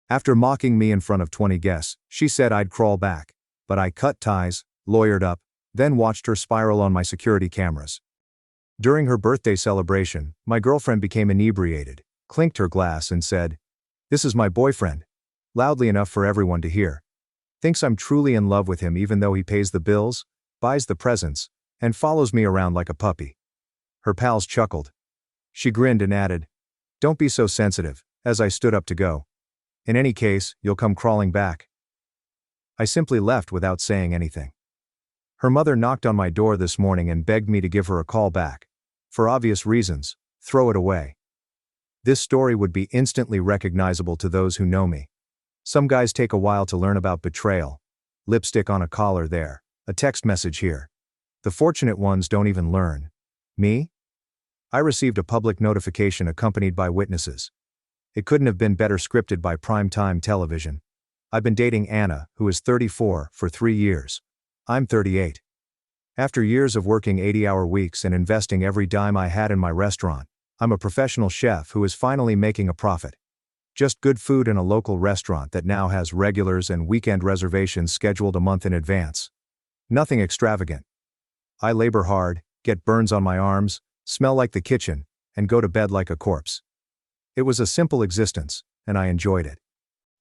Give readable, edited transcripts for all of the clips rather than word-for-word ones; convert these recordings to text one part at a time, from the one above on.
After mocking me in front of 20 guests, she said I'd crawl back. But I cut ties, lawyered up, then watched her spiral on my security cameras. During her birthday celebration, my girlfriend became inebriated, clinked her glass and said, "This is my boyfriend," loudly enough for everyone to hear. Thinks I'm truly in love with him even though he pays the bills, buys the presents, and follows me around like a puppy. Her pals chuckled. She grinned and added, "Don't be so sensitive," as I stood up to go. "In any case, you'll come crawling back." I simply left without saying anything. Her mother knocked on my door this morning and begged me to give her a call back. For obvious reasons, throw it away. This story would be instantly recognizable to those who know me. Some guys take a while to learn about betrayal. Lipstick on a collar there, a text message here. The fortunate ones don't even learn. Me? I received a public notification accompanied by witnesses. It couldn't have been better scripted by primetime television. I've been dating Anna, who is 34, for 3 years. I'm 38. After years of working 80-hour weeks and investing every dime I had in my restaurant, I'm a professional chef who is finally making a profit. Just good food in a local restaurant that now has regulars and weekend reservations scheduled a month in advance. Nothing extravagant. I labor hard, get burns on my arms, smell like the kitchen, and go to bed like a corpse. It was a simple existence, and I enjoyed it.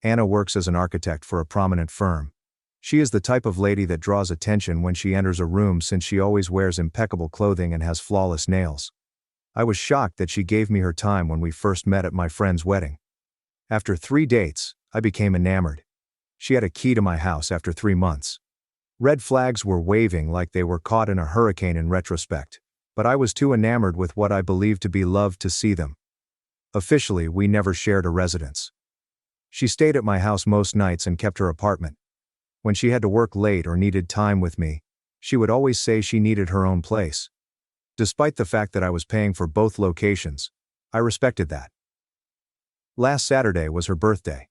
Anna works as an architect for a prominent firm. She is the type of lady that draws attention when she enters a room since she always wears impeccable clothing and has flawless nails. I was shocked that she gave me her time when we first met at my friend's wedding. After 3 dates, I became enamored. She had a key to my house after 3 months. Red flags were waving like they were caught in a hurricane in retrospect, but I was too enamored with what I believed to be love to see them. Officially, we never shared a residence. She stayed at my house most nights and kept her apartment. When she had to work late or needed time with me, she would always say she needed her own place. Despite the fact that I was paying for both locations, I respected that. Last Saturday was her birthday.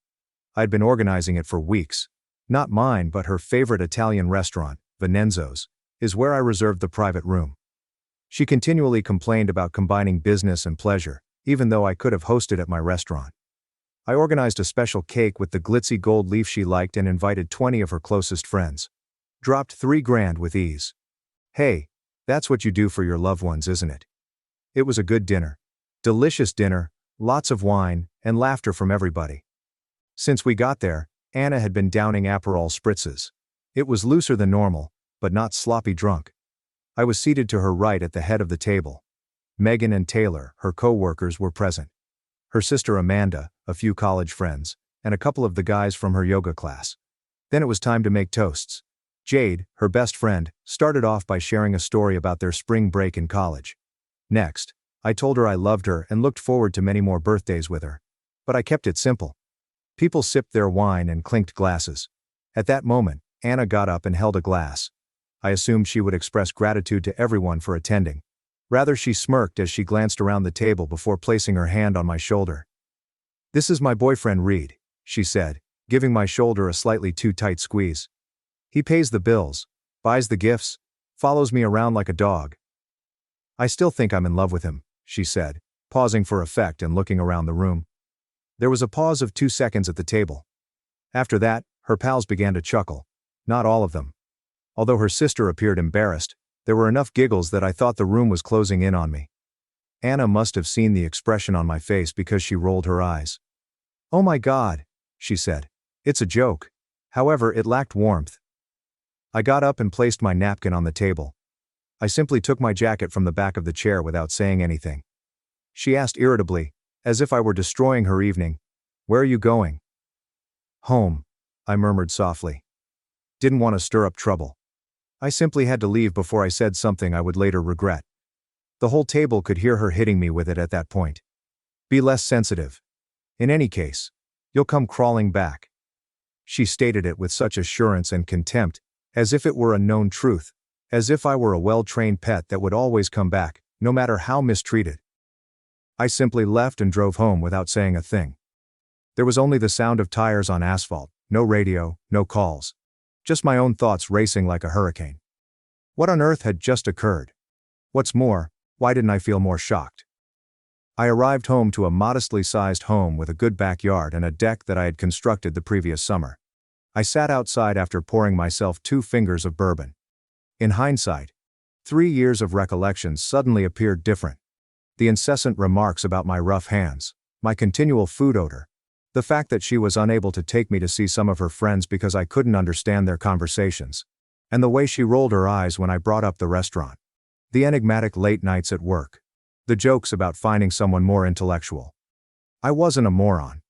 I'd been organizing it for weeks. Not mine, but her favorite Italian restaurant, Vincenzo's, is where I reserved the private room. She continually complained about combining business and pleasure, even though I could have hosted at my restaurant. I organized a special cake with the glitzy gold leaf she liked and invited 20 of her closest friends. Dropped $3,000 with ease. Hey, that's what you do for your loved ones, isn't it? It was a good dinner. Delicious dinner, lots of wine, and laughter from everybody. Since we got there, Anna had been downing Aperol spritzes. It was looser than normal, but not sloppy drunk. I was seated to her right at the head of the table. Megan and Taylor, her co-workers, were present. Her sister Amanda, a few college friends, and a couple of the guys from her yoga class. Then it was time to make toasts. Jade, her best friend, started off by sharing a story about their spring break in college. Next, I told her I loved her and looked forward to many more birthdays with her. But I kept it simple. People sipped their wine and clinked glasses. At that moment, Anna got up and held a glass. I assumed she would express gratitude to everyone for attending. Rather, she smirked as she glanced around the table before placing her hand on my shoulder. "This is my boyfriend Reed," she said, giving my shoulder a slightly too tight squeeze. "He pays the bills, buys the gifts, follows me around like a dog. I still think I'm in love with him," she said, pausing for effect and looking around the room. There was a pause of 2 seconds at the table. After that, her pals began to chuckle. Not all of them. Although her sister appeared embarrassed, there were enough giggles that I thought the room was closing in on me. Anna must have seen the expression on my face because she rolled her eyes. "Oh my God," she said. "It's a joke." However, it lacked warmth. I got up and placed my napkin on the table. I simply took my jacket from the back of the chair without saying anything. She asked irritably, as if I were destroying her evening, "Where are you going?" "Home," I murmured softly. Didn't want to stir up trouble. I simply had to leave before I said something I would later regret. The whole table could hear her hitting me with it at that point. "Be less sensitive. In any case, you'll come crawling back." She stated it with such assurance and contempt, as if it were a known truth, as if I were a well-trained pet that would always come back, no matter how mistreated. I simply left and drove home without saying a thing. There was only the sound of tires on asphalt, no radio, no calls. Just my own thoughts racing like a hurricane. What on earth had just occurred? What's more, why didn't I feel more shocked? I arrived home to a modestly sized home with a good backyard and a deck that I had constructed the previous summer. I sat outside after pouring myself 2 fingers of bourbon. In hindsight, 3 years of recollections suddenly appeared different. The incessant remarks about my rough hands, my continual food odor, the fact that she was unable to take me to see some of her friends because I couldn't understand their conversations, and the way she rolled her eyes when I brought up the restaurant. The enigmatic late nights at work. The jokes about finding someone more intellectual. I wasn't a moron.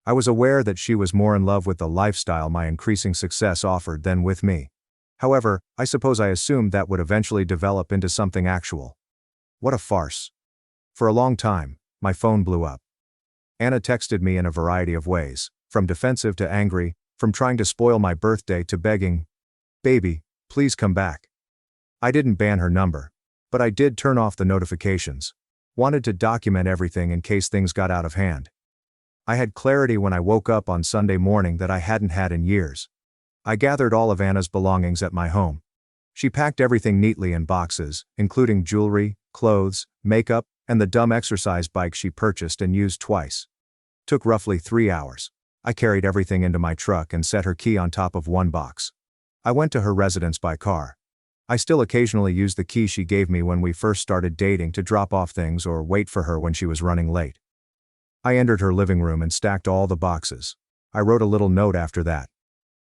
I was aware that she was more in love with the lifestyle my increasing success offered than with me. However, I suppose I assumed that would eventually develop into something actual. What a farce. For a long time, my phone blew up. Anna texted me in a variety of ways, from defensive to angry, from trying to spoil my birthday to begging, "Baby, please come back." I didn't ban her number, but I did turn off the notifications. Wanted to document everything in case things got out of hand. I had clarity when I woke up on Sunday morning that I hadn't had in years. I gathered all of Anna's belongings at my home. She packed everything neatly in boxes, including jewelry, clothes, makeup, and the dumb exercise bike she purchased and used twice. Took roughly 3 hours. I carried everything into my truck and set her key on top of one box. I went to her residence by car. I still occasionally used the key she gave me when we first started dating to drop off things or wait for her when she was running late. I entered her living room and stacked all the boxes. I wrote a little note after that.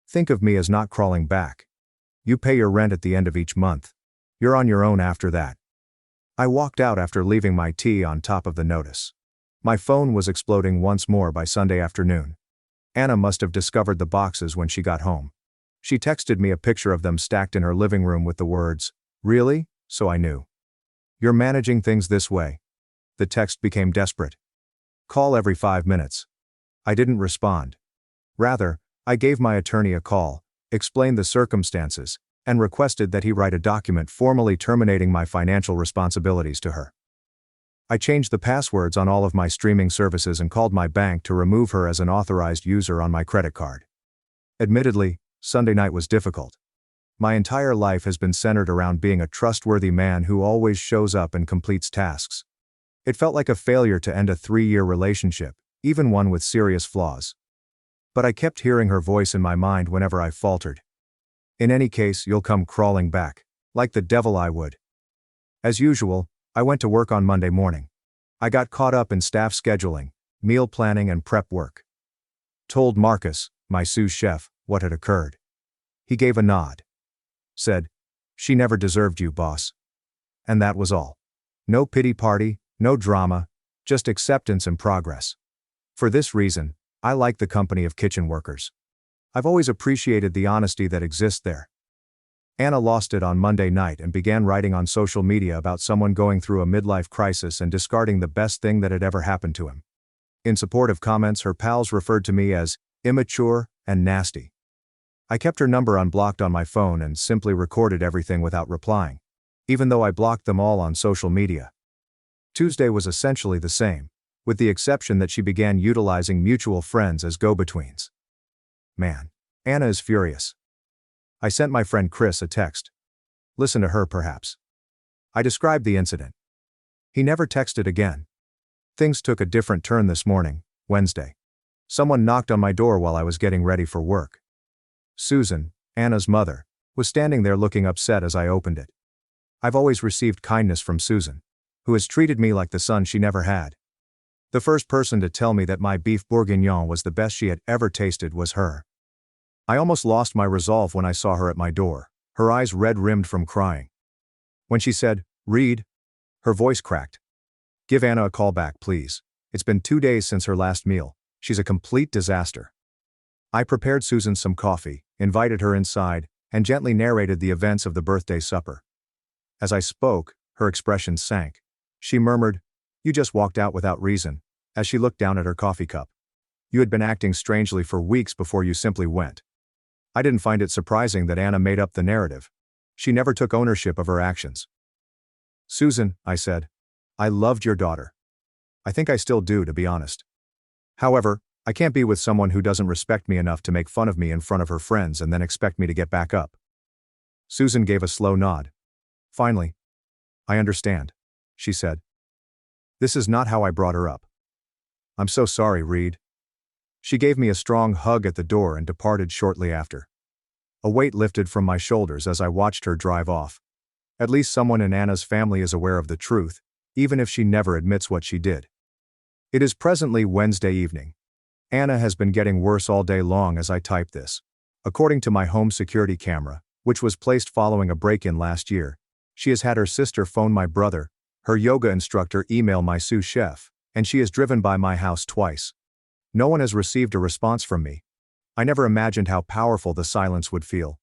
Think of me as not crawling back. You pay your rent at the end of each month. You're on your own after that. I walked out after leaving my tea on top of the notice. My phone was exploding once more by Sunday afternoon. Anna must have discovered the boxes when she got home. She texted me a picture of them stacked in her living room with the words, "Really?" So I knew. "You're managing things this way." The text became desperate. "Call every 5 minutes." I didn't respond. Rather, I gave my attorney a call, explained the circumstances, and requested that he write a document formally terminating my financial responsibilities to her. I changed the passwords on all of my streaming services and called my bank to remove her as an authorized user on my credit card. Admittedly, Sunday night was difficult. My entire life has been centered around being a trustworthy man who always shows up and completes tasks. It felt like a failure to end a 3-year relationship, even one with serious flaws. But I kept hearing her voice in my mind whenever I faltered. "In any case, you'll come crawling back. Like the devil I would." As usual, I went to work on Monday morning. I got caught up in staff scheduling, meal planning and prep work. Told Marcus, my sous chef, what had occurred. He gave a nod. Said, "She never deserved you, boss." And that was all. No pity party, no drama, just acceptance and progress. For this reason, I like the company of kitchen workers. I've always appreciated the honesty that exists there. Anna lost it on Monday night and began writing on social media about someone going through a midlife crisis and discarding the best thing that had ever happened to him. In supportive comments, her pals referred to me as immature and nasty. I kept her number unblocked on my phone and simply recorded everything without replying, even though I blocked them all on social media. Tuesday was essentially the same, with the exception that she began utilizing mutual friends as go-betweens. Man, Anna is furious. I sent my friend Chris a text. Listen to her perhaps. I described the incident. He never texted again. Things took a different turn this morning, Wednesday. Someone knocked on my door while I was getting ready for work. Susan, Anna's mother, was standing there looking upset as I opened it. I've always received kindness from Susan, who has treated me like the son she never had. The first person to tell me that my beef bourguignon was the best she had ever tasted was her. I almost lost my resolve when I saw her at my door, her eyes red-rimmed from crying. When she said, "Reed," her voice cracked. "Give Anna a call back, please. It's been 2 days since her last meal. She's a complete disaster." I prepared Susan some coffee, invited her inside, and gently narrated the events of the birthday supper. As I spoke, her expression sank. She murmured, "You just walked out without reason," as she looked down at her coffee cup. "You had been acting strangely for weeks before you simply went." I didn't find it surprising that Anna made up the narrative. She never took ownership of her actions. "Susan," I said, "I loved your daughter. I think I still do, to be honest. However, I can't be with someone who doesn't respect me enough to make fun of me in front of her friends and then expect me to get back up." Susan gave a slow nod. Finally, "I understand," she said. This is not how I brought her up. I'm so sorry, Reed. She gave me a strong hug at the door and departed shortly after. A weight lifted from my shoulders as I watched her drive off. At least someone in Anna's family is aware of the truth, even if she never admits what she did. It is presently Wednesday evening. Anna has been getting worse all day long as I type this. According to my home security camera, which was placed following a break-in last year, she has had her sister phone my brother, her yoga instructor email my sous chef, and she has driven by my house twice. No one has received a response from me. I never imagined how powerful the silence would feel.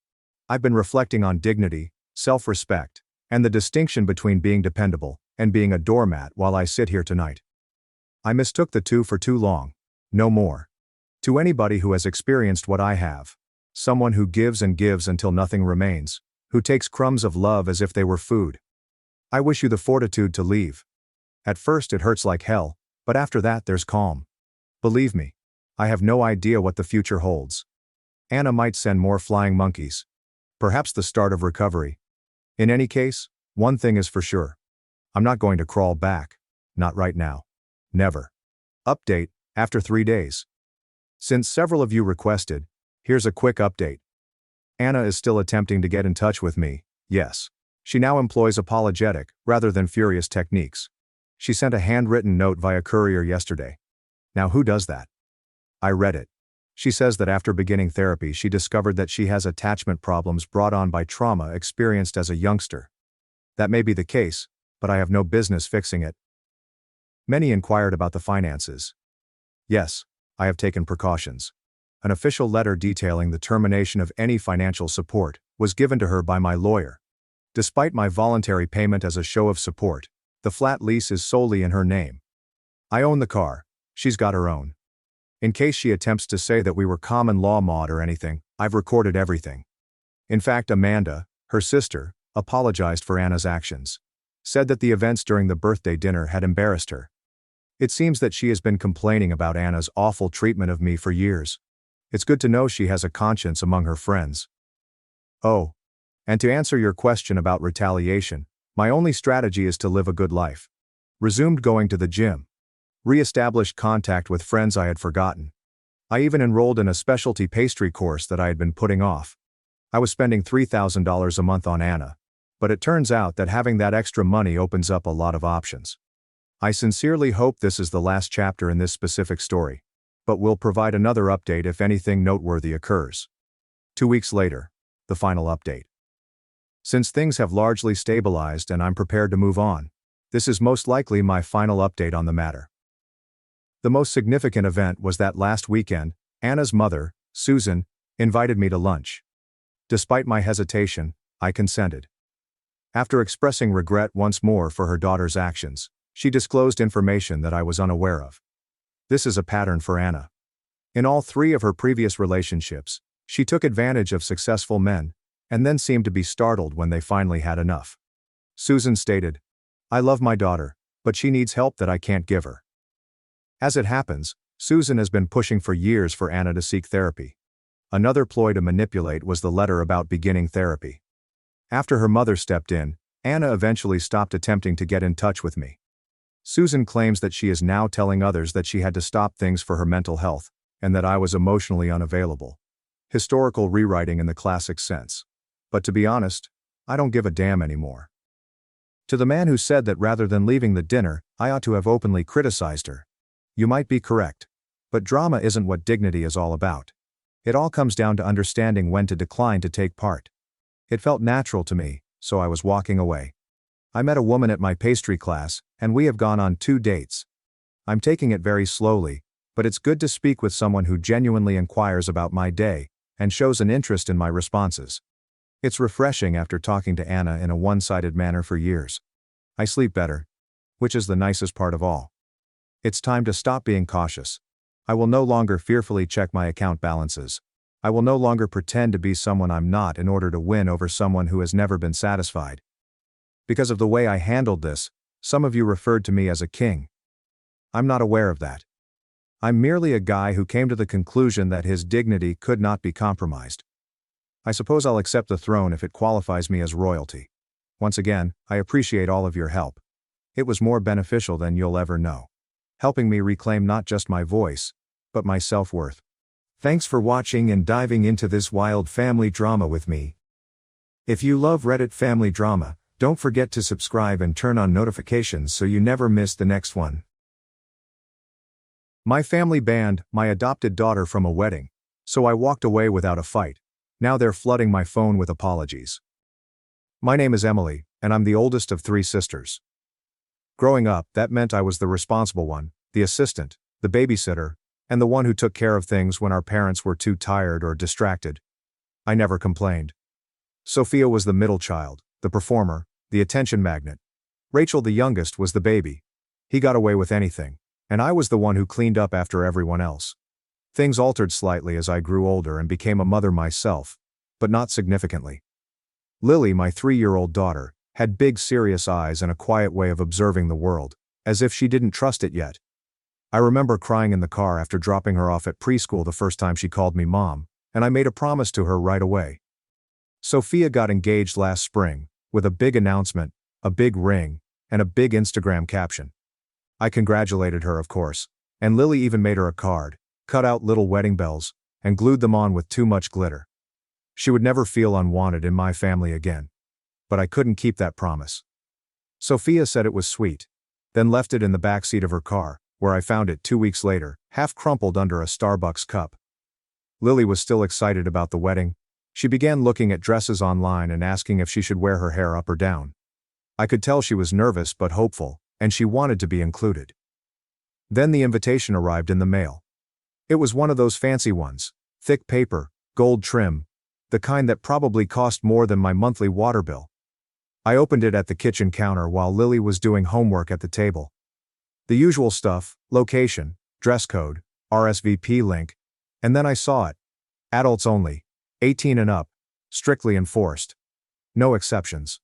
I've been reflecting on dignity, self-respect, and the distinction between being dependable and being a doormat while I sit here tonight. I mistook the two for too long. No more. To anybody who has experienced what I have, someone who gives and gives until nothing remains, who takes crumbs of love as if they were food, I wish you the fortitude to leave. At first it hurts like hell, but after that there's calm. Believe me, I have no idea what the future holds. Anna might send more flying monkeys. Perhaps the start of recovery. In any case, one thing is for sure. I'm not going to crawl back. Not right now. Never. Update, after 3 days. Since several of you requested, here's a quick update. Anna is still attempting to get in touch with me, yes. She now employs apologetic, rather than furious techniques. She sent a handwritten note via courier yesterday. Now who does that? I read it. She says that after beginning therapy she discovered that she has attachment problems brought on by trauma experienced as a youngster. That may be the case, but I have no business fixing it. Many inquired about the finances. Yes, I have taken precautions. An official letter detailing the termination of any financial support was given to her by my lawyer. Despite my voluntary payment as a show of support, the flat lease is solely in her name. I own the car, she's got her own. In case she attempts to say that we were common law mod or anything, I've recorded everything. In fact, Amanda, her sister, apologized for Anna's actions. Said that the events during the birthday dinner had embarrassed her. It seems that she has been complaining about Anna's awful treatment of me for years. It's good to know she has a conscience among her friends. Oh. And to answer your question about retaliation, my only strategy is to live a good life. Resumed going to the gym. Re-established contact with friends I had forgotten. I even enrolled in a specialty pastry course that I had been putting off. I was spending $3,000 a month on Anna, but it turns out that having that extra money opens up a lot of options. I sincerely hope this is the last chapter in this specific story, but will provide another update if anything noteworthy occurs. 2 weeks later, the final update. Since things have largely stabilized and I'm prepared to move on, this is most likely my final update on the matter. The most significant event was that last weekend, Anna's mother, Susan, invited me to lunch. Despite my hesitation, I consented. After expressing regret once more for her daughter's actions, she disclosed information that I was unaware of. This is a pattern for Anna. In all 3 of her previous relationships, she took advantage of successful men, and then seemed to be startled when they finally had enough. Susan stated, "I love my daughter, but she needs help that I can't give her." As it happens, Susan has been pushing for years for Anna to seek therapy. Another ploy to manipulate was the letter about beginning therapy. After her mother stepped in, Anna eventually stopped attempting to get in touch with me. Susan claims that she is now telling others that she had to stop things for her mental health, and that I was emotionally unavailable. Historical rewriting in the classic sense. But to be honest, I don't give a damn anymore. To the man who said that rather than leaving the dinner, I ought to have openly criticized her. You might be correct. But drama isn't what dignity is all about. It all comes down to understanding when to decline to take part. It felt natural to me, so I was walking away. I met a woman at my pastry class, and we have gone on 2 dates. I'm taking it very slowly, but it's good to speak with someone who genuinely inquires about my day, and shows an interest in my responses. It's refreshing after talking to Anna in a one-sided manner for years. I sleep better. Which is the nicest part of all. It's time to stop being cautious. I will no longer fearfully check my account balances. I will no longer pretend to be someone I'm not in order to win over someone who has never been satisfied. Because of the way I handled this, some of you referred to me as a king. I'm not aware of that. I'm merely a guy who came to the conclusion that his dignity could not be compromised. I suppose I'll accept the throne if it qualifies me as royalty. Once again, I appreciate all of your help. It was more beneficial than you'll ever know, helping me reclaim not just my voice, but my self-worth. Thanks for watching and diving into this wild family drama with me. If you love Reddit family drama, don't forget to subscribe and turn on notifications so you never miss the next one. My family banned my adopted daughter from a wedding, so I walked away without a fight. Now they're flooding my phone with apologies. My name is Emily, and I'm the oldest of 3 sisters. Growing up, that meant I was the responsible one, the assistant, the babysitter, and the one who took care of things when our parents were too tired or distracted. I never complained. Sophia was the middle child, the performer, the attention magnet. Rachel, the youngest, was the baby. He got away with anything, and I was the one who cleaned up after everyone else. Things altered slightly as I grew older and became a mother myself, but not significantly. Lily, my 3-year-old daughter, had big serious eyes and a quiet way of observing the world, as if she didn't trust it yet. I remember crying in the car after dropping her off at preschool the first time she called me mom, and I made a promise to her right away. Sophia got engaged last spring, with a big announcement, a big ring, and a big Instagram caption. I congratulated her, of course, and Lily even made her a card, cut out little wedding bells, and glued them on with too much glitter. She would never feel unwanted in my family again. But I couldn't keep that promise. Sophia said it was sweet, then left it in the backseat of her car, where I found it 2 weeks later, half crumpled under a Starbucks cup. Lily was still excited about the wedding. She began looking at dresses online and asking if she should wear her hair up or down. I could tell she was nervous but hopeful, and she wanted to be included. Then the invitation arrived in the mail. It was one of those fancy ones, thick paper, gold trim, the kind that probably cost more than my monthly water bill. I opened it at the kitchen counter while Lily was doing homework at the table. The usual stuff, location, dress code, RSVP link, and then I saw it. Adults only, 18 and up, strictly enforced. No exceptions.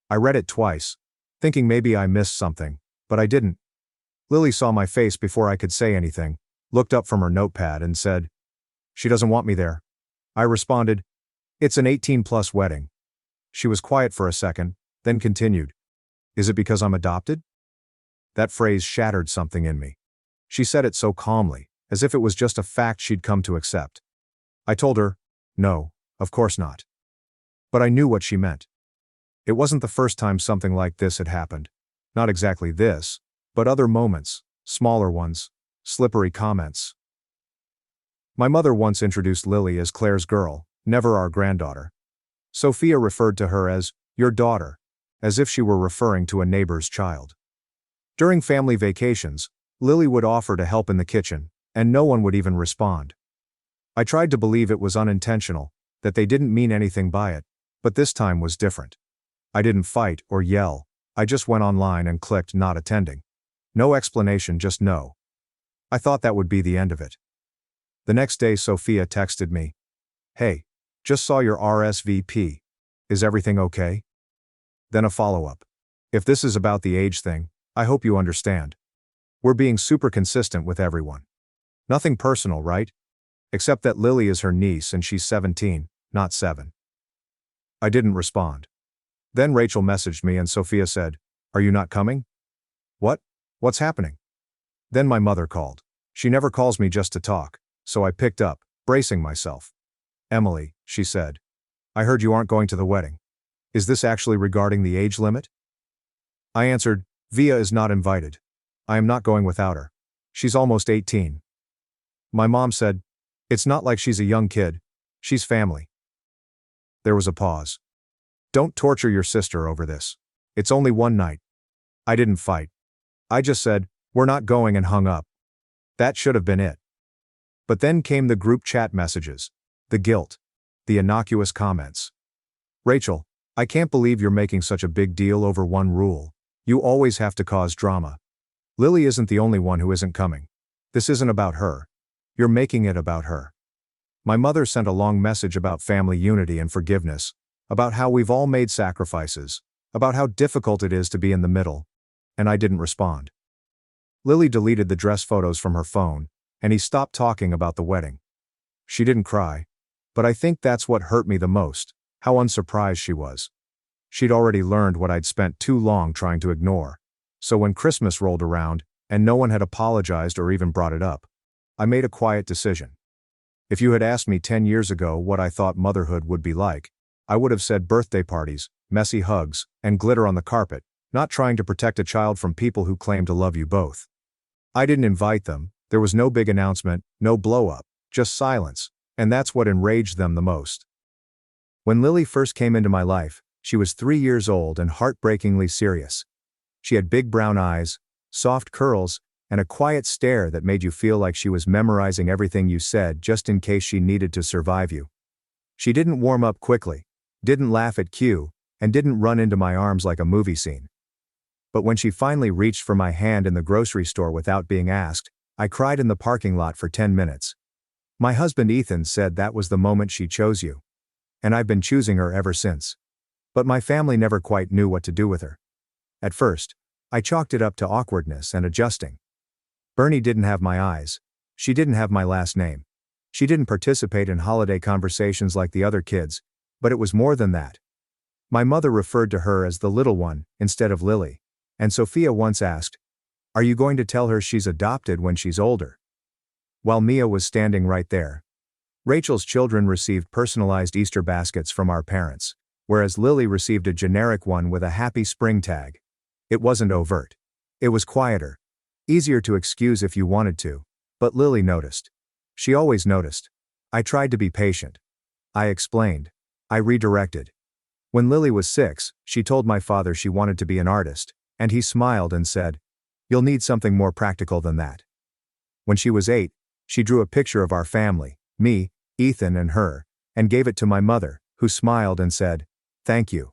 I read it twice, thinking maybe I missed something, but I didn't. Lily saw my face before I could say anything, looked up from her notepad and said, "She doesn't want me there." I responded, "It's an 18-plus wedding." She was quiet for a second, then continued, "Is it because I'm adopted?" That phrase shattered something in me. She said it so calmly, as if it was just a fact she'd come to accept. I told her, "No, of course not." But I knew what she meant. It wasn't the first time something like this had happened. Not exactly this, but other moments, smaller ones, slippery comments. My mother once introduced Lily as Claire's girl, never our granddaughter. Sophia referred to her as your daughter, as if she were referring to a neighbor's child. During family vacations, Lily would offer to help in the kitchen, and no one would even respond. I tried to believe it was unintentional, that they didn't mean anything by it, but this time was different. I didn't fight or yell, I just went online and clicked not attending. No explanation, just no. I thought that would be the end of it. The next day Sophia texted me, "Hey, just saw your RSVP. Is everything okay?" Then a follow-up. "If this is about the age thing, I hope you understand. We're being super consistent with everyone. Nothing personal, right? Except that Lily is her niece and she's 17, not 7. I didn't respond. Then Rachel messaged me and Sophia said, "Are you not coming?" "What? What's happening?" Then my mother called. She never calls me just to talk, so I picked up, bracing myself. "Emily," she said, "I heard you aren't going to the wedding. Is this actually regarding the age limit?" I answered, "Via is not invited. I am not going without her. She's almost 18. My mom said, "It's not like she's a young kid. She's family." There was a pause. "Don't torture your sister over this. It's only one night." I didn't fight. I just said, "We're not going," and hung up. That should have been it. But then came the group chat messages. The guilt. The innocuous comments. "Rachel, I can't believe you're making such a big deal over one rule. You always have to cause drama. Lily isn't the only one who isn't coming. This isn't about her. You're making it about her." My mother sent a long message about family unity and forgiveness, about how we've all made sacrifices, about how difficult it is to be in the middle, and I didn't respond. Lily deleted the dress photos from her phone, and he stopped talking about the wedding. She didn't cry, but I think that's what hurt me the most, how unsurprised she was. She'd already learned what I'd spent too long trying to ignore. So when Christmas rolled around, and no one had apologized or even brought it up, I made a quiet decision. If you had asked me 10 years ago what I thought motherhood would be like, I would have said birthday parties, messy hugs, and glitter on the carpet, not trying to protect a child from people who claim to love you both. I didn't invite them, there was no big announcement, no blow-up, just silence, and that's what enraged them the most. When Lily first came into my life, she was 3 years old and heartbreakingly serious. She had big brown eyes, soft curls, and a quiet stare that made you feel like she was memorizing everything you said just in case she needed to survive you. She didn't warm up quickly, didn't laugh at cue, and didn't run into my arms like a movie scene. But when she finally reached for my hand in the grocery store without being asked, I cried in the parking lot for 10 minutes. My husband Ethan said that was the moment she chose you. And I've been choosing her ever since. But my family never quite knew what to do with her. At first, I chalked it up to awkwardness and adjusting. Bernie didn't have my eyes. She didn't have my last name. She didn't participate in holiday conversations like the other kids, but it was more than that. My mother referred to her as the little one, instead of Lily, and Sophia once asked, "Are you going to tell her she's adopted when she's older?" While Mia was standing right there. Rachel's children received personalized Easter baskets from our parents, whereas Lily received a generic one with a happy spring tag. It wasn't overt. It was quieter. Easier to excuse if you wanted to, but Lily noticed. She always noticed. I tried to be patient. I explained. I redirected. When Lily was 6, she told my father she wanted to be an artist, and he smiled and said, "You'll need something more practical than that." When she was 8, she drew a picture of our family, me, Ethan and her, and gave it to my mother, who smiled and said, "Thank you."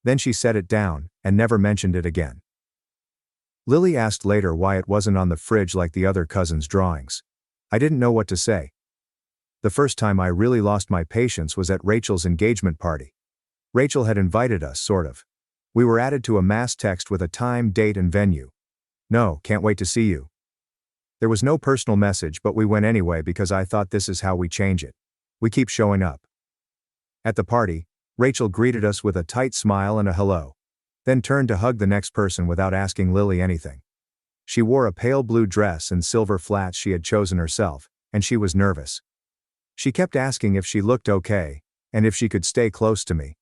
Then she set it down, and never mentioned it again. Lily asked later why it wasn't on the fridge like the other cousins' drawings. I didn't know what to say. The first time I really lost my patience was at Rachel's engagement party. Rachel had invited us, sort of. We were added to a mass text with a time, date, and venue. "No, can't wait to see you." There was no personal message, but we went anyway because I thought this is how we change it. We keep showing up. At the party, Rachel greeted us with a tight smile and a hello, then turned to hug the next person without asking Lily anything. She wore a pale blue dress and silver flats she had chosen herself, and she was nervous. She kept asking if she looked okay, and if she could stay close to me.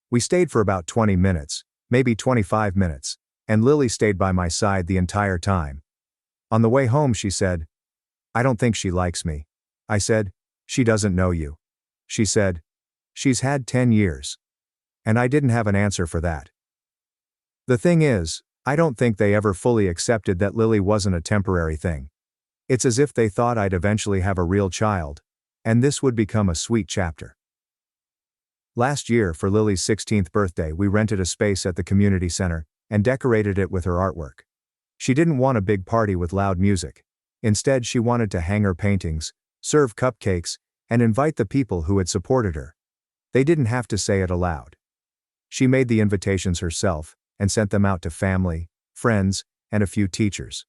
We stayed for about 20 minutes, maybe 25 minutes, and Lily stayed by my side the entire time. On the way home she said, "I don't think she likes me." I said, "She doesn't know you." She said, "She's had 10 years. And I didn't have an answer for that. The thing is, I don't think they ever fully accepted that Lily wasn't a temporary thing. It's as if they thought I'd eventually have a real child, and this would become a sweet chapter. Last year for Lily's 16th birthday we rented a space at the community center, and decorated it with her artwork. She didn't want a big party with loud music. Instead she wanted to hang her paintings, serve cupcakes, and invite the people who had supported her. They didn't have to say it aloud. She made the invitations herself, and sent them out to family, friends, and a few teachers.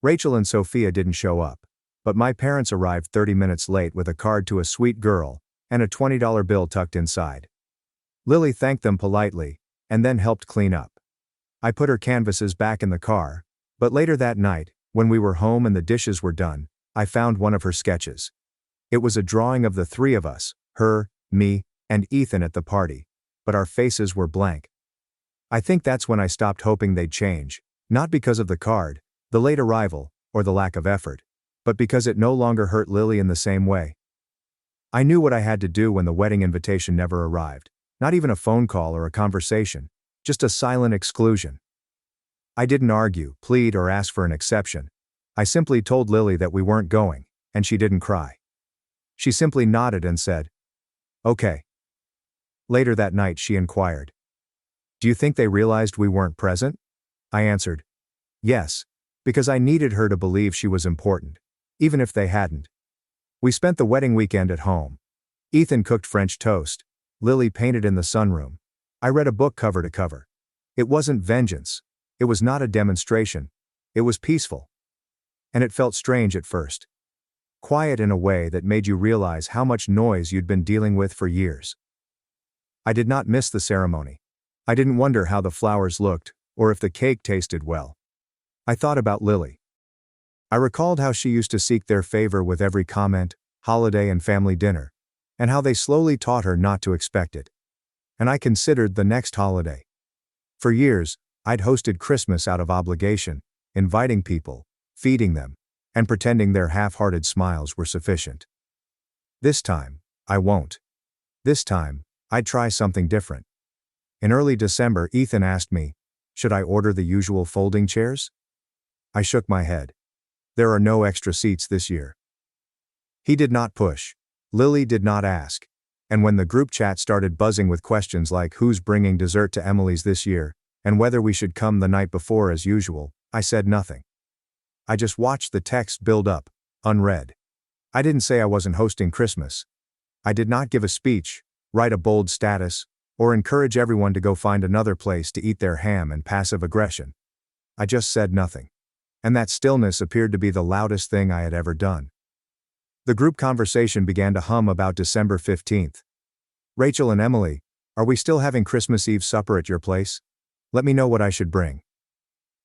Rachel and Sophia didn't show up, but my parents arrived 30 minutes late with a card to a sweet girl, and a $20 bill tucked inside. Lily thanked them politely, and then helped clean up. I put her canvases back in the car, but later that night, when we were home and the dishes were done, I found one of her sketches. It was a drawing of the three of us, her, me, and Ethan at the party, but our faces were blank. I think that's when I stopped hoping they'd change, not because of the card, the late arrival, or the lack of effort, but because it no longer hurt Lily in the same way. I knew what I had to do when the wedding invitation never arrived, not even a phone call or a conversation, just a silent exclusion. I didn't argue, plead, or ask for an exception. I simply told Lily that we weren't going, and she didn't cry. She simply nodded and said, "Okay." Later that night she inquired, "Do you think they realized we weren't present?" I answered, "Yes, because I needed her to believe she was important, even if they hadn't." We spent the wedding weekend at home. Ethan cooked French toast. Lily painted in the sunroom. I read a book cover to cover. It wasn't vengeance. It was not a demonstration. It was peaceful. And it felt strange at first. Quiet in a way that made you realize how much noise you'd been dealing with for years. I did not miss the ceremony. I didn't wonder how the flowers looked, or if the cake tasted well. I thought about Lily. I recalled how she used to seek their favor with every comment, holiday and family dinner, and how they slowly taught her not to expect it. And I considered the next holiday. For years, I'd hosted Christmas out of obligation, inviting people, feeding them, and pretending their half-hearted smiles were sufficient. This time, I won't. This time, I'd try something different. In early December, Ethan asked me, should I order the usual folding chairs? I shook my head. There are no extra seats this year. He did not push. Lily did not ask. And when the group chat started buzzing with questions like who's bringing dessert to Emily's this year, and whether we should come the night before as usual, I said nothing. I just watched the text build up, unread. I didn't say I wasn't hosting Christmas. I did not give a speech, write a bold status, or encourage everyone to go find another place to eat their ham and passive aggression. I just said nothing. And that stillness appeared to be the loudest thing I had ever done. The group conversation began to hum about December 15th. Rachel and Emily, are we still having Christmas Eve supper at your place? Let me know what I should bring.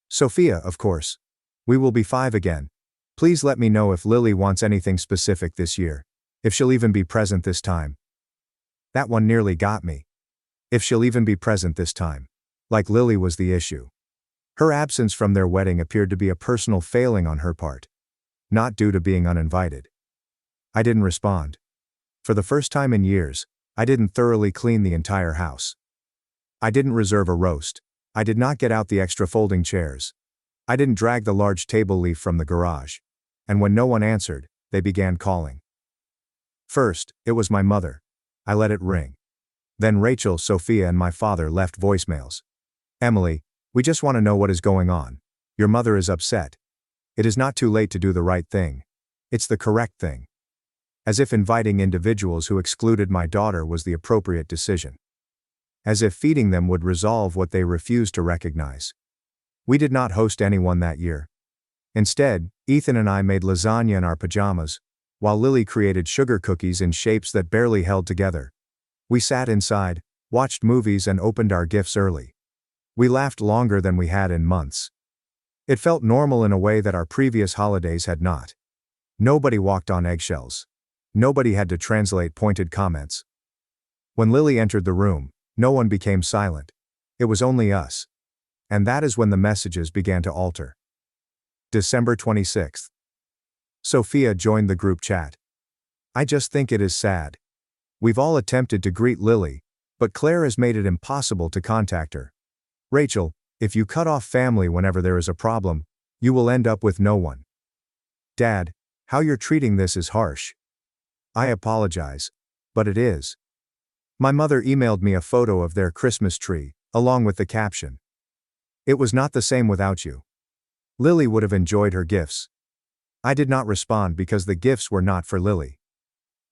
Sophia, of course. We will be 5 again. Please let me know if Lily wants anything specific this year. If she'll even be present this time. That one nearly got me. If she'll even be present this time. Like Lily was the issue. Her absence from their wedding appeared to be a personal failing on her part. Not due to being uninvited. I didn't respond. For the first time in years, I didn't thoroughly clean the entire house. I didn't reserve a roast. I did not get out the extra folding chairs. I didn't drag the large table leaf from the garage. And when no one answered, they began calling. First, it was my mother. I let it ring. Then Rachel, Sophia and my father left voicemails. Emily, we just want to know what is going on. Your mother is upset. It is not too late to do the right thing. It's the correct thing. As if inviting individuals who excluded my daughter was the appropriate decision. As if feeding them would resolve what they refused to recognize. We did not host anyone that year. Instead, Ethan and I made lasagna in our pajamas, while Lily created sugar cookies in shapes that barely held together. We sat inside, watched movies and opened our gifts early. We laughed longer than we had in months. It felt normal in a way that our previous holidays had not. Nobody walked on eggshells. Nobody had to translate pointed comments. When Lily entered the room, no one became silent. It was only us. And that is when the messages began to alter. December 26th. Sophia joined the group chat. I just think it is sad. We've all attempted to greet Lily, but Claire has made it impossible to contact her. Rachel, if you cut off family whenever there is a problem, you will end up with no one. Dad, how you're treating this is harsh. I apologize, but it is. My mother emailed me a photo of their Christmas tree, along with the caption. It was not the same without you. Lily would have enjoyed her gifts. I did not respond because the gifts were not for Lily.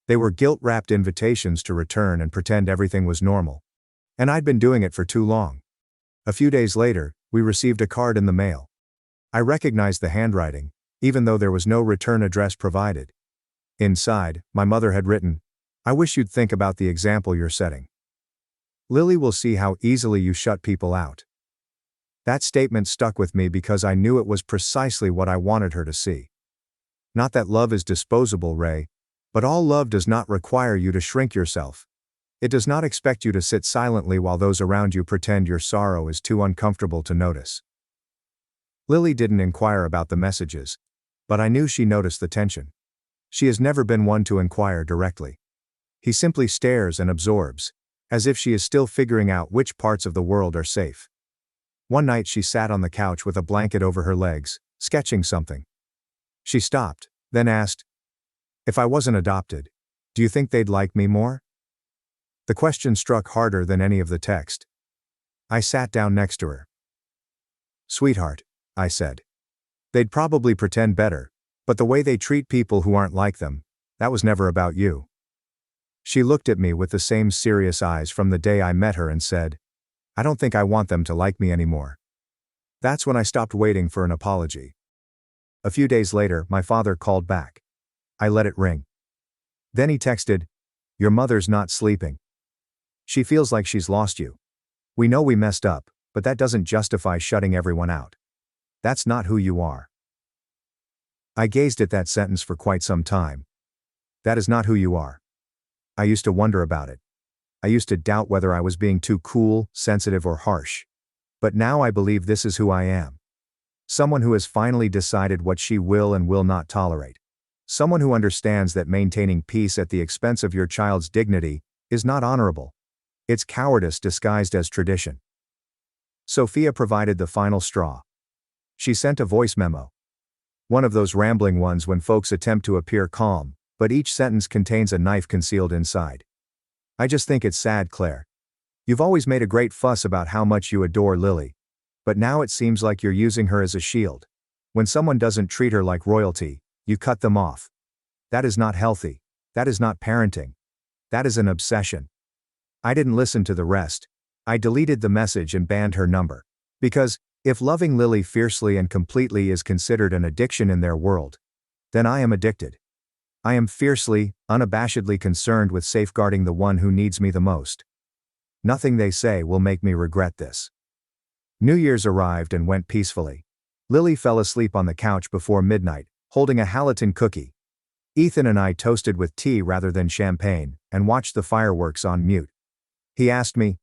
They were guilt-wrapped invitations to return and pretend everything was normal. And I'd been doing it for too long. A few days later, we received a card in the mail. I recognized the handwriting, even though there was no return address provided. Inside, my mother had written, I wish you'd think about the example you're setting. Lily will see how easily you shut people out. That statement stuck with me because I knew it was precisely what I wanted her to see. Not that love is disposable, Ray, but all love does not require you to shrink yourself. It does not expect you to sit silently while those around you pretend your sorrow is too uncomfortable to notice. Lily didn't inquire about the messages, but I knew she noticed the tension. She has never been one to inquire directly. He simply stares and absorbs, as if she is still figuring out which parts of the world are safe. One night she sat on the couch with a blanket over her legs, sketching something. She stopped, then asked, if I wasn't adopted, do you think they'd like me more? The question struck harder than any of the text. I sat down next to her. Sweetheart, I said. They'd probably pretend better, but the way they treat people who aren't like them, that was never about you. She looked at me with the same serious eyes from the day I met her and said, I don't think I want them to like me anymore. That's when I stopped waiting for an apology. A few days later, my father called back. I let it ring. Then he texted, your mother's not sleeping. She feels like she's lost you. We know we messed up, but that doesn't justify shutting everyone out. That's not who you are. I gazed at that sentence for quite some time. That is not who you are. I used to wonder about it. I used to doubt whether I was being too cool, sensitive, or harsh. But now I believe this is who I am. Someone who has finally decided what she will and will not tolerate. Someone who understands that maintaining peace at the expense of your child's dignity is not honorable. It's cowardice disguised as tradition. Sophia provided the final straw. She sent a voice memo. One of those rambling ones when folks attempt to appear calm, but each sentence contains a knife concealed inside. I just think it's sad, Claire. You've always made a great fuss about how much you adore Lily. But now it seems like you're using her as a shield. When someone doesn't treat her like royalty, you cut them off. That is not healthy. That is not parenting. That is an obsession. I didn't listen to the rest. I deleted the message and banned her number. Because, if loving Lily fiercely and completely is considered an addiction in their world, then I am addicted. I am fiercely, unabashedly concerned with safeguarding the one who needs me the most. Nothing they say will make me regret this. New Year's arrived and went peacefully. Lily fell asleep on the couch before midnight, holding a Halaton cookie. Ethan and I toasted with tea rather than champagne, and watched the fireworks on mute. He asked me,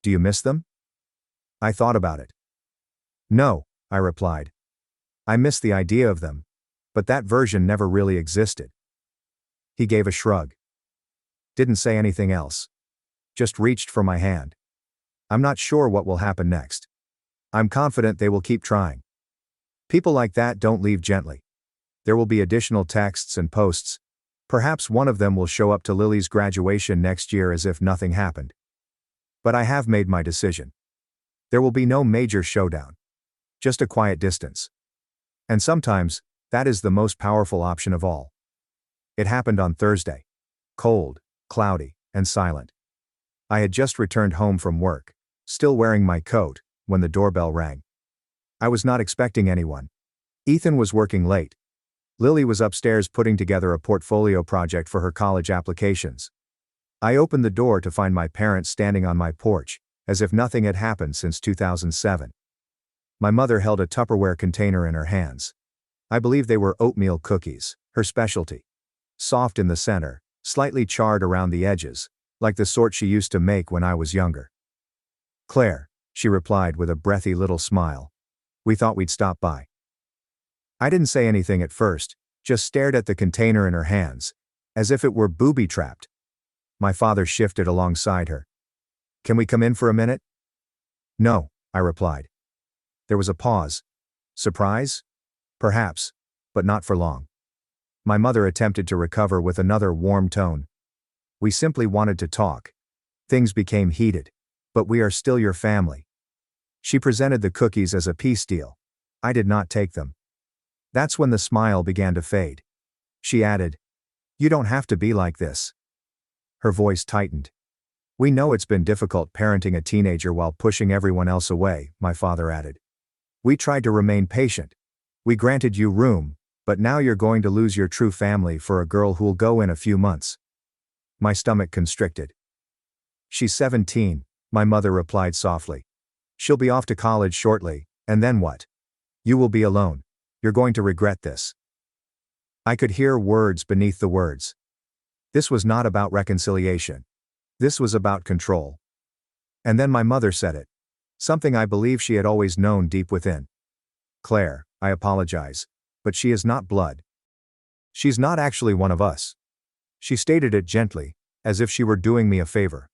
"Do you miss them?" I thought about it. "No," I replied. "I miss the idea of them. But that version never really existed." He gave a shrug. Didn't say anything else. Just reached for my hand. I'm not sure what will happen next. I'm confident they will keep trying. People like that don't leave gently. There will be additional texts and posts. Perhaps one of them will show up to Lily's graduation next year as if nothing happened. But I have made my decision. There will be no major showdown. Just a quiet distance. And sometimes, that is the most powerful option of all. It happened on Thursday. Cold, cloudy, and silent. I had just returned home from work, still wearing my coat, when the doorbell rang. I was not expecting anyone. Ethan was working late. Lily was upstairs putting together a portfolio project for her college applications. I opened the door to find my parents standing on my porch, as if nothing had happened since 2007. My mother held a Tupperware container in her hands. I believe they were oatmeal cookies, her specialty. Soft in the center, slightly charred around the edges, like the sort she used to make when I was younger. "Claire," she replied with a breathy little smile. "We thought we'd stop by." I didn't say anything at first, just stared at the container in her hands, as if it were booby-trapped. My father shifted alongside her. "Can we come in for a minute?" "No," I replied. There was a pause. Surprise? Perhaps, but not for long. My mother attempted to recover with another warm tone. "We simply wanted to talk. Things became heated. But we are still your family." She presented the cookies as a peace deal. I did not take them. That's when the smile began to fade. She added, "You don't have to be like this." Her voice tightened. "We know it's been difficult parenting a teenager while pushing everyone else away," my father added. "We tried to remain patient. We granted you room, but now you're going to lose your true family for a girl who'll go in a few months." My stomach constricted. "She's 17, my mother replied softly. "She'll be off to college shortly, and then what? You will be alone. You're going to regret this." I could hear words beneath the words. This was not about reconciliation. This was about control. And then my mother said it. Something I believe she had always known deep within. "Claire, I apologize, but she is not blood. She's not actually one of us." She stated it gently, as if she were doing me a favor.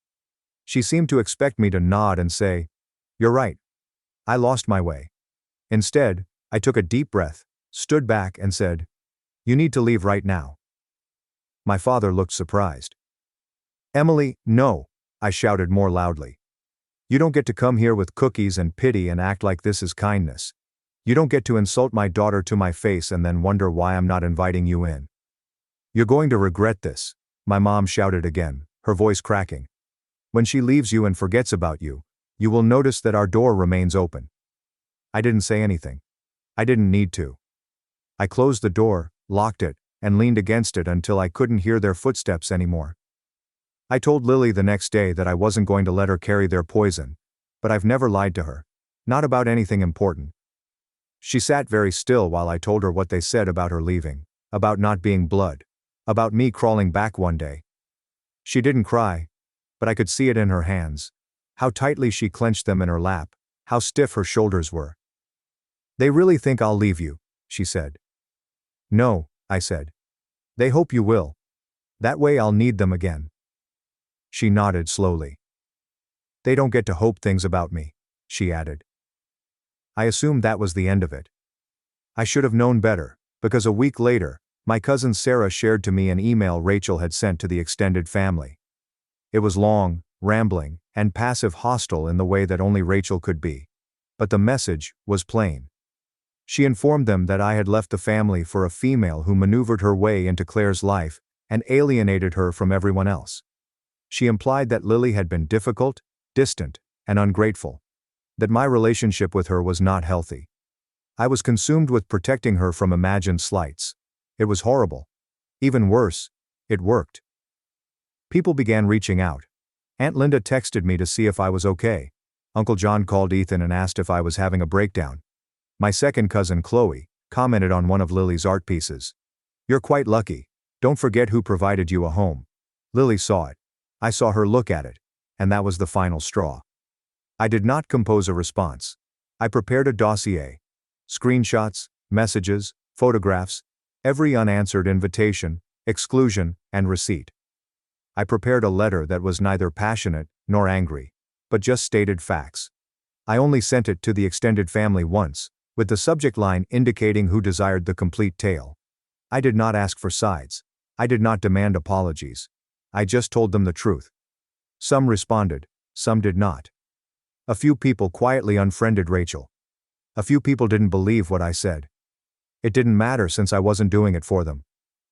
She seemed to expect me to nod and say, "You're right. I lost my way." Instead, I took a deep breath, stood back and said, "You need to leave right now." My father looked surprised. "Emily, no," I shouted more loudly. "You don't get to come here with cookies and pity and act like this is kindness. You don't get to insult my daughter to my face and then wonder why I'm not inviting you in. You're going to regret this," my mom shouted again, her voice cracking. "When she leaves you and forgets about you, you will notice that our door remains open." I didn't say anything. I didn't need to. I closed the door, locked it, and leaned against it until I couldn't hear their footsteps anymore. I told Lily the next day that I wasn't going to let her carry their poison, but I've never lied to her. Not about anything important. She sat very still while I told her what they said about her leaving, about not being blood, about me crawling back one day. She didn't cry, but I could see it in her hands, how tightly she clenched them in her lap, how stiff her shoulders were. They really think I'll leave you, she said. No, I said. They hope you will. That way I'll need them again. She nodded slowly. They don't get to hope things about me, she added. I assumed that was the end of it. I should have known better, because a week later, my cousin Sarah shared to me an email Rachel had sent to the extended family. It was long, rambling, and passive-hostile in the way that only Rachel could be. But the message was plain. She informed them that I had left the family for a female who maneuvered her way into Claire's life and alienated her from everyone else. She implied that Lily had been difficult, distant, and ungrateful. That my relationship with her was not healthy. I was consumed with protecting her from imagined slights. It was horrible. Even worse, it worked. People began reaching out. Aunt Linda texted me to see if I was okay. Uncle John called Ethan and asked if I was having a breakdown. My second cousin Chloe commented on one of Lily's art pieces. You're quite lucky. Don't forget who provided you a home. Lily saw it. I saw her look at it. And that was the final straw. I did not compose a response. I prepared a dossier. Screenshots, messages, photographs, every unanswered invitation, exclusion, and receipt. I prepared a letter that was neither passionate nor angry, but just stated facts. I only sent it to the extended family once, with the subject line indicating who desired the complete tale. I did not ask for sides. I did not demand apologies. I just told them the truth. Some responded, some did not. A few people quietly unfriended Rachel. A few people didn't believe what I said. It didn't matter since I wasn't doing it for them.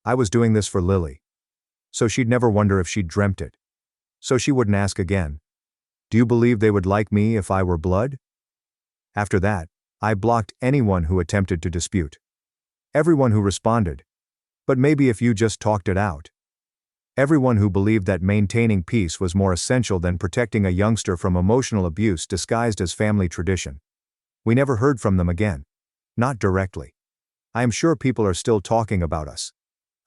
I was doing this for Lily. So she'd never wonder if she'd dreamt it. So she wouldn't ask again. Do you believe they would like me if I were blood? After that, I blocked anyone who attempted to dispute. Everyone who responded. But maybe if you just talked it out. Everyone who believed that maintaining peace was more essential than protecting a youngster from emotional abuse disguised as family tradition. We never heard from them again. Not directly. I am sure people are still talking about us.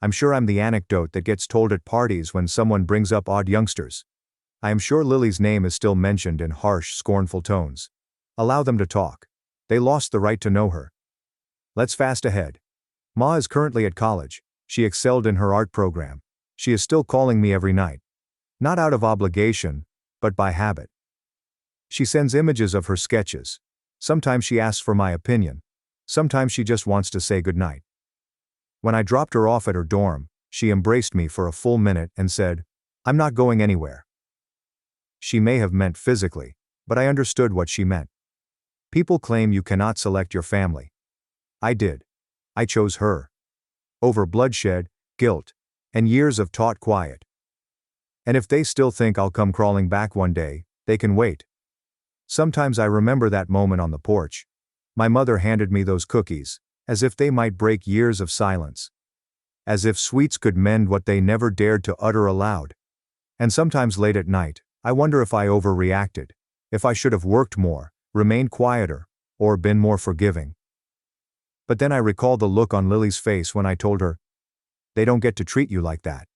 I'm sure I'm the anecdote that gets told at parties when someone brings up odd youngsters. I am sure Lily's name is still mentioned in harsh, scornful tones. Allow them to talk. They lost the right to know her. Let's fast ahead. Ma is currently at college. She excelled in her art program. She is still calling me every night. Not out of obligation, but by habit. She sends images of her sketches. Sometimes she asks for my opinion. Sometimes she just wants to say goodnight. When I dropped her off at her dorm, she embraced me for a full minute and said, "I'm not going anywhere." She may have meant physically, but I understood what she meant. People claim you cannot select your family. I did. I chose her. Over bloodshed, guilt, and years of taught quiet. And if they still think I'll come crawling back one day, they can wait. Sometimes I remember that moment on the porch. My mother handed me those cookies, as if they might break years of silence. As if sweets could mend what they never dared to utter aloud. And sometimes late at night, I wonder if I overreacted, if I should have worked more, remained quieter, or been more forgiving. But then I recall the look on Lily's face when I told her, "They don't get to treat you like that."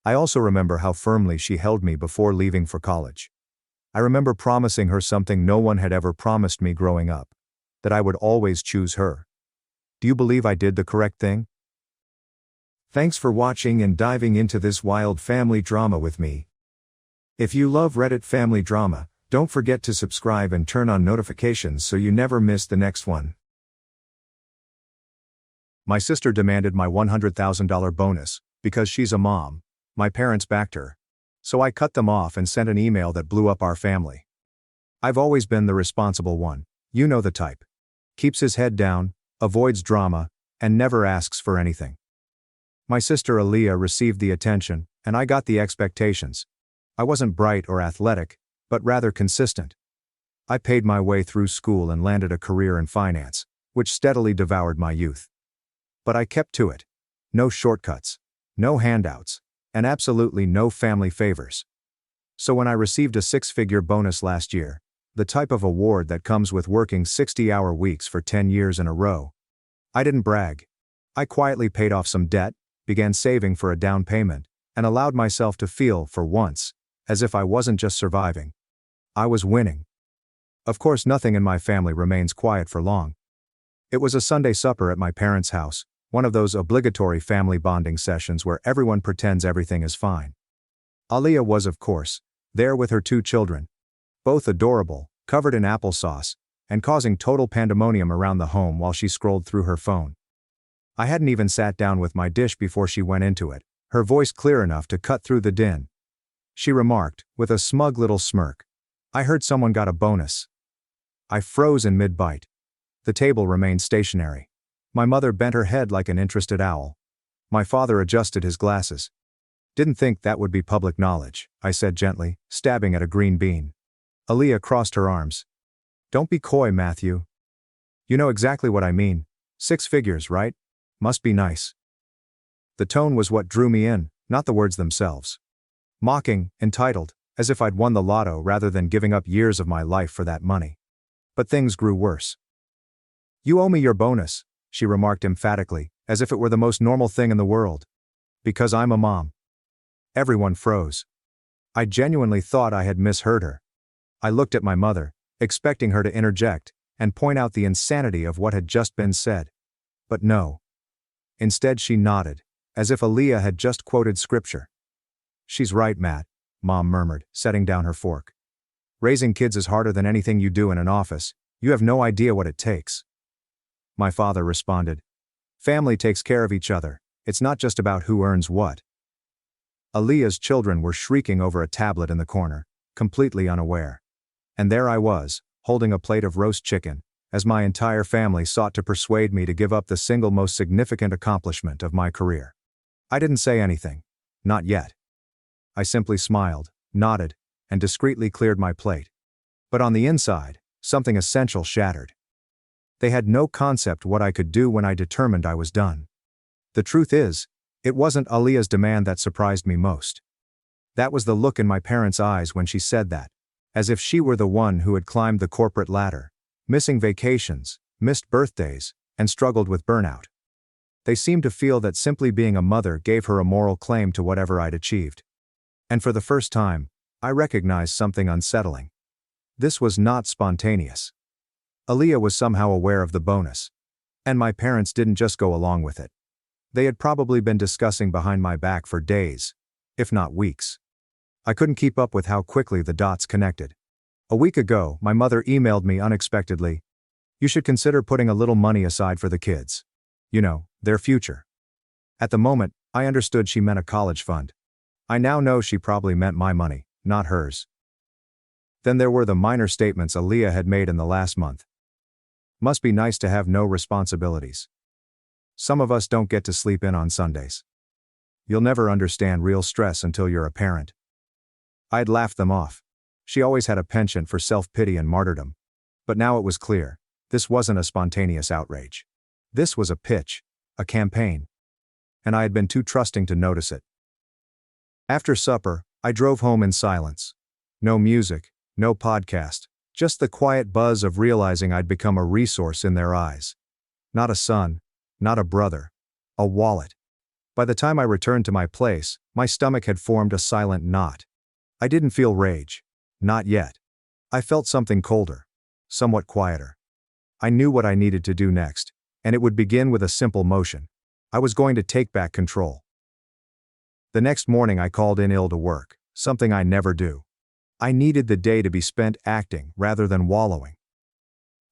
I also remember how firmly she held me before leaving for college. I remember promising her something no one had ever promised me growing up, that I would always choose her. Do you believe I did the correct thing? Thanks for watching and diving into this wild family drama with me. If you love Reddit family drama, don't forget to subscribe and turn on notifications so you never miss the next one. My sister demanded my $100,000 bonus, because she's a mom. My parents backed her. So I cut them off and sent an email that blew up our family. I've always been the responsible one, you know the type. Keeps his head down, avoids drama, and never asks for anything. My sister Aaliyah received the attention, and I got the expectations. I wasn't bright or athletic, but rather consistent. I paid my way through school and landed a career in finance, which steadily devoured my youth. But I kept to it. No shortcuts, no handouts, and absolutely no family favors. So when I received a six-figure bonus last year, the type of award that comes with working 60-hour weeks for 10 years in a row. I didn't brag. I quietly paid off some debt, began saving for a down payment, and allowed myself to feel, for once, as if I wasn't just surviving. I was winning. Of course, nothing in my family remains quiet for long. It was a Sunday supper at my parents' house, one of those obligatory family bonding sessions where everyone pretends everything is fine. Aliyah was, of course, there with her 2 children, both adorable, covered in applesauce, and causing total pandemonium around the home while she scrolled through her phone. I hadn't even sat down with my dish before she went into it, her voice clear enough to cut through the din. She remarked, with a smug little smirk, "I heard someone got a bonus." I froze in mid-bite. The table remained stationary. My mother bent her head like an interested owl. My father adjusted his glasses. "Didn't think that would be public knowledge," I said gently, stabbing at a green bean. Aliyah crossed her arms. "Don't be coy, Matthew. You know exactly what I mean. 6 figures, right? Must be nice." The tone was what drew me in, not the words themselves. Mocking, entitled, as if I'd won the lotto rather than giving up years of my life for that money. But things grew worse. "You owe me your bonus," she remarked emphatically, as if it were the most normal thing in the world. "Because I'm a mom." Everyone froze. I genuinely thought I had misheard her. I looked at my mother, expecting her to interject and point out the insanity of what had just been said. But no. Instead, she nodded, as if Aliyah had just quoted scripture. "She's right, Matt," Mom murmured, setting down her fork. "Raising kids is harder than anything you do in an office. You have no idea what it takes." My father responded, "Family takes care of each other. It's not just about who earns what." Aliyah's children were shrieking over a tablet in the corner, completely unaware. And there I was, holding a plate of roast chicken, as my entire family sought to persuade me to give up the single most significant accomplishment of my career. I didn't say anything. Not yet. I simply smiled, nodded, and discreetly cleared my plate. But on the inside, something essential shattered. They had no concept what I could do when I determined I was done. The truth is, it wasn't Aliyah's demand that surprised me most. That was the look in my parents' eyes when she said that, as if she were the one who had climbed the corporate ladder, missing vacations, missed birthdays, and struggled with burnout. They seemed to feel that simply being a mother gave her a moral claim to whatever I'd achieved. And for the first time, I recognized something unsettling. This was not spontaneous. Aliyah was somehow aware of the bonus. And my parents didn't just go along with it. They had probably been discussing behind my back for days, if not weeks. I couldn't keep up with how quickly the dots connected. A week ago, my mother emailed me unexpectedly, "You should consider putting a little money aside for the kids. You know, their future." At the moment, I understood she meant a college fund. I now know she probably meant my money, not hers. Then there were the minor statements Aliyah had made in the last month. "Must be nice to have no responsibilities. Some of us don't get to sleep in on Sundays. You'll never understand real stress until you're a parent." I'd laughed them off. She always had a penchant for self-pity and martyrdom. But now it was clear, this wasn't a spontaneous outrage. This was a pitch, a campaign. And I had been too trusting to notice it. After supper, I drove home in silence. No music, no podcast, just the quiet buzz of realizing I'd become a resource in their eyes. Not a son, not a brother, a wallet. By the time I returned to my place, my stomach had formed a silent knot. I didn't feel rage. Not yet. I felt something colder. Somewhat quieter. I knew what I needed to do next, and it would begin with a simple motion. I was going to take back control. The next morning I called in ill to work, something I never do. I needed the day to be spent acting rather than wallowing.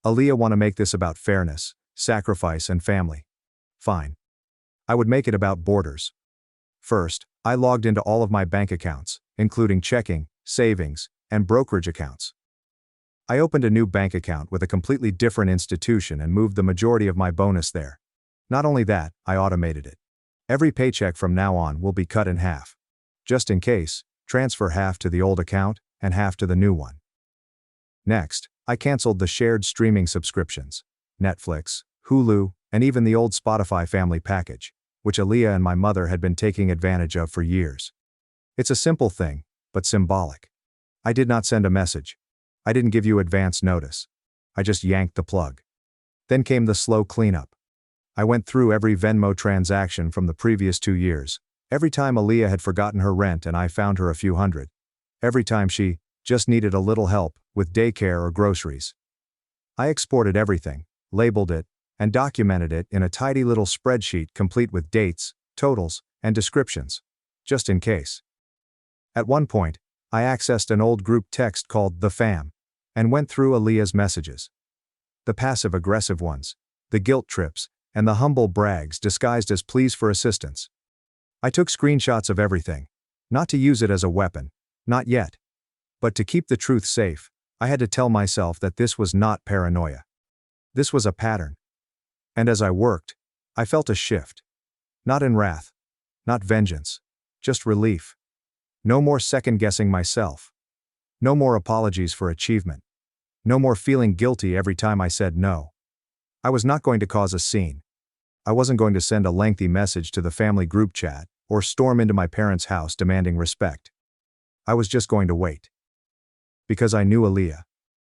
"Aliyah, want to make this about fairness, sacrifice, and family." Fine. I would make it about borders. First, I logged into all of my bank accounts, including checking, savings, and brokerage accounts. I opened a new bank account with a completely different institution and moved the majority of my bonus there. Not only that, I automated it. Every paycheck from now on will be cut in half. Just in case, transfer half to the old account and half to the new one. Next, I canceled the shared streaming subscriptions, Netflix, Hulu, and even the old Spotify family package, which Aliyah and my mother had been taking advantage of for years. It's a simple thing, but symbolic. I did not send a message. I didn't give you advance notice. I just yanked the plug. Then came the slow cleanup. I went through every Venmo transaction from the previous 2 years. Every time Aaliyah had forgotten her rent and I found her a few hundred. Every time she just needed a little help with daycare or groceries. I exported everything, labeled it, and documented it in a tidy little spreadsheet complete with dates, totals, and descriptions. Just in case. At one point, I accessed an old group text called The Fam and went through Aaliyah's messages. The passive-aggressive ones, the guilt trips, and the humble brags disguised as pleas for assistance. I took screenshots of everything. Not to use it as a weapon. Not yet. But to keep the truth safe, I had to tell myself that this was not paranoia. This was a pattern. And as I worked, I felt a shift. Not in wrath. Not vengeance. Just relief. No more second-guessing myself. No more apologies for achievement. No more feeling guilty every time I said no. I was not going to cause a scene. I wasn't going to send a lengthy message to the family group chat, or storm into my parents' house demanding respect. I was just going to wait. Because I knew Aaliyah.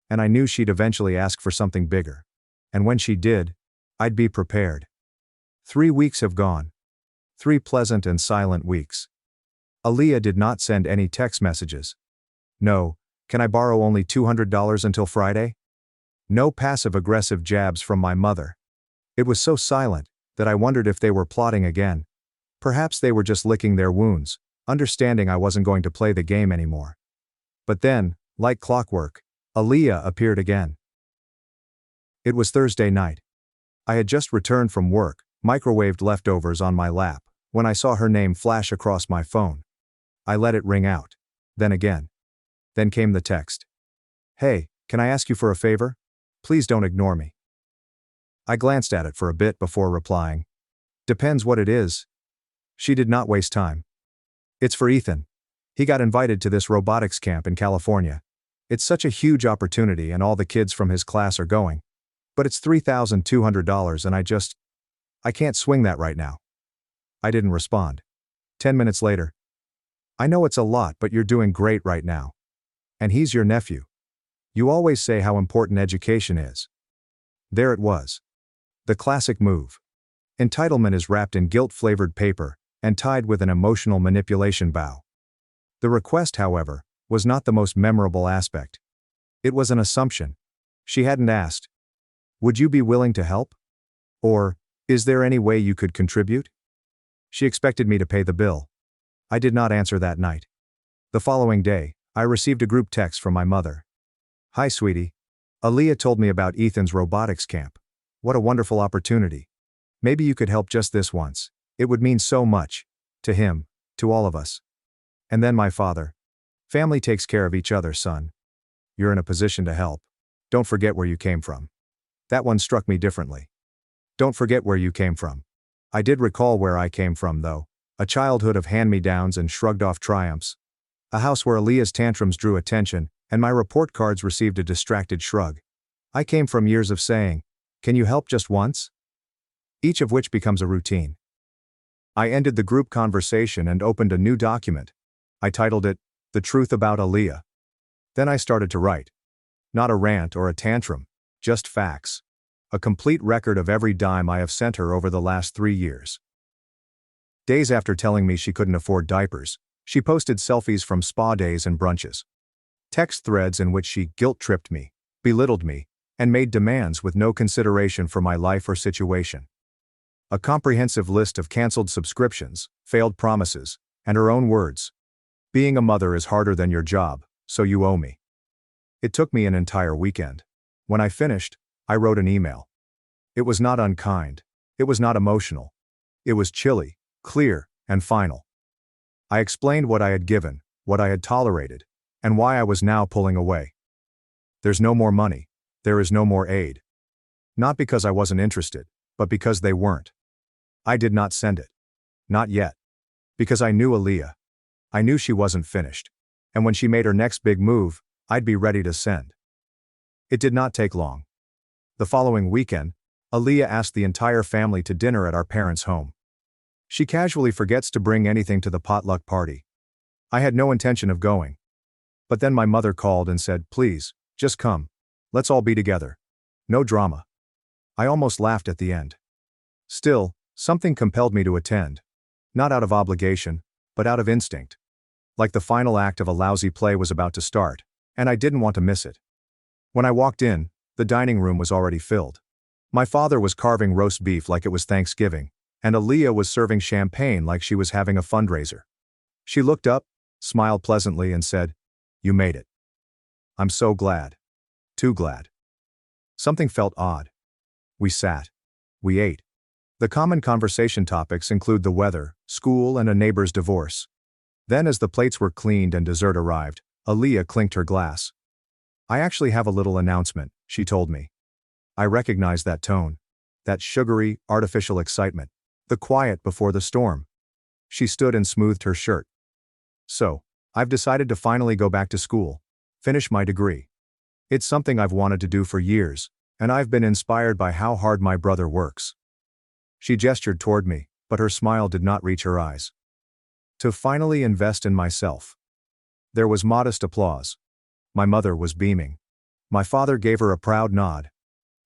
And I knew she'd eventually ask for something bigger. And when she did, I'd be prepared. 3 weeks have gone. 3 pleasant and silent weeks. Aaliyah did not send any text messages. No, can I borrow only $200 until Friday? No passive-aggressive jabs from my mother. It was so silent that I wondered if they were plotting again. Perhaps they were just licking their wounds, understanding I wasn't going to play the game anymore. But then, like clockwork, Aaliyah appeared again. It was Thursday night. I had just returned from work, microwaved leftovers on my lap, when I saw her name flash across my phone. I let it ring out. Then again. Then came the text. Hey, can I ask you for a favor? Please don't ignore me. I glanced at it for a bit before replying. Depends what it is. She did not waste time. It's for Ethan. He got invited to this robotics camp in California. It's such a huge opportunity and all the kids from his class are going. But it's $3,200 and I can't swing that right now. I didn't respond. 10 minutes later. I know it's a lot, but you're doing great right now. And he's your nephew. You always say how important education is. There it was. The classic move. Entitlement is wrapped in guilt-flavored paper and tied with an emotional manipulation bow. The request, however, was not the most memorable aspect. It was an assumption. She hadn't asked, would you be willing to help? Or, is there any way you could contribute? She expected me to pay the bill. I did not answer that night. The following day, I received a group text from my mother. Hi sweetie. Aaliyah told me about Ethan's robotics camp. What a wonderful opportunity. Maybe you could help just this once. It would mean so much. To him, to all of us. And then my father. Family takes care of each other, son. You're in a position to help. Don't forget where you came from. That one struck me differently. Don't forget where you came from. I did recall where I came from though. A childhood of hand-me-downs and shrugged-off triumphs. A house where Aaliyah's tantrums drew attention, and my report cards received a distracted shrug. I came from years of saying, can you help just once? Each of which becomes a routine. I ended the group conversation and opened a new document. I titled it, The Truth About Aaliyah. Then I started to write. Not a rant or a tantrum, just facts. A complete record of every dime I have sent her over the last 3 years. Days after telling me she couldn't afford diapers, she posted selfies from spa days and brunches. Text threads in which she guilt-tripped me, belittled me, and made demands with no consideration for my life or situation. A comprehensive list of canceled subscriptions, failed promises, and her own words. Being a mother is harder than your job, so you owe me. It took me an entire weekend. When I finished, I wrote an email. It was not unkind. It was not emotional. It was chilly, clear, and final. I explained what I had given, what I had tolerated, and why I was now pulling away. There's no more money. There is no more aid. Not because I wasn't interested, but because they weren't. I did not send it. Not yet. Because I knew Aaliyah. I knew she wasn't finished. And when she made her next big move, I'd be ready to send. It did not take long. The following weekend, Aaliyah asked the entire family to dinner at our parents' home. She casually forgets to bring anything to the potluck party. I had no intention of going. But then my mother called and said, please, Just come. Let's all be together. No drama. I almost laughed at the end. Still, something compelled me to attend. Not out of obligation, but out of instinct. Like the final act of a lousy play was about to start, and I didn't want to miss it. When I walked in, the dining room was already filled. My father was carving roast beef like it was Thanksgiving, and Aaliyah was serving champagne like she was having a fundraiser. She looked up, smiled pleasantly, and said, "You made it." I'm so glad. Too glad. Something felt odd. We sat. We ate. The common conversation topics include the weather, school, and a neighbor's divorce. Then, as the plates were cleaned and dessert arrived, Aaliyah clinked her glass. "I actually have a little announcement," she told me. I recognized that tone. That sugary, artificial excitement. The quiet before the storm. She stood and smoothed her shirt. "So, I've decided to finally go back to school. Finish my degree. It's something I've wanted to do for years, and I've been inspired by how hard my brother works." She gestured toward me, but her smile did not reach her eyes. "To finally invest in myself." There was modest applause. My mother was beaming. My father gave her a proud nod.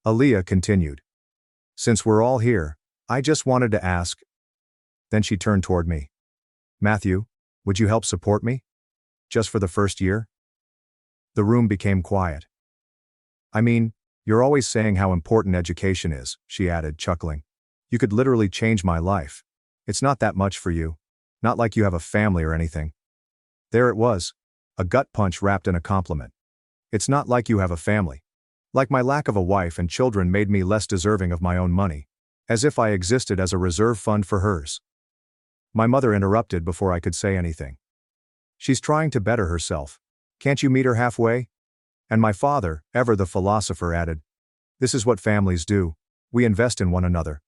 Aaliyah continued. "Since we're all here, I just wanted to ask." Then she turned toward me. "Matthew, would you help support me? Just for the first year?" The room became quiet. "I mean, you're always saying how important education is," she added, chuckling. "You could literally change my life. It's not that much for you. Not like you have a family or anything." There it was. A gut punch wrapped in a compliment. It's not like you have a family. Like my lack of a wife and children made me less deserving of my own money. As if I existed as a reserve fund for hers. My mother interrupted before I could say anything. "She's trying to better herself. Can't you meet her halfway?" And my father, ever the philosopher, added, "This is what families do. We invest in one another."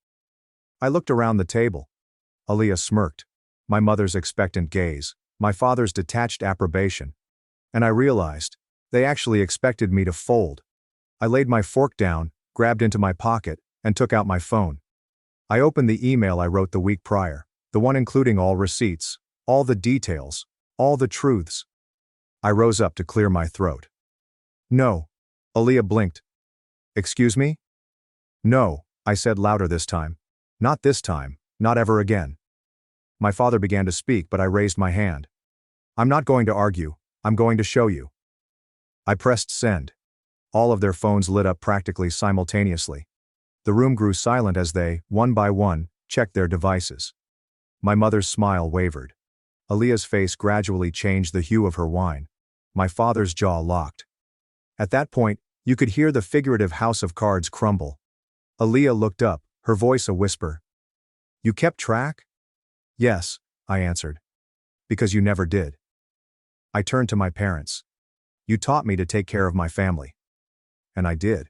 I looked around the table. Aaliyah smirked. My mother's expectant gaze. My father's detached approbation. And I realized, they actually expected me to fold. I laid my fork down, grabbed into my pocket, and took out my phone. I opened the email I wrote the week prior, the one including all receipts, all the details, all the truths. I rose up to clear my throat. "No." Aaliyah blinked. "Excuse me?" "No," I said louder this time. "Not this time, not ever again." My father began to speak, but I raised my hand. "I'm not going to argue, I'm going to show you." I pressed send. All of their phones lit up practically simultaneously. The room grew silent as they, one by one, checked their devices. My mother's smile wavered. Aaliyah's face gradually changed the hue of her wine. My father's jaw locked. At that point, you could hear the figurative house of cards crumble. Aaliyah looked up, her voice a whisper. "You kept track?" "Yes," I answered. "Because you never did." I turned to my parents. "You taught me to take care of my family." And I did.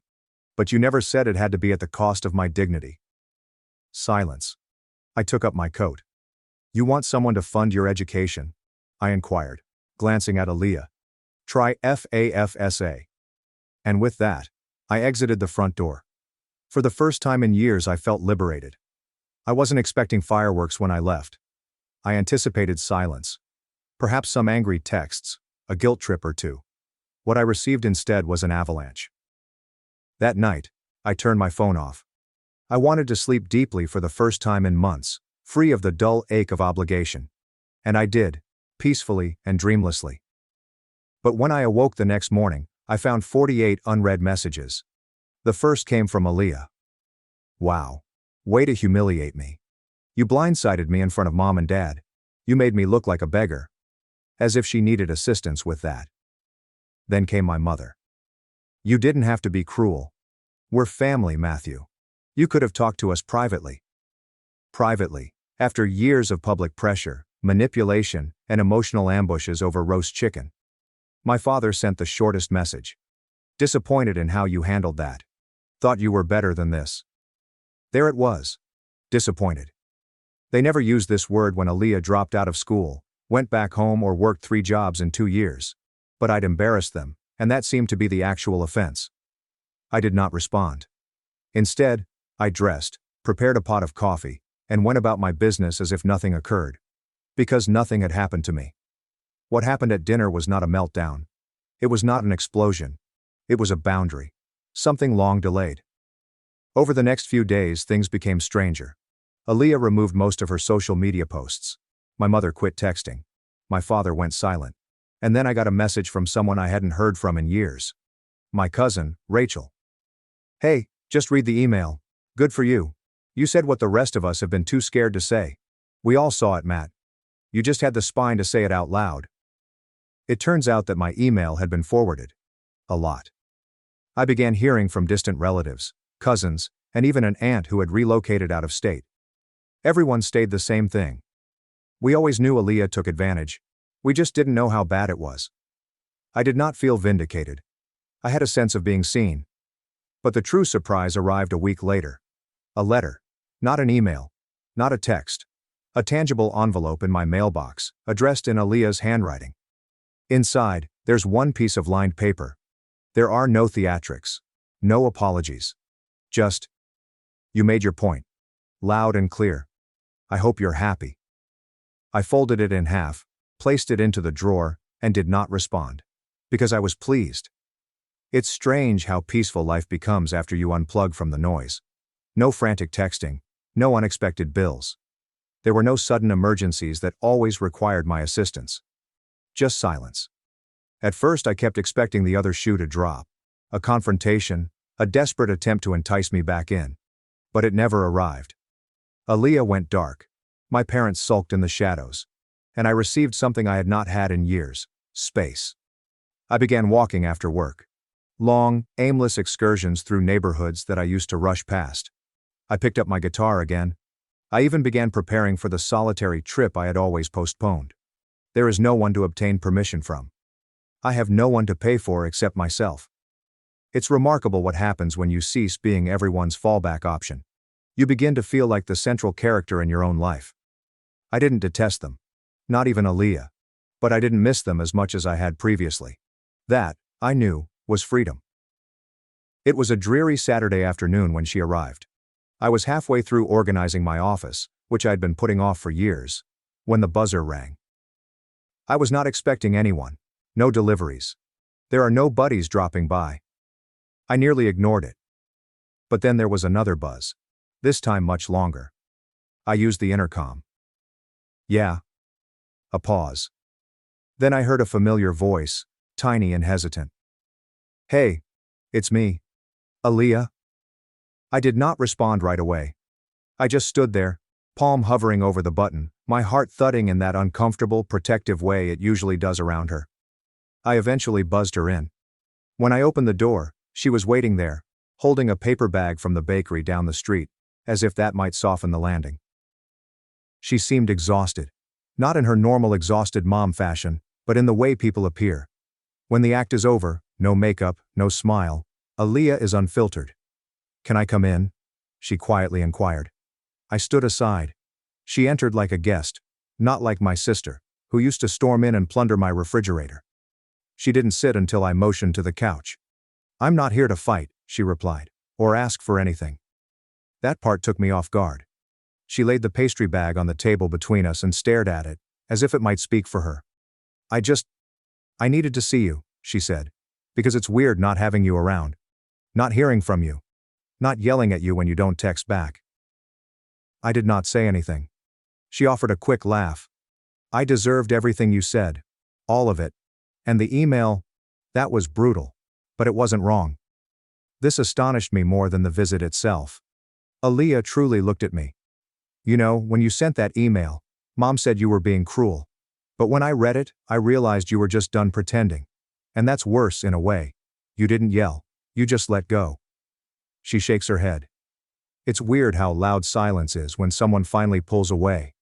"But you never said it had to be at the cost of my dignity." Silence. I took up my coat. "You want someone to fund your education?" I inquired, glancing at Aaliyah. "Try FAFSA." And with that, I exited the front door. For the first time in years, I felt liberated. I wasn't expecting fireworks when I left. I anticipated silence. Perhaps some angry texts, a guilt trip or two. What I received instead was an avalanche. That night, I turned my phone off. I wanted to sleep deeply for the first time in months, free of the dull ache of obligation. And I did, peacefully and dreamlessly. But when I awoke the next morning, I found 48 unread messages. The first came from Aaliyah. "Wow. Way to humiliate me. You blindsided me in front of Mom and Dad. You made me look like a beggar." As if she needed assistance with that. Then came my mother. "You didn't have to be cruel. We're family, Matthew. You could have talked to us privately." Privately, after years of public pressure, manipulation, and emotional ambushes over roast chicken. My father sent the shortest message. "Disappointed in how you handled that. Thought you were better than this." There it was. Disappointed. They never used this word when Aaliyah dropped out of school, went back home, or worked 3 jobs in 2 years. But I'd embarrassed them, and that seemed to be the actual offense. I did not respond. Instead, I dressed, prepared a pot of coffee, and went about my business as if nothing occurred. Because nothing had happened to me. What happened at dinner was not a meltdown. It was not an explosion. It was a boundary. Something long delayed. Over the next few days, things became stranger. Aaliyah removed most of her social media posts. My mother quit texting. My father went silent. And then I got a message from someone I hadn't heard from in years. My cousin, Rachel. "Hey, just read the email. Good for you. You said what the rest of us have been too scared to say. We all saw it, Matt. You just had the spine to say it out loud." It turns out that my email had been forwarded. A lot. I began hearing from distant relatives, cousins, and even an aunt who had relocated out of state. Everyone stayed the same thing. We always knew Aaliyah took advantage. We just didn't know how bad it was. I did not feel vindicated. I had a sense of being seen. But the true surprise arrived a week later. A letter. Not an email. Not a text. A tangible envelope in my mailbox, addressed in Aaliyah's handwriting. Inside, there's one piece of lined paper. There are no theatrics. No apologies. Just, "You made your point. Loud and clear. I hope you're happy." I folded it in half, placed it into the drawer, and did not respond. Because I was pleased. It's strange how peaceful life becomes after you unplug from the noise. No frantic texting. No unexpected bills. There were no sudden emergencies that always required my assistance. Just silence. At first I kept expecting the other shoe to drop. A confrontation, a desperate attempt to entice me back in. But it never arrived. Aaliyah went dark. My parents sulked in the shadows. And I received something I had not had in years: space. I began walking after work. Long, aimless excursions through neighborhoods that I used to rush past. I picked up my guitar again. I even began preparing for the solitary trip I had always postponed. There is no one to obtain permission from. I have no one to pay for except myself. It's remarkable what happens when you cease being everyone's fallback option. You begin to feel like the central character in your own life. I didn't detest them. Not even Aaliyah. But I didn't miss them as much as I had previously. That, I knew, was freedom. It was a dreary Saturday afternoon when she arrived. I was halfway through organizing my office, which I'd been putting off for years, when the buzzer rang. I was not expecting anyone. No deliveries. There are no buddies dropping by. I nearly ignored it. But then there was another buzz. This time much longer. I used the intercom. "Yeah." A pause. Then I heard a familiar voice, tiny and hesitant. "Hey. It's me. Aaliyah." I did not respond right away. I just stood there, palm hovering over the button, my heart thudding in that uncomfortable, protective way it usually does around her. I eventually buzzed her in. When I opened the door, she was waiting there, holding a paper bag from the bakery down the street, as if that might soften the landing. She seemed exhausted. Not in her normal exhausted mom fashion, but in the way people appear. When the act is over, no makeup, no smile, Aaliyah is unfiltered. "Can I come in?" she quietly inquired. I stood aside. She entered like a guest, not like my sister, who used to storm in and plunder my refrigerator. She didn't sit until I motioned to the couch. "I'm not here to fight," she replied, "or ask for anything." That part took me off guard. She laid the pastry bag on the table between us and stared at it, as if it might speak for her. I needed to see you," she said, "because it's weird not having you around. Not hearing from you. Not yelling at you when you don't text back." I did not say anything. She offered a quick laugh. "I deserved everything you said. All of it. And the email, that was brutal. But it wasn't wrong." This astonished me more than the visit itself. Aaliyah truly looked at me. "You know, when you sent that email, Mom said you were being cruel. But when I read it, I realized you were just done pretending. And that's worse in a way. You didn't yell. You just let go." She shakes her head. It's weird how loud silence is when someone finally pulls away.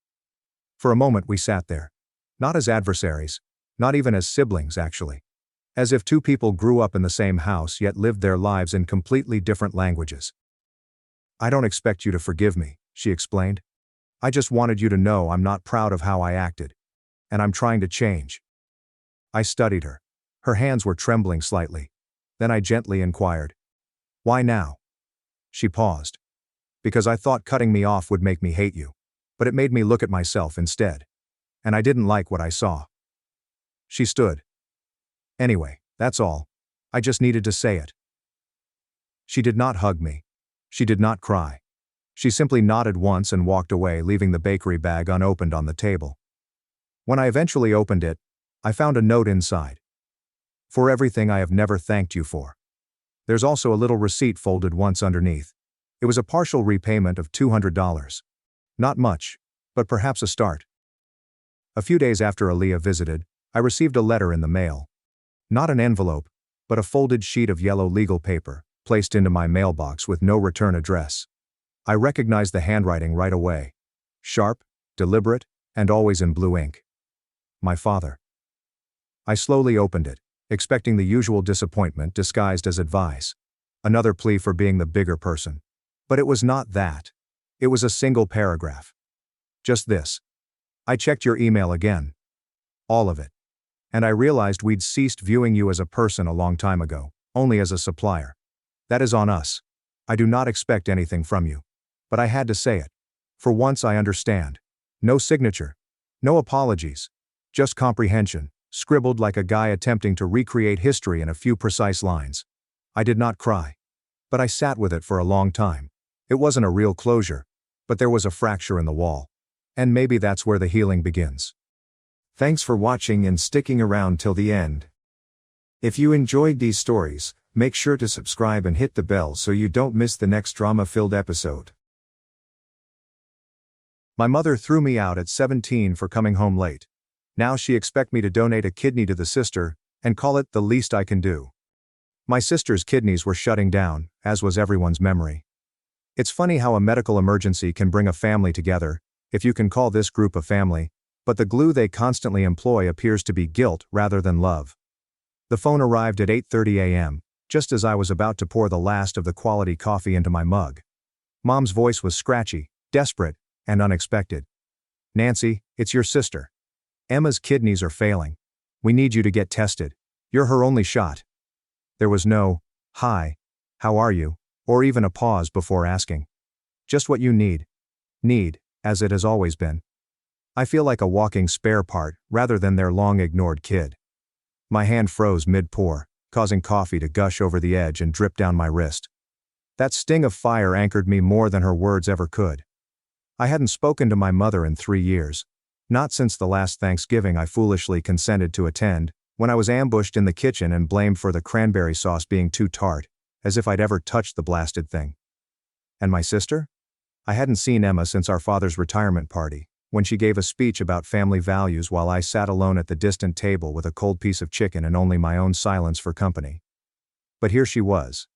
For a moment we sat there. Not as adversaries. Not even as siblings, actually. As if two people grew up in the same house yet lived their lives in completely different languages. "I don't expect you to forgive me," she explained. "I just wanted you to know I'm not proud of how I acted. And I'm trying to change." I studied her. Her hands were trembling slightly. Then I gently inquired, "Why now?" She paused. "Because I thought cutting me off would make me hate you. But it made me look at myself instead. And I didn't like what I saw." She stood. "Anyway, that's all. I just needed to say it. She did not hug me. She did not cry. She simply nodded once and walked away, leaving the bakery bag unopened on the table. When I eventually opened it, I found a note inside. For everything I have never thanked you for. There's also a little receipt folded once underneath. It was a partial repayment of $200. Not much, but perhaps a start. A few days after Aaliyah visited, I received a letter in the mail. Not an envelope, but a folded sheet of yellow legal paper, placed into my mailbox with no return address. I recognized the handwriting right away. Sharp, deliberate, and always in blue ink. My father. I slowly opened it, expecting the usual disappointment disguised as advice. Another plea for being the bigger person. But it was not that. It was a single paragraph. Just this. I checked your email again. All of it. And I realized we'd ceased viewing you as a person a long time ago, only as a supplier. That is on us. I do not expect anything from you. But I had to say it. For once I understand. No signature. No apologies. Just comprehension, scribbled like a guy attempting to recreate history in a few precise lines. I did not cry. But I sat with it for a long time. It wasn't a real closure, but there was a fracture in the wall. And maybe that's where the healing begins. Thanks for watching and sticking around till the end. If you enjoyed these stories, make sure to subscribe and hit the bell so you don't miss the next drama-filled episode. My mother threw me out at 17 for coming home late. Now she expects me to donate a kidney to the sister, and call it the least I can do. My sister's kidneys were shutting down, as was everyone's memory. It's funny how a medical emergency can bring a family together, if you can call this group a family, but the glue they constantly employ appears to be guilt rather than love. The phone arrived at 8:30 a.m., just as I was about to pour the last of the quality coffee into my mug. Mom's voice was scratchy, desperate, and unexpected. Nancy, it's your sister. Emma's kidneys are failing. We need you to get tested. You're her only shot. There was no, hi, how are you, or even a pause before asking. Just what you need. Need, as it has always been. I feel like a walking spare part, rather than their long-ignored kid. My hand froze mid-pour, causing coffee to gush over the edge and drip down my wrist. That sting of fire anchored me more than her words ever could. I hadn't spoken to my mother in 3 years. Not since the last Thanksgiving I foolishly consented to attend, when I was ambushed in the kitchen and blamed for the cranberry sauce being too tart, as if I'd ever touched the blasted thing. And my sister? I hadn't seen Emma since our father's retirement party, when she gave a speech about family values while I sat alone at the distant table with a cold piece of chicken and only my own silence for company. But here she was.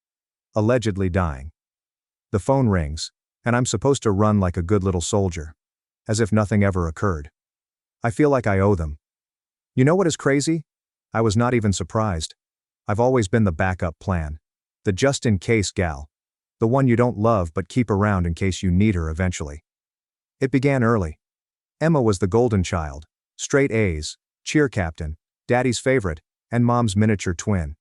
Allegedly dying. The phone rings, and I'm supposed to run like a good little soldier. As if nothing ever occurred. I feel like I owe them. You know what is crazy? I was not even surprised. I've always been the backup plan. The just-in-case gal. The one you don't love but keep around in case you need her eventually. It began early. Emma was the golden child. Straight A's, cheer captain, daddy's favorite, and mom's miniature twin.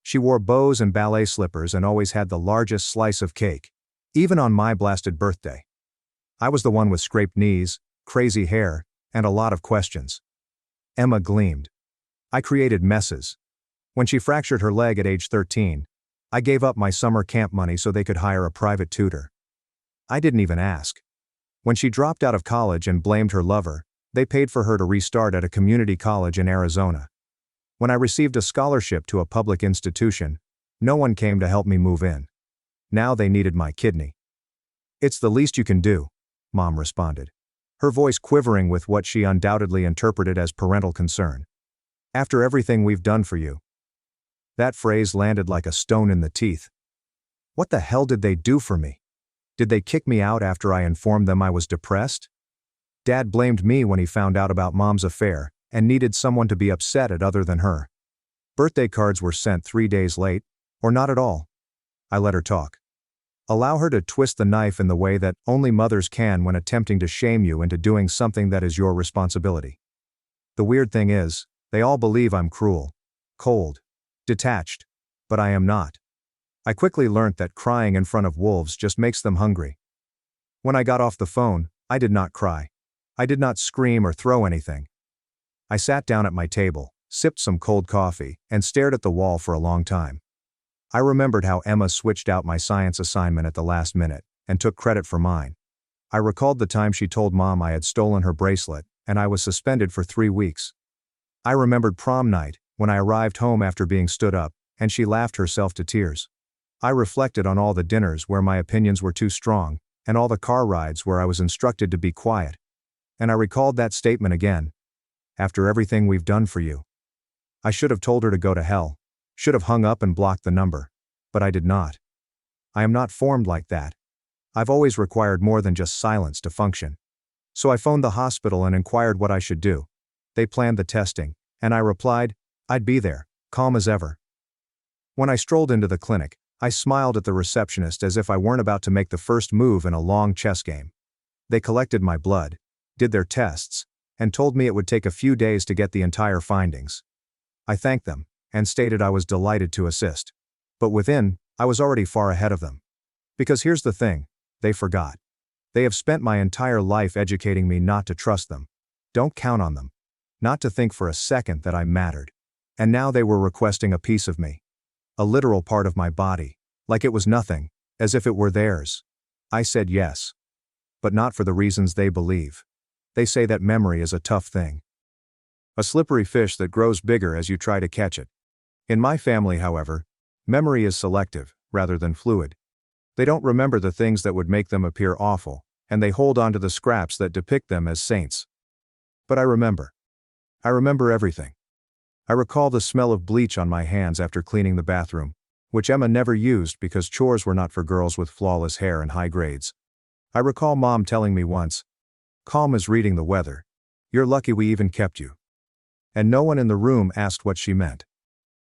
She wore bows and ballet slippers and always had the largest slice of cake. Even on my blasted birthday. I was the one with scraped knees, crazy hair, and a lot of questions. Emma gleamed. I created messes. When she fractured her leg at age 13, I gave up my summer camp money so they could hire a private tutor. I didn't even ask. When she dropped out of college and blamed her lover, they paid for her to restart at a community college in Arizona. When I received a scholarship to a public institution, no one came to help me move in. Now they needed my kidney. It's the least you can do, Mom responded, her voice quivering with what she undoubtedly interpreted as parental concern. After everything we've done for you. That phrase landed like a stone in the teeth. What the hell did they do for me? Did they kick me out after I informed them I was depressed? Dad blamed me when he found out about Mom's affair, and needed someone to be upset at other than her. Birthday cards were sent 3 days late, or not at all. I let her talk. Allow her to twist the knife in the way that only mothers can when attempting to shame you into doing something that is your responsibility. The weird thing is, they all believe I'm cruel, cold, detached, but I am not. I quickly learnt that crying in front of wolves just makes them hungry. When I got off the phone, I did not cry. I did not scream or throw anything. I sat down at my table, sipped some cold coffee, and stared at the wall for a long time. I remembered how Emma switched out my science assignment at the last minute, and took credit for mine. I recalled the time she told Mom I had stolen her bracelet, and I was suspended for 3 weeks. I remembered prom night, when I arrived home after being stood up, and she laughed herself to tears. I reflected on all the dinners where my opinions were too strong, and all the car rides where I was instructed to be quiet. And I recalled that statement again. After everything we've done for you. I should have told her to go to hell. Should have hung up and blocked the number. But I did not. I am not formed like that. I've always required more than just silence to function. So I phoned the hospital and inquired what I should do. They planned the testing, and I replied, I'd be there, calm as ever. When I strolled into the clinic, I smiled at the receptionist as if I weren't about to make the first move in a long chess game. They collected my blood, did their tests, and told me it would take a few days to get the entire findings. I thanked them, and stated I was delighted to assist. But within, I was already far ahead of them. Because here's the thing, they forgot. They have spent my entire life educating me not to trust them. Don't count on them. Not to think for a second that I mattered. And now they were requesting a piece of me. A literal part of my body, like it was nothing, as if it were theirs. I said yes. But not for the reasons they believe. They say that memory is a tough thing. A slippery fish that grows bigger as you try to catch it. In my family, however, memory is selective, rather than fluid. They don't remember the things that would make them appear awful, and they hold on to the scraps that depict them as saints. But I remember. I remember everything. I recall the smell of bleach on my hands after cleaning the bathroom, which Emma never used because chores were not for girls with flawless hair and high grades. I recall Mom telling me once, calm as reading the weather. You're lucky we even kept you. And no one in the room asked what she meant.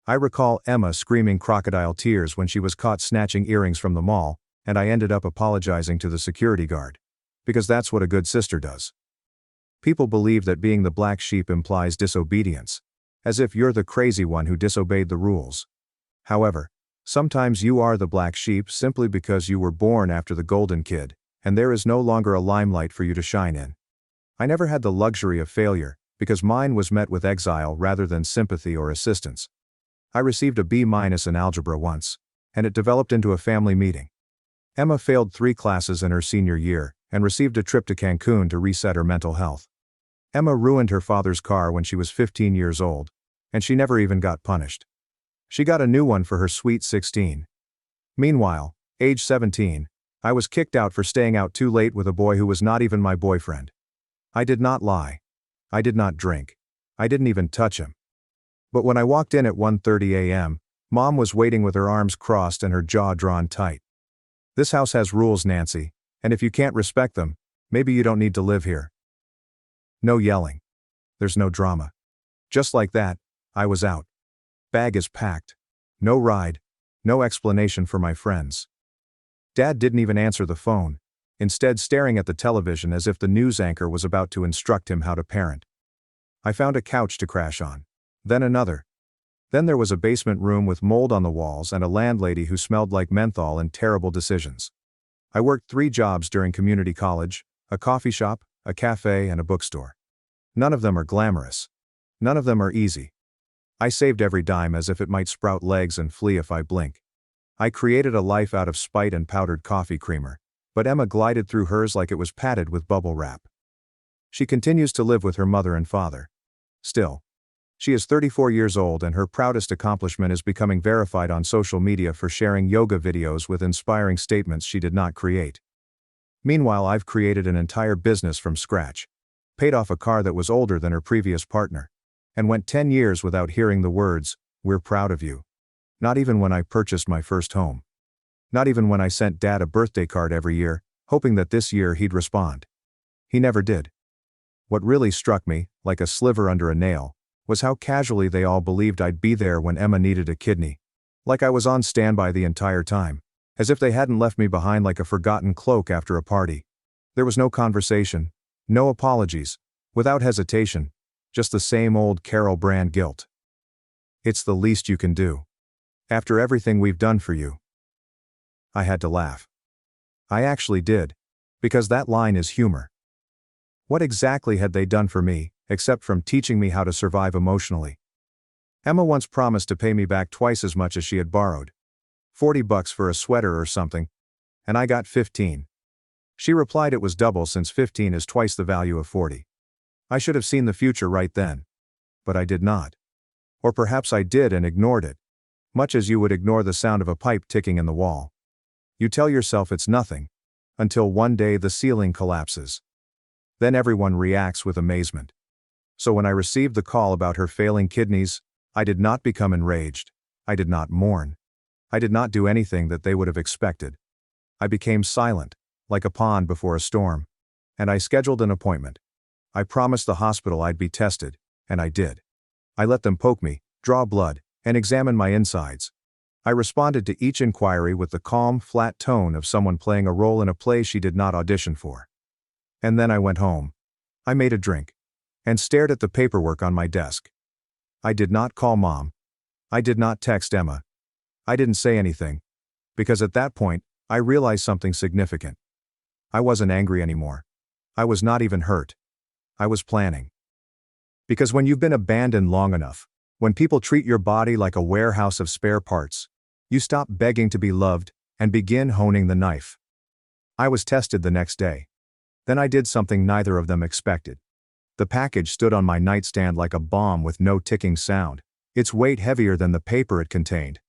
I recall Emma screaming crocodile tears when she was caught snatching earrings from the mall, and I ended up apologizing to the security guard. Because that's what a good sister does. People believe that being the black sheep implies disobedience. As if you're the crazy one who disobeyed the rules. However, sometimes you are the black sheep simply because you were born after the golden kid, and there is no longer a limelight for you to shine in. I never had the luxury of failure, because mine was met with exile rather than sympathy or assistance. I received a B- in algebra once, and it developed into a family meeting. Emma failed 3 classes in her senior year, and received a trip to Cancun to reset her mental health. Emma ruined her father's car when she was 15 years old, and she never even got punished. She got a new one for her sweet 16. Meanwhile, age 17, I was kicked out for staying out too late with a boy who was not even my boyfriend. I did not lie. I did not drink. I didn't even touch him. But when I walked in at 1:30 a.m., Mom was waiting with her arms crossed and her jaw drawn tight. This house has rules, Nancy, and if you can't respect them, maybe you don't need to live here. No yelling. There's no drama. Just like that, I was out. Bag is packed. No ride. No explanation for my friends. Dad didn't even answer the phone, instead staring at the television as if the news anchor was about to instruct him how to parent. I found a couch to crash on. Then another. Then there was a basement room with mold on the walls and a landlady who smelled like menthol and terrible decisions. I worked 3 jobs during community college, a coffee shop, a cafe, and a bookstore. None of them are glamorous. None of them are easy. I saved every dime as if it might sprout legs and flee if I blink. I created a life out of spite and powdered coffee creamer, but Emma glided through hers like it was padded with bubble wrap. She continues to live with her mother and father. Still. She is 34 years old and her proudest accomplishment is becoming verified on social media for sharing yoga videos with inspiring statements she did not create. Meanwhile, I've created an entire business from scratch, paid off a car that was older than her previous partner, and went 10 years without hearing the words, "We're proud of you." Not even when I purchased my first home. Not even when I sent Dad a birthday card every year, hoping that this year he'd respond. He never did. What really struck me, like a sliver under a nail, was how casually they all believed I'd be there when Emma needed a kidney. Like I was on standby the entire time, as if they hadn't left me behind like a forgotten cloak after a party. There was no conversation, no apologies, without hesitation, just the same old Carol Brand guilt. It's the least you can do. After everything we've done for you. I had to laugh. I actually did. Because that line is humor. What exactly had they done for me, except from teaching me how to survive emotionally? Emma once promised to pay me back twice as much as she had borrowed. $40 for a sweater or something. And I got 15. She replied it was double since 15 is twice the value of 40. I should have seen the future right then. But I did not. Or perhaps I did and ignored it. Much as you would ignore the sound of a pipe ticking in the wall. You tell yourself it's nothing. Until one day the ceiling collapses. Then everyone reacts with amazement. So when I received the call about her failing kidneys, I did not become enraged. I did not mourn. I did not do anything that they would have expected. I became silent, like a pond before a storm. And I scheduled an appointment. I promised the hospital I'd be tested, and I did. I let them poke me, draw blood, and examine my insides. I responded to each inquiry with the calm, flat tone of someone playing a role in a play she did not audition for. And then I went home. I made a drink. And stared at the paperwork on my desk. I did not call Mom. I did not text Emma. I didn't say anything. Because at that point, I realized something significant. I wasn't angry anymore. I was not even hurt. I was planning. Because when you've been abandoned long enough, when people treat your body like a warehouse of spare parts, you stop begging to be loved and begin honing the knife. I was tested the next day. Then I did something neither of them expected. The package stood on my nightstand like a bomb with no ticking sound, its weight heavier than the paper it contained.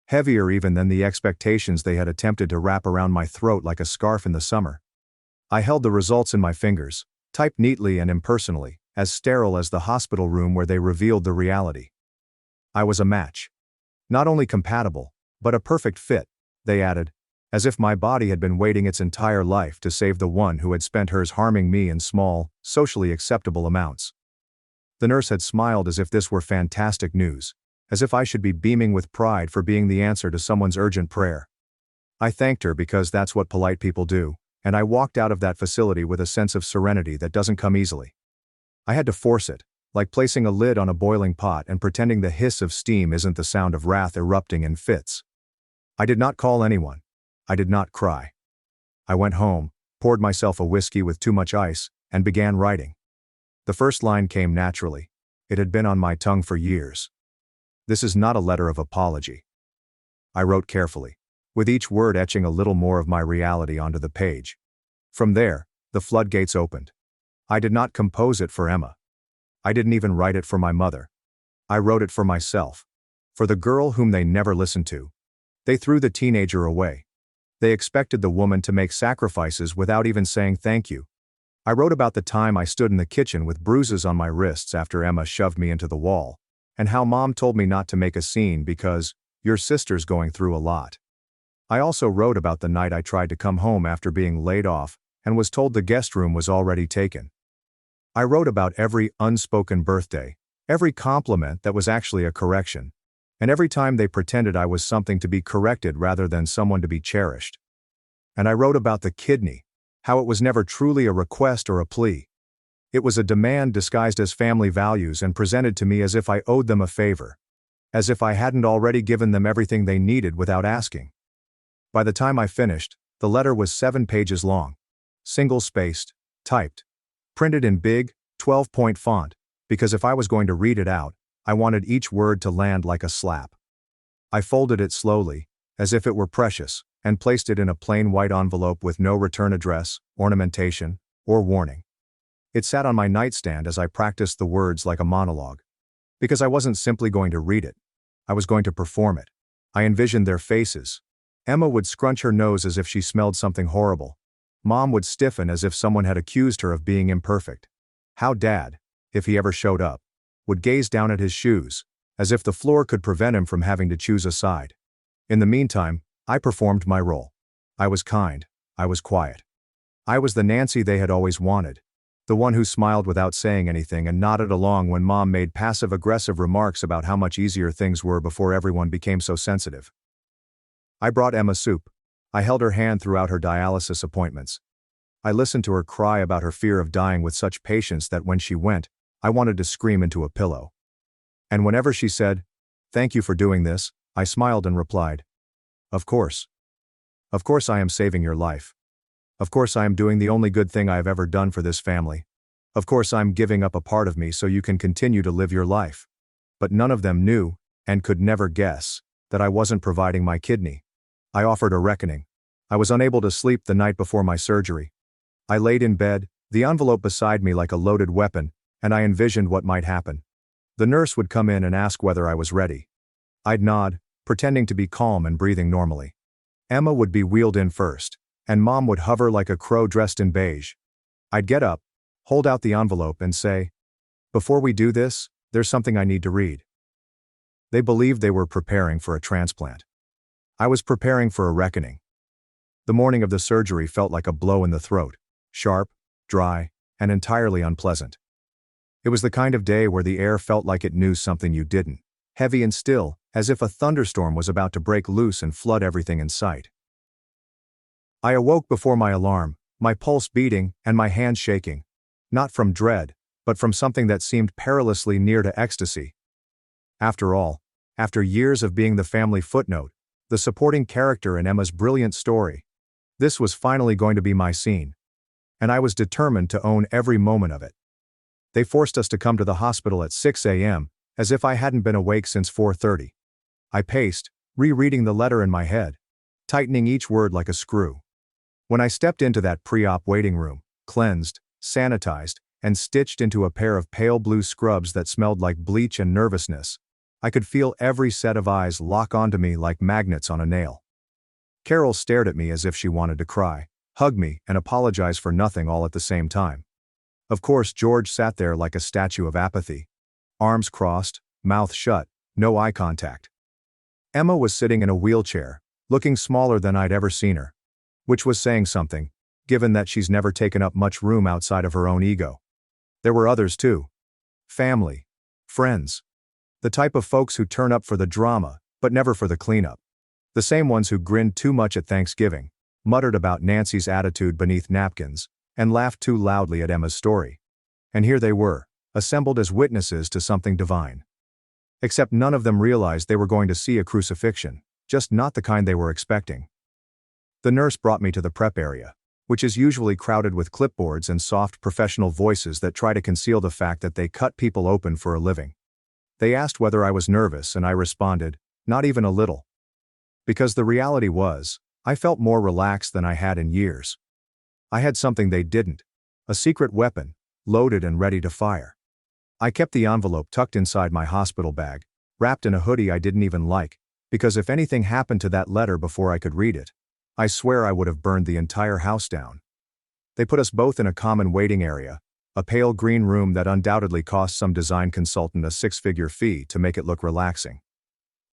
Heavier even than the expectations they had attempted to wrap around my throat like a scarf in the summer. I held the results in my fingers, typed neatly and impersonally, as sterile as the hospital room where they revealed the reality. I was a match. Not only compatible, but a perfect fit, they added, as if my body had been waiting its entire life to save the one who had spent hers harming me in small, socially acceptable amounts. The nurse had smiled as if this were fantastic news, as if I should be beaming with pride for being the answer to someone's urgent prayer. I thanked her because that's what polite people do, and I walked out of that facility with a sense of serenity that doesn't come easily. I had to force it, like placing a lid on a boiling pot and pretending the hiss of steam isn't the sound of wrath erupting in fits. I did not call anyone. I did not cry. I went home, poured myself a whiskey with too much ice, and began writing. The first line came naturally. It had been on my tongue for years. This is not a letter of apology. I wrote carefully, with each word etching a little more of my reality onto the page. From there, the floodgates opened. I did not compose it for Emma. I didn't even write it for my mother. I wrote it for myself. For the girl whom they never listened to. They threw the teenager away. They expected the woman to make sacrifices without even saying thank you. I wrote about the time I stood in the kitchen with bruises on my wrists after Emma shoved me into the wall, and how Mom told me not to make a scene because, your sister's going through a lot. I also wrote about the night I tried to come home after being laid off, and was told the guest room was already taken. I wrote about every unspoken birthday, every compliment that was actually a correction, and every time they pretended I was something to be corrected rather than someone to be cherished. And I wrote about the kidney, how it was never truly a request or a plea. It was a demand disguised as family values and presented to me as if I owed them a favor. As if I hadn't already given them everything they needed without asking. By the time I finished, the letter was 7 pages long. Single-spaced, typed. Printed in big, 12-point font, because if I was going to read it out, I wanted each word to land like a slap. I folded it slowly, as if it were precious, and placed it in a plain white envelope with no return address, ornamentation, or warning. It sat on my nightstand as I practiced the words like a monologue. Because I wasn't simply going to read it. I was going to perform it. I envisioned their faces. Emma would scrunch her nose as if she smelled something horrible. Mom would stiffen as if someone had accused her of being imperfect. How Dad, if he ever showed up, would gaze down at his shoes, as if the floor could prevent him from having to choose a side. In the meantime, I performed my role. I was kind. I was quiet. I was the Nancy they had always wanted. The one who smiled without saying anything and nodded along when Mom made passive-aggressive remarks about how much easier things were before everyone became so sensitive. I brought Emma soup. I held her hand throughout her dialysis appointments. I listened to her cry about her fear of dying with such patience that when she went, I wanted to scream into a pillow. And whenever she said, "Thank you for doing this," I smiled and replied, "Of course. Of course I am saving your life. Of course I am doing the only good thing I have ever done for this family. Of course I'm giving up a part of me so you can continue to live your life. but none of them knew, and could never guess, that I wasn't providing my kidney. I offered a reckoning. I was unable to sleep the night before my surgery. I laid in bed, the envelope beside me like a loaded weapon, and I envisioned what might happen. The nurse would come in and ask whether I was ready. I'd nod, pretending to be calm and breathing normally. Emma would be wheeled in first, and Mom would hover like a crow dressed in beige. I'd get up, hold out the envelope and say, "Before we do this, there's something I need to read." They believed they were preparing for a transplant. I was preparing for a reckoning. The morning of the surgery felt like a blow in the throat, sharp, dry, and entirely unpleasant. It was the kind of day where the air felt like it knew something you didn't, heavy and still, as if a thunderstorm was about to break loose and flood everything in sight. I awoke before my alarm, my pulse beating and my hands shaking, not from dread, but from something that seemed perilously near to ecstasy. After all, after years of being the family footnote, the supporting character in Emma's brilliant story, this was finally going to be my scene. And I was determined to own every moment of it. They forced us to come to the hospital at 6 a.m., as if I hadn't been awake since 4:30. I paced, rereading the letter in my head, tightening each word like a screw. When I stepped into that pre-op waiting room, cleansed, sanitized, and stitched into a pair of pale blue scrubs that smelled like bleach and nervousness, I could feel every set of eyes lock onto me like magnets on a nail. Carol stared at me as if she wanted to cry, hug me, and apologize for nothing all at the same time. Of course, George sat there like a statue of apathy. Arms crossed, mouth shut, no eye contact. Emma was sitting in a wheelchair, looking smaller than I'd ever seen her. Which was saying something, given that she's never taken up much room outside of her own ego. There were others too. Family. Friends. The type of folks who turn up for the drama, but never for the cleanup. The same ones who grinned too much at Thanksgiving, muttered about Nancy's attitude beneath napkins, and laughed too loudly at Emma's story. And here they were, assembled as witnesses to something divine. Except none of them realized they were going to see a crucifixion, just not the kind they were expecting. The nurse brought me to the prep area, which is usually crowded with clipboards and soft professional voices that try to conceal the fact that they cut people open for a living. They asked whether I was nervous and I responded, not even a little. Because the reality was, I felt more relaxed than I had in years. I had something they didn't, a secret weapon, loaded and ready to fire. I kept the envelope tucked inside my hospital bag, wrapped in a hoodie I didn't even like, because if anything happened to that letter before I could read it, I swear I would have burned the entire house down. They put us both in a common waiting area, a pale green room that undoubtedly cost some design consultant a six-figure fee to make it look relaxing.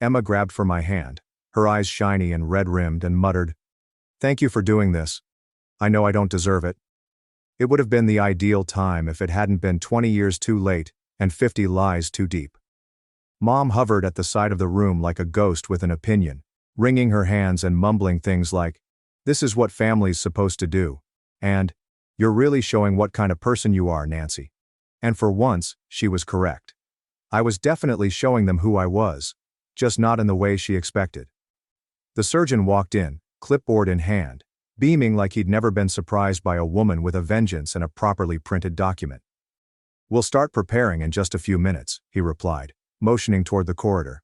Emma grabbed for my hand, her eyes shiny and red-rimmed, and muttered, "Thank you for doing this. I know I don't deserve it." It would have been the ideal time if it hadn't been 20 years too late and 50 lies too deep. Mom hovered at the side of the room like a ghost with an opinion, wringing her hands and mumbling things like, "This is what family's supposed to do," and, "You're really showing what kind of person you are, Nancy." And for once, she was correct. I was definitely showing them who I was, just not in the way she expected. The surgeon walked in, clipboard in hand, beaming like he'd never been surprised by a woman with a vengeance and a properly printed document. "We'll start preparing in just a few minutes," he replied, motioning toward the corridor.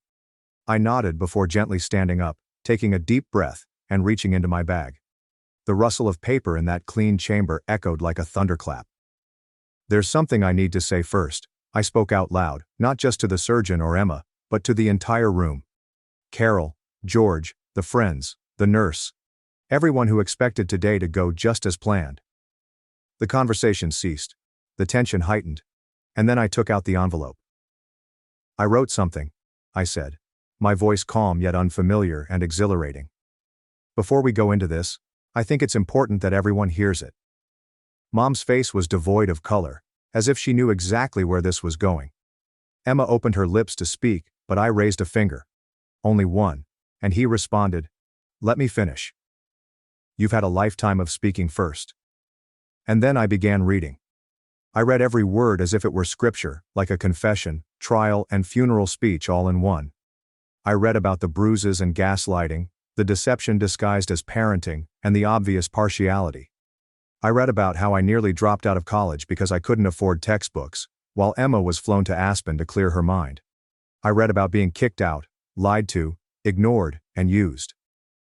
I nodded before gently standing up, taking a deep breath, and reaching into my bag. The rustle of paper in that clean chamber echoed like a thunderclap. "There's something I need to say first," I spoke out loud, not just to the surgeon or Emma, but to the entire room. Carol, George, the friends, the nurse. Everyone who expected today to go just as planned. The conversation ceased. The tension heightened. And then I took out the envelope. "I wrote something," I said, my voice calm yet unfamiliar and exhilarating. "Before we go into this, I think it's important that everyone hears it." Mom's face was devoid of color, as if she knew exactly where this was going. Emma opened her lips to speak, but I raised a finger. Only one, and he responded, "Let me finish. You've had a lifetime of speaking first." And then I began reading. I read every word as if it were scripture, like a confession, trial, and funeral speech all in one. I read about the bruises and gaslighting, the deception disguised as parenting, and the obvious partiality. I read about how I nearly dropped out of college because I couldn't afford textbooks, while Emma was flown to Aspen to clear her mind. I read about being kicked out, lied to, ignored, and used.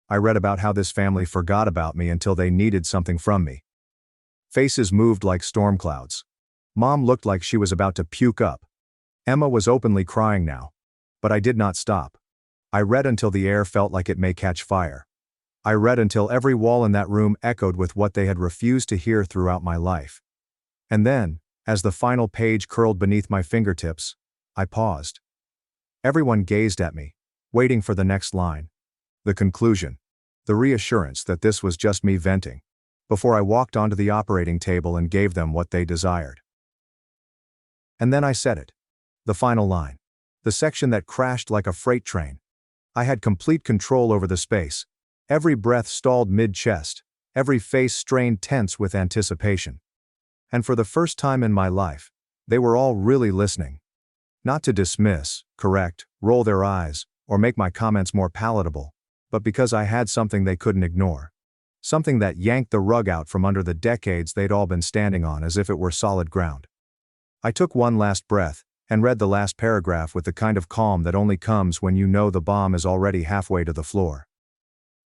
I read about how this family forgot about me until they needed something from me. Faces moved like storm clouds. Mom looked like she was about to puke up. Emma was openly crying now. But I did not stop. I read until the air felt like it may catch fire. I read until every wall in that room echoed with what they had refused to hear throughout my life. And then, as the final page curled beneath my fingertips, I paused. Everyone gazed at me, waiting for the next line. The conclusion. The reassurance that this was just me venting, before I walked onto the operating table and gave them what they desired. And then I said it. The final line. The section that crashed like a freight train. I had complete control over the space. Every breath stalled mid-chest, every face strained tense with anticipation. And for the first time in my life, they were all really listening. Not to dismiss, correct, roll their eyes, or make my comments more palatable, but because I had something they couldn't ignore. Something that yanked the rug out from under the decades they'd all been standing on as if it were solid ground. I took one last breath, and read the last paragraph with the kind of calm that only comes when you know the bomb is already halfway to the floor.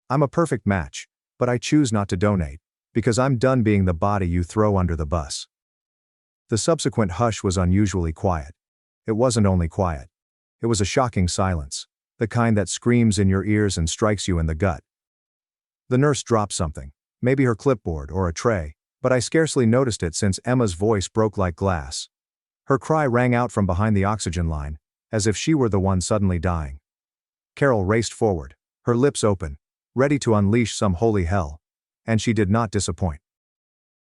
I'm a perfect match, but I choose not to donate, because I'm done being the body you throw under the bus. The subsequent hush was unusually quiet. It wasn't only quiet. It was a shocking silence, the kind that screams in your ears and strikes you in the gut. The nurse dropped something, maybe her clipboard or a tray, but I scarcely noticed it since Emma's voice broke like glass. Her cry rang out from behind the oxygen line, as if she were the one suddenly dying. Carol raced forward, her lips open, ready to unleash some holy hell, and she did not disappoint.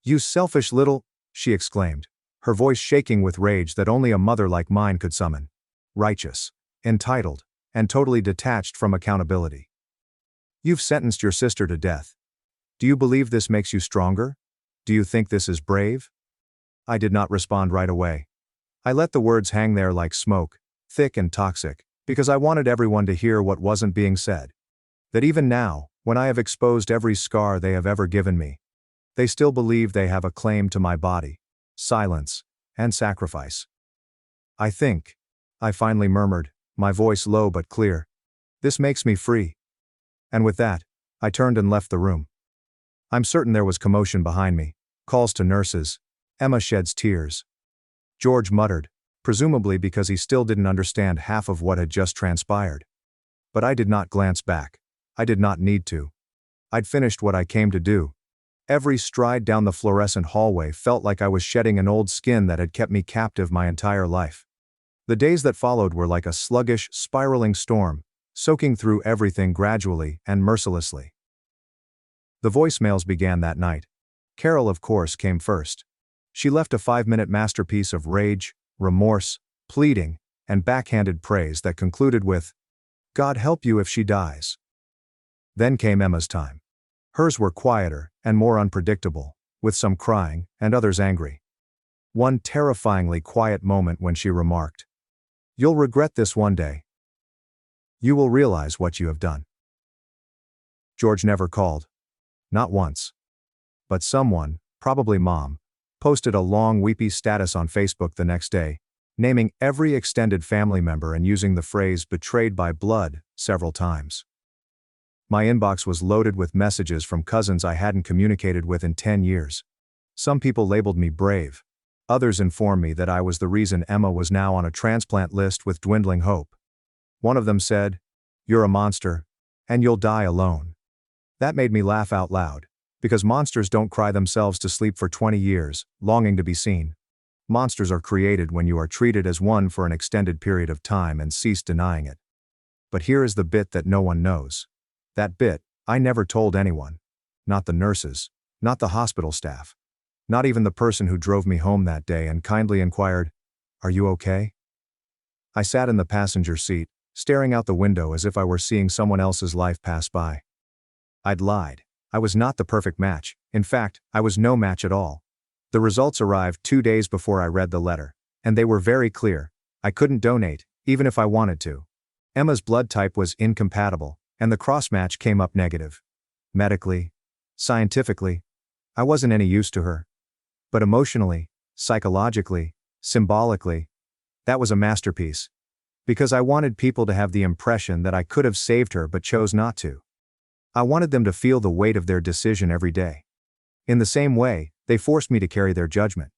"You selfish little," she exclaimed, her voice shaking with rage that only a mother like mine could summon. Righteous, entitled, and totally detached from accountability. "You've sentenced your sister to death. Do you believe this makes you stronger? Do you think this is brave?" I did not respond right away. I let the words hang there like smoke, thick and toxic, because I wanted everyone to hear what wasn't being said. That even now, when I have exposed every scar they have ever given me, they still believe they have a claim to my body, silence, and sacrifice. I finally murmured, my voice low but clear. "This makes me free." And with that, I turned and left the room. I'm certain there was commotion behind me, calls to nurses. Emma sheds tears. George muttered, presumably because he still didn't understand half of what had just transpired. But I did not glance back. I did not need to. I'd finished what I came to do. Every stride down the fluorescent hallway felt like I was shedding an old skin that had kept me captive my entire life. The days that followed were like a sluggish, spiraling storm, soaking through everything gradually and mercilessly. The voicemails began that night. Carol, of course, came first. She left a 5-minute masterpiece of rage, remorse, pleading, and backhanded praise that concluded with, "God help you if she dies." Then came Emma's time. Hers were quieter and more unpredictable, with some crying and others angry. One terrifyingly quiet moment when she remarked, "You'll regret this one day. You will realize what you have done." George never called. Not once. But someone, probably Mom, posted a long weepy status on Facebook the next day, naming every extended family member and using the phrase "betrayed by blood" several times. My inbox was loaded with messages from cousins I hadn't communicated with in 10 years. Some people labeled me brave. Others informed me that I was the reason Emma was now on a transplant list with dwindling hope. One of them said, "You're a monster, and you'll die alone." That made me laugh out loud, because monsters don't cry themselves to sleep for 20 years, longing to be seen. Monsters are created when you are treated as one for an extended period of time and cease denying it. But here is the bit that no one knows. That bit, I never told anyone. Not the nurses, not the hospital staff. Not even the person who drove me home that day and kindly inquired, "Are you okay?" I sat in the passenger seat, staring out the window as if I were seeing someone else's life pass by. I'd lied. I was not the perfect match. In fact, I was no match at all. The results arrived 2 days before I read the letter, and they were very clear. I couldn't donate, even if I wanted to. Emma's blood type was incompatible, and the cross-match came up negative. Medically, scientifically, I wasn't any use to her. But emotionally, psychologically, symbolically, that was a masterpiece. Because I wanted people to have the impression that I could have saved her but chose not to. I wanted them to feel the weight of their decision every day. In the same way, they forced me to carry their judgment.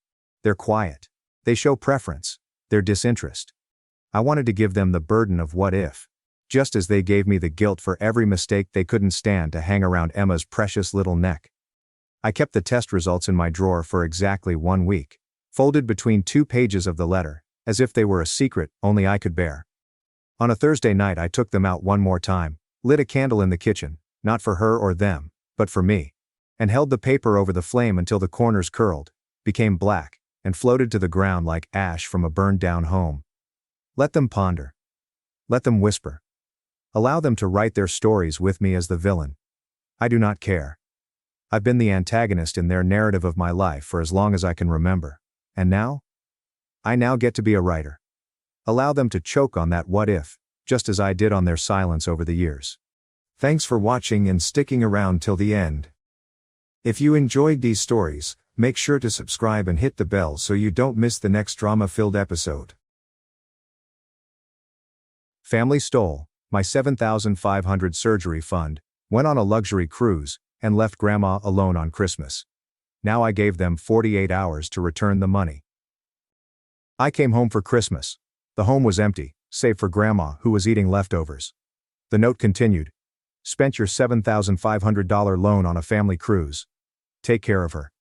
They're quiet. They show preference. Their disinterest. I wanted to give them the burden of what if. Just as they gave me the guilt for every mistake they couldn't stand to hang around Emma's precious little neck. I kept the test results in my drawer for exactly 1 week, folded between 2 pages of the letter, as if they were a secret only I could bear. On a Thursday night I took them out one more time, lit a candle in the kitchen, not for her or them, but for me, and held the paper over the flame until the corners curled, became black, and floated to the ground like ash from a burned-down home. Let them ponder. Let them whisper. Allow them to write their stories with me as the villain. I do not care. I've been the antagonist in their narrative of my life for as long as I can remember. And now? I now get to be a writer. Allow them to choke on that what if, just as I did on their silence over the years. Thanks for watching and sticking around till the end. If you enjoyed these stories, make sure to subscribe and hit the bell so you don't miss the next drama-filled episode. Family stole my $7,500 surgery fund, went on a luxury cruise, and left Grandma alone on Christmas. Now I gave them 48 hours to return the money. I came home for Christmas. The home was empty, save for Grandma, who was eating leftovers. The note continued. Spent your $7,500 loan on a family cruise. Take care of her.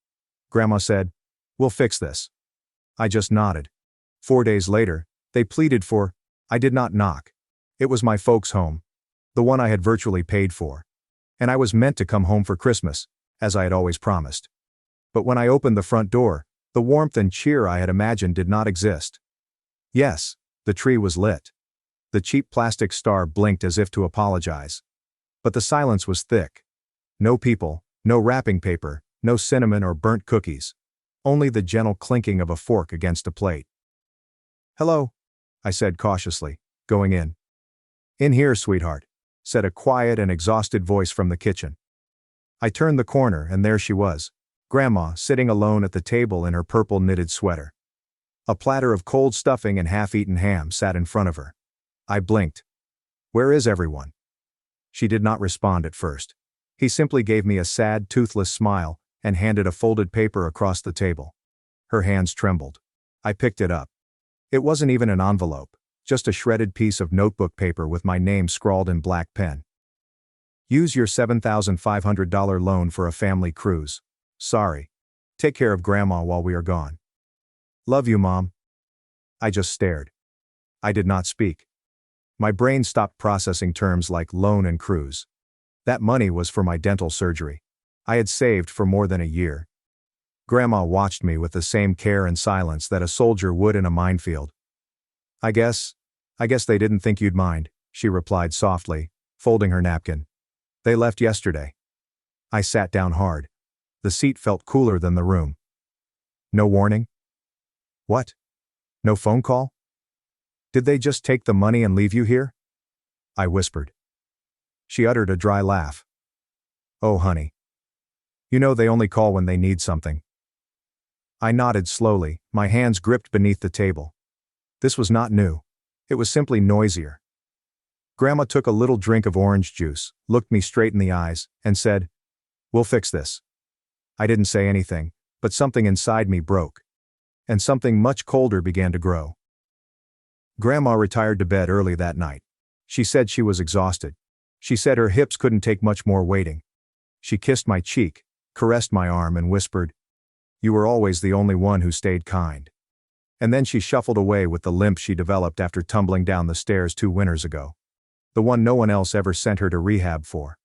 Grandma said, we'll fix this. I just nodded. 4 days later, they pleaded for. I did not knock. It was my folks' home. The one I had virtually paid for. And I was meant to come home for Christmas, as I had always promised. But when I opened the front door, the warmth and cheer I had imagined did not exist. Yes, the tree was lit. The cheap plastic star blinked as if to apologize. But the silence was thick. No people, no wrapping paper, no cinnamon or burnt cookies. Only the gentle clinking of a fork against a plate. Hello, I said cautiously, going in. In here, sweetheart, said a quiet and exhausted voice from the kitchen. I turned the corner and there she was, Grandma sitting alone at the table in her purple knitted sweater. A platter of cold stuffing and half-eaten ham sat in front of her. I blinked. Where is everyone? She did not respond at first. He simply gave me a sad, toothless smile and handed a folded paper across the table. Her hands trembled. I picked it up. It wasn't even an envelope, just a shredded piece of notebook paper with my name scrawled in black pen. Use your $7,500 loan for a family cruise. Sorry. Take care of Grandma while we are gone. Love you, Mom. I just stared. I did not speak. My brain stopped processing terms like loan and cruise. That money was for my dental surgery. I had saved for more than a year. Grandma watched me with the same care and silence that a soldier would in a minefield. I guess they didn't think you'd mind, she replied softly, folding her napkin. They left yesterday. I sat down hard. The seat felt cooler than the room. No warning? What? No phone call? Did they just take the money and leave you here? I whispered. She uttered a dry laugh. Oh, honey. You know they only call when they need something. I nodded slowly, my hands gripped beneath the table. This was not new. It was simply noisier. Grandma took a little drink of orange juice, looked me straight in the eyes, and said, we'll fix this. I didn't say anything, but something inside me broke. And something much colder began to grow. Grandma retired to bed early that night. She said she was exhausted. She said her hips couldn't take much more waiting. She kissed my cheek, caressed my arm and whispered, you were always the only one who stayed kind. And then she shuffled away with the limp she developed after tumbling down the stairs 2 winters ago. The one no one else ever sent her to rehab for.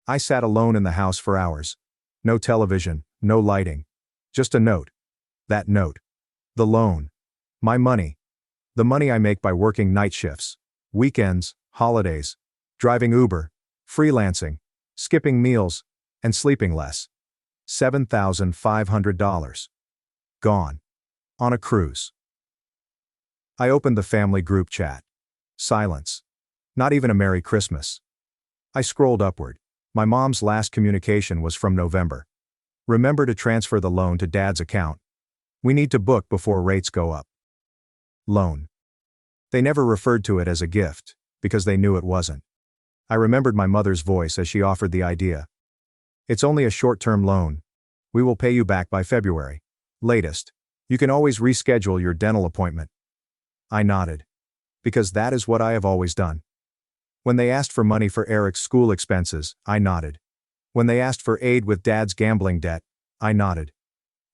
I sat alone in the house for hours. No television, no lighting. Just a note. That note. The loan. My money. The money I make by working night shifts, weekends, holidays, driving Uber, freelancing, skipping meals, and sleeping less. $7,500. Gone. On a cruise. I opened the family group chat. Silence. Not even a Merry Christmas. I scrolled upward. My mom's last communication was from November. Remember to transfer the loan to Dad's account. We need to book before rates go up. Loan. They never referred to it as a gift, because they knew it wasn't. I remembered my mother's voice as she offered the idea. It's only a short-term loan. We will pay you back by February. Latest. You can always reschedule your dental appointment. I nodded. Because that is what I have always done. When they asked for money for Eric's school expenses, I nodded. When they asked for aid with Dad's gambling debt, I nodded.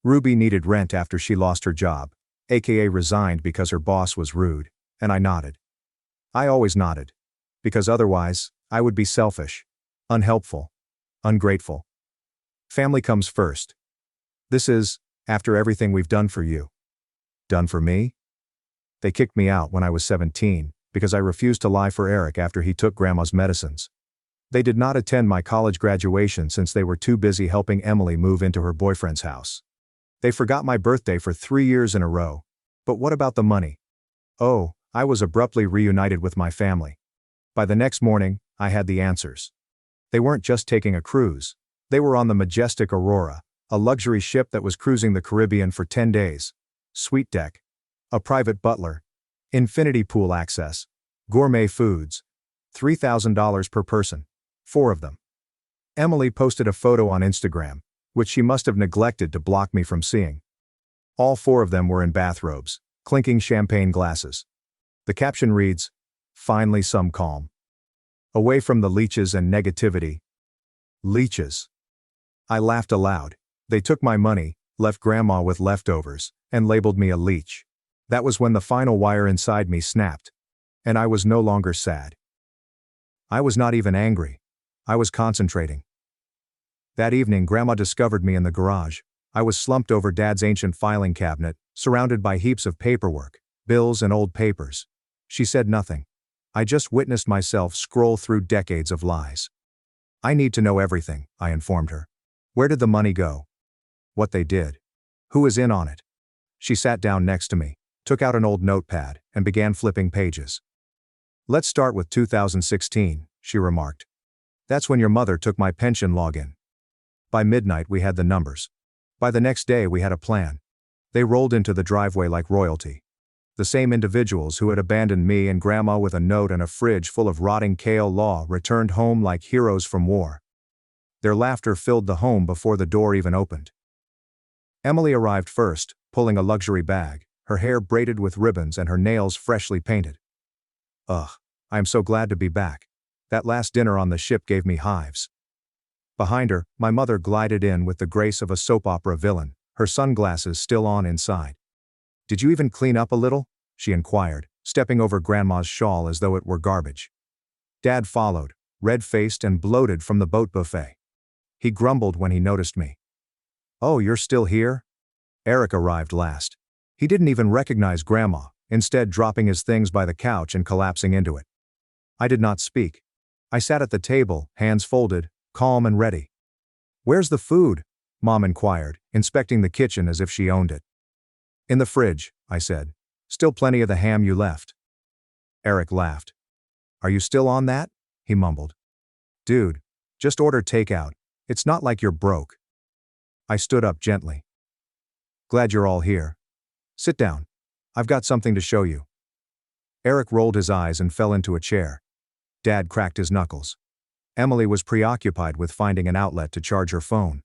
Ruby needed rent after she lost her job, aka resigned because her boss was rude, and I nodded. I always nodded. Because otherwise, I would be selfish, unhelpful, ungrateful. Family comes first. This is, after everything we've done for you. Done for me? They kicked me out when I was 17, because I refused to lie for Eric after he took Grandma's medicines. They did not attend my college graduation since they were too busy helping Emily move into her boyfriend's house. They forgot my birthday for 3 years in a row. But what about the money? Oh, I was abruptly reunited with my family. By the next morning, I had the answers. They weren't just taking a cruise. They were on the majestic Aurora, a luxury ship that was cruising the Caribbean for 10 days. Suite deck. A private butler. Infinity pool access. Gourmet foods. $3,000 per person. 4 of them. Emily posted a photo on Instagram, which she must have neglected to block me from seeing. All 4 of them were in bathrobes, clinking champagne glasses. The caption reads, "Finally some calm. Away from the leeches and negativity." Leeches. I laughed aloud. They took my money, left Grandma with leftovers, and labeled me a leech. That was when the final wire inside me snapped. And I was no longer sad. I was not even angry. I was concentrating. That evening, Grandma discovered me in the garage. I was slumped over Dad's ancient filing cabinet, surrounded by heaps of paperwork, bills and old papers. She said nothing. I just witnessed myself scroll through decades of lies. I need to know everything, I informed her. Where did the money go? What they did. Who is in on it? She sat down next to me, took out an old notepad, and began flipping pages. Let's start with 2016, she remarked. That's when your mother took my pension login. By midnight we had the numbers. By the next day we had a plan. They rolled into the driveway like royalty. The same individuals who had abandoned me and Grandma with a note and a fridge full of rotting kale law returned home like heroes from war. Their laughter filled the home before the door even opened. Emily arrived first, pulling a luxury bag, her hair braided with ribbons and her nails freshly painted. Ugh, I am so glad to be back. That last dinner on the ship gave me hives. Behind her, my mother glided in with the grace of a soap opera villain, her sunglasses still on inside. Did you even clean up a little? She inquired, stepping over Grandma's shawl as though it were garbage. Dad followed, red-faced and bloated from the boat buffet. He grumbled when he noticed me. Oh, you're still here? Eric arrived last. He didn't even recognize Grandma, instead dropping his things by the couch and collapsing into it. I did not speak. I sat at the table, hands folded, calm and ready. Where's the food? Mom inquired, inspecting the kitchen as if she owned it. In the fridge, I said. Still plenty of the ham you left. Eric laughed. Are you still on that? He mumbled. Dude, just order takeout. It's not like you're broke. I stood up gently. Glad you're all here. Sit down. I've got something to show you. Eric rolled his eyes and fell into a chair. Dad cracked his knuckles. Emily was preoccupied with finding an outlet to charge her phone.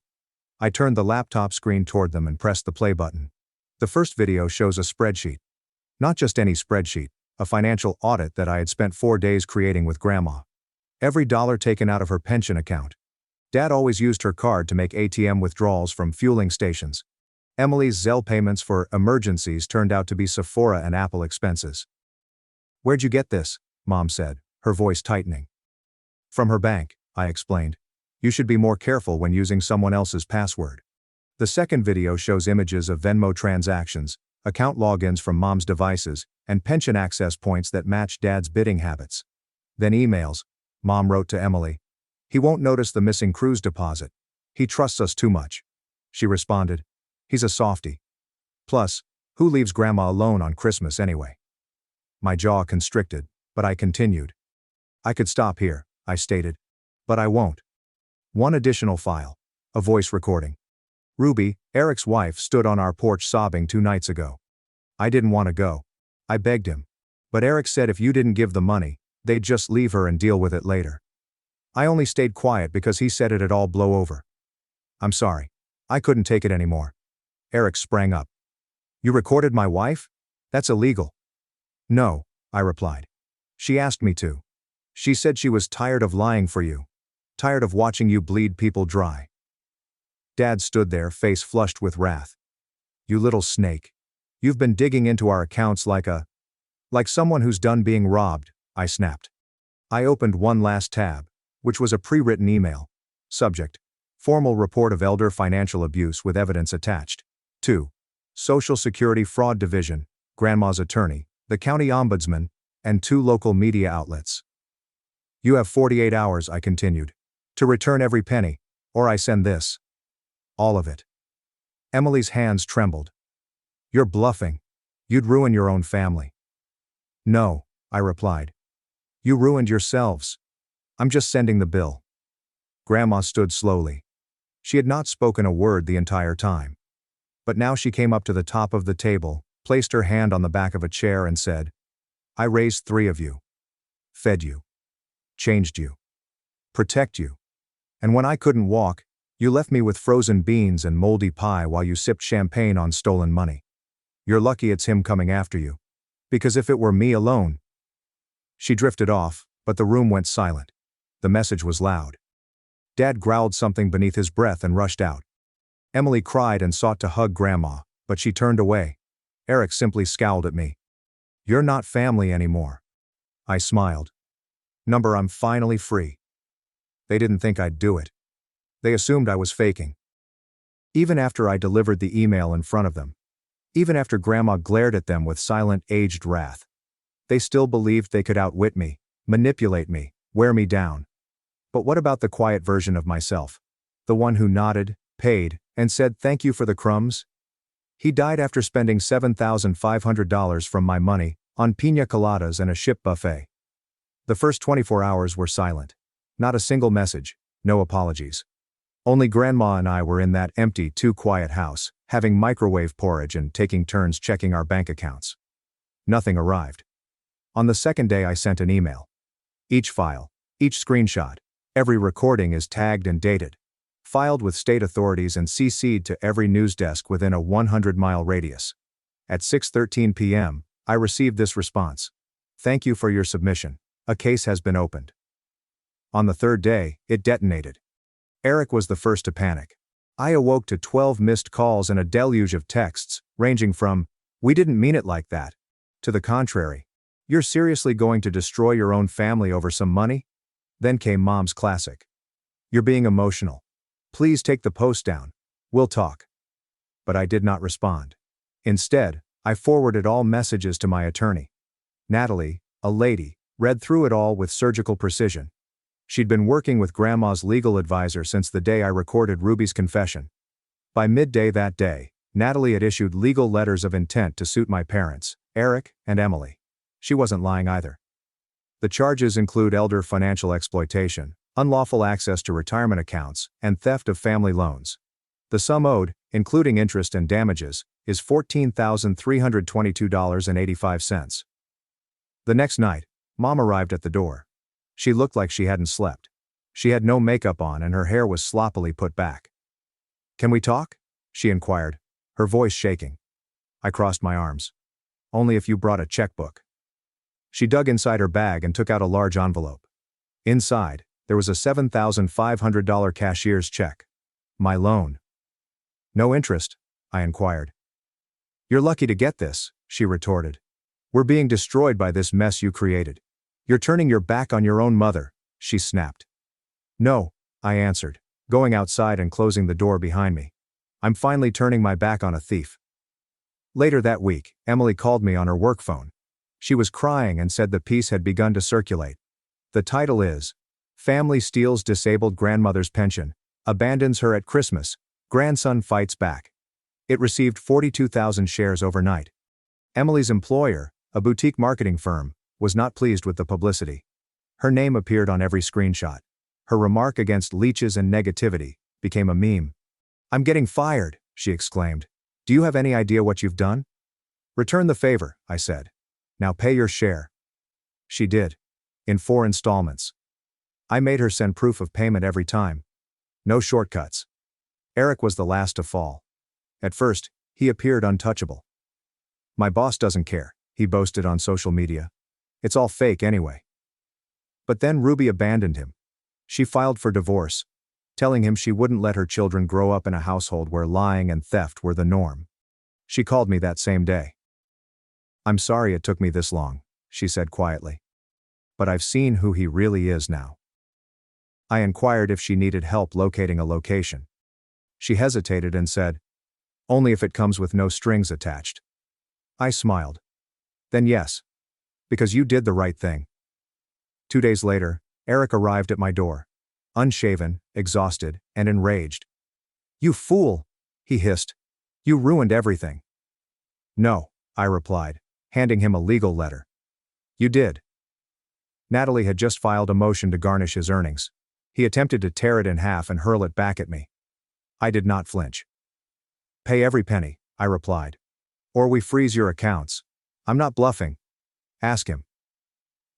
I turned the laptop screen toward them and pressed the play button. The first video shows a spreadsheet. Not just any spreadsheet, a financial audit that I had spent 4 days creating with Grandma. Every dollar taken out of her pension account. Dad always used her card to make ATM withdrawals from fueling stations. Emily's Zelle payments for emergencies turned out to be Sephora and Apple expenses. Where'd you get this? Mom said, her voice tightening. From her bank, I explained. You should be more careful when using someone else's password. The second video shows images of Venmo transactions, account logins from Mom's devices, and pension access points that match Dad's bidding habits. Then emails. Mom wrote to Emily. He won't notice the missing cruise deposit. He trusts us too much. She responded. He's a softie. Plus, who leaves Grandma alone on Christmas anyway? My jaw constricted, but I continued. I could stop here, I stated. But I won't. One additional file. A voice recording. Ruby, Eric's wife, stood on our porch sobbing 2 nights ago. I didn't want to go. I begged him. But Eric said if you didn't give the money, they'd just leave her and deal with it later. I only stayed quiet because he said it'd all blow over. I'm sorry. I couldn't take it anymore. Eric sprang up. You recorded my wife? That's illegal. No, I replied. She asked me to. She said she was tired of lying for you. Tired of watching you bleed people dry. Dad stood there, face flushed with wrath. You little snake. You've been digging into our accounts like someone who's done being robbed, I snapped. I opened one last tab, which was a pre-written email. Subject: Formal report of elder financial abuse with evidence attached. 2. Social Security Fraud Division, Grandma's attorney, the county ombudsman, and 2 local media outlets. You have 48 hours, I continued, to return every penny, or I send this. All of it. Emily's hands trembled. You're bluffing. You'd ruin your own family. No, I replied. You ruined yourselves. I'm just sending the bill. Grandma stood slowly. She had not spoken a word the entire time. But now she came up to the top of the table, placed her hand on the back of a chair and said, I raised 3 of you. Fed you. Changed you. Protect you. And when I couldn't walk, you left me with frozen beans and moldy pie while you sipped champagne on stolen money. You're lucky it's him coming after you. Because if it were me alone. She drifted off, but the room went silent. The message was loud. Dad growled something beneath his breath and rushed out. Emily cried and sought to hug Grandma, but she turned away. Eric simply scowled at me. You're not family anymore. I smiled. I'm finally free. They didn't think I'd do it. They assumed I was faking. Even after I delivered the email in front of them. Even after Grandma glared at them with silent, aged wrath. They still believed they could outwit me, manipulate me, wear me down. But what about the quiet version of myself? The one who nodded, paid, and said thank you for the crumbs? He died after spending $7,500 from my money on piña coladas and a ship buffet. The first 24 hours were silent. Not a single message, no apologies. Only Grandma and I were in that empty, too quiet house, having microwave porridge and taking turns checking our bank accounts. Nothing arrived. On the second day I sent an email. Each file, each screenshot, every recording is tagged and dated. Filed with state authorities and CC'd to every news desk within a 100-mile radius. At 6:13 p.m., I received this response. Thank you for your submission. A case has been opened. On the third day, it detonated. Eric was the first to panic. I awoke to 12 missed calls and a deluge of texts, ranging from, we didn't mean it like that, to the contrary. You're seriously going to destroy your own family over some money? Then came Mom's classic. You're being emotional. Please take the post down. We'll talk. But I did not respond. Instead, I forwarded all messages to my attorney. Natalie, a lady, read through it all with surgical precision. She'd been working with Grandma's legal advisor since the day I recorded Ruby's confession. By midday that day, Natalie had issued legal letters of intent to suit my parents, Eric and Emily. She wasn't lying either. The charges include elder financial exploitation, unlawful access to retirement accounts, and theft of family loans. The sum owed, including interest and damages, is $14,322.85. The next night, Mom arrived at the door. She looked like she hadn't slept. She had no makeup on and her hair was sloppily put back. Can we talk? She inquired, her voice shaking. I crossed my arms. Only if you brought a checkbook. She dug inside her bag and took out a large envelope. Inside, there was a $7,500 cashier's check. My loan. No interest? I inquired. You're lucky to get this, she retorted. We're being destroyed by this mess you created. You're turning your back on your own mother, she snapped. No, I answered, going outside and closing the door behind me. I'm finally turning my back on a thief. Later that week, Emily called me on her work phone. She was crying and said the piece had begun to circulate. The title is, Family Steals Disabled Grandmother's Pension, Abandons Her at Christmas, Grandson Fights Back. It received 42,000 shares overnight. Emily's employer, a boutique marketing firm, was not pleased with the publicity. Her name appeared on every screenshot. Her remark against leeches and negativity became a meme. I'm getting fired, she exclaimed. Do you have any idea what you've done? Return the favor, I said. Now pay your share. She did. In 4 installments. I made her send proof of payment every time. No shortcuts. Eric was the last to fall. At first, he appeared untouchable. My boss doesn't care, he boasted on social media. It's all fake anyway. But then Ruby abandoned him. She filed for divorce, telling him she wouldn't let her children grow up in a household where lying and theft were the norm. She called me that same day. I'm sorry it took me this long, she said quietly. But I've seen who he really is now. I inquired if she needed help locating a location. She hesitated and said, only if it comes with no strings attached. I smiled. Then yes. Because you did the right thing. 2 days later, Eric arrived at my door. Unshaven, exhausted, and enraged. You fool! He hissed. You ruined everything. No, I replied, handing him a legal letter. You did. Natalie had just filed a motion to garnish his earnings. He attempted to tear it in half and hurl it back at me. I did not flinch. Pay every penny, I replied. Or we freeze your accounts. I'm not bluffing. Ask him.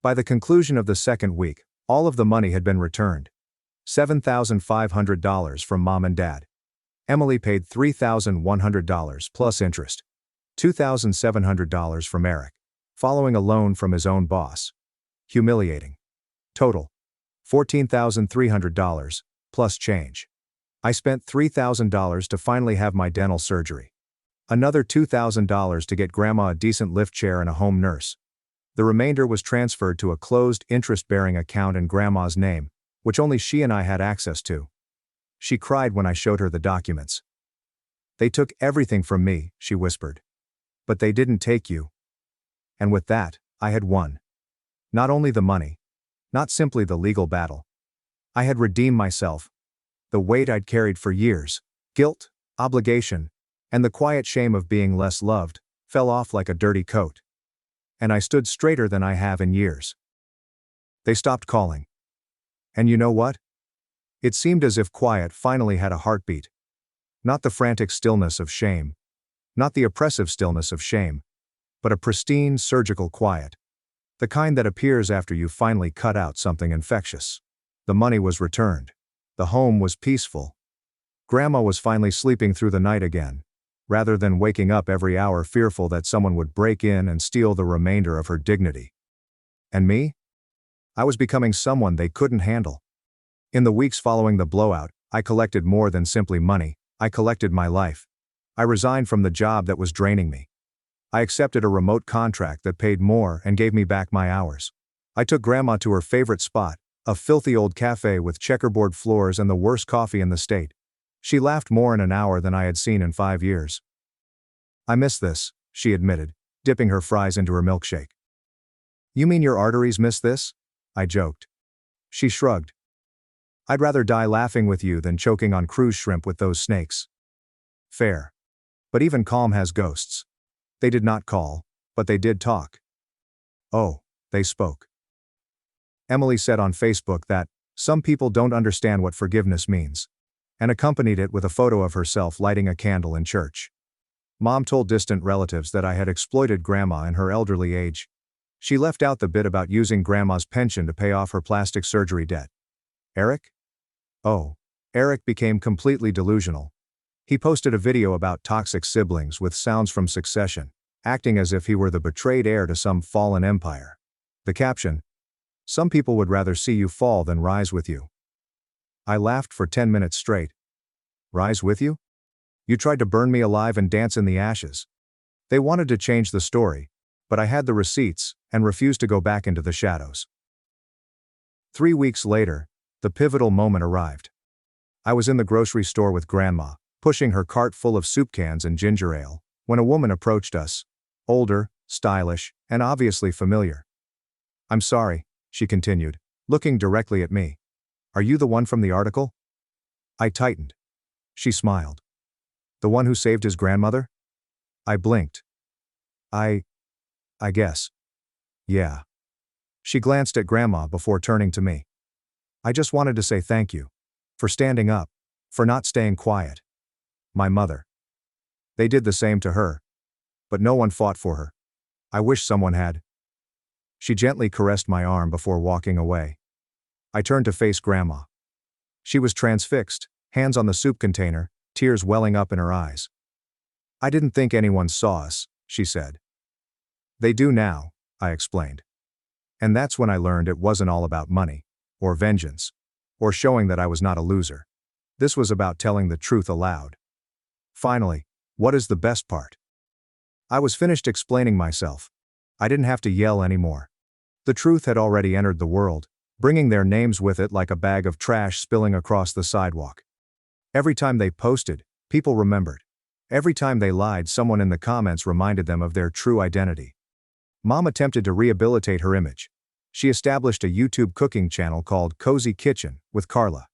By the conclusion of the second week, all of the money had been returned. $7,500 from mom and dad. Emily paid $3,100 plus interest. $2,700 from Eric, following a loan from his own boss. Humiliating. Total. $14,300, plus change. I spent $3,000 to finally have my dental surgery. Another $2,000 to get Grandma a decent lift chair and a home nurse. The remainder was transferred to a closed interest-bearing account in Grandma's name, which only she and I had access to. She cried when I showed her the documents. They took everything from me, she whispered. But they didn't take you. And with that, I had won. Not only the money. Not simply the legal battle. I had redeemed myself. The weight I'd carried for years, guilt, obligation, and the quiet shame of being less loved, fell off like a dirty coat. And I stood straighter than I have in years. They stopped calling. And you know what? It seemed as if quiet finally had a heartbeat. Not the frantic stillness of shame. Not the oppressive stillness of shame. But a pristine, surgical quiet. The kind that appears after you finally cut out something infectious. The money was returned. The home was peaceful. Grandma was finally sleeping through the night again, rather than waking up every hour fearful that someone would break in and steal the remainder of her dignity. And me? I was becoming someone they couldn't handle. In the weeks following the blowout, I collected more than simply money, I collected my life. I resigned from the job that was draining me. I accepted a remote contract that paid more and gave me back my hours. I took Grandma to her favorite spot, a filthy old cafe with checkerboard floors and the worst coffee in the state. She laughed more in an hour than I had seen in 5 years. I miss this, she admitted, dipping her fries into her milkshake. You mean your arteries miss this? I joked. She shrugged. I'd rather die laughing with you than choking on cruise shrimp with those snakes. Fair. But even calm has ghosts. They did not call, but they did talk. Oh, they spoke. Emily said on Facebook that, some people don't understand what forgiveness means, and accompanied it with a photo of herself lighting a candle in church. Mom told distant relatives that I had exploited Grandma in her elderly age. She left out the bit about using Grandma's pension to pay off her plastic surgery debt. Eric? Oh, Eric became completely delusional. He posted a video about toxic siblings with sounds from Succession, acting as if he were the betrayed heir to some fallen empire. The caption, some people would rather see you fall than rise with you. I laughed for 10 minutes straight. Rise with you? You tried to burn me alive and dance in the ashes. They wanted to change the story, but I had the receipts and refused to go back into the shadows. 3 weeks later, the pivotal moment arrived. I was in the grocery store with Grandma, pushing her cart full of soup cans and ginger ale, when a woman approached us, older, stylish, and obviously familiar. I'm sorry, she continued, looking directly at me. Are you the one from the article? I tightened. She smiled. The one who saved his grandmother? I blinked. I guess. Yeah. She glanced at Grandma before turning to me. I just wanted to say thank you. For standing up. For not staying quiet. My mother. They did the same to her. But no one fought for her. I wish someone had. She gently caressed my arm before walking away. I turned to face Grandma. She was transfixed, hands on the soup container, tears welling up in her eyes. "I didn't think anyone saw us," she said. "They do now," I explained. And that's when I learned it wasn't all about money, or vengeance, or showing that I was not a loser. This was about telling the truth aloud. Finally, what is the best part? I was finished explaining myself. I didn't have to yell anymore. The truth had already entered the world, bringing their names with it like a bag of trash spilling across the sidewalk. Every time they posted, people remembered. Every time they lied, someone in the comments reminded them of their true identity. Mom attempted to rehabilitate her image. She established a YouTube cooking channel called Cozy Kitchen with Carla.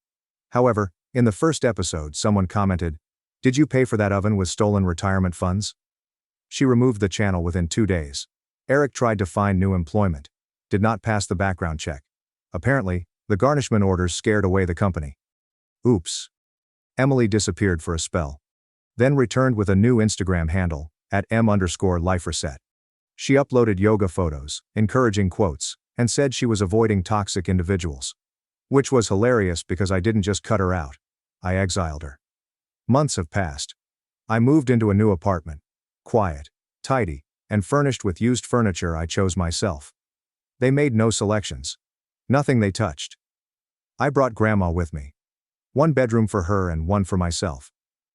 However, in the first episode, someone commented, "Did you pay for that oven with stolen retirement funds?" She removed the channel within 2 days. Eric tried to find new employment. Did not pass the background check. Apparently, the garnishment orders scared away the company. Oops. Emily disappeared for a spell. Then returned with a new Instagram handle, @m_lifereset. She uploaded yoga photos, encouraging quotes, and said she was avoiding toxic individuals. Which was hilarious because I didn't just cut her out. I exiled her. Months have passed. I moved into a new apartment. Quiet, tidy, and furnished with used furniture I chose myself. They made no selections. Nothing they touched. I brought Grandma with me. One bedroom for her and one for myself.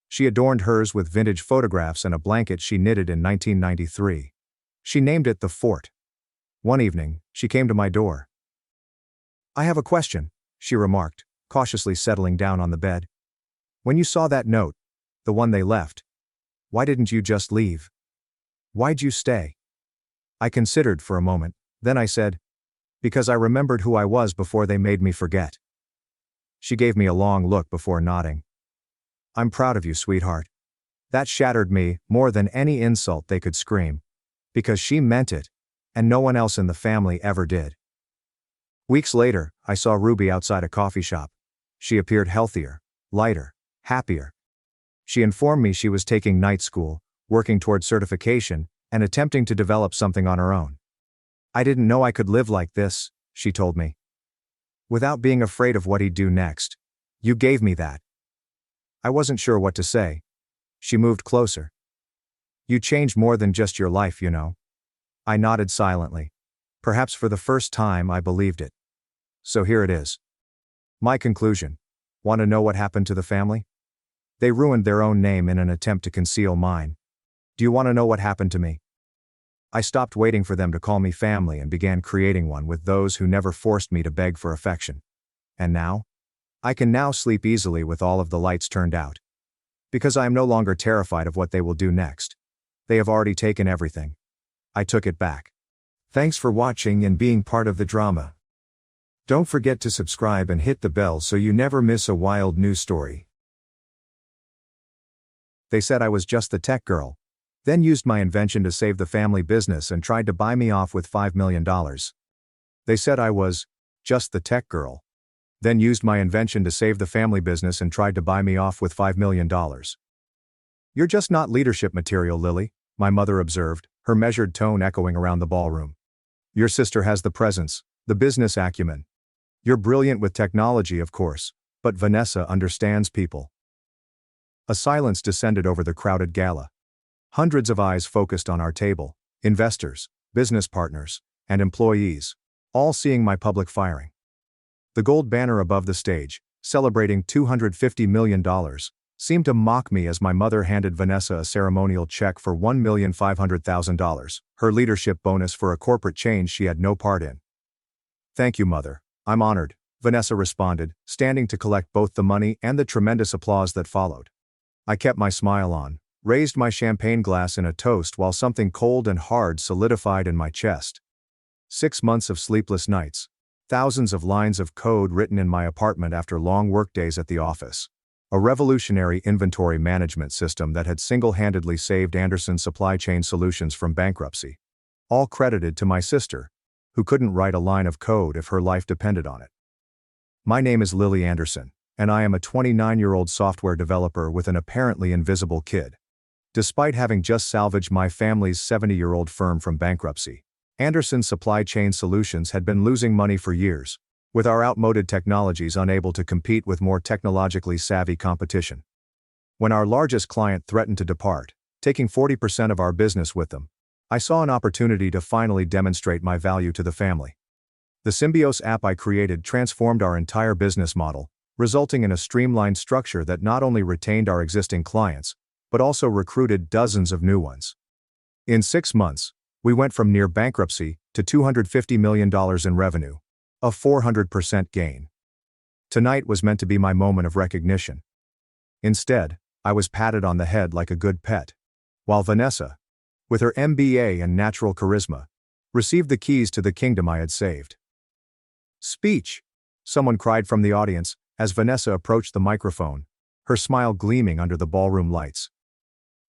She adorned hers with vintage photographs and a blanket she knitted in 1993. She named it the Fort. One evening, she came to my door. "I have a question," she remarked, cautiously settling down on the bed. "When you saw that note, the one they left, why didn't you just leave? Why'd you stay?" I considered for a moment, then I said, "Because I remembered who I was before they made me forget." She gave me a long look before nodding. "I'm proud of you, sweetheart." That shattered me more than any insult they could scream. Because she meant it, and no one else in the family ever did. Weeks later, I saw Ruby outside a coffee shop. She appeared healthier, lighter, happier. She informed me she was taking night school, working toward certification, and attempting to develop something on her own. "I didn't know I could live like this," she told me. "Without being afraid of what he'd do next. You gave me that." I wasn't sure what to say. She moved closer. "You changed more than just your life, you know." I nodded silently. Perhaps for the first time I believed it. So here it is. My conclusion. Want to know what happened to the family? They ruined their own name in an attempt to conceal mine. Do you want to know what happened to me? I stopped waiting for them to call me family and began creating one with those who never forced me to beg for affection. And now? I can now sleep easily with all of the lights turned out. Because I am no longer terrified of what they will do next. They have already taken everything. I took it back. Thanks for watching and being part of the drama. Don't forget to subscribe and hit the bell so you never miss a wild news story. They said I was just the tech girl. Then used my invention to save the family business and tried to buy me off with $5 million. They said I was just the tech girl. Then used my invention to save the family business and tried to buy me off with $5 million. "You're just not leadership material, Lily," my mother observed, her measured tone echoing around the ballroom. "Your sister has the presence, the business acumen. You're brilliant with technology, of course, but Vanessa understands people." A silence descended over the crowded gala. Hundreds of eyes focused on our table, investors, business partners, and employees, all seeing my public firing. The gold banner above the stage, celebrating $250 million, seemed to mock me as my mother handed Vanessa a ceremonial check for $1,500,000, her leadership bonus for a corporate change she had no part in. "Thank you, Mother. I'm honored," Vanessa responded, standing to collect both the money and the tremendous applause that followed. I kept my smile on, raised my champagne glass in a toast while something cold and hard solidified in my chest. 6 months of sleepless nights. Thousands of lines of code written in my apartment after long workdays at the office. A revolutionary inventory management system that had single-handedly saved Anderson Supply Chain Solutions from bankruptcy. All credited to my sister, who couldn't write a line of code if her life depended on it. My name is Lily Anderson, and I am a 29-year-old software developer with an apparently invisible kid. Despite having just salvaged my family's 70-year-old firm from bankruptcy, Anderson's Supply Chain Solutions had been losing money for years, with our outmoded technologies unable to compete with more technologically savvy competition. When our largest client threatened to depart, taking 40% of our business with them, I saw an opportunity to finally demonstrate my value to the family. The Symbios app I created transformed our entire business model, resulting in a streamlined structure that not only retained our existing clients, but also recruited dozens of new ones. In 6 months, we went from near bankruptcy to $250 million in revenue, a 400% gain. Tonight was meant to be my moment of recognition. Instead, I was patted on the head like a good pet, while Vanessa, with her MBA and natural charisma, received the keys to the kingdom I had saved. "Speech!" someone cried from the audience as Vanessa approached the microphone, her smile gleaming under the ballroom lights.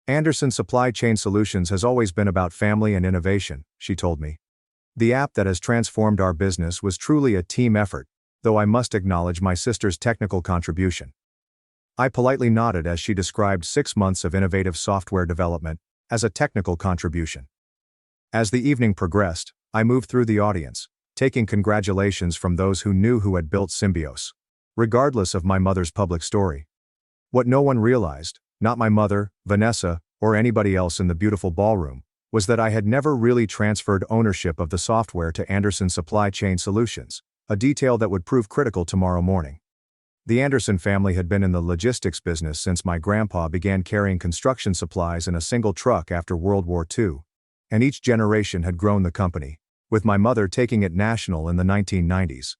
"Anderson Supply Chain Solutions has always been about family and innovation," she told me. "The app that has transformed our business was truly a team effort, though I must acknowledge my sister's technical contribution." I politely nodded as she described 6 months of innovative software development as a technical contribution. As the evening progressed, I moved through the audience, taking congratulations from those who knew who had built Symbios, regardless of my mother's public story. What no one realized, not my mother, Vanessa, or anybody else in the beautiful ballroom, was that I had never really transferred ownership of the software to Anderson Supply Chain Solutions, a detail that would prove critical tomorrow morning. The Anderson family had been in the logistics business since my grandpa began carrying construction supplies in a single truck after World War II, and each generation had grown the company, with my mother taking it national in the 1990s.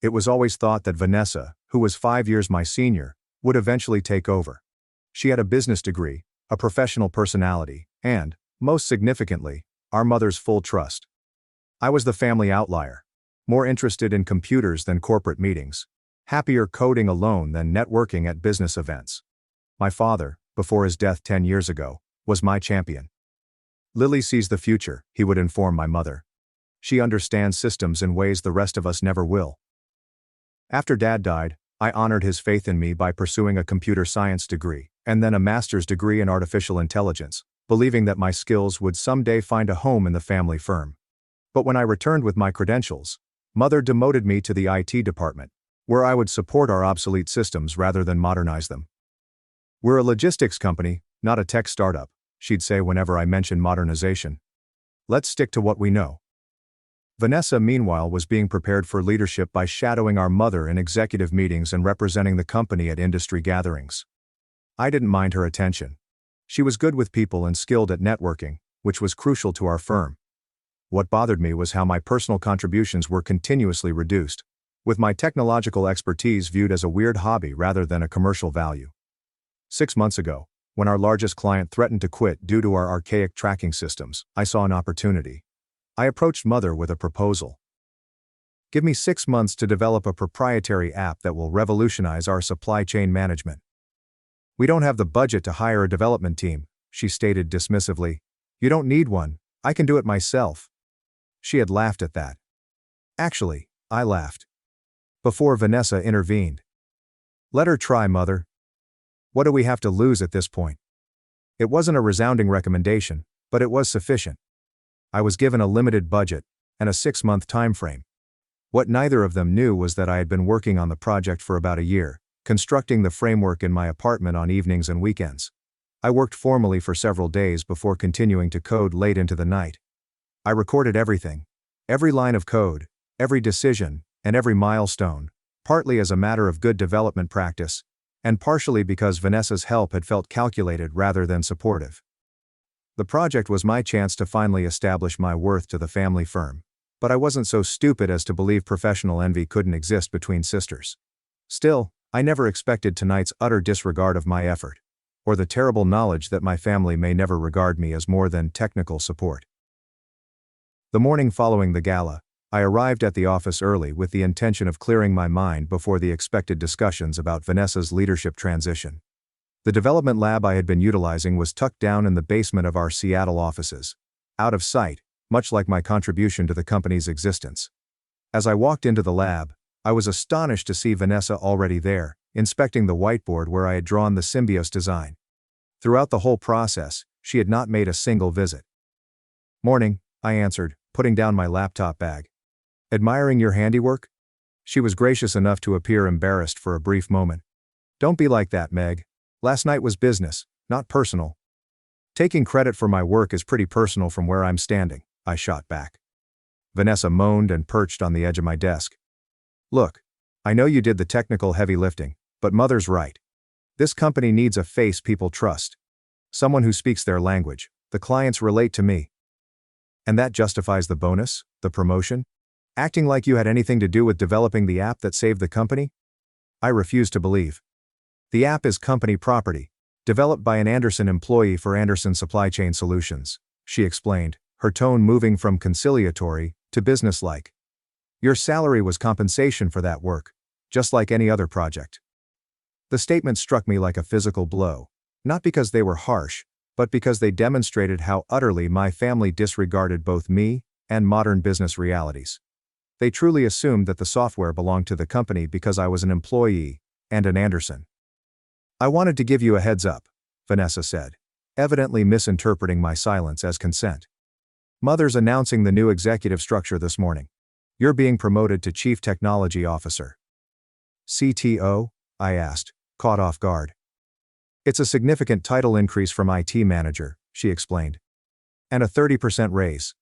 It was always thought that Vanessa, who was 5 years my senior, would eventually take over. She had a business degree, a professional personality, and, most significantly, our mother's full trust. I was the family outlier, more interested in computers than corporate meetings, happier coding alone than networking at business events. My father, before his death 10 years ago, was my champion. "Lily sees the future," he would inform my mother. "She understands systems in ways the rest of us never will." After Dad died, I honored his faith in me by pursuing a computer science degree, and then a master's degree in artificial intelligence, believing that my skills would someday find a home in the family firm. But when I returned with my credentials, Mother demoted me to the IT department, where I would support our obsolete systems rather than modernize them. "We're a logistics company, not a tech startup," she'd say whenever I mentioned modernization. "Let's stick to what we know." Vanessa, meanwhile, was being prepared for leadership by shadowing our mother in executive meetings and representing the company at industry gatherings. I didn't mind her attention. She was good with people and skilled at networking, which was crucial to our firm. What bothered me was how my personal contributions were continuously reduced, with my technological expertise viewed as a weird hobby rather than a commercial value. 6 months ago, when our largest client threatened to quit due to our archaic tracking systems, I saw an opportunity. I approached Mother with a proposal. "Give me 6 months to develop a proprietary app that will revolutionize our supply chain management." "We don't have the budget to hire a development team," she stated dismissively. "You don't need one, I can do it myself." She had laughed at that. Actually, I laughed. Before Vanessa intervened. "Let her try, Mother. What do we have to lose at this point?" It wasn't a resounding recommendation, but it was sufficient. I was given a limited budget and a 6-month time frame. What neither of them knew was that I had been working on the project for about a year, constructing the framework in my apartment on evenings and weekends. I worked formally for several days before continuing to code late into the night. I recorded everything, every line of code, every decision, and every milestone, partly as a matter of good development practice, and partially because Vanessa's help had felt calculated rather than supportive. The project was my chance to finally establish my worth to the family firm, but I wasn't so stupid as to believe professional envy couldn't exist between sisters. Still, I never expected tonight's utter disregard of my effort, or the terrible knowledge that my family may never regard me as more than technical support. The morning following the gala, I arrived at the office early with the intention of clearing my mind before the expected discussions about Vanessa's leadership transition. The development lab I had been utilizing was tucked down in the basement of our Seattle offices, out of sight, much like my contribution to the company's existence. As I walked into the lab, I was astonished to see Vanessa already there, inspecting the whiteboard where I had drawn the Symbios design. Throughout the whole process, she had not made a single visit. "Morning," I answered, putting down my laptop bag. Admiring your handiwork? She was gracious enough to appear embarrassed for a brief moment. Don't be like that, Meg. Last night was business, not personal. Taking credit for my work is pretty personal from where I'm standing, I shot back. Vanessa moaned and perched on the edge of my desk. Look, I know you did the technical heavy lifting, but Mother's right. This company needs a face people trust. Someone who speaks their language. The clients relate to me. And that justifies the bonus, the promotion? Acting like you had anything to do with developing the app that saved the company? I refuse to believe. The app is company property, developed by an Anderson employee for Anderson Supply Chain Solutions, she explained, her tone moving from conciliatory to businesslike. Your salary was compensation for that work, just like any other project. The statement struck me like a physical blow, not because they were harsh, but because they demonstrated how utterly my family disregarded both me and modern business realities. They truly assumed that the software belonged to the company because I was an employee and an Anderson. I wanted to give you a heads up, Vanessa said, evidently misinterpreting my silence as consent. Mother's announcing the new executive structure this morning. You're being promoted to Chief Technology Officer. CTO? I asked, caught off guard. It's a significant title increase from IT manager, she explained. And a 30% raise.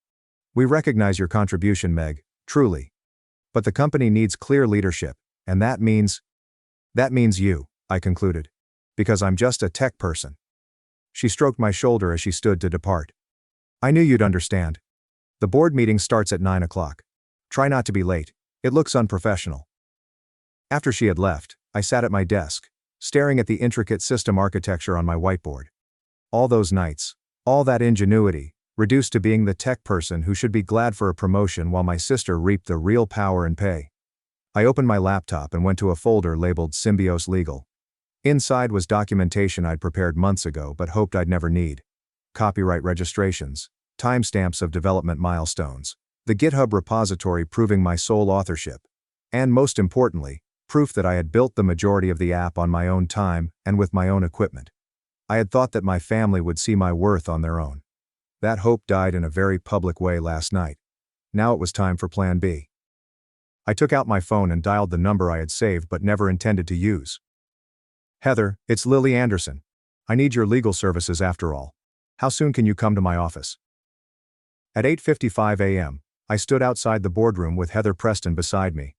We recognize your contribution, Meg, truly. But the company needs clear leadership, and that means you, I concluded. Because I'm just a tech person. She stroked my shoulder as she stood to depart. I knew you'd understand. The board meeting starts at 9 o'clock. Try not to be late. It looks unprofessional. After she had left, I sat at my desk, staring at the intricate system architecture on my whiteboard. All those nights, all that ingenuity, reduced to being the tech person who should be glad for a promotion while my sister reaped the real power and pay. I opened my laptop and went to a folder labeled Symbios Legal. Inside was documentation I'd prepared months ago but hoped I'd never need. Copyright registrations, timestamps of development milestones, the GitHub repository proving my sole authorship, and most importantly, proof that I had built the majority of the app on my own time and with my own equipment. I had thought that my family would see my worth on their own. That hope died in a very public way last night. Now it was time for Plan B. I took out my phone and dialed the number I had saved but never intended to use. Heather, it's Lily Anderson. I need your legal services after all. How soon can you come to my office? At 8:55 a.m., I stood outside the boardroom with Heather Preston beside me.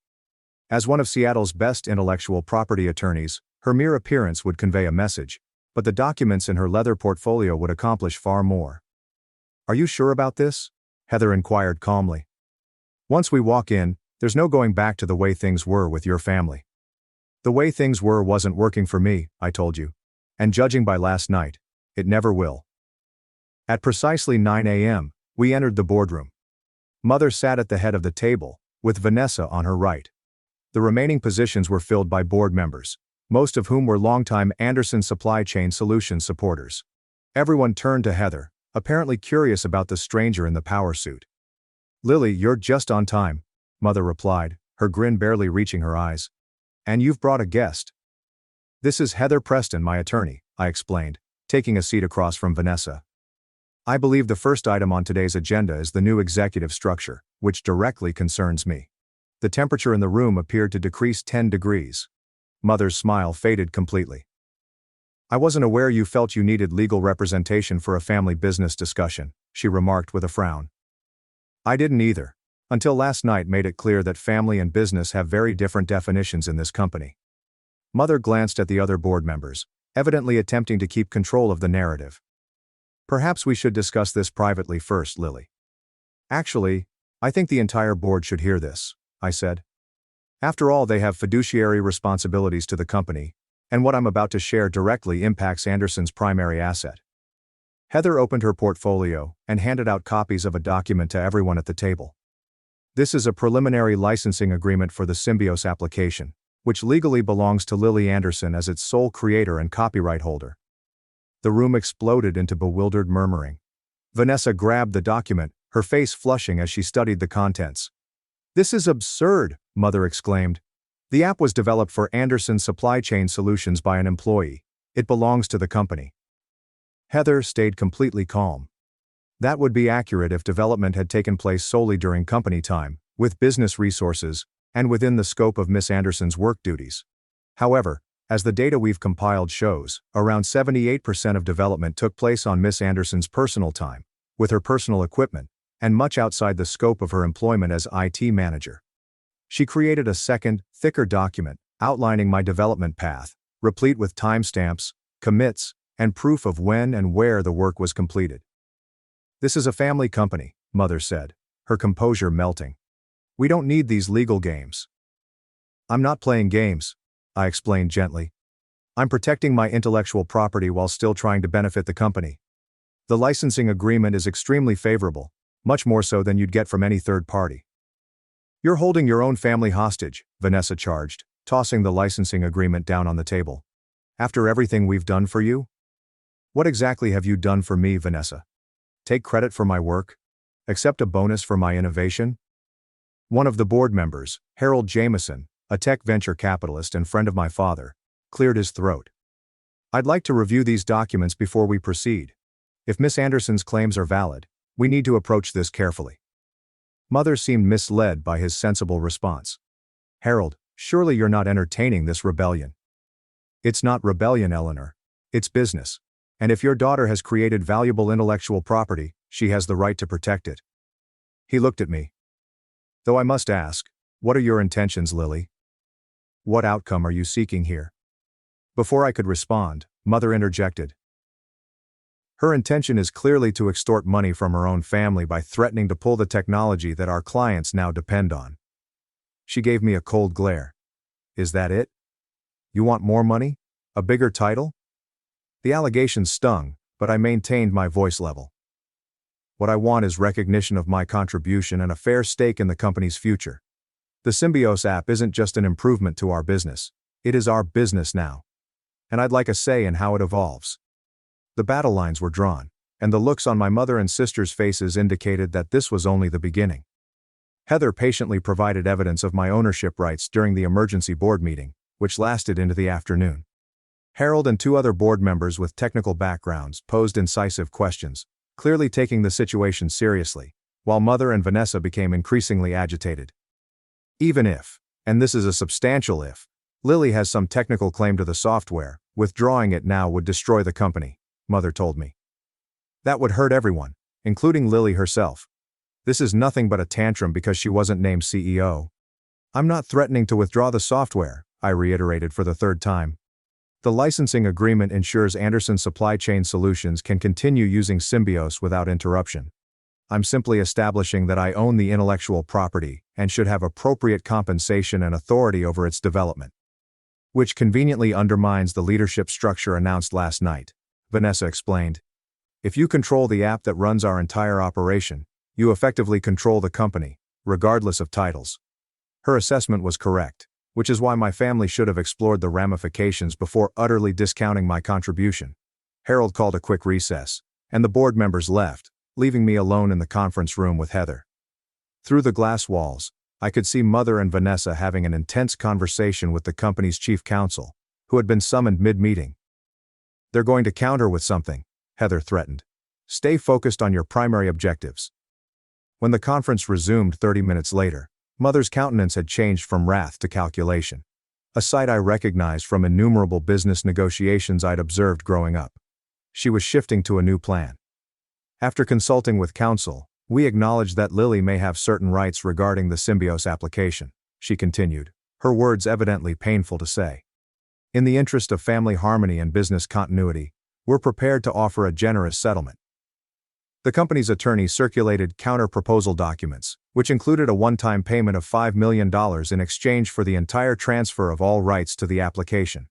As one of Seattle's best intellectual property attorneys, her mere appearance would convey a message, but the documents in her leather portfolio would accomplish far more. Are you sure about this? Heather inquired calmly. Once we walk in, there's no going back to the way things were with your family. The way things were wasn't working for me, I told you. And judging by last night, it never will. At precisely 9 a.m., we entered the boardroom. Mother sat at the head of the table, with Vanessa on her right. The remaining positions were filled by board members, most of whom were longtime Anderson Supply Chain Solutions supporters. Everyone turned to Heather, apparently curious about the stranger in the power suit. Lily, you're just on time, Mother replied, her grin barely reaching her eyes. And you've brought a guest. This is Heather Preston, my attorney, I explained, taking a seat across from Vanessa. I believe the first item on today's agenda is the new executive structure, which directly concerns me. The temperature in the room appeared to decrease 10 degrees. Mother's smile faded completely. I wasn't aware you felt you needed legal representation for a family business discussion, she remarked with a frown. I didn't either, until last night made it clear that family and business have very different definitions in this company. Mother glanced at the other board members, evidently attempting to keep control of the narrative. Perhaps we should discuss this privately first, Lily. Actually, I think the entire board should hear this, I said. After all, they have fiduciary responsibilities to the company, and what I'm about to share directly impacts Anderson's primary asset. Heather opened her portfolio and handed out copies of a document to everyone at the table. This is a preliminary licensing agreement for the Symbios application, which legally belongs to Lily Anderson as its sole creator and copyright holder. The room exploded into bewildered murmuring. Vanessa grabbed the document, her face flushing as she studied the contents. This is absurd, Mother exclaimed. The app was developed for Anderson Supply Chain Solutions by an employee. It belongs to the company. Heather stayed completely calm. That would be accurate if development had taken place solely during company time, with business resources, and within the scope of Miss Anderson's work duties. However, as the data we've compiled shows, around 78% of development took place on Miss Anderson's personal time, with her personal equipment, and much outside the scope of her employment as IT manager. She created a second, thicker document, outlining my development path, replete with timestamps, commits, and proof of when and where the work was completed. "This is a family company," Mother said, her composure melting. "We don't need these legal games." "I'm not playing games," I explained gently. "I'm protecting my intellectual property while still trying to benefit the company. The licensing agreement is extremely favorable, much more so than you'd get from any third party." "You're holding your own family hostage," Vanessa charged, tossing the licensing agreement down on the table. "After everything we've done for you?" "What exactly have you done for me, Vanessa? Take credit for my work? Accept a bonus for my innovation?" One of the board members, Harold Jameson, a tech venture capitalist and friend of my father, cleared his throat. "I'd like to review these documents before we proceed. If Miss Anderson's claims are valid, we need to approach this carefully." Mother seemed misled by his sensible response. "Harold, surely you're not entertaining this rebellion." "It's not rebellion, Eleanor. It's business. And if your daughter has created valuable intellectual property, she has the right to protect it." He looked at me. "Though I must ask, what are your intentions, Lily? What outcome are you seeking here?" Before I could respond, Mother interjected. "Her intention is clearly to extort money from her own family by threatening to pull the technology that our clients now depend on." She gave me a cold glare. "Is that it? You want more money? A bigger title?" The allegations stung, but I maintained my voice level. "What I want is recognition of my contribution and a fair stake in the company's future. The Symbios app isn't just an improvement to our business, it is our business now. And I'd like a say in how it evolves." The battle lines were drawn, and the looks on my mother and sister's faces indicated that this was only the beginning. Heather patiently provided evidence of my ownership rights during the emergency board meeting, which lasted into the afternoon. Harold and two other board members with technical backgrounds posed incisive questions, clearly taking the situation seriously, while Mother and Vanessa became increasingly agitated. "Even if, and this is a substantial if, Lily has some technical claim to the software, withdrawing it now would destroy the company," Mother told me. "That would hurt everyone, including Lily herself. This is nothing but a tantrum because she wasn't named CEO." "I'm not threatening to withdraw the software," I reiterated for the third time. "The licensing agreement ensures Anderson Supply Chain Solutions can continue using Symbios without interruption. I'm simply establishing that I own the intellectual property and should have appropriate compensation and authority over its development." "Which conveniently undermines the leadership structure announced last night," Vanessa explained. "If you control the app that runs our entire operation, you effectively control the company, regardless of titles." Her assessment was correct, which is why my family should have explored the ramifications before utterly discounting my contribution. Harold called a quick recess, and the board members left, leaving me alone in the conference room with Heather. Through the glass walls, I could see Mother and Vanessa having an intense conversation with the company's chief counsel, who had been summoned mid-meeting. "They're going to counter with something," Heather threatened. "Stay focused on your primary objectives." When the conference resumed 30 minutes later, Mother's countenance had changed from wrath to calculation, a sight I recognized from innumerable business negotiations I'd observed growing up. She was shifting to a new plan. "After consulting with counsel, we acknowledge that Lily may have certain rights regarding the Symbios application," she continued, her words evidently painful to say. "In the interest of family harmony and business continuity, we're prepared to offer a generous settlement." The company's attorney circulated counter-proposal documents, which included a one-time payment of $5 million in exchange for the entire transfer of all rights to the application.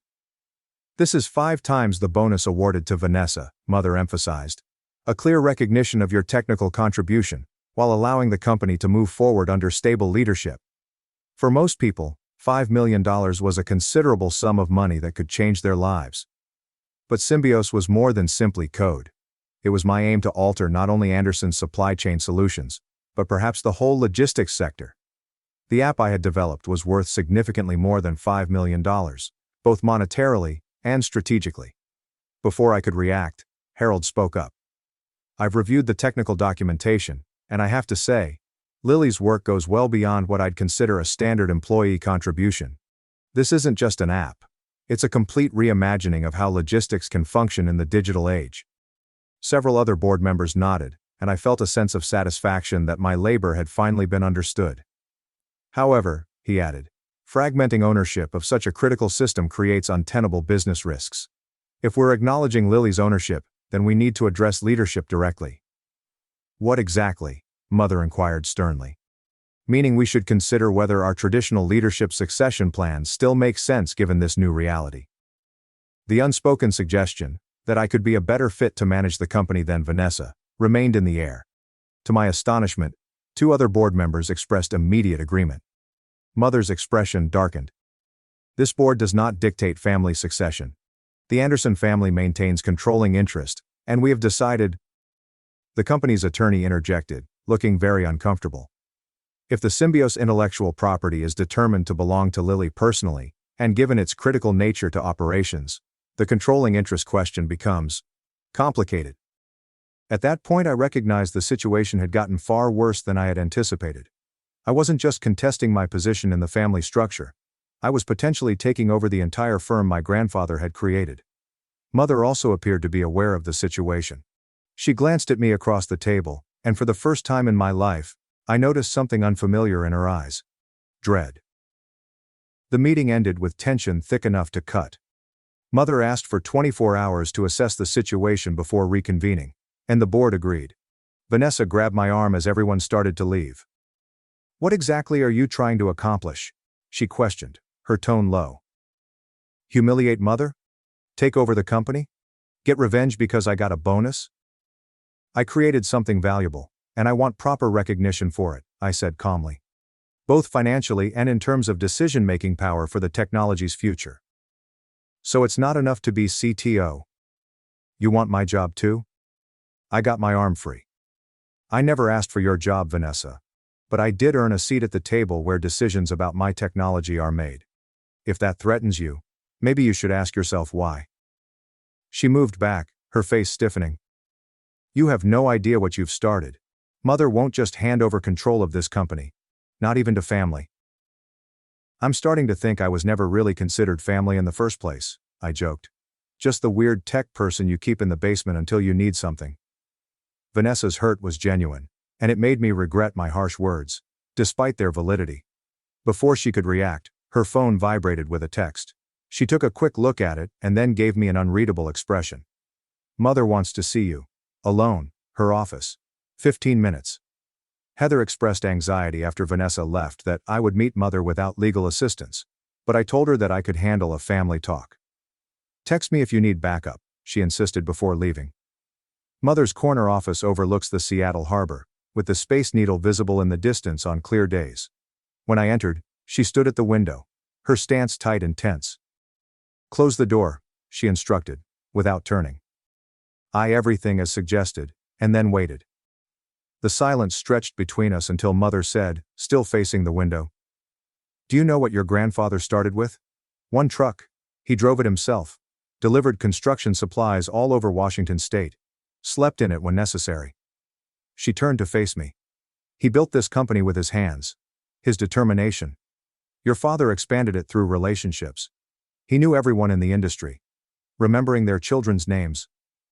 "This is 5 times the bonus awarded to Vanessa," Mother emphasized. "A clear recognition of your technical contribution, while allowing the company to move forward under stable leadership." For most people, $5 million was a considerable sum of money that could change their lives. But Symbios was more than simply code. It was my aim to alter not only Anderson's supply chain solutions, but perhaps the whole logistics sector. The app I had developed was worth significantly more than $5 million, both monetarily and strategically. Before I could react, Harold spoke up. I've reviewed the technical documentation, and I have to say, Lily's work goes well beyond what I'd consider a standard employee contribution. This isn't just an app. It's a complete reimagining of how logistics can function in the digital age. Several other board members nodded, and I felt a sense of satisfaction that my labor had finally been understood. However, he added, fragmenting ownership of such a critical system creates untenable business risks. If we're acknowledging Lily's ownership, then we need to address leadership directly. What exactly? Mother inquired sternly. Meaning we should consider whether our traditional leadership succession plans still make sense given this new reality. The unspoken suggestion, that I could be a better fit to manage the company than Vanessa, remained in the air. To my astonishment, 2 other board members expressed immediate agreement. Mother's expression darkened. This board does not dictate family succession. The Anderson family maintains controlling interest, and we have decided. The company's attorney interjected, looking very uncomfortable. If the Symbios intellectual property is determined to belong to Lily personally, and given its critical nature to operations, the controlling interest question becomes complicated. At that point I recognized the situation had gotten far worse than I had anticipated. I wasn't just contesting my position in the family structure. I was potentially taking over the entire firm my grandfather had created. Mother also appeared to be aware of the situation. She glanced at me across the table, and for the first time in my life, I noticed something unfamiliar in her eyes. Dread. The meeting ended with tension thick enough to cut. Mother asked for 24 hours to assess the situation before reconvening, and the board agreed. Vanessa grabbed my arm as everyone started to leave. What exactly are you trying to accomplish? She questioned, her tone low. Humiliate Mother? Take over the company? Get revenge because I got a bonus? I created something valuable, and I want proper recognition for it, I said calmly. Both financially and in terms of decision-making power for the technology's future. So it's not enough to be CTO. You want my job too? I got my arm free. I never asked for your job, Vanessa. But I did earn a seat at the table where decisions about my technology are made. If that threatens you, maybe you should ask yourself why. She moved back, her face stiffening. You have no idea what you've started. Mother won't just hand over control of this company. Not even to family. I'm starting to think I was never really considered family in the first place, I joked. Just the weird tech person you keep in the basement until you need something. Vanessa's hurt was genuine, and it made me regret my harsh words, despite their validity. Before she could react, her phone vibrated with a text. She took a quick look at it and then gave me an unreadable expression. Mother wants to see you. Alone, her office. 15 minutes. Heather expressed anxiety after Vanessa left that I would meet Mother without legal assistance, but I told her that I could handle a family talk. Text me if you need backup, she insisted before leaving. Mother's corner office overlooks the Seattle harbor, with the Space Needle visible in the distance on clear days. When I entered, she stood at the window, her stance tight and tense. Close the door, she instructed, without turning. Everything as suggested, and then waited. The silence stretched between us until Mother said, still facing the window. Do you know what your grandfather started with? 1 truck. He drove it himself. Delivered construction supplies all over Washington state. Slept in it when necessary. She turned to face me. He built this company with his hands. His determination. Your father expanded it through relationships. He knew everyone in the industry. Remembering their children's names.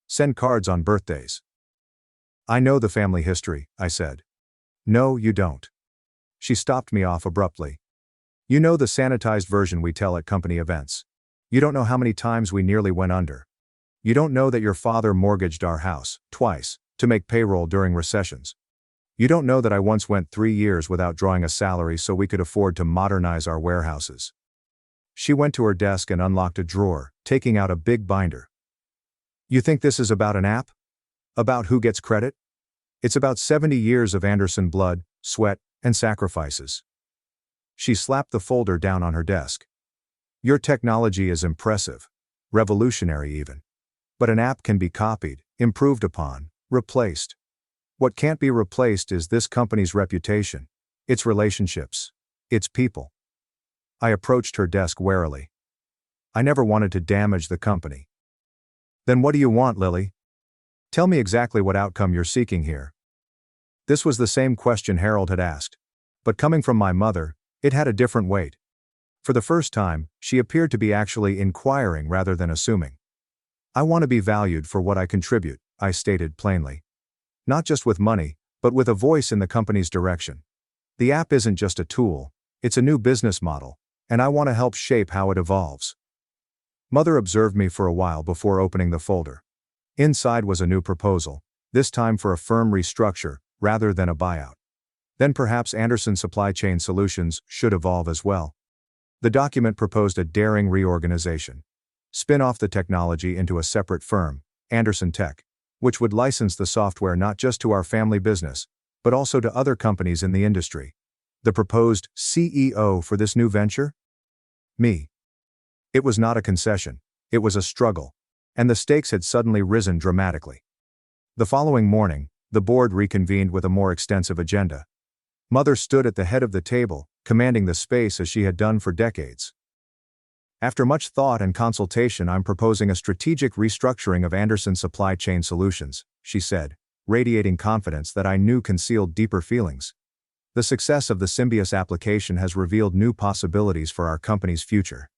Send cards on birthdays. I know the family history, I said. No, you don't. She stopped me off abruptly. You know the sanitized version we tell at company events. You don't know how many times we nearly went under. You don't know that your father mortgaged our house, twice, to make payroll during recessions. You don't know that I once went 3 years without drawing a salary so we could afford to modernize our warehouses. She went to her desk and unlocked a drawer, taking out a big binder. You think this is about an app? About who gets credit? It's about 70 years of Anderson blood, sweat, and sacrifices. She slapped the folder down on her desk. Your technology is impressive. Revolutionary even. But an app can be copied, improved upon, replaced. What can't be replaced is this company's reputation, its relationships, its people. I approached her desk warily. I never wanted to damage the company. Then what do you want, Lily? Tell me exactly what outcome you're seeking here. This was the same question Harold had asked. But coming from my mother, it had a different weight. For the first time, she appeared to be actually inquiring rather than assuming. I want to be valued for what I contribute, I stated plainly. Not just with money, but with a voice in the company's direction. The app isn't just a tool, it's a new business model, and I want to help shape how it evolves. Mother observed me for a while before opening the folder. Inside was a new proposal, this time for a firm restructure, rather than a buyout. Then perhaps Anderson Supply Chain Solutions should evolve as well. The document proposed a daring reorganization. Spin off the technology into a separate firm, Anderson Tech, which would license the software not just to our family business, but also to other companies in the industry. The proposed CEO for this new venture? Me. It was not a concession, it was a struggle, and the stakes had suddenly risen dramatically. The following morning, the board reconvened with a more extensive agenda. Mother stood at the head of the table, commanding the space as she had done for decades. After much thought and consultation, I'm proposing a strategic restructuring of Anderson Supply Chain Solutions, she said, radiating confidence that I knew concealed deeper feelings. The success of the Symbios application has revealed new possibilities for our company's future.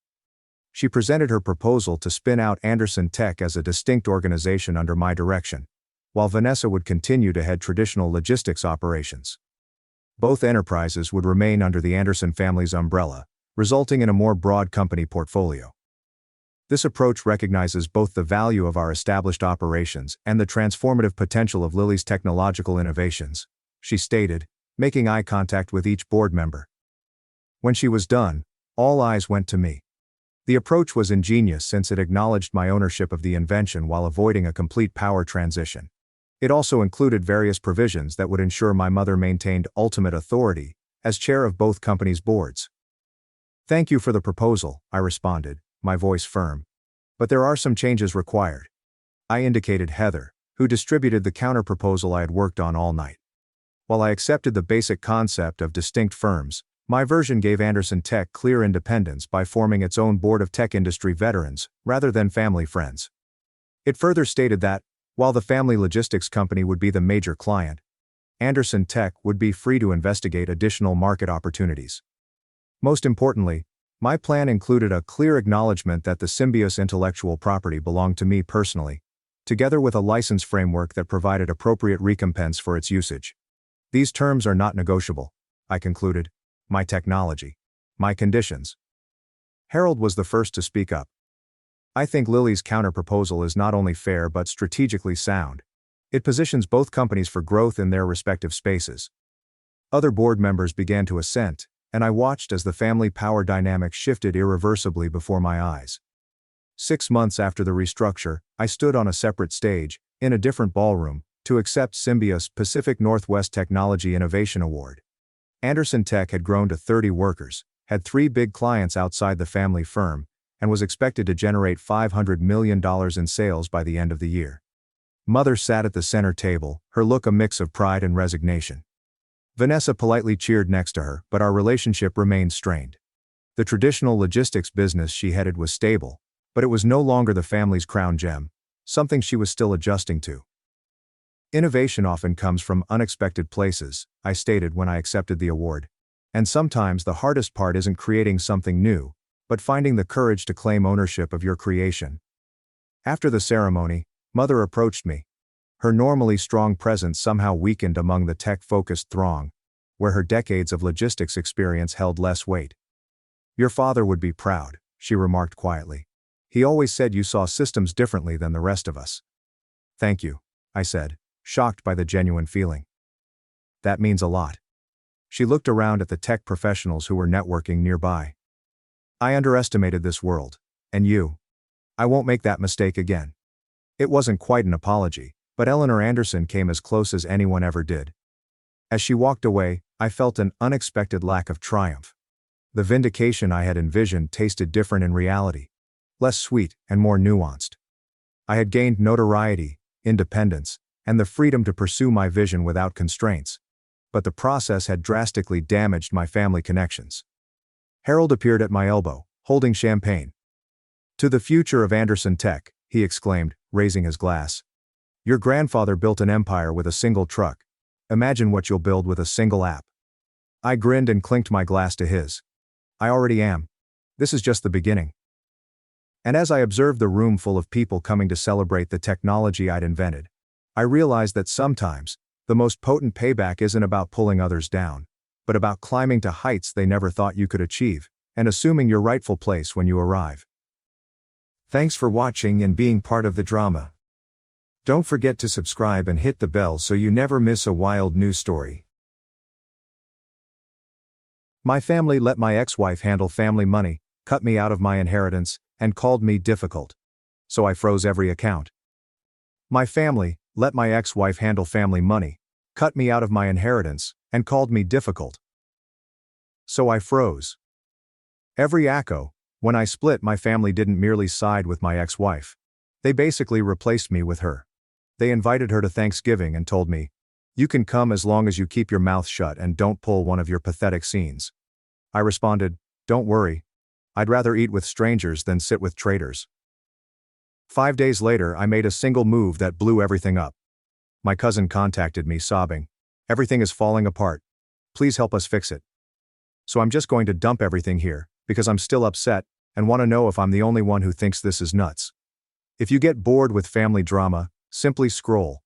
She presented her proposal to spin out Anderson Tech as a distinct organization under my direction, while Vanessa would continue to head traditional logistics operations. Both enterprises would remain under the Anderson family's umbrella, resulting in a more broad company portfolio. This approach recognizes both the value of our established operations and the transformative potential of Lilly's technological innovations, she stated, making eye contact with each board member. When she was done, all eyes went to me. The approach was ingenious since it acknowledged my ownership of the invention while avoiding a complete power transition. It also included various provisions that would ensure my mother maintained ultimate authority as chair of both companies' boards. Thank you for the proposal, I responded, my voice firm. But there are some changes required. I indicated Heather, who distributed the counter-proposal I had worked on all night. While I accepted the basic concept of distinct firms, my version gave Anderson Tech clear independence by forming its own board of tech industry veterans, rather than family friends. It further stated that, while the family logistics company would be the major client, Anderson Tech would be free to investigate additional market opportunities. Most importantly, my plan included a clear acknowledgement that the Symbios intellectual property belonged to me personally, together with a license framework that provided appropriate recompense for its usage. These terms are not negotiable, I concluded. My technology. My conditions. Harold was the first to speak up. I think Lilly's counter-proposal is not only fair but strategically sound. It positions both companies for growth in their respective spaces. Other board members began to assent, and I watched as the family power dynamic shifted irreversibly before my eyes. 6 months after the restructure, I stood on a separate stage, in a different ballroom, to accept Symbios Pacific Northwest Technology Innovation Award. Anderson Tech had grown to 30 workers, had 3 big clients outside the family firm, and was expected to generate $500 million in sales by the end of the year. Mother sat at the center table, her look a mix of pride and resignation. Vanessa politely cheered next to her, but our relationship remained strained. The traditional logistics business she headed was stable, but it was no longer the family's crown gem, something she was still adjusting to. Innovation often comes from unexpected places, I stated when I accepted the award. And sometimes the hardest part isn't creating something new, but finding the courage to claim ownership of your creation. After the ceremony, Mother approached me. Her normally strong presence somehow weakened among the tech-focused throng, where her decades of logistics experience held less weight. Your father would be proud, she remarked quietly. He always said you saw systems differently than the rest of us. Thank you, I said, shocked by the genuine feeling. That means a lot. She looked around at the tech professionals who were networking nearby. I underestimated this world, and you. I won't make that mistake again. It wasn't quite an apology, but Eleanor Anderson came as close as anyone ever did. As she walked away, I felt an unexpected lack of triumph. The vindication I had envisioned tasted different in reality, less sweet and more nuanced. I had gained notoriety, independence, and the freedom to pursue my vision without constraints. But the process had drastically damaged my family connections. Harold appeared at my elbow, holding champagne. To the future of Anderson Tech, he exclaimed, raising his glass. Your grandfather built an empire with a single truck. Imagine what you'll build with a single app. I grinned and clinked my glass to his. I already am. This is just the beginning. And as I observed the room full of people coming to celebrate the technology I'd invented, I realized that sometimes, the most potent payback isn't about pulling others down, but about climbing to heights they never thought you could achieve, and assuming your rightful place when you arrive. Thanks for watching and being part of the drama. Don't forget to subscribe and hit the bell so you never miss a wild news story. My family let my ex-wife handle family money, cut me out of my inheritance, and called me difficult. So I froze every account. My family let my ex-wife handle family money, cut me out of my inheritance, and called me difficult. So I froze every ACO. When I split, my family didn't merely side with my ex-wife. They basically replaced me with her. They invited her to Thanksgiving and told me, "You can come as long as you keep your mouth shut and don't pull one of your pathetic scenes." I responded, "Don't worry. I'd rather eat with strangers than sit with traitors." 5 days later, I made a single move that blew everything up. My cousin contacted me sobbing, "Everything is falling apart. Please help us fix it." So I'm just going to dump everything here, because I'm still upset, and want to know if I'm the only one who thinks this is nuts. If you get bored with family drama, simply scroll.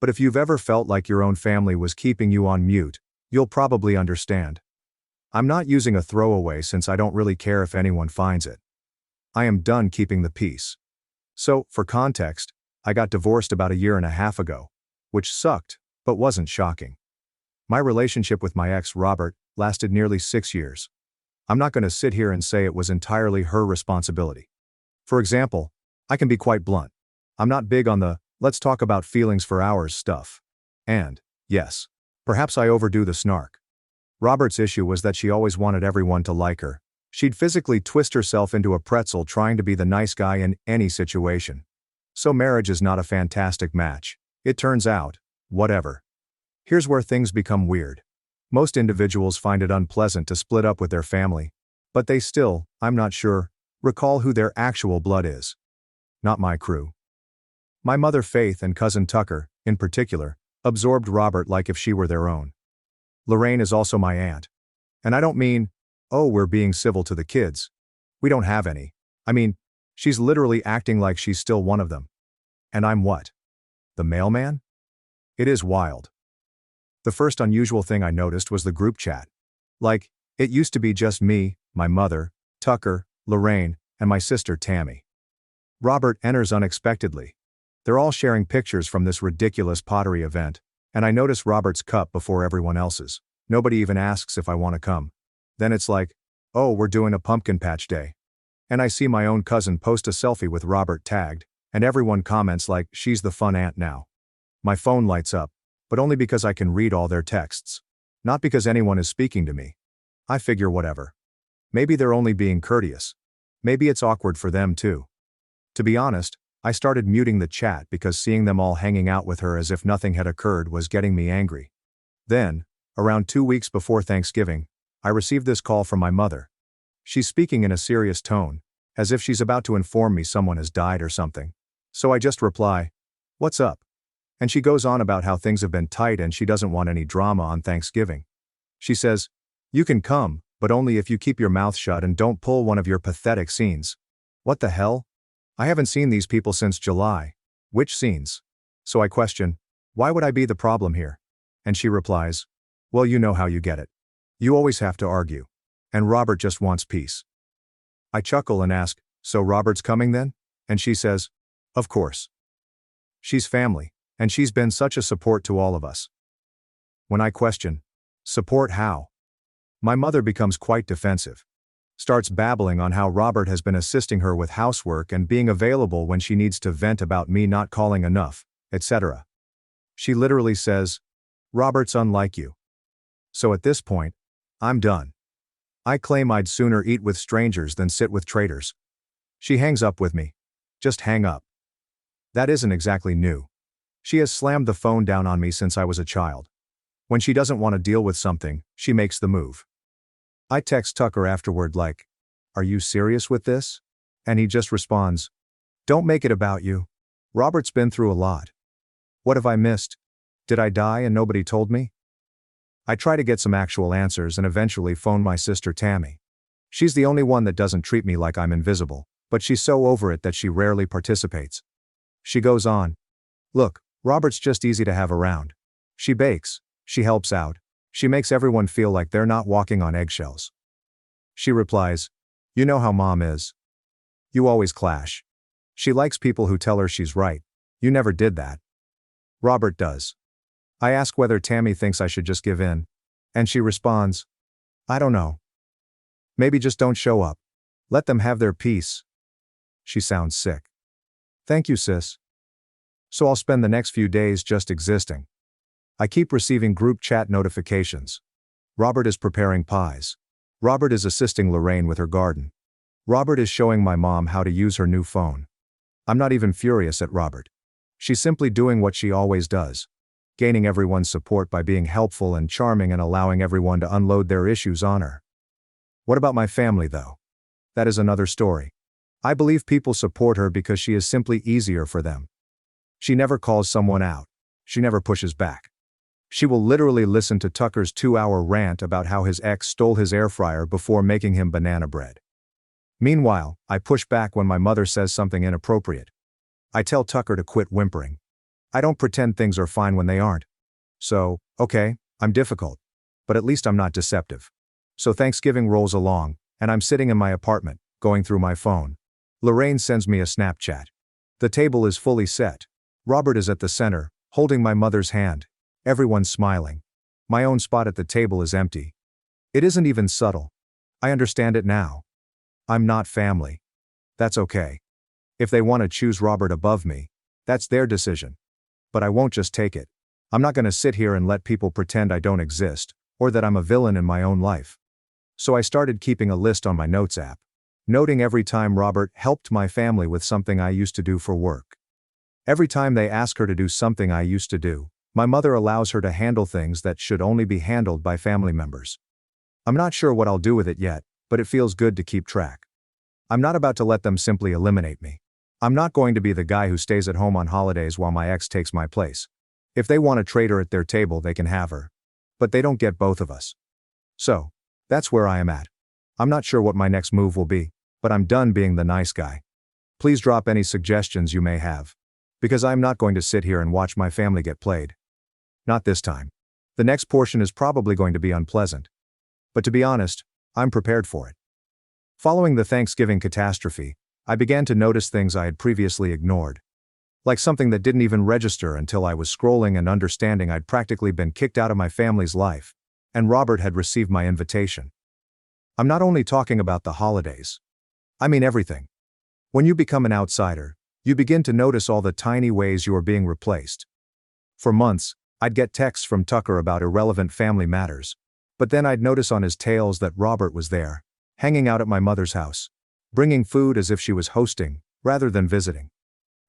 But if you've ever felt like your own family was keeping you on mute, you'll probably understand. I'm not using a throwaway since I don't really care if anyone finds it. I am done keeping the peace. So, for context, I got divorced about 1.5 years ago, which sucked, but wasn't shocking. My relationship with my ex, Robert, lasted nearly 6 years. I'm not going to sit here and say it was entirely her responsibility. For example, I can be quite blunt. I'm not big on the, let's talk about feelings for hours stuff. And, yes, perhaps I overdo the snark. Robert's issue was that she always wanted everyone to like her. She'd physically twist herself into a pretzel trying to be the nice guy in any situation. So marriage is not a fantastic match. It turns out, whatever. Here's where things become weird. Most individuals find it unpleasant to split up with their family, but they still, I'm not sure, recall who their actual blood is. Not my crew. My mother Faith and cousin Tucker, in particular, absorbed Robert like if she were their own. Lorraine is also my aunt. And I don't mean, oh, we're being civil to the kids. We don't have any. I mean, she's literally acting like she's still one of them. And I'm what? The mailman? It is wild. The first unusual thing I noticed was the group chat. Like, it used to be just me, my mother, Tucker, Lorraine, and my sister Tammy. Robert enters unexpectedly. They're all sharing pictures from this ridiculous pottery event, and I notice Robert's cup before everyone else's. Nobody even asks if I want to come. Then it's like, oh, we're doing a pumpkin patch day. And I see my own cousin post a selfie with Robert tagged, and everyone comments like, she's the fun aunt now. My phone lights up, but only because I can read all their texts. Not because anyone is speaking to me. I figure whatever. Maybe they're only being courteous. Maybe it's awkward for them too. To be honest, I started muting the chat because seeing them all hanging out with her as if nothing had occurred was getting me angry. Then, around 2 weeks before Thanksgiving, I received this call from my mother. She's speaking in a serious tone, as if she's about to inform me someone has died or something. So I just reply, "What's up?" And she goes on about how things have been tight and she doesn't want any drama on Thanksgiving. She says, "You can come, but only if you keep your mouth shut and don't pull one of your pathetic scenes." What the hell? I haven't seen these people since July. Which scenes? So I question, why would I be the problem here? And she replies, well, you know how you get it. You always have to argue. And Robert just wants peace. I chuckle and ask, so Robert's coming then? And she says, of course. She's family, and she's been such a support to all of us. When I question, support how? My mother becomes quite defensive. Starts babbling on how Robert has been assisting her with housework and being available when she needs to vent about me not calling enough, etc. She literally says, Robert's unlike you. So at this point, I'm done. I claim I'd sooner eat with strangers than sit with traitors. She hangs up with me. Just hang up. That isn't exactly new. She has slammed the phone down on me since I was a child. When she doesn't want to deal with something, she makes the move. I text Tucker afterward like, are you serious with this? And he just responds, don't make it about you. Robert's been through a lot. What have I missed? Did I die and nobody told me? I try to get some actual answers and eventually phone my sister Tammy. She's the only one that doesn't treat me like I'm invisible, but she's so over it that she rarely participates. She goes on. Look, Robert's just easy to have around. She bakes, she helps out, she makes everyone feel like they're not walking on eggshells. She replies, you know how mom is. You always clash. She likes people who tell her she's right. You never did that. Robert does. I ask whether Tammy thinks I should just give in, and she responds, I don't know. Maybe just don't show up. Let them have their peace. She sounds sick. Thank you, sis. So I'll spend the next few days just existing. I keep receiving group chat notifications. Robert is preparing pies. Robert is assisting Lorraine with her garden. Robert is showing my mom how to use her new phone. I'm not even furious at Robert. She's simply doing what she always does. Gaining everyone's support by being helpful and charming and allowing everyone to unload their issues on her. What about my family though? That is another story. I believe people support her because she is simply easier for them. She never calls someone out. She never pushes back. She will literally listen to Tucker's 2-hour rant about how his ex stole his air fryer before making him banana bread. Meanwhile, I push back when my mother says something inappropriate. I tell Tucker to quit whimpering. I don't pretend things are fine when they aren't. So, okay, I'm difficult. But at least I'm not deceptive. So Thanksgiving rolls along, and I'm sitting in my apartment, going through my phone. Lorraine sends me a Snapchat. The table is fully set. Robert is at the center, holding my mother's hand. Everyone's smiling. My own spot at the table is empty. It isn't even subtle. I understand it now. I'm not family. That's okay. If they want to choose Robert above me, that's their decision. But I won't just take it. I'm not going to sit here and let people pretend I don't exist, or that I'm a villain in my own life. So I started keeping a list on my notes app, noting every time Robert helped my family with something I used to do for work. Every time they ask her to do something I used to do, my mother allows her to handle things that should only be handled by family members. I'm not sure what I'll do with it yet, but it feels good to keep track. I'm not about to let them simply eliminate me. I'm not going to be the guy who stays at home on holidays while my ex takes my place. If they want to trade her at their table, they can have her. But they don't get both of us. So, that's where I am at. I'm not sure what my next move will be, but I'm done being the nice guy. Please drop any suggestions you may have. Because I'm not going to sit here and watch my family get played. Not this time. The next portion is probably going to be unpleasant. But to be honest, I'm prepared for it. Following the Thanksgiving catastrophe, I began to notice things I had previously ignored. Like something that didn't even register until I was scrolling and understanding I'd practically been kicked out of my family's life, and Robert had received my invitation. I'm not only talking about the holidays. I mean everything. When you become an outsider, you begin to notice all the tiny ways you are being replaced. For months, I'd get texts from Tucker about irrelevant family matters, but then I'd notice on his tails that Robert was there, hanging out at my mother's house, bringing food as if she was hosting, rather than visiting.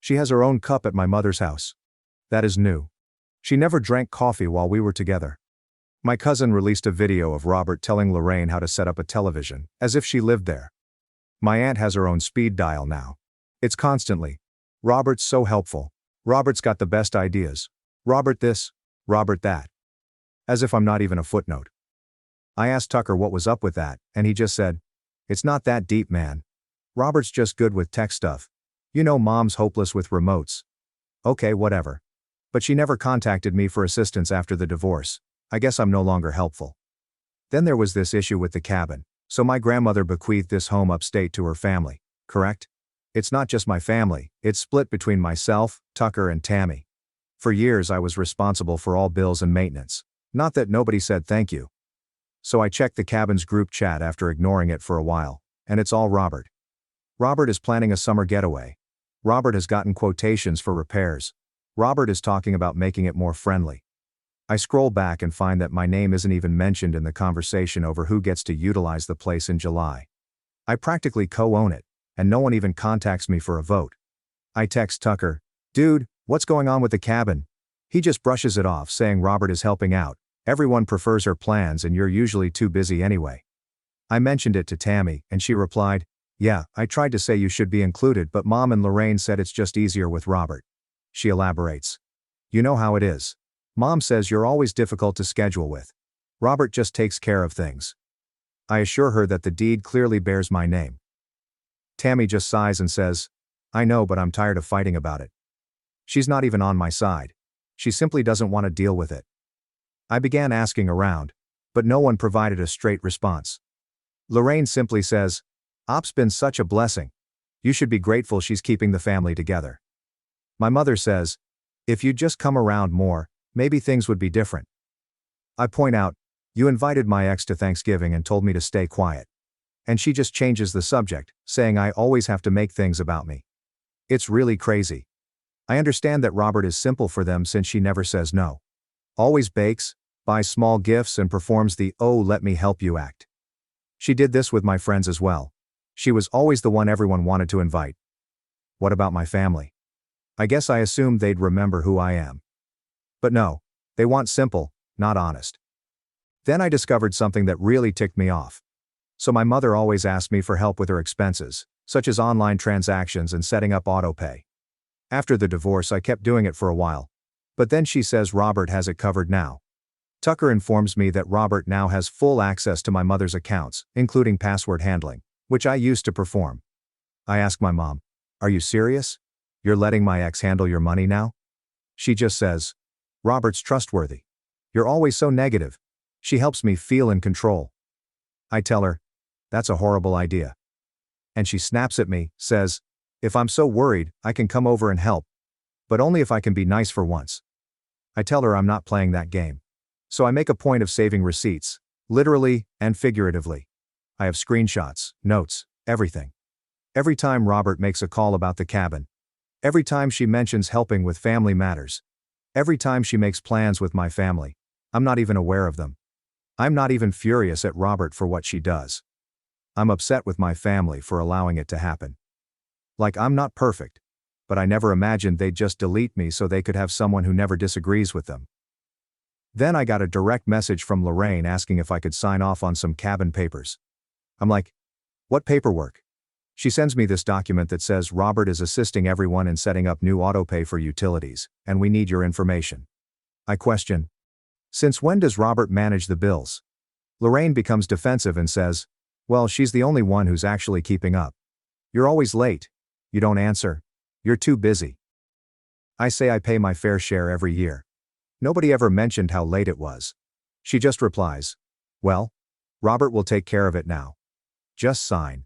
She has her own cup at my mother's house. That is new. She never drank coffee while we were together. My cousin released a video of Robert telling Lorraine how to set up a television, as if she lived there. My aunt has her own speed dial now. It's constantly, Robert's so helpful. Robert's got the best ideas. Robert this, Robert that. As if I'm not even a footnote. I asked Tucker what was up with that, and he just said, it's not that deep, man. Robert's just good with tech stuff. You know, mom's hopeless with remotes. Okay, whatever. But she never contacted me for assistance after the divorce. I guess I'm no longer helpful. Then there was this issue with the cabin. So my grandmother bequeathed this home upstate to her family, correct? It's not just my family, it's split between myself, Tucker, and Tammy. For years I was responsible for all bills and maintenance. Not that nobody said thank you. So I checked the cabin's group chat after ignoring it for a while, and it's all Robert. Robert is planning a summer getaway. Robert has gotten quotations for repairs. Robert is talking about making it more friendly. I scroll back and find that my name isn't even mentioned in the conversation over who gets to utilize the place in July. I practically co-own it, and no one even contacts me for a vote. I text Tucker, dude, what's going on with the cabin? He just brushes it off saying Robert is helping out, everyone prefers her plans and you're usually too busy anyway. I mentioned it to Tammy, and she replied, yeah, I tried to say you should be included but Mom and Lorraine said it's just easier with Robert. She elaborates. You know how it is. Mom says you're always difficult to schedule with. Robert just takes care of things. I assure her that the deed clearly bears my name. Tammy just sighs and says, I know, but I'm tired of fighting about it. She's not even on my side. She simply doesn't want to deal with it. I began asking around, but no one provided a straight response. Lorraine simply says, Op's been such a blessing. You should be grateful she's keeping the family together. My mother says, if you'd just come around more, maybe things would be different. I point out, you invited my ex to Thanksgiving and told me to stay quiet. And she just changes the subject, saying I always have to make things about me. It's really crazy. I understand that Robert is simple for them since she never says no. Always bakes, buys small gifts and performs the "oh let me help you" act. She did this with my friends as well. She was always the one everyone wanted to invite. What about my family? I guess I assumed they'd remember who I am. But no, they want simple, not honest. Then I discovered something that really ticked me off. So my mother always asked me for help with her expenses, such as online transactions and setting up autopay. After the divorce I kept doing it for a while. But then she says Robert has it covered now. Tucker informs me that Robert now has full access to my mother's accounts, including password handling, which I used to perform. I ask my mom, are you serious? You're letting my ex handle your money now? She just says, Robert's trustworthy. You're always so negative. She helps me feel in control. I tell her, that's a horrible idea. And she snaps at me, says, if I'm so worried, I can come over and help. But only if I can be nice for once. I tell her I'm not playing that game. So I make a point of saving receipts, literally and figuratively. I have screenshots, notes, everything. Every time Robert makes a call about the cabin. Every time she mentions helping with family matters. Every time she makes plans with my family. I'm not even aware of them. I'm not even furious at Robert for what she does. I'm upset with my family for allowing it to happen. Like I'm not perfect. But I never imagined they'd just delete me so they could have someone who never disagrees with them. Then I got a direct message from Lorraine asking if I could sign off on some cabin papers. I'm like, what paperwork? She sends me this document that says Robert is assisting everyone in setting up new autopay for utilities, and we need your information. I question, since when does Robert manage the bills? Lorraine becomes defensive and says, well, she's the only one who's actually keeping up. You're always late. You don't answer. You're too busy. I say I pay my fair share every year. Nobody ever mentioned how late it was. She just replies, well, Robert will take care of it now. Just sign.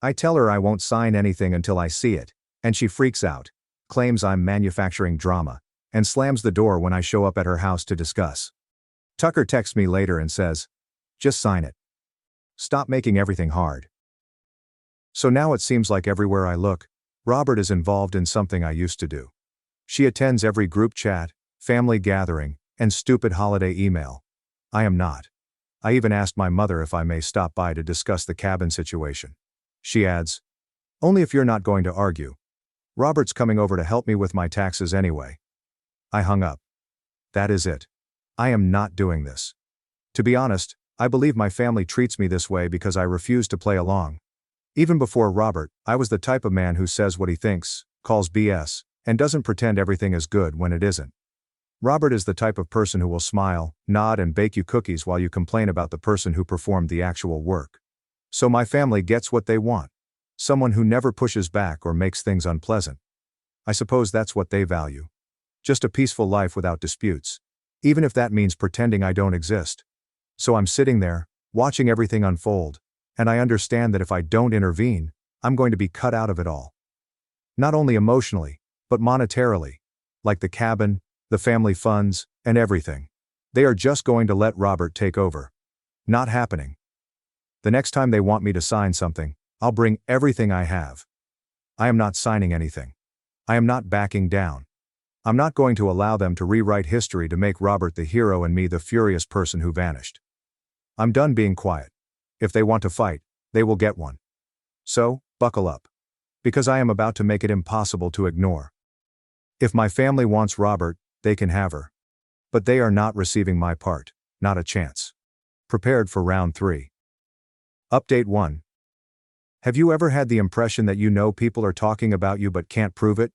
I tell her I won't sign anything until I see it, and she freaks out, claims I'm manufacturing drama, and slams the door when I show up at her house to discuss. Tucker texts me later and says, just sign it. Stop making everything hard. So now it seems like everywhere I look, Robert is involved in something I used to do. She attends every group chat, family gathering, and stupid holiday email. I am not. I even asked my mother if I may stop by to discuss the cabin situation. She adds, only if you're not going to argue. Robert's coming over to help me with my taxes anyway. I hung up. That is it. I am not doing this. To be honest, I believe my family treats me this way because I refuse to play along. Even before Robert, I was the type of man who says what he thinks, calls BS, and doesn't pretend everything is good when it isn't. Robert is the type of person who will smile, nod and bake you cookies while you complain about the person who performed the actual work. So my family gets what they want. Someone who never pushes back or makes things unpleasant. I suppose that's what they value. Just a peaceful life without disputes. Even if that means pretending I don't exist. So I'm sitting there, watching everything unfold, and I understand that if I don't intervene, I'm going to be cut out of it all. Not only emotionally, but monetarily. Like the cabin, the family funds, and everything. They are just going to let Robert take over. Not happening. The next time they want me to sign something, I'll bring everything I have. I am not signing anything. I am not backing down. I'm not going to allow them to rewrite history to make Robert the hero and me the furious person who vanished. I'm done being quiet. If they want to fight, they will get one. So, buckle up. Because I am about to make it impossible to ignore. If my family wants Robert, they can have her. But they are not receiving my part, not a chance. Prepared for round 3. Update 1. Have you ever had the impression that you know people are talking about you but can't prove it?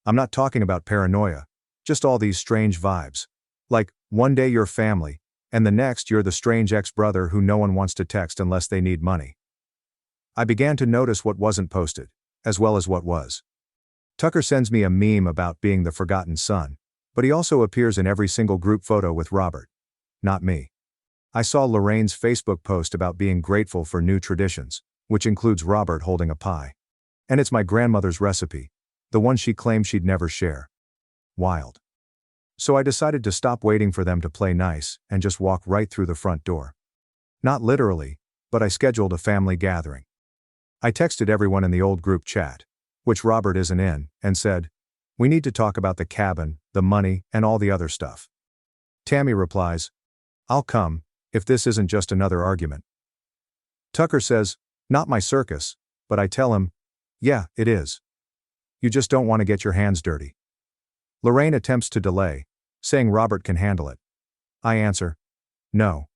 I'm not talking about paranoia. Just all these strange vibes. Like, one day you're family, and the next you're the strange ex-brother who no one wants to text unless they need money. I began to notice what wasn't posted, as well as what was. Tucker sends me a meme about being the forgotten son, but he also appears in every single group photo with Robert. Not me. I saw Lorraine's Facebook post about being grateful for new traditions, which includes Robert holding a pie. And it's my grandmother's recipe, the one she claimed she'd never share. Wild. So I decided to stop waiting for them to play nice and just walk right through the front door. Not literally, but I scheduled a family gathering. I texted everyone in the old group chat, which Robert isn't in, and said, "We need to talk about the cabin, the money, and all the other stuff." Tammy replies, "I'll come, if this isn't just another argument." Tucker says, "Not my circus," but I tell him, "Yeah, it is. You just don't want to get your hands dirty." Lorraine attempts to delay, saying Robert can handle it. I answer, "No.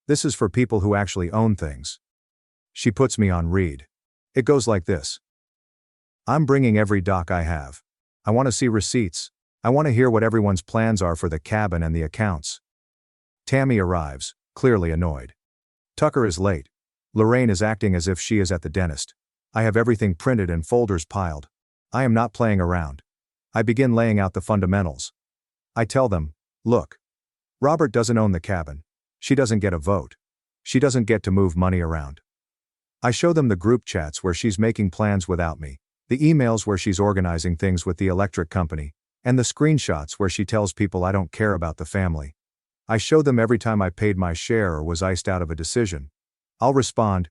This is for people who actually own things." She puts me on read. It goes like this. "I'm bringing every doc I have. I want to see receipts. I want to hear what everyone's plans are for the cabin and the accounts." Tammy arrives, clearly annoyed. Tucker is late. Lorraine is acting as if she is at the dentist. I have everything printed and folders piled. I am not playing around. I begin laying out the fundamentals. I tell them, "Look. Robert doesn't own the cabin. She doesn't get a vote. She doesn't get to move money around." I show them the group chats where she's making plans without me, the emails where she's organizing things with the electric company, and the screenshots where she tells people I don't care about the family. I show them every time I paid my share or was iced out of a decision. I'll respond,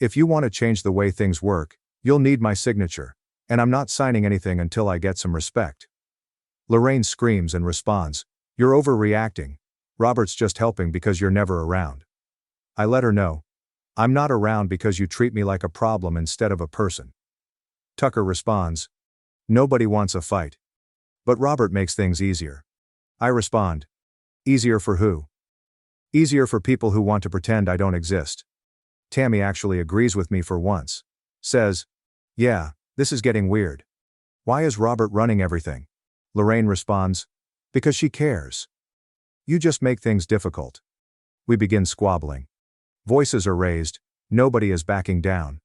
"If you want to change the way things work, you'll need my signature, and I'm not signing anything until I get some respect." Lorraine screams and responds, "You're overreacting. Robert's just helping because you're never around." I let her know, "I'm not around because you treat me like a problem instead of a person." Tucker responds, "Nobody wants a fight. But Robert makes things easier." I respond, "Easier for who?" "Easier for people who want to pretend I don't exist." Tammy actually agrees with me for once. Says, "Yeah, this is getting weird. Why is Robert running everything?" Lorraine responds, "Because she cares. You just make things difficult." We begin squabbling. Voices are raised, nobody is backing down.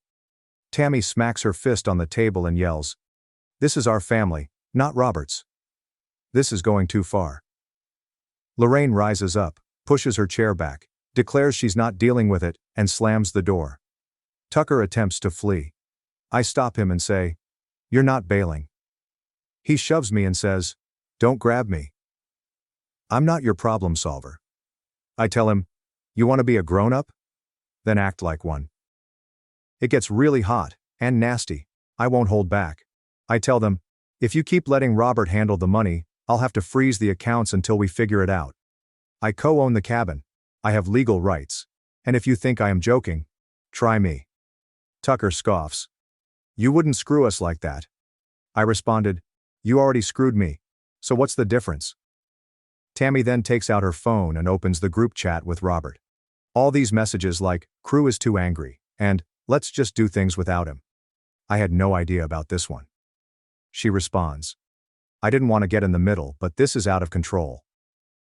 Tammy smacks her fist on the table and yells, "This is our family, not Robert's. This is going too far." Lorraine rises up, pushes her chair back, declares she's not dealing with it, and slams the door. Tucker attempts to flee. I stop him and say, "You're not bailing." He shoves me and says, "Don't grab me. I'm not your problem solver." I tell him, "You want to be a grown-up? Then act like one." It gets really hot and nasty. I won't hold back. I tell them, "If you keep letting Robert handle the money, I'll have to freeze the accounts until we figure it out. I co-own the cabin. I have legal rights. And if you think I am joking, try me." Tucker scoffs. "You wouldn't screw us like that." I responded, "You already screwed me. So what's the difference?" Tammy then takes out her phone and opens the group chat with Robert. All these messages like, "Crew is too angry," and "Let's just do things without him." I had no idea about this one. She responds, "I didn't want to get in the middle, but this is out of control."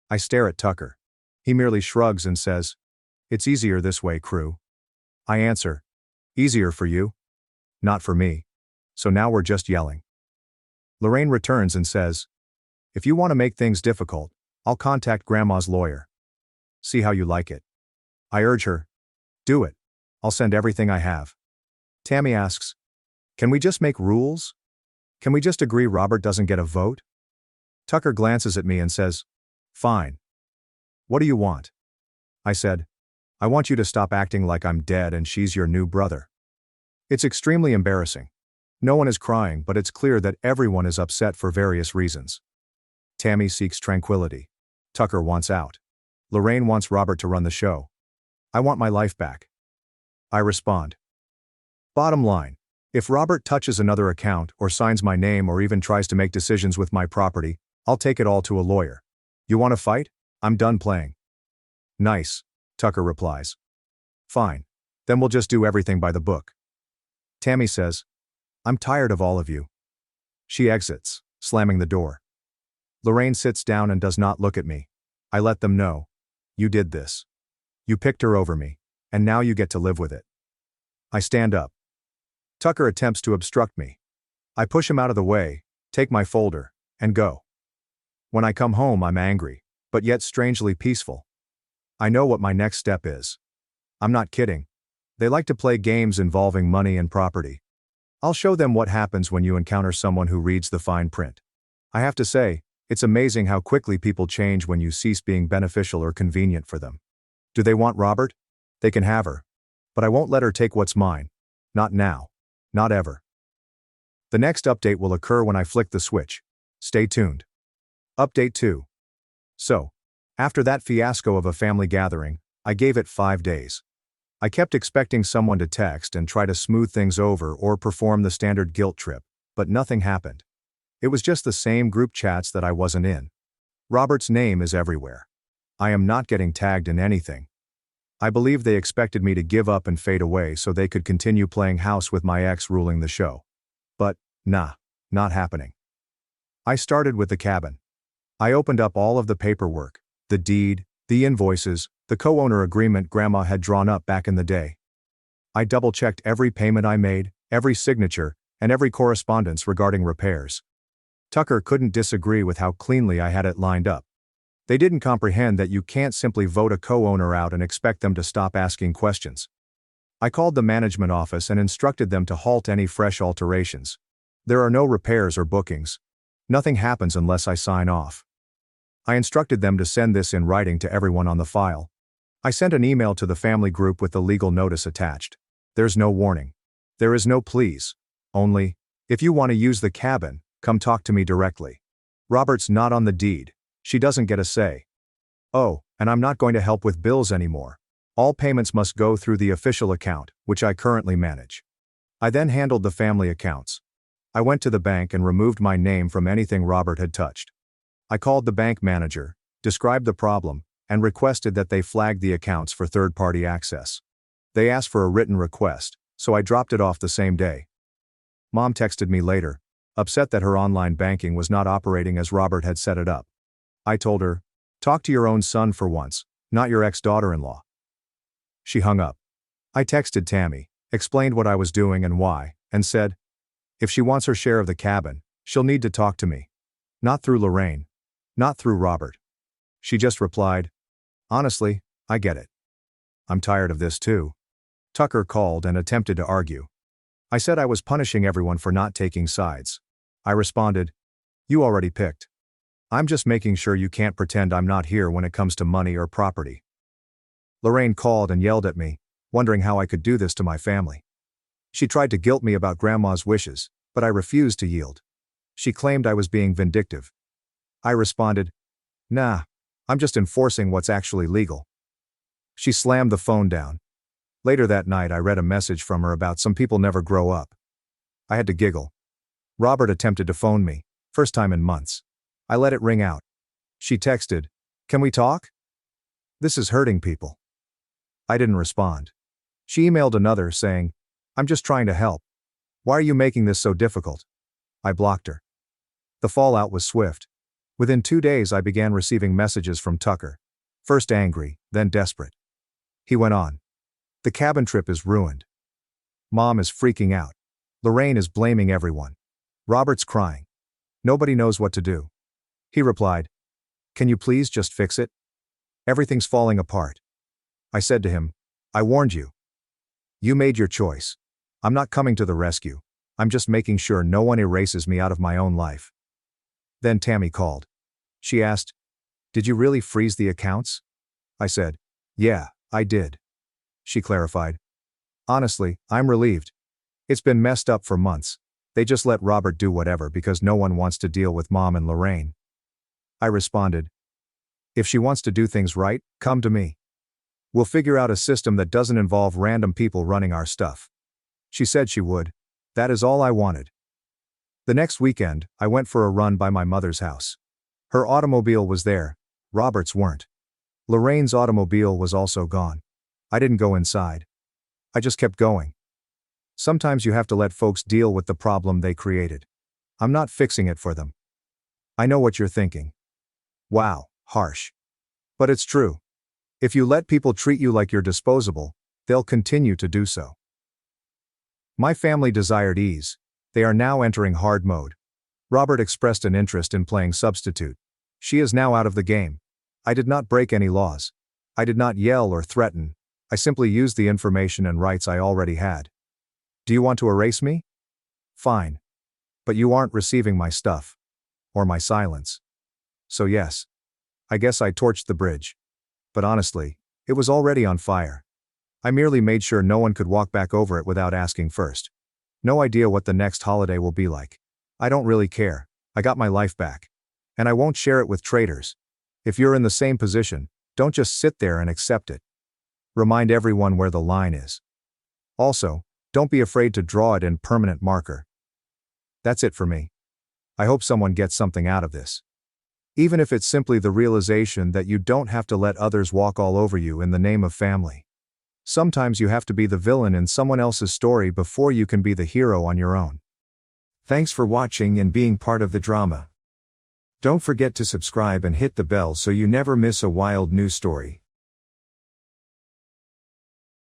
I stare at Tucker. He merely shrugs and says, "It's easier this way, crew." I answer, "Easier for you? Not for me. So now we're just yelling." Lorraine returns and says, "If you want to make things difficult, I'll contact Grandma's lawyer. See how you like it." I urge her, "Do it. I'll send everything I have." Tammy asks, "Can we just make rules? Can we just agree Robert doesn't get a vote?" Tucker glances at me and says, "Fine. What do you want?" I said, "I want you to stop acting like I'm dead and she's your new brother. It's extremely embarrassing. No one is crying, but it's clear that everyone is upset for various reasons." Tammy seeks tranquility. Tucker wants out. Lorraine wants Robert to run the show. I want my life back. I respond, "Bottom line, if Robert touches another account or signs my name or even tries to make decisions with my property, I'll take it all to a lawyer. You want to fight? I'm done playing." "Nice," Tucker replies. "Fine. Then we'll just do everything by the book." Tammy says, "I'm tired of all of you." She exits, slamming the door. Lorraine sits down and does not look at me. I let them know. You did this. You picked her over me, and now you get to live with it. I stand up. Tucker attempts to obstruct me. I push him out of the way, take my folder, and go. When I come home, I'm angry, but yet strangely peaceful. I know what my next step is. I'm not kidding. They like to play games involving money and property. I'll show them what happens when you encounter someone who reads the fine print. I have to say, it's amazing how quickly people change when you cease being beneficial or convenient for them. Do they want Robert? They can have her. But I won't let her take what's mine. Not now. Not ever. The next update will occur when I flick the switch. Stay tuned. Update 2. So, after that fiasco of a family gathering, I gave it 5 days. I kept expecting someone to text and try to smooth things over or perform the standard guilt trip, but nothing happened. It was just the same group chats that I wasn't in. Robert's name is everywhere. I am not getting tagged in anything. I believe they expected me to give up and fade away so they could continue playing house with my ex ruling the show. But, nah, not happening. I started with the cabin. I opened up all of the paperwork, the deed, the invoices, the co-owner agreement Grandma had drawn up back in the day. I double-checked every payment I made, every signature, and every correspondence regarding repairs. Tucker couldn't disagree with how cleanly I had it lined up. They didn't comprehend that you can't simply vote a co-owner out and expect them to stop asking questions. I called the management office and instructed them to halt any fresh alterations. There are no repairs or bookings. Nothing happens unless I sign off. I instructed them to send this in writing to everyone on the file. I sent an email to the family group with the legal notice attached. There's no warning. There is no please. Only, if you want to use the cabin, come talk to me directly. Robert's not on the deed. She doesn't get a say. Oh, and I'm not going to help with bills anymore. All payments must go through the official account, which I currently manage. I then handled the family accounts. I went to the bank and removed my name from anything Robert had touched. I called the bank manager, described the problem, and requested that they flag the accounts for third-party access. They asked for a written request, so I dropped it off the same day. Mom texted me later, upset that her online banking was not operating as Robert had set it up. I told her, talk to your own son for once, not your ex-daughter-in-law. She hung up. I texted Tammy, explained what I was doing and why, and said, if she wants her share of the cabin, she'll need to talk to me. Not through Lorraine. Not through Robert. She just replied, honestly, I get it. I'm tired of this too. Tucker called and attempted to argue. I said I was punishing everyone for not taking sides. I responded, you already picked. I'm just making sure you can't pretend I'm not here when it comes to money or property. Lorraine called and yelled at me, wondering how I could do this to my family. She tried to guilt me about Grandma's wishes, but I refused to yield. She claimed I was being vindictive. I responded, nah, I'm just enforcing what's actually legal. She slammed the phone down. Later that night I read a message from her about some people never grow up. I had to giggle. Robert attempted to phone me, first time in months. I let it ring out. She texted, can we talk? This is hurting people. I didn't respond. She emailed another saying, I'm just trying to help. Why are you making this so difficult? I blocked her. The fallout was swift. Within 2 days I began receiving messages from Tucker. First angry, then desperate. He went on. The cabin trip is ruined. Mom is freaking out. Lorraine is blaming everyone. Robert's crying. Nobody knows what to do. He replied, can you please just fix it? Everything's falling apart. I said to him, I warned you. You made your choice. I'm not coming to the rescue. I'm just making sure no one erases me out of my own life. Then Tammy called. She asked, did you really freeze the accounts? I said, yeah, I did. She clarified, honestly, I'm relieved. It's been messed up for months. They just let Robert do whatever because no one wants to deal with Mom and Lorraine. I responded, if she wants to do things right, come to me. We'll figure out a system that doesn't involve random people running our stuff. She said she would. That is all I wanted. The next weekend, I went for a run by my mother's house. Her automobile was there. Robert's weren't. Lorraine's automobile was also gone. I didn't go inside. I just kept going. Sometimes you have to let folks deal with the problem they created. I'm not fixing it for them. I know what you're thinking. Wow, harsh. But it's true. If you let people treat you like you're disposable, they'll continue to do so. My family desired ease. They are now entering hard mode. Robert expressed an interest in playing substitute. She is now out of the game. I did not break any laws. I did not yell or threaten. I simply used the information and rights I already had. Do you want to erase me? Fine. But you aren't receiving my stuff. Or my silence. So yes. I guess I torched the bridge. But honestly, it was already on fire. I merely made sure no one could walk back over it without asking first. No idea what the next holiday will be like. I don't really care. I got my life back. And I won't share it with traitors. If you're in the same position, don't just sit there and accept it. Remind everyone where the line is. Also, don't be afraid to draw it in permanent marker. That's it for me. I hope someone gets something out of this. Even if it's simply the realization that you don't have to let others walk all over you in the name of family. Sometimes you have to be the villain in someone else's story before you can be the hero on your own. Thanks for watching and being part of the drama. Don't forget to subscribe and hit the bell so you never miss a wild news story.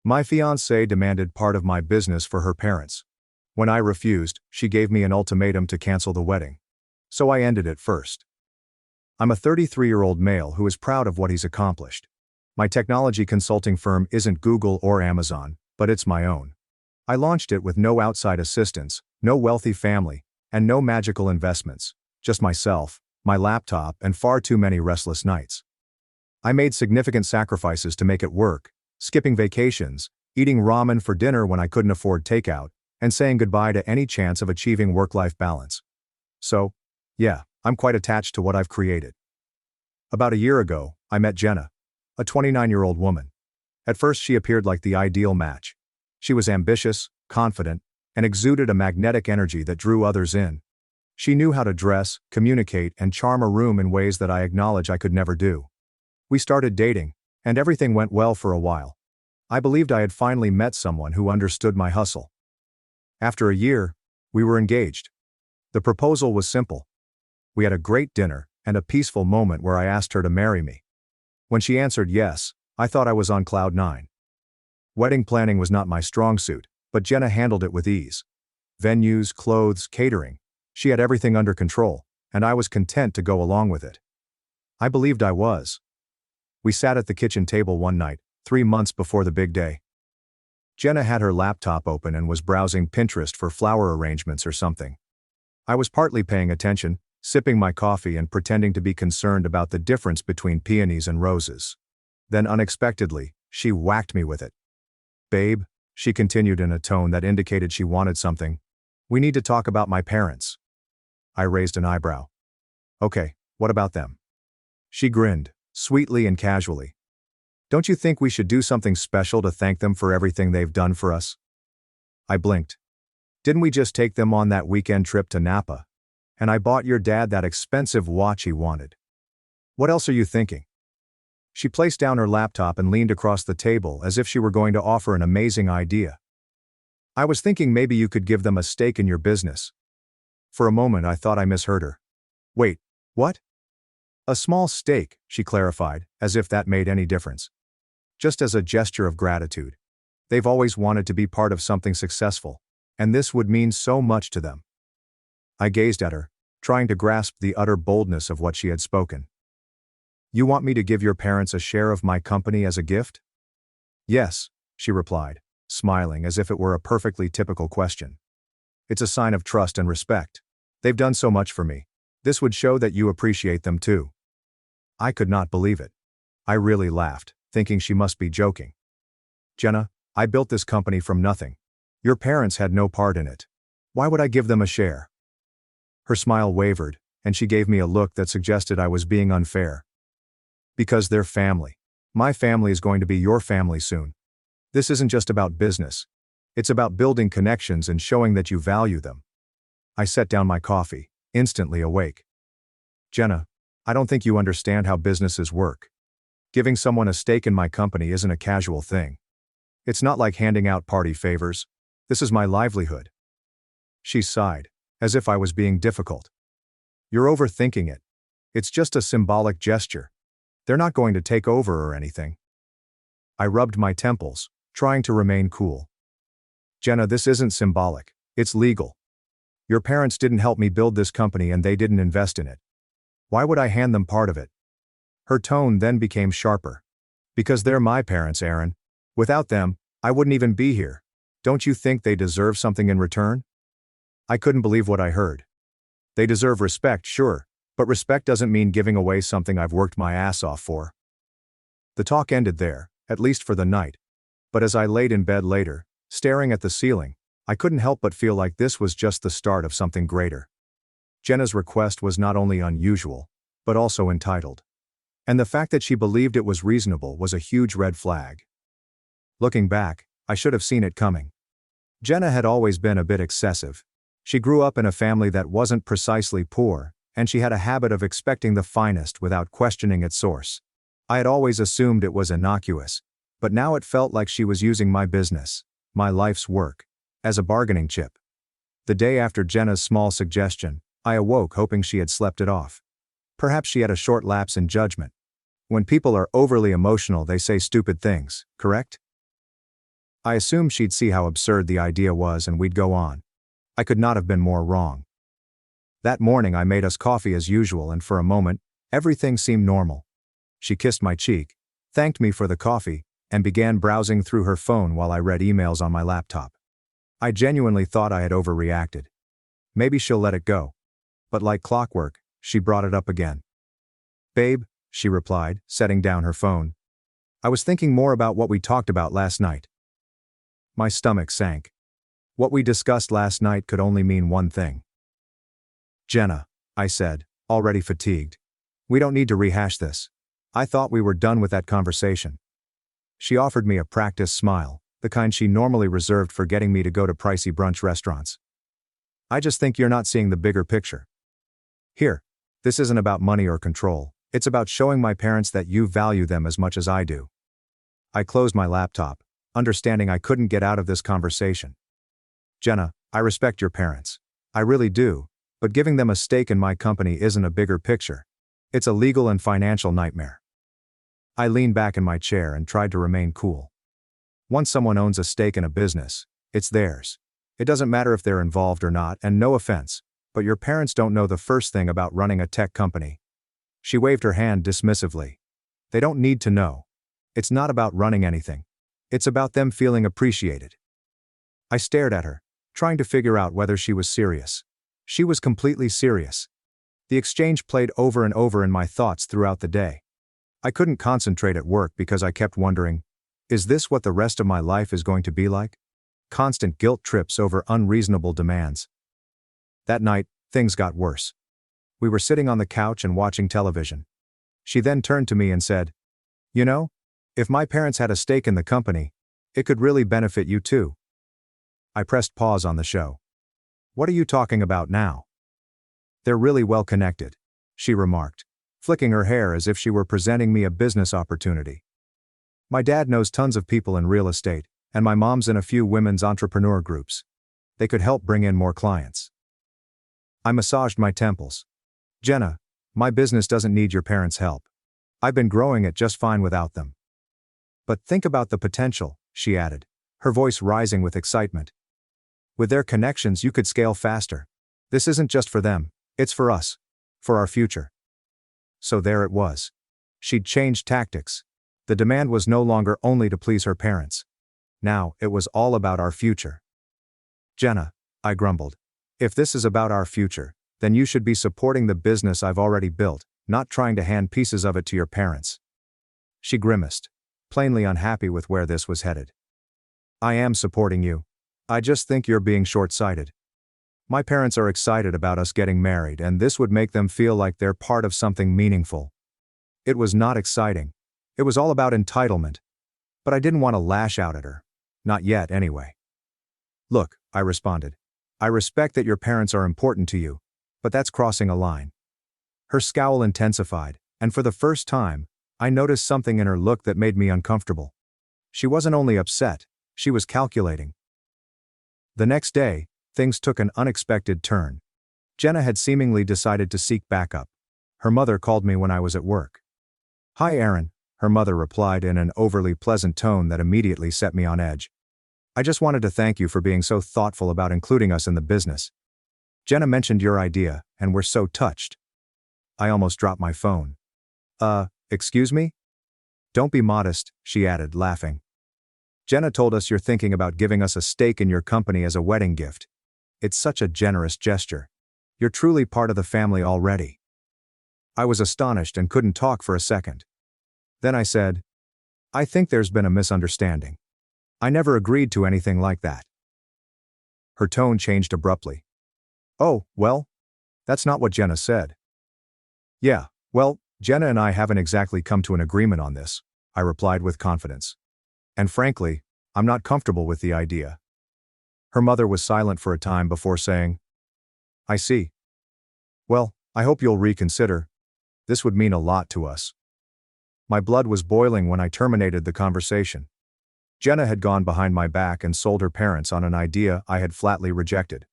My fiancée demanded part of my business for her parents. When I refused, she gave me an ultimatum to cancel the wedding. So I ended it first. I'm a 33-year-old male who is proud of what he's accomplished. My technology consulting firm isn't Google or Amazon, but it's my own. I launched it with no outside assistance, no wealthy family, and no magical investments, just myself, my laptop, and far too many restless nights. I made significant sacrifices to make it work, skipping vacations, eating ramen for dinner when I couldn't afford takeout, and saying goodbye to any chance of achieving work-life balance. So, yeah, I'm quite attached to what I've created. About a year ago, I met Jenna, a 29-year-old woman. At first she appeared like the ideal match. She was ambitious, confident, and exuded a magnetic energy that drew others in. She knew how to dress, communicate, and charm a room in ways that I acknowledge I could never do. We started dating, and everything went well for a while. I believed I had finally met someone who understood my hustle. After a year, we were engaged. The proposal was simple. We had a great dinner and a peaceful moment where I asked her to marry me. When she answered yes, I thought I was on cloud 9. Wedding planning was not my strong suit, but Jenna handled it with ease. Venues, clothes, catering. She had everything under control, and I was content to go along with it. I believed I was. We sat at the kitchen table one night, 3 months before the big day. Jenna had her laptop open and was browsing Pinterest for flower arrangements or something. I was partly paying attention, sipping my coffee and pretending to be concerned about the difference between peonies and roses. Then unexpectedly, she whacked me with it. "Babe," she continued in a tone that indicated she wanted something, "we need to talk about my parents." I raised an eyebrow. "Okay, what about them?" She grinned, sweetly and casually. "Don't you think we should do something special to thank them for everything they've done for us?" I blinked. "Didn't we just take them on that weekend trip to Napa? And I bought your dad that expensive watch he wanted. What else are you thinking?" She placed down her laptop and leaned across the table as if she were going to offer an amazing idea. "I was thinking maybe you could give them a stake in your business." For a moment I thought I misheard her. "Wait, what?" "A small stake," she clarified, as if that made any difference. "Just as a gesture of gratitude. They've always wanted to be part of something successful, and this would mean so much to them." I gazed at her, trying to grasp the utter boldness of what she had spoken. "You want me to give your parents a share of my company as a gift?" "Yes," she replied, smiling as if it were a perfectly typical question. "It's a sign of trust and respect. They've done so much for me. This would show that you appreciate them too." I could not believe it. I really laughed, thinking she must be joking. "Jenna, I built this company from nothing. Your parents had no part in it. Why would I give them a share?" Her smile wavered, and she gave me a look that suggested I was being unfair. "Because they're family. My family is going to be your family soon. This isn't just about business. It's about building connections and showing that you value them." I set down my coffee, instantly awake. "Jenna, I don't think you understand how businesses work. Giving someone a stake in my company isn't a casual thing. It's not like handing out party favors. This is my livelihood." She sighed, as if I was being difficult. "You're overthinking it. It's just a symbolic gesture. They're not going to take over or anything. I rubbed my temples, trying to remain cool. Jenna, this isn't symbolic. It's legal. Your parents didn't help me build this company and they didn't invest in it. Why would I hand them part of it? Her tone then became sharper. Because they're my parents, Aaron. Without them, I wouldn't even be here. Don't you think they deserve something in return? I couldn't believe what I heard. They deserve respect, sure, but respect doesn't mean giving away something I've worked my ass off for. The talk ended there, at least for the night. But as I laid in bed later, staring at the ceiling, I couldn't help but feel like this was just the start of something greater. Jenna's request was not only unusual, but also entitled. And the fact that she believed it was reasonable was a huge red flag. Looking back, I should have seen it coming. Jenna had always been a bit excessive. She grew up in a family that wasn't precisely poor, and she had a habit of expecting the finest without questioning its source. I had always assumed it was innocuous, but now it felt like she was using my business, my life's work, as a bargaining chip. The day after Jenna's small suggestion, I awoke hoping she had slept it off. Perhaps she had a short lapse in judgment. When people are overly emotional, they say stupid things, correct? I assumed she'd see how absurd the idea was and we'd go on. I could not have been more wrong. That morning I made us coffee as usual and for a moment, everything seemed normal. She kissed my cheek, thanked me for the coffee, and began browsing through her phone while I read emails on my laptop. I genuinely thought I had overreacted. Maybe she'll let it go. But like clockwork, she brought it up again. Babe, she replied, setting down her phone. I was thinking more about what we talked about last night. My stomach sank. What we discussed last night could only mean one thing. Jenna, I said, already fatigued. We don't need to rehash this. I thought we were done with that conversation. She offered me a practiced smile, the kind she normally reserved for getting me to go to pricey brunch restaurants. I just think you're not seeing the bigger picture. Here, this isn't about money or control. It's about showing my parents that you value them as much as I do. I closed my laptop, understanding I couldn't get out of this conversation. Jenna, I respect your parents. I really do, but giving them a stake in my company isn't a bigger picture. It's a legal and financial nightmare. I leaned back in my chair and tried to remain cool. Once someone owns a stake in a business, it's theirs. It doesn't matter if they're involved or not, and no offense, but your parents don't know the first thing about running a tech company. She waved her hand dismissively. They don't need to know. It's not about running anything. It's about them feeling appreciated. I stared at her, trying to figure out whether she was serious. She was completely serious. The exchange played over and over in my thoughts throughout the day. I couldn't concentrate at work because I kept wondering, is this what the rest of my life is going to be like? Constant guilt trips over unreasonable demands. That night, things got worse. We were sitting on the couch and watching television. She then turned to me and said, "You know, if my parents had a stake in the company, it could really benefit you too." I pressed pause on the show. "What are you talking about now?" "They're really well connected," she remarked, flicking her hair as if she were presenting me a business opportunity. "My dad knows tons of people in real estate, and my mom's in a few women's entrepreneur groups. They could help bring in more clients." I massaged my temples. "Jenna, my business doesn't need your parents' help. I've been growing it just fine without them." "But think about the potential," she added, her voice rising with excitement. "With their connections you could scale faster. This isn't just for them, it's for us. For our future." So there it was. She'd changed tactics. The demand was no longer only to please her parents. Now, it was all about our future. "Jenna," I grumbled, "if this is about our future, then you should be supporting the business I've already built, not trying to hand pieces of it to your parents." She grimaced, plainly unhappy with where this was headed. "I am supporting you. I just think you're being short-sighted. My parents are excited about us getting married and this would make them feel like they're part of something meaningful." It was not exciting. It was all about entitlement. But I didn't want to lash out at her. Not yet, anyway. "Look," I responded, "I respect that your parents are important to you, but that's crossing a line." Her scowl intensified, and for the first time, I noticed something in her look that made me uncomfortable. She wasn't only upset, she was calculating. The next day, things took an unexpected turn. Jenna had seemingly decided to seek backup. Her mother called me when I was at work. "Hi, Aaron," her mother replied in an overly pleasant tone that immediately set me on edge. "I just wanted to thank you for being so thoughtful about including us in the business. Jenna mentioned your idea, and we're so touched." I almost dropped my phone. Excuse me?" "Don't be modest," she added, laughing. "Jenna told us you're thinking about giving us a stake in your company as a wedding gift. It's such a generous gesture. You're truly part of the family already." I was astonished and couldn't talk for a second. Then I said, "I think there's been a misunderstanding. I never agreed to anything like that." Her tone changed abruptly. "Oh, well, that's not what Jenna said." "Yeah, well, Jenna and I haven't exactly come to an agreement on this," I replied with confidence. "And frankly, I'm not comfortable with the idea." Her mother was silent for a time before saying, "I see. Well, I hope you'll reconsider. This would mean a lot to us." My blood was boiling when I terminated the conversation. Jenna had gone behind my back and sold her parents on an idea I had flatly rejected.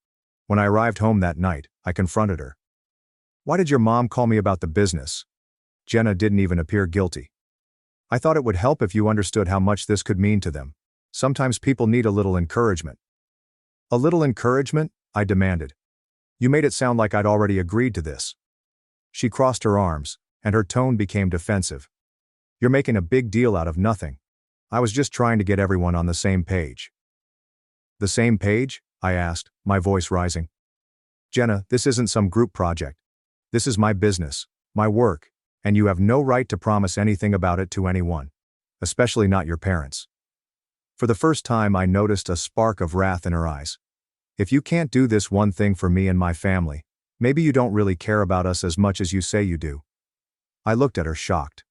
When I arrived home that night, I confronted her. "Why did your mom call me about the business?" Jenna didn't even appear guilty. "I thought it would help if you understood how much this could mean to them. Sometimes people need a little encouragement." "A little encouragement?" I demanded. "You made it sound like I'd already agreed to this." She crossed her arms, and her tone became defensive. "You're making a big deal out of nothing. I was just trying to get everyone on the same page." "The same page?" I asked, my voice rising. "Jenna, this isn't some group project. This is my business, my work, and you have no right to promise anything about it to anyone, especially not your parents." For the first time, I noticed a spark of wrath in her eyes. "If you can't do this one thing for me and my family, maybe you don't really care about us as much as you say you do." I looked at her shocked.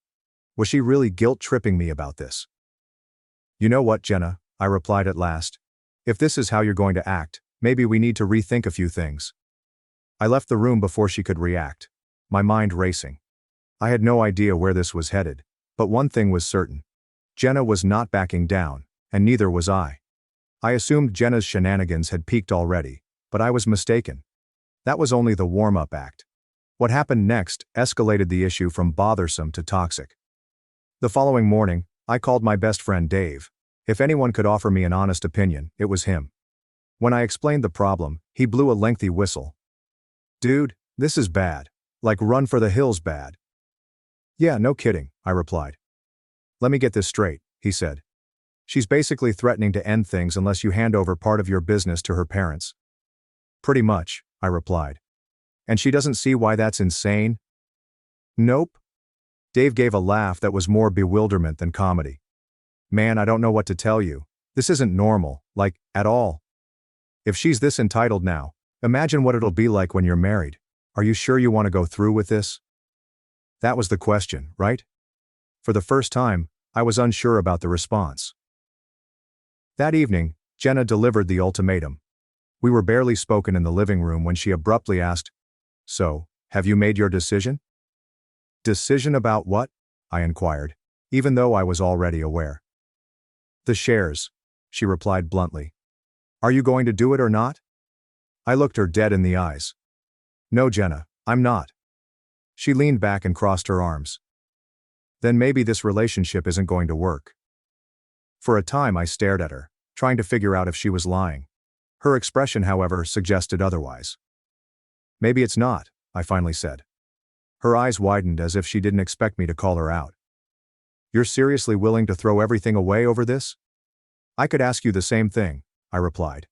Was she really guilt-tripping me about this? "You know what, Jenna," I replied at last. "If this is how you're going to act, maybe we need to rethink a few things." I left the room before she could react, my mind racing. I had no idea where this was headed, but one thing was certain. Jenna was not backing down, and neither was I. I assumed Jenna's shenanigans had peaked already, but I was mistaken. That was only the warm-up act. What happened next escalated the issue from bothersome to toxic. The following morning, I called my best friend Dave. If anyone could offer me an honest opinion, it was him. When I explained the problem, he blew a lengthy whistle. "Dude, this is bad. Like run for the hills bad." "Yeah, no kidding," I replied. "Let me get this straight," he said. "She's basically threatening to end things unless you hand over part of your business to her parents." "Pretty much," I replied. "And she doesn't see why that's insane?" "Nope." Dave gave a laugh that was more bewilderment than comedy. "Man, I don't know what to tell you. This isn't normal, like, at all. If she's this entitled now, imagine what it'll be like when you're married. Are you sure you want to go through with this?" That was the question, right? For the first time, I was unsure about the response. That evening, Jenna delivered the ultimatum. We were barely spoken in the living room when she abruptly asked, "So, have you made your decision?" "Decision about what?" I inquired, even though I was already aware. "The shares," she replied bluntly. "Are you going to do it or not?" I looked her dead in the eyes. "No, Jenna, I'm not." She leaned back and crossed her arms. "Then maybe this relationship isn't going to work." For a time I stared at her, trying to figure out if she was lying. Her expression, however, suggested otherwise. "Maybe it's not," I finally said. Her eyes widened as if she didn't expect me to call her out. "You're seriously willing to throw everything away over this?" "I could ask you the same thing," I replied.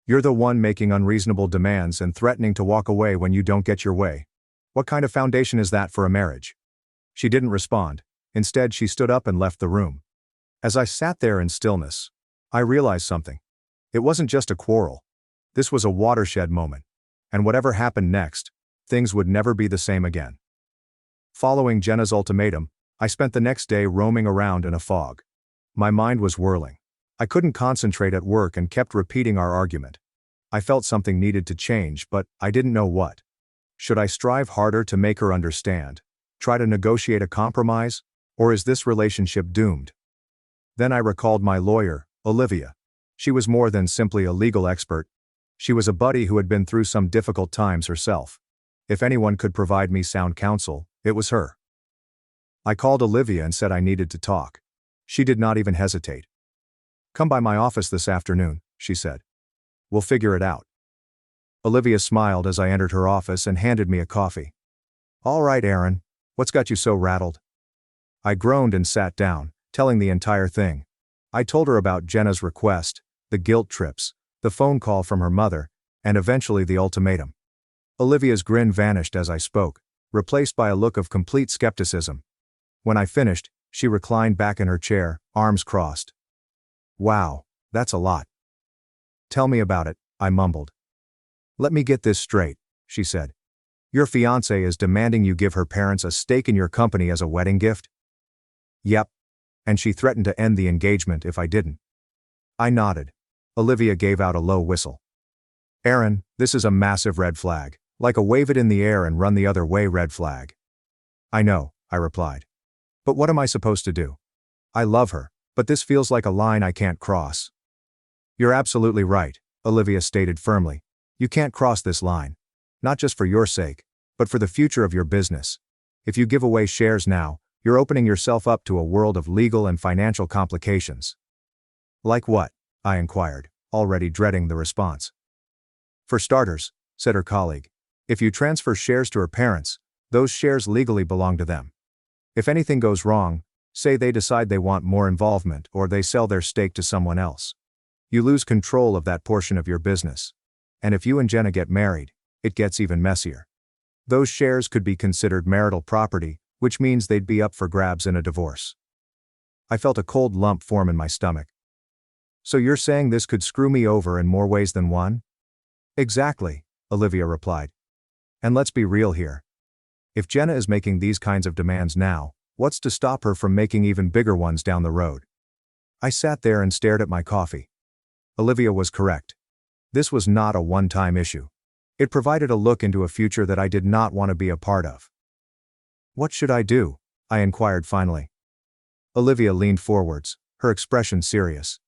"You're the one making unreasonable demands and threatening to walk away when you don't get your way. What kind of foundation is that for a marriage?" She didn't respond. Instead, she stood up and left the room. As I sat there in stillness, I realized something. It wasn't just a quarrel. This was a watershed moment. And whatever happened next, things would never be the same again. Following Jenna's ultimatum, I spent the next day roaming around in a fog. My mind was whirling. I couldn't concentrate at work and kept repeating our argument. I felt something needed to change, but I didn't know what. Should I strive harder to make her understand? Try to negotiate a compromise? Or is this relationship doomed? Then I recalled my lawyer, Olivia. She was more than simply a legal expert. She was a buddy who had been through some difficult times herself. If anyone could provide me sound counsel, it was her. I called Olivia and said I needed to talk. She did not even hesitate. "Come by my office this afternoon," she said. "We'll figure it out." Olivia smiled as I entered her office and handed me a coffee. "All right, Aaron, what's got you so rattled?" I groaned and sat down, telling the entire thing. I told her about Jenna's request, the guilt trips, the phone call from her mother, and eventually the ultimatum. Olivia's grin vanished as I spoke, replaced by a look of complete skepticism. When I finished, she reclined back in her chair, arms crossed. "Wow, that's a lot." "Tell me about it," I mumbled. "Let me get this straight," she said. "Your fiancée is demanding you give her parents a stake in your company as a wedding gift?" "Yep. And she threatened to end the engagement if I didn't." I nodded. Olivia gave out a low whistle. "Aaron, this is a massive red flag, like a wave it in the air and run the other way red flag." "I know," I replied. "But what am I supposed to do? I love her, but this feels like a line I can't cross." "You're absolutely right," Olivia stated firmly. "You can't cross this line. Not just for your sake, but for the future of your business. If you give away shares now, you're opening yourself up to a world of legal and financial complications." "Like what?" I inquired, already dreading the response. "For starters," said her colleague, "if you transfer shares to her parents, those shares legally belong to them. If anything goes wrong, say they decide they want more involvement or they sell their stake to someone else, you lose control of that portion of your business. And if you and Jenna get married, it gets even messier. Those shares could be considered marital property, which means they'd be up for grabs in a divorce." I felt a cold lump form in my stomach. "So you're saying this could screw me over in more ways than one?" "Exactly," Olivia replied. "And let's be real here. If Jenna is making these kinds of demands now, what's to stop her from making even bigger ones down the road?" I sat there and stared at my coffee. Olivia was correct. This was not a one-time issue. It provided a look into a future that I did not want to be a part of. "What should I do?" I inquired finally. Olivia leaned forwards, her expression serious.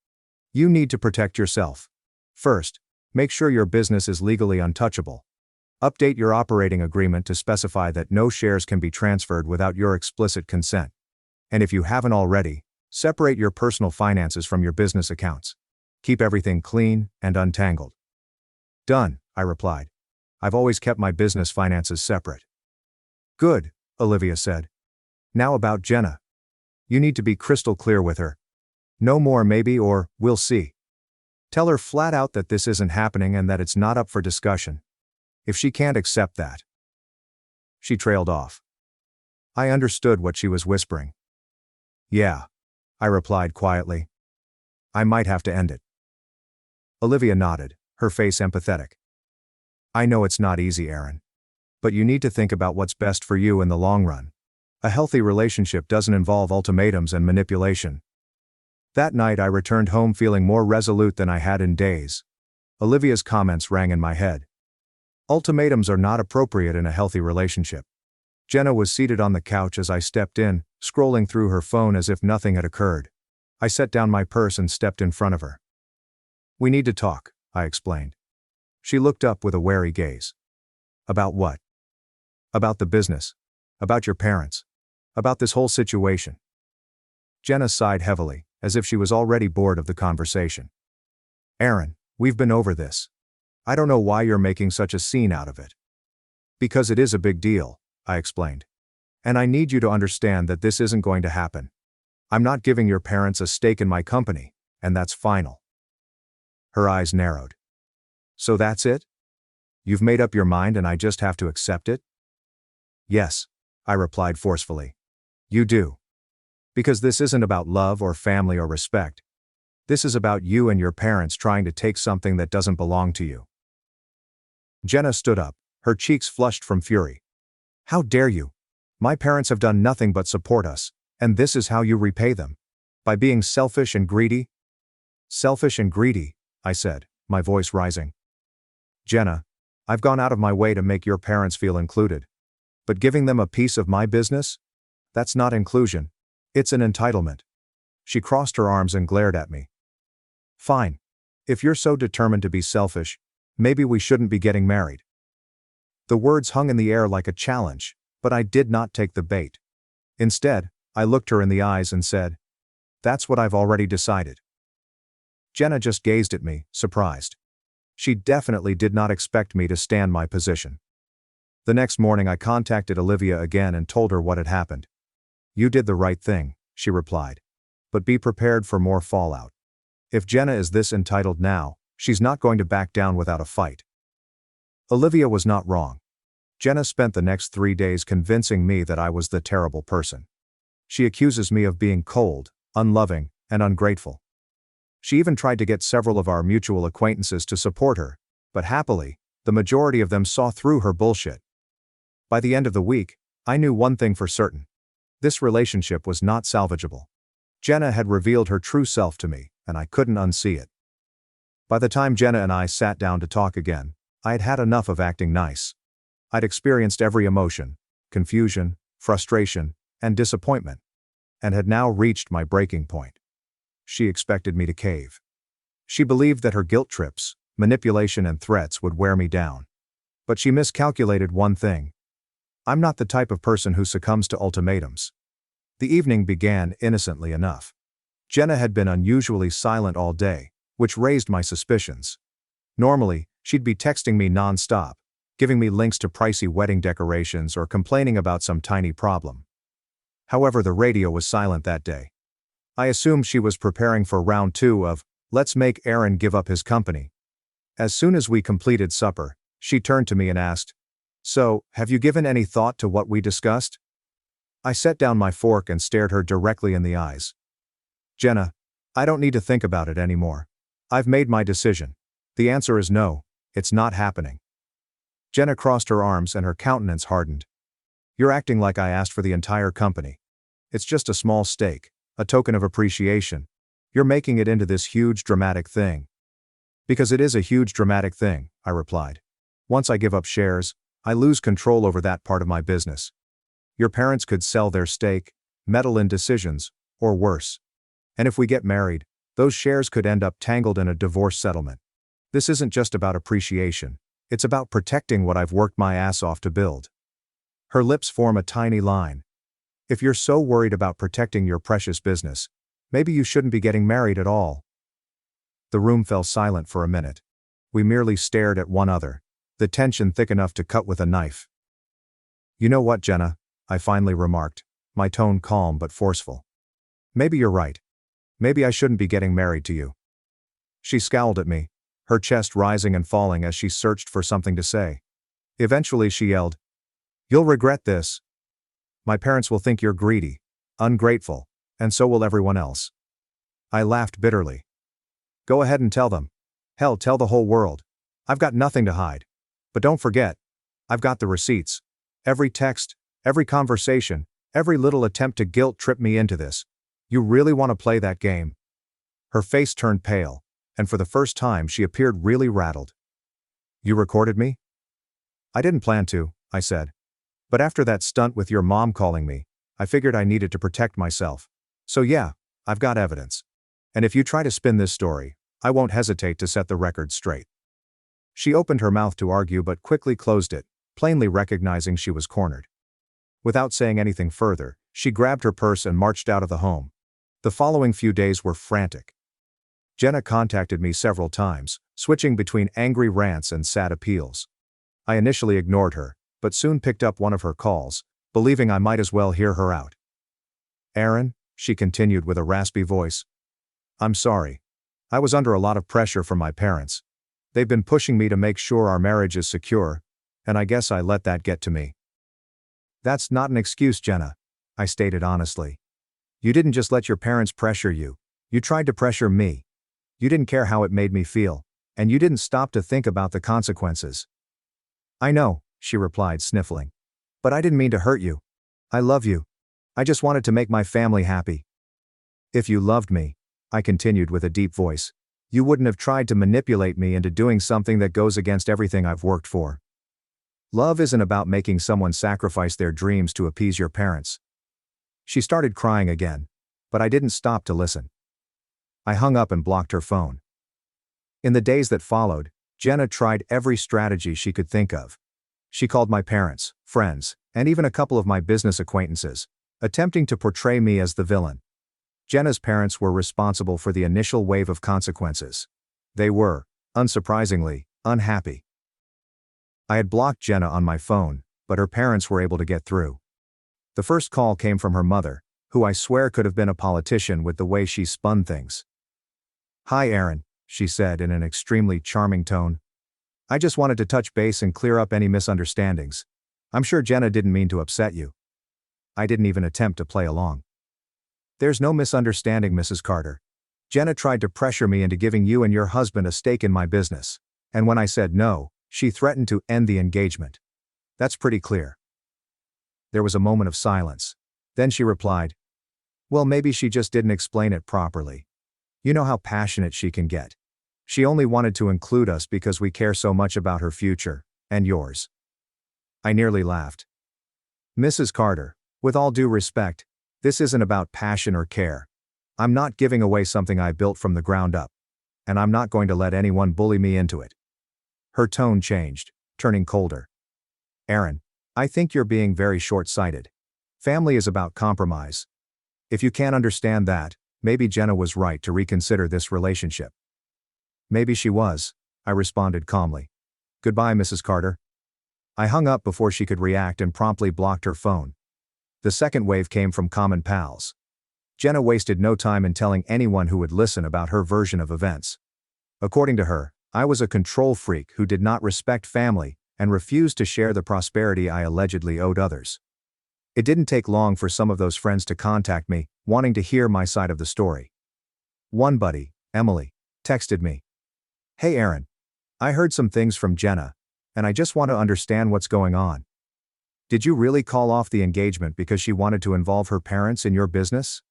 "You need to protect yourself. First, make sure your business is legally untouchable. Update your operating agreement to specify that no shares can be transferred without your explicit consent. And if you haven't already, separate your personal finances from your business accounts. Keep everything clean and untangled." "Done," I replied. "I've always kept my business finances separate." "Good," Olivia said. "Now about Jenna. You need to be crystal clear with her. No more maybe or we'll see. Tell her flat out that this isn't happening and that it's not up for discussion. If she can't accept that..." She trailed off. I understood what she was whispering. "Yeah," I replied quietly. "I might have to end it." Olivia nodded, her face empathetic. "I know it's not easy, Aaron. But you need to think about what's best for you in the long run. A healthy relationship doesn't involve ultimatums and manipulation." That night I returned home feeling more resolute than I had in days. Olivia's comments rang in my head. Ultimatums are not appropriate in a healthy relationship. Jenna was seated on the couch as I stepped in, scrolling through her phone as if nothing had occurred. I set down my purse and stepped in front of her. "We need to talk," I explained. She looked up with a wary gaze. "About what?" "About the business. About your parents. About this whole situation." Jenna sighed heavily, as if she was already bored of the conversation. "Aaron, we've been over this. I don't know why you're making such a scene out of it." "Because it is a big deal," I explained. "And I need you to understand that this isn't going to happen. I'm not giving your parents a stake in my company, and that's final." Her eyes narrowed. "So that's it? You've made up your mind and I just have to accept it?" "Yes," I replied forcefully. "You do. Because this isn't about love or family or respect. This is about you and your parents trying to take something that doesn't belong to you." Jenna stood up, her cheeks flushed from fury. "How dare you? My parents have done nothing but support us, and this is how you repay them? By being selfish and greedy?" "Selfish and greedy," I said, my voice rising. "Jenna, I've gone out of my way to make your parents feel included. But giving them a piece of my business? That's not inclusion. It's an entitlement." She crossed her arms and glared at me. "Fine. If you're so determined to be selfish, maybe we shouldn't be getting married." The words hung in the air like a challenge, but I did not take the bait. Instead, I looked her in the eyes and said, "That's what I've already decided." Jenna just gazed at me, surprised. She definitely did not expect me to stand my position. The next morning I contacted Olivia again and told her what had happened. "You did the right thing," she replied. "But be prepared for more fallout. If Jenna is this entitled now, she's not going to back down without a fight." Olivia was not wrong. Jenna spent the next 3 days convincing me that I was the terrible person. She accuses me of being cold, unloving, and ungrateful. She even tried to get several of our mutual acquaintances to support her, but happily, the majority of them saw through her bullshit. By the end of the week, I knew one thing for certain. This relationship was not salvageable. Jenna had revealed her true self to me, and I couldn't unsee it. By the time Jenna and I sat down to talk again, I had had enough of acting nice. I'd experienced every emotion, confusion, frustration, and disappointment, and had now reached my breaking point. She expected me to cave. She believed that her guilt trips, manipulation, and threats would wear me down. But she miscalculated one thing. I'm not the type of person who succumbs to ultimatums. The evening began innocently enough. Jenna had been unusually silent all day, which raised my suspicions. Normally, she'd be texting me non-stop, giving me links to pricey wedding decorations or complaining about some tiny problem. However, the radio was silent that day. I assumed she was preparing for round 2 of "Let's Make Aaron Give Up His Company." As soon as we completed supper, she turned to me and asked, "So, have you given any thought to what we discussed?" I set down my fork and stared her directly in the eyes. "Jenna, I don't need to think about it anymore. I've made my decision. The answer is no, it's not happening." Jenna crossed her arms and her countenance hardened. "You're acting like I asked for the entire company. It's just a small stake, a token of appreciation. You're making it into this huge dramatic thing." "Because it is a huge dramatic thing," I replied. "Once I give up shares, I lose control over that part of my business. Your parents could sell their stake, meddle in decisions, or worse. And if we get married, those shares could end up tangled in a divorce settlement. This isn't just about appreciation, it's about protecting what I've worked my ass off to build." Her lips form a tiny line. "If you're so worried about protecting your precious business, maybe you shouldn't be getting married at all." The room fell silent for a minute. We merely stared at one another, the tension thick enough to cut with a knife. "You know what, Jenna?" I finally remarked, my tone calm but forceful. "Maybe you're right. Maybe I shouldn't be getting married to you." She scowled at me, her chest rising and falling as she searched for something to say. Eventually she yelled, "You'll regret this. My parents will think you're greedy, ungrateful, and so will everyone else." I laughed bitterly. "Go ahead and tell them. Hell, tell the whole world. I've got nothing to hide. But don't forget, I've got the receipts. Every text, every conversation, every little attempt to guilt trip me into this. You really want to play that game?" Her face turned pale, and for the first time she appeared really rattled. "You recorded me?" "I didn't plan to," I said. "But after that stunt with your mom calling me, I figured I needed to protect myself. So yeah, I've got evidence. And if you try to spin this story, I won't hesitate to set the record straight." She opened her mouth to argue but quickly closed it, plainly recognizing she was cornered. Without saying anything further, she grabbed her purse and marched out of the home. The following few days were frantic. Jenna contacted me several times, switching between angry rants and sad appeals. I initially ignored her, but soon picked up one of her calls, believing I might as well hear her out. "Aaron," she continued with a raspy voice, "I'm sorry. I was under a lot of pressure from my parents. They've been pushing me to make sure our marriage is secure, and I guess I let that get to me." "That's not an excuse, Jenna," I stated honestly. "You didn't just let your parents pressure you, you tried to pressure me. You didn't care how it made me feel, and you didn't stop to think about the consequences." "I know," she replied, sniffling. "But I didn't mean to hurt you. I love you. I just wanted to make my family happy." "If you loved me," I continued with a deep voice, "you wouldn't have tried to manipulate me into doing something that goes against everything I've worked for. Love isn't about making someone sacrifice their dreams to appease your parents." She started crying again, but I didn't stop to listen. I hung up and blocked her phone. In the days that followed, Jenna tried every strategy she could think of. She called my parents, friends, and even a couple of my business acquaintances, attempting to portray me as the villain. Jenna's parents were responsible for the initial wave of consequences. They were, unsurprisingly, unhappy. I had blocked Jenna on my phone, but her parents were able to get through. The first call came from her mother, who I swear could have been a politician with the way she spun things. "Hi Aaron," she said in an extremely charming tone. "I just wanted to touch base and clear up any misunderstandings. I'm sure Jenna didn't mean to upset you." I didn't even attempt to play along. "There's no misunderstanding, Mrs. Carter. Jenna tried to pressure me into giving you and your husband a stake in my business, and when I said no, she threatened to end the engagement. That's pretty clear." There was a moment of silence. Then she replied, "Well, maybe she just didn't explain it properly. You know how passionate she can get. She only wanted to include us because we care so much about her future, and yours." I nearly laughed. "Mrs. Carter, with all due respect, this isn't about passion or care. I'm not giving away something I built from the ground up. And I'm not going to let anyone bully me into it." Her tone changed, turning colder. "Aaron, I think you're being very short-sighted. Family is about compromise. If you can't understand that, maybe Jenna was right to reconsider this relationship." "Maybe she was," I responded calmly. "Goodbye, Mrs. Carter." I hung up before she could react and promptly blocked her phone. The second wave came from common pals. Jenna wasted no time in telling anyone who would listen about her version of events. According to her, I was a control freak who did not respect family and refused to share the prosperity I allegedly owed others. It didn't take long for some of those friends to contact me, wanting to hear my side of the story. One buddy, Emily, texted me, "Hey Aaron, I heard some things from Jenna, and I just want to understand what's going on. Did you really call off the engagement because she wanted to involve her parents in your business?"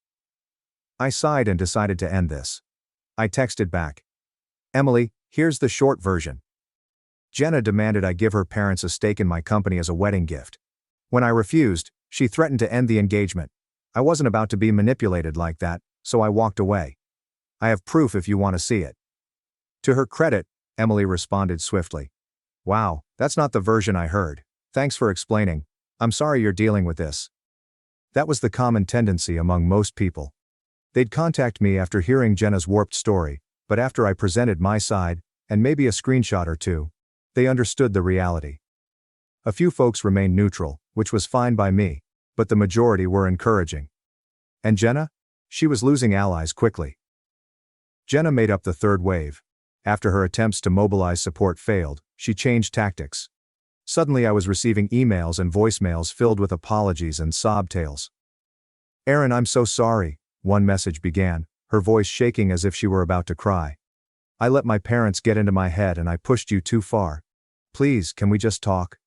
I sighed and decided to end this. I texted back, "Emily, here's the short version. Jenna demanded I give her parents a stake in my company as a wedding gift. When I refused, she threatened to end the engagement. I wasn't about to be manipulated like that, so I walked away. I have proof if you want to see it." To her credit, Emily responded swiftly, "Wow, that's not the version I heard. Thanks for explaining. I'm sorry you're dealing with this." That was the common tendency among most people. They'd contact me after hearing Jenna's warped story, but after I presented my side, and maybe a screenshot or two, they understood the reality. A few folks remained neutral, which was fine by me, but the majority were encouraging. And Jenna? She was losing allies quickly. Jenna made up the third wave. After her attempts to mobilize support failed, she changed tactics. Suddenly I was receiving emails and voicemails filled with apologies and sob tales. "Aaron, I'm so sorry," one message began, her voice shaking as if she were about to cry. "I let my parents get into my head and I pushed you too far. Please, can we just talk?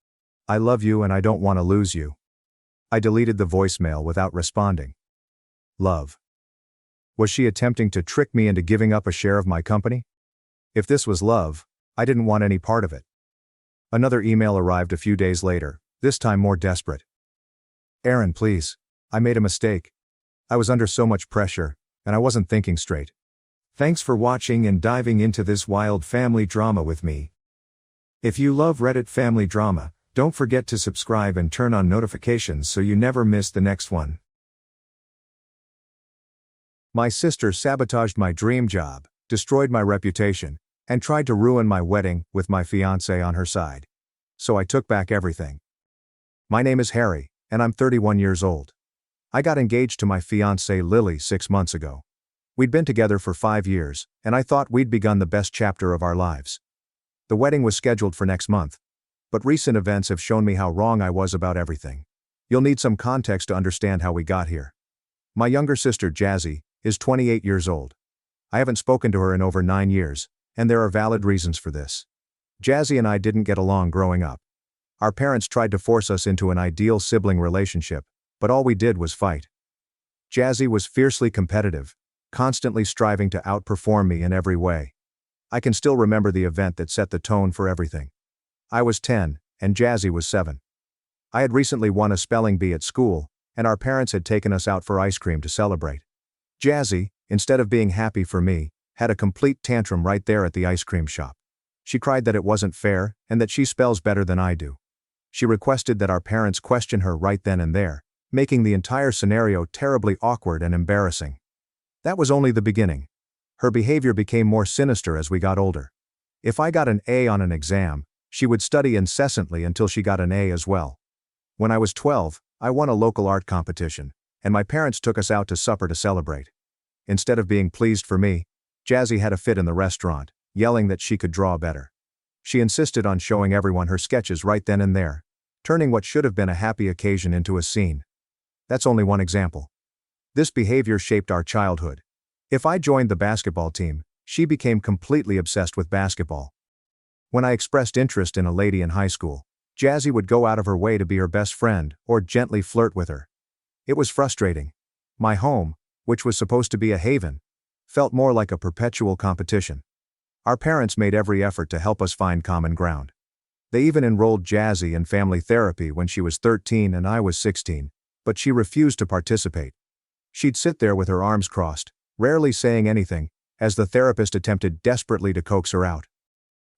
I love you and I don't want to lose you." I deleted the voicemail without responding. Love. Was she attempting to trick me into giving up a share of my company? If this was love, I didn't want any part of it. Another email arrived a few days later, this time more desperate. "Aaron, please. I made a mistake. I was under so much pressure, and I wasn't thinking straight. Thanks for watching and diving into this wild family drama with me. If you love Reddit family drama, don't forget to subscribe and turn on notifications so you never miss the next one." My sister sabotaged my dream job, destroyed my reputation, and tried to ruin my wedding with my fiancé on her side. So I took back everything. My name is Harry, and I'm 31 years old. I got engaged to my fiancée Lily 6 months ago. We'd been together for 5 years, and I thought we'd begun the best chapter of our lives. The wedding was scheduled for next month. But recent events have shown me how wrong I was about everything. You'll need some context to understand how we got here. My younger sister Jazzy is 28 years old. I haven't spoken to her in over 9 years, and there are valid reasons for this. Jazzy and I didn't get along growing up. Our parents tried to force us into an ideal sibling relationship, but all we did was fight. Jazzy was fiercely competitive, constantly striving to outperform me in every way. I can still remember the event that set the tone for everything. I was 10, and Jazzy was 7. I had recently won a spelling bee at school, and our parents had taken us out for ice cream to celebrate. Jazzy, instead of being happy for me, had a complete tantrum right there at the ice cream shop. She cried that it wasn't fair, and that she spells better than I do. She requested that our parents question her right then and there, making the entire scenario terribly awkward and embarrassing. That was only the beginning. Her behavior became more sinister as we got older. If I got an A on an exam, she would study incessantly until she got an A as well. When I was 12, I won a local art competition, and my parents took us out to supper to celebrate. Instead of being pleased for me, Jazzy had a fit in the restaurant, yelling that she could draw better. She insisted on showing everyone her sketches right then and there, turning what should have been a happy occasion into a scene. That's only one example. This behavior shaped our childhood. If I joined the basketball team, she became completely obsessed with basketball. When I expressed interest in a lady in high school, Jazzy would go out of her way to be her best friend or gently flirt with her. It was frustrating. My home, which was supposed to be a haven, felt more like a perpetual competition. Our parents made every effort to help us find common ground. They even enrolled Jazzy in family therapy when she was 13 and I was 16, but she refused to participate. She'd sit there with her arms crossed, rarely saying anything, as the therapist attempted desperately to coax her out.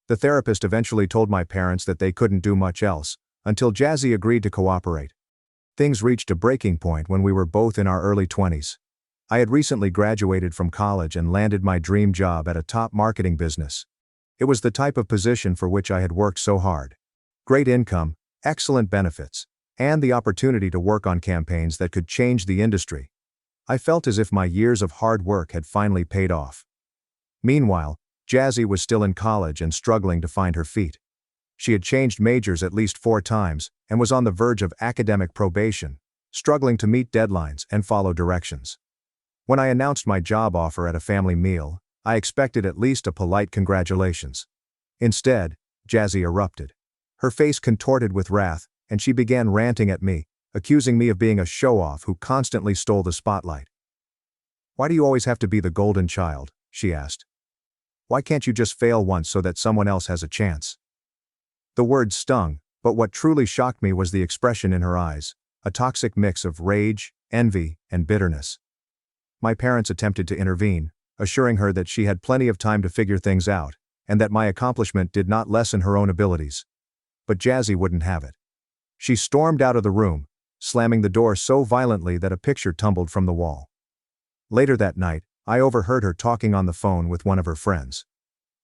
The therapist eventually told my parents that they couldn't do much else, until Jazzy agreed to cooperate. Things reached a breaking point when we were both in our early 20s. I had recently graduated from college and landed my dream job at a top marketing business. It was the type of position for which I had worked so hard. Great income, excellent benefits, and the opportunity to work on campaigns that could change the industry. I felt as if my years of hard work had finally paid off. Meanwhile, Jazzy was still in college and struggling to find her feet. She had changed majors at least 4 times and was on the verge of academic probation, struggling to meet deadlines and follow directions. When I announced my job offer at a family meal, I expected at least a polite congratulations. Instead, Jazzy erupted. Her face contorted with wrath, and she began ranting at me, accusing me of being a show-off who constantly stole the spotlight. "Why do you always have to be the golden child?" she asked. "Why can't you just fail once so that someone else has a chance?" The words stung, but what truly shocked me was the expression in her eyes, a toxic mix of rage, envy, and bitterness. My parents attempted to intervene, assuring her that she had plenty of time to figure things out, and that my accomplishment did not lessen her own abilities. But Jazzy wouldn't have it. She stormed out of the room, slamming the door so violently that a picture tumbled from the wall. Later that night, I overheard her talking on the phone with one of her friends.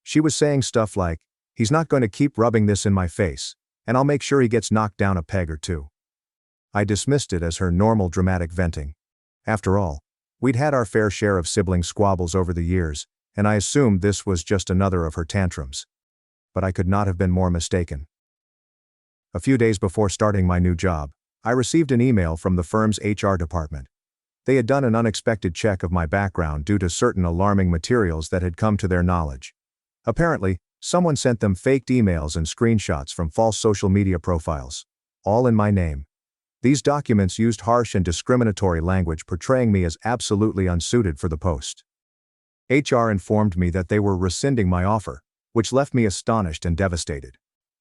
She was saying stuff like, "He's not going to keep rubbing this in my face, and I'll make sure he gets knocked down a peg or two." I dismissed it as her normal dramatic venting. After all, we'd had our fair share of sibling squabbles over the years, and I assumed this was just another of her tantrums. But I could not have been more mistaken. A few days before starting my new job, I received an email from the firm's HR department. They had done an unexpected check of my background due to certain alarming materials that had come to their knowledge. Apparently, someone sent them faked emails and screenshots from false social media profiles, all in my name. These documents used harsh and discriminatory language portraying me as absolutely unsuited for the post. HR informed me that they were rescinding my offer, which left me astonished and devastated.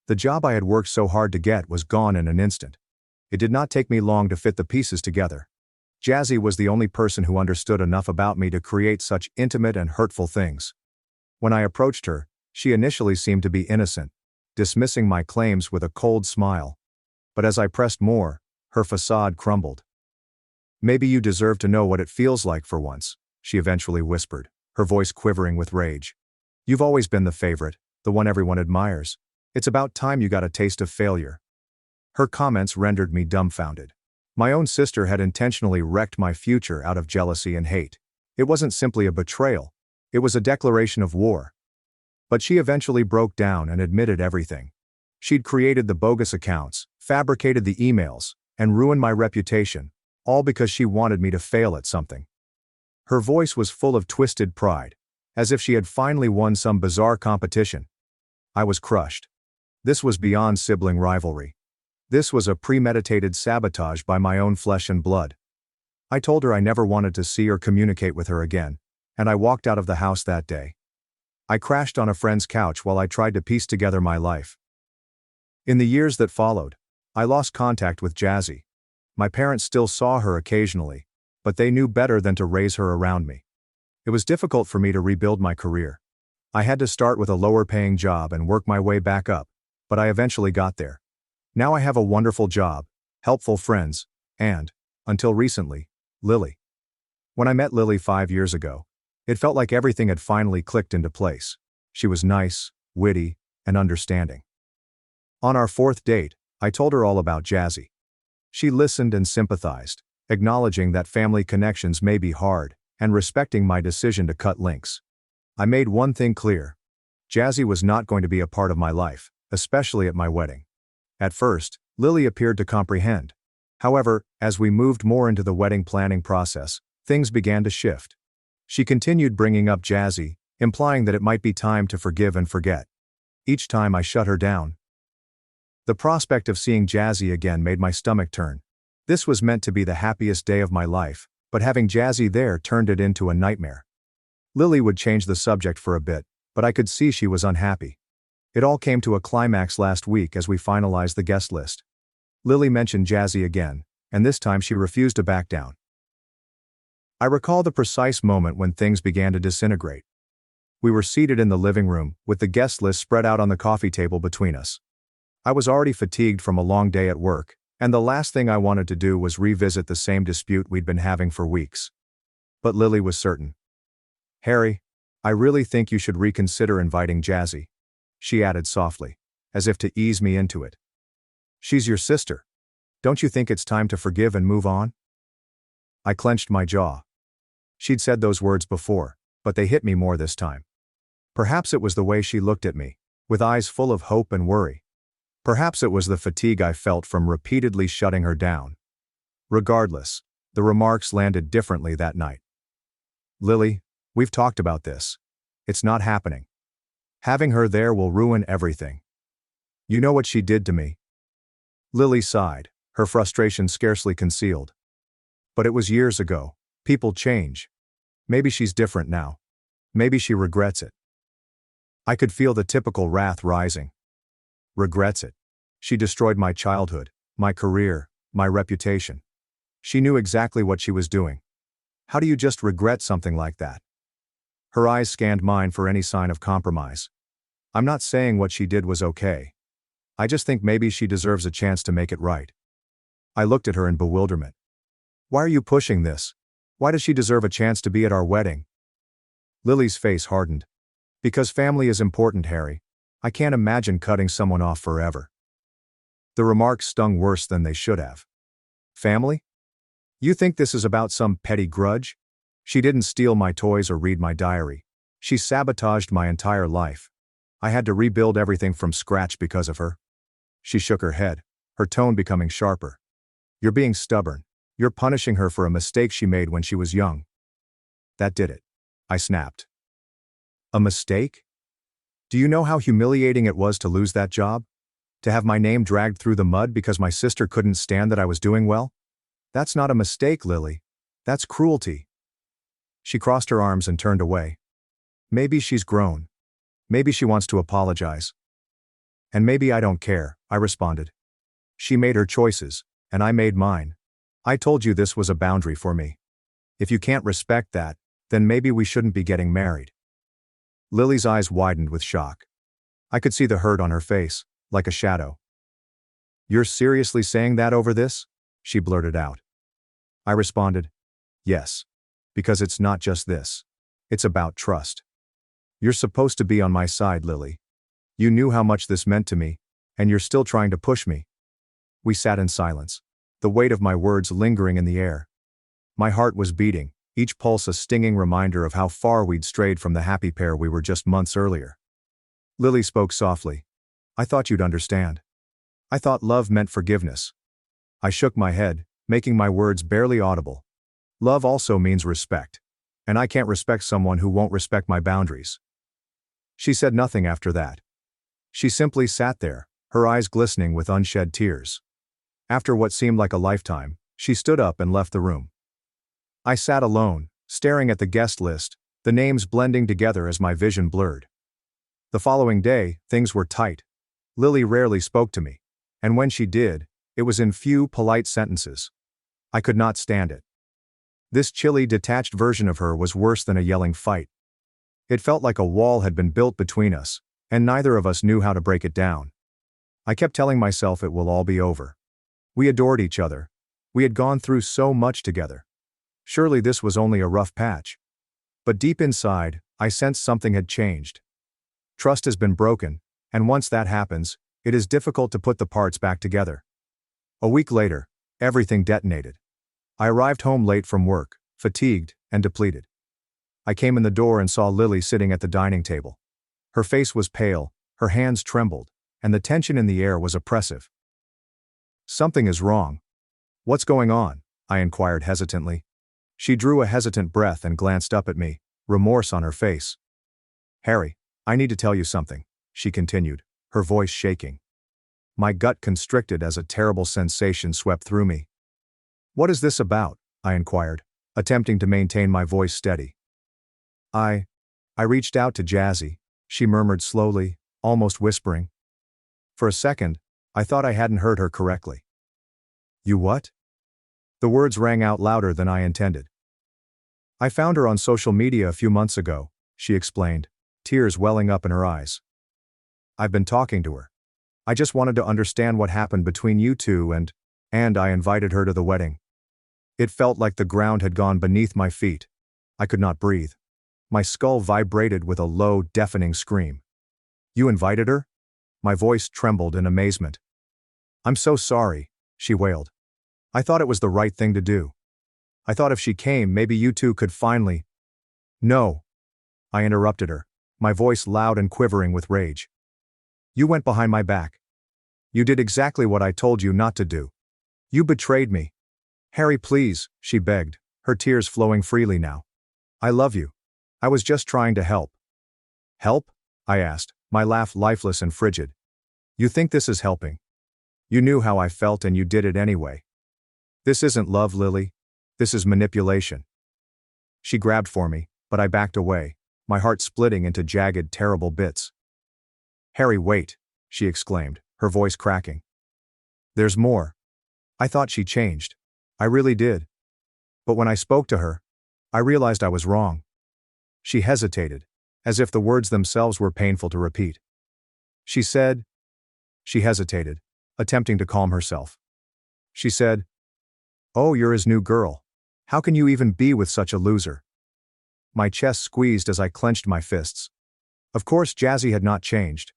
The job I had worked so hard to get was gone in an instant. It did not take me long to fit the pieces together. Jazzy was the only person who understood enough about me to create such intimate and hurtful things. When I approached her, she initially seemed to be innocent, dismissing my claims with a cold smile. But as I pressed more, her facade crumbled. "Maybe you deserve to know what it feels like for once," she eventually whispered, her voice quivering with rage. "You've always been the favorite, the one everyone admires. It's about time you got a taste of failure." Her comments rendered me dumbfounded. My own sister had intentionally wrecked my future out of jealousy and hate. It wasn't simply a betrayal, it was a declaration of war. But she eventually broke down and admitted everything. She'd created the bogus accounts, fabricated the emails, and ruined my reputation, all because she wanted me to fail at something. Her voice was full of twisted pride, as if she had finally won some bizarre competition. I was crushed. This was beyond sibling rivalry. This was a premeditated sabotage by my own flesh and blood. I told her I never wanted to see or communicate with her again, and I walked out of the house that day. I crashed on a friend's couch while I tried to piece together my life. In the years that followed, I lost contact with Jazzy. My parents still saw her occasionally, but they knew better than to raise her around me. It was difficult for me to rebuild my career. I had to start with a lower-paying job and work my way back up, but I eventually got there. Now I have a wonderful job, helpful friends, and, until recently, Lily. When I met Lily 5 years ago, it felt like everything had finally clicked into place. She was nice, witty, and understanding. On our fourth date, I told her all about Jazzy. She listened and sympathized, acknowledging that family connections may be hard, and respecting my decision to cut links. I made one thing clear. Jazzy was not going to be a part of my life, especially at my wedding. At first, Lily appeared to comprehend. However, as we moved more into the wedding planning process, things began to shift. She continued bringing up Jazzy, implying that it might be time to forgive and forget. Each time I shut her down. The prospect of seeing Jazzy again made my stomach turn. This was meant to be the happiest day of my life, but having Jazzy there turned it into a nightmare. Lily would change the subject for a bit, but I could see she was unhappy. It all came to a climax last week as we finalized the guest list. Lily mentioned Jazzy again, and this time she refused to back down. I recall the precise moment when things began to disintegrate. We were seated in the living room, with the guest list spread out on the coffee table between us. I was already fatigued from a long day at work, and the last thing I wanted to do was revisit the same dispute we'd been having for weeks. But Lily was certain. "Harry, I really think you should reconsider inviting Jazzy," she added softly, as if to ease me into it. "She's your sister. Don't you think it's time to forgive and move on?" I clenched my jaw. She'd said those words before, but they hit me more this time. Perhaps it was the way she looked at me, with eyes full of hope and worry. Perhaps it was the fatigue I felt from repeatedly shutting her down. Regardless, the remarks landed differently that night. "Lily, we've talked about this. It's not happening. Having her there will ruin everything. You know what she did to me." Lily sighed, her frustration scarcely concealed. "But it was years ago. People change. Maybe she's different now. Maybe she regrets it." I could feel the typical wrath rising. Regrets it. She destroyed my childhood, my career, my reputation. She knew exactly what she was doing. How do you just regret something like that? Her eyes scanned mine for any sign of compromise. "I'm not saying what she did was okay. I just think maybe she deserves a chance to make it right." I looked at her in bewilderment. "Why are you pushing this? Why does she deserve a chance to be at our wedding?" Lily's face hardened. "Because family is important, Harry. I can't imagine cutting someone off forever." The remarks stung worse than they should have. "Family? You think this is about some petty grudge? She didn't steal my toys or read my diary. She sabotaged my entire life. I had to rebuild everything from scratch because of her." She shook her head, her tone becoming sharper. "You're being stubborn. You're punishing her for a mistake she made when she was young." "That did it," I snapped. "A mistake? Do you know how humiliating it was to lose that job? To have my name dragged through the mud because my sister couldn't stand that I was doing well? That's not a mistake, Lily. That's cruelty." She crossed her arms and turned away. "Maybe she's grown. Maybe she wants to apologize. And maybe I don't care," I responded. "She made her choices, and I made mine. I told you this was a boundary for me. If you can't respect that, then maybe we shouldn't be getting married." Lily's eyes widened with shock. I could see the hurt on her face, like a shadow. "You're seriously saying that over this?" she blurted out. I responded, "Yes. Because it's not just this. It's about trust. You're supposed to be on my side, Lily. You knew how much this meant to me, and you're still trying to push me." We sat in silence, the weight of my words lingering in the air. My heart was beating, each pulse a stinging reminder of how far we'd strayed from the happy pair we were just months earlier. Lily spoke softly. "I thought you'd understand. I thought love meant forgiveness." I shook my head, making my words barely audible. "Love also means respect. And I can't respect someone who won't respect my boundaries." She said nothing after that. She simply sat there, her eyes glistening with unshed tears. After what seemed like a lifetime, she stood up and left the room. I sat alone, staring at the guest list, the names blending together as my vision blurred. The following day, things were tight. Lily rarely spoke to me, and when she did, it was in few, polite sentences. I could not stand it. This chilly, detached version of her was worse than a yelling fight. It felt like a wall had been built between us, and neither of us knew how to break it down. I kept telling myself it will all be over. We adored each other. We had gone through so much together. Surely this was only a rough patch. But deep inside, I sensed something had changed. Trust has been broken, and once that happens, it is difficult to put the parts back together. A week later, everything detonated. I arrived home late from work, fatigued and depleted. I came in the door and saw Lily sitting at the dining table. Her face was pale, her hands trembled, and the tension in the air was oppressive. "Something is wrong. What's going on?" I inquired hesitantly. She drew a hesitant breath and glanced up at me, remorse on her face. "Harry, I need to tell you something," she continued, her voice shaking. My gut constricted as a terrible sensation swept through me. "What is this about?" I inquired, attempting to maintain my voice steady. I reached out to Jazzy," she murmured slowly, almost whispering. For a second, I thought I hadn't heard her correctly. "You what?" The words rang out louder than I intended. "I found her on social media a few months ago," she explained, tears welling up in her eyes. "I've been talking to her. I just wanted to understand what happened between you two and I invited her to the wedding." It felt like the ground had gone beneath my feet. I could not breathe. My skull vibrated with a low, deafening scream. "You invited her?" My voice trembled in amazement. "I'm so sorry," she wailed. "I thought it was the right thing to do. I thought if she came, maybe you two could finally—" "No," I interrupted her, my voice loud and quivering with rage. "You went behind my back. You did exactly what I told you not to do. You betrayed me." "Harry, please," she begged, her tears flowing freely now. "I love you. I was just trying to help." "Help?" I asked, my laugh lifeless and frigid. "You think this is helping? You knew how I felt and you did it anyway. This isn't love, Lily. This is manipulation." She grabbed for me, but I backed away, my heart splitting into jagged, terrible bits. "Harry, wait," she exclaimed, her voice cracking. "There's more. I thought she changed. I really did. But when I spoke to her, I realized I was wrong." She hesitated, as if the words themselves were painful to repeat. She hesitated, attempting to calm herself. She said, "Oh, you're his new girl. How can you even be with such a loser?" My chest squeezed as I clenched my fists. Of course Jazzy had not changed.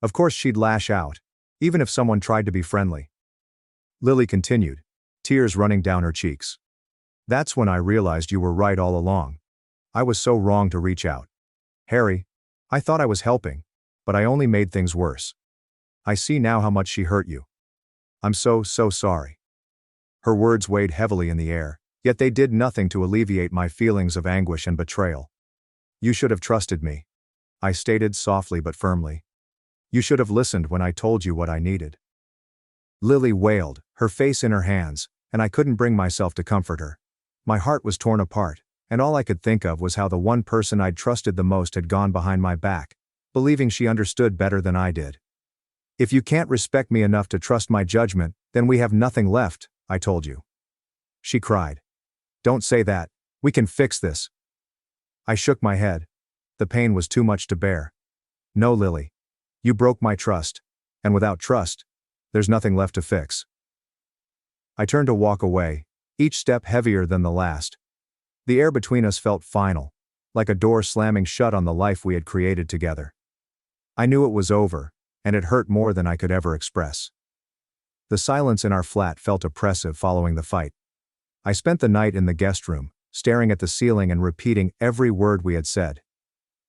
Of course she'd lash out, even if someone tried to be friendly. Lily continued, tears running down her cheeks. "That's when I realized you were right all along. I was so wrong to reach out. Harry, I thought I was helping, but I only made things worse. I see now how much she hurt you. I'm so sorry." Her words weighed heavily in the air, yet they did nothing to alleviate my feelings of anguish and betrayal. "You should have trusted me," I stated softly but firmly. "You should have listened when I told you what I needed." Lily wailed, her face in her hands, and I couldn't bring myself to comfort her. My heart was torn apart, and all I could think of was how the one person I'd trusted the most had gone behind my back, believing she understood better than I did. "If you can't respect me enough to trust my judgment, then we have nothing left," I told you. She cried. "Don't say that. We can fix this." I shook my head. The pain was too much to bear. "No, Lily. You broke my trust, and without trust, there's nothing left to fix." I turned to walk away, each step heavier than the last. The air between us felt final, like a door slamming shut on the life we had created together. I knew it was over, and it hurt more than I could ever express. The silence in our flat felt oppressive following the fight. I spent the night in the guest room, staring at the ceiling and repeating every word we had said.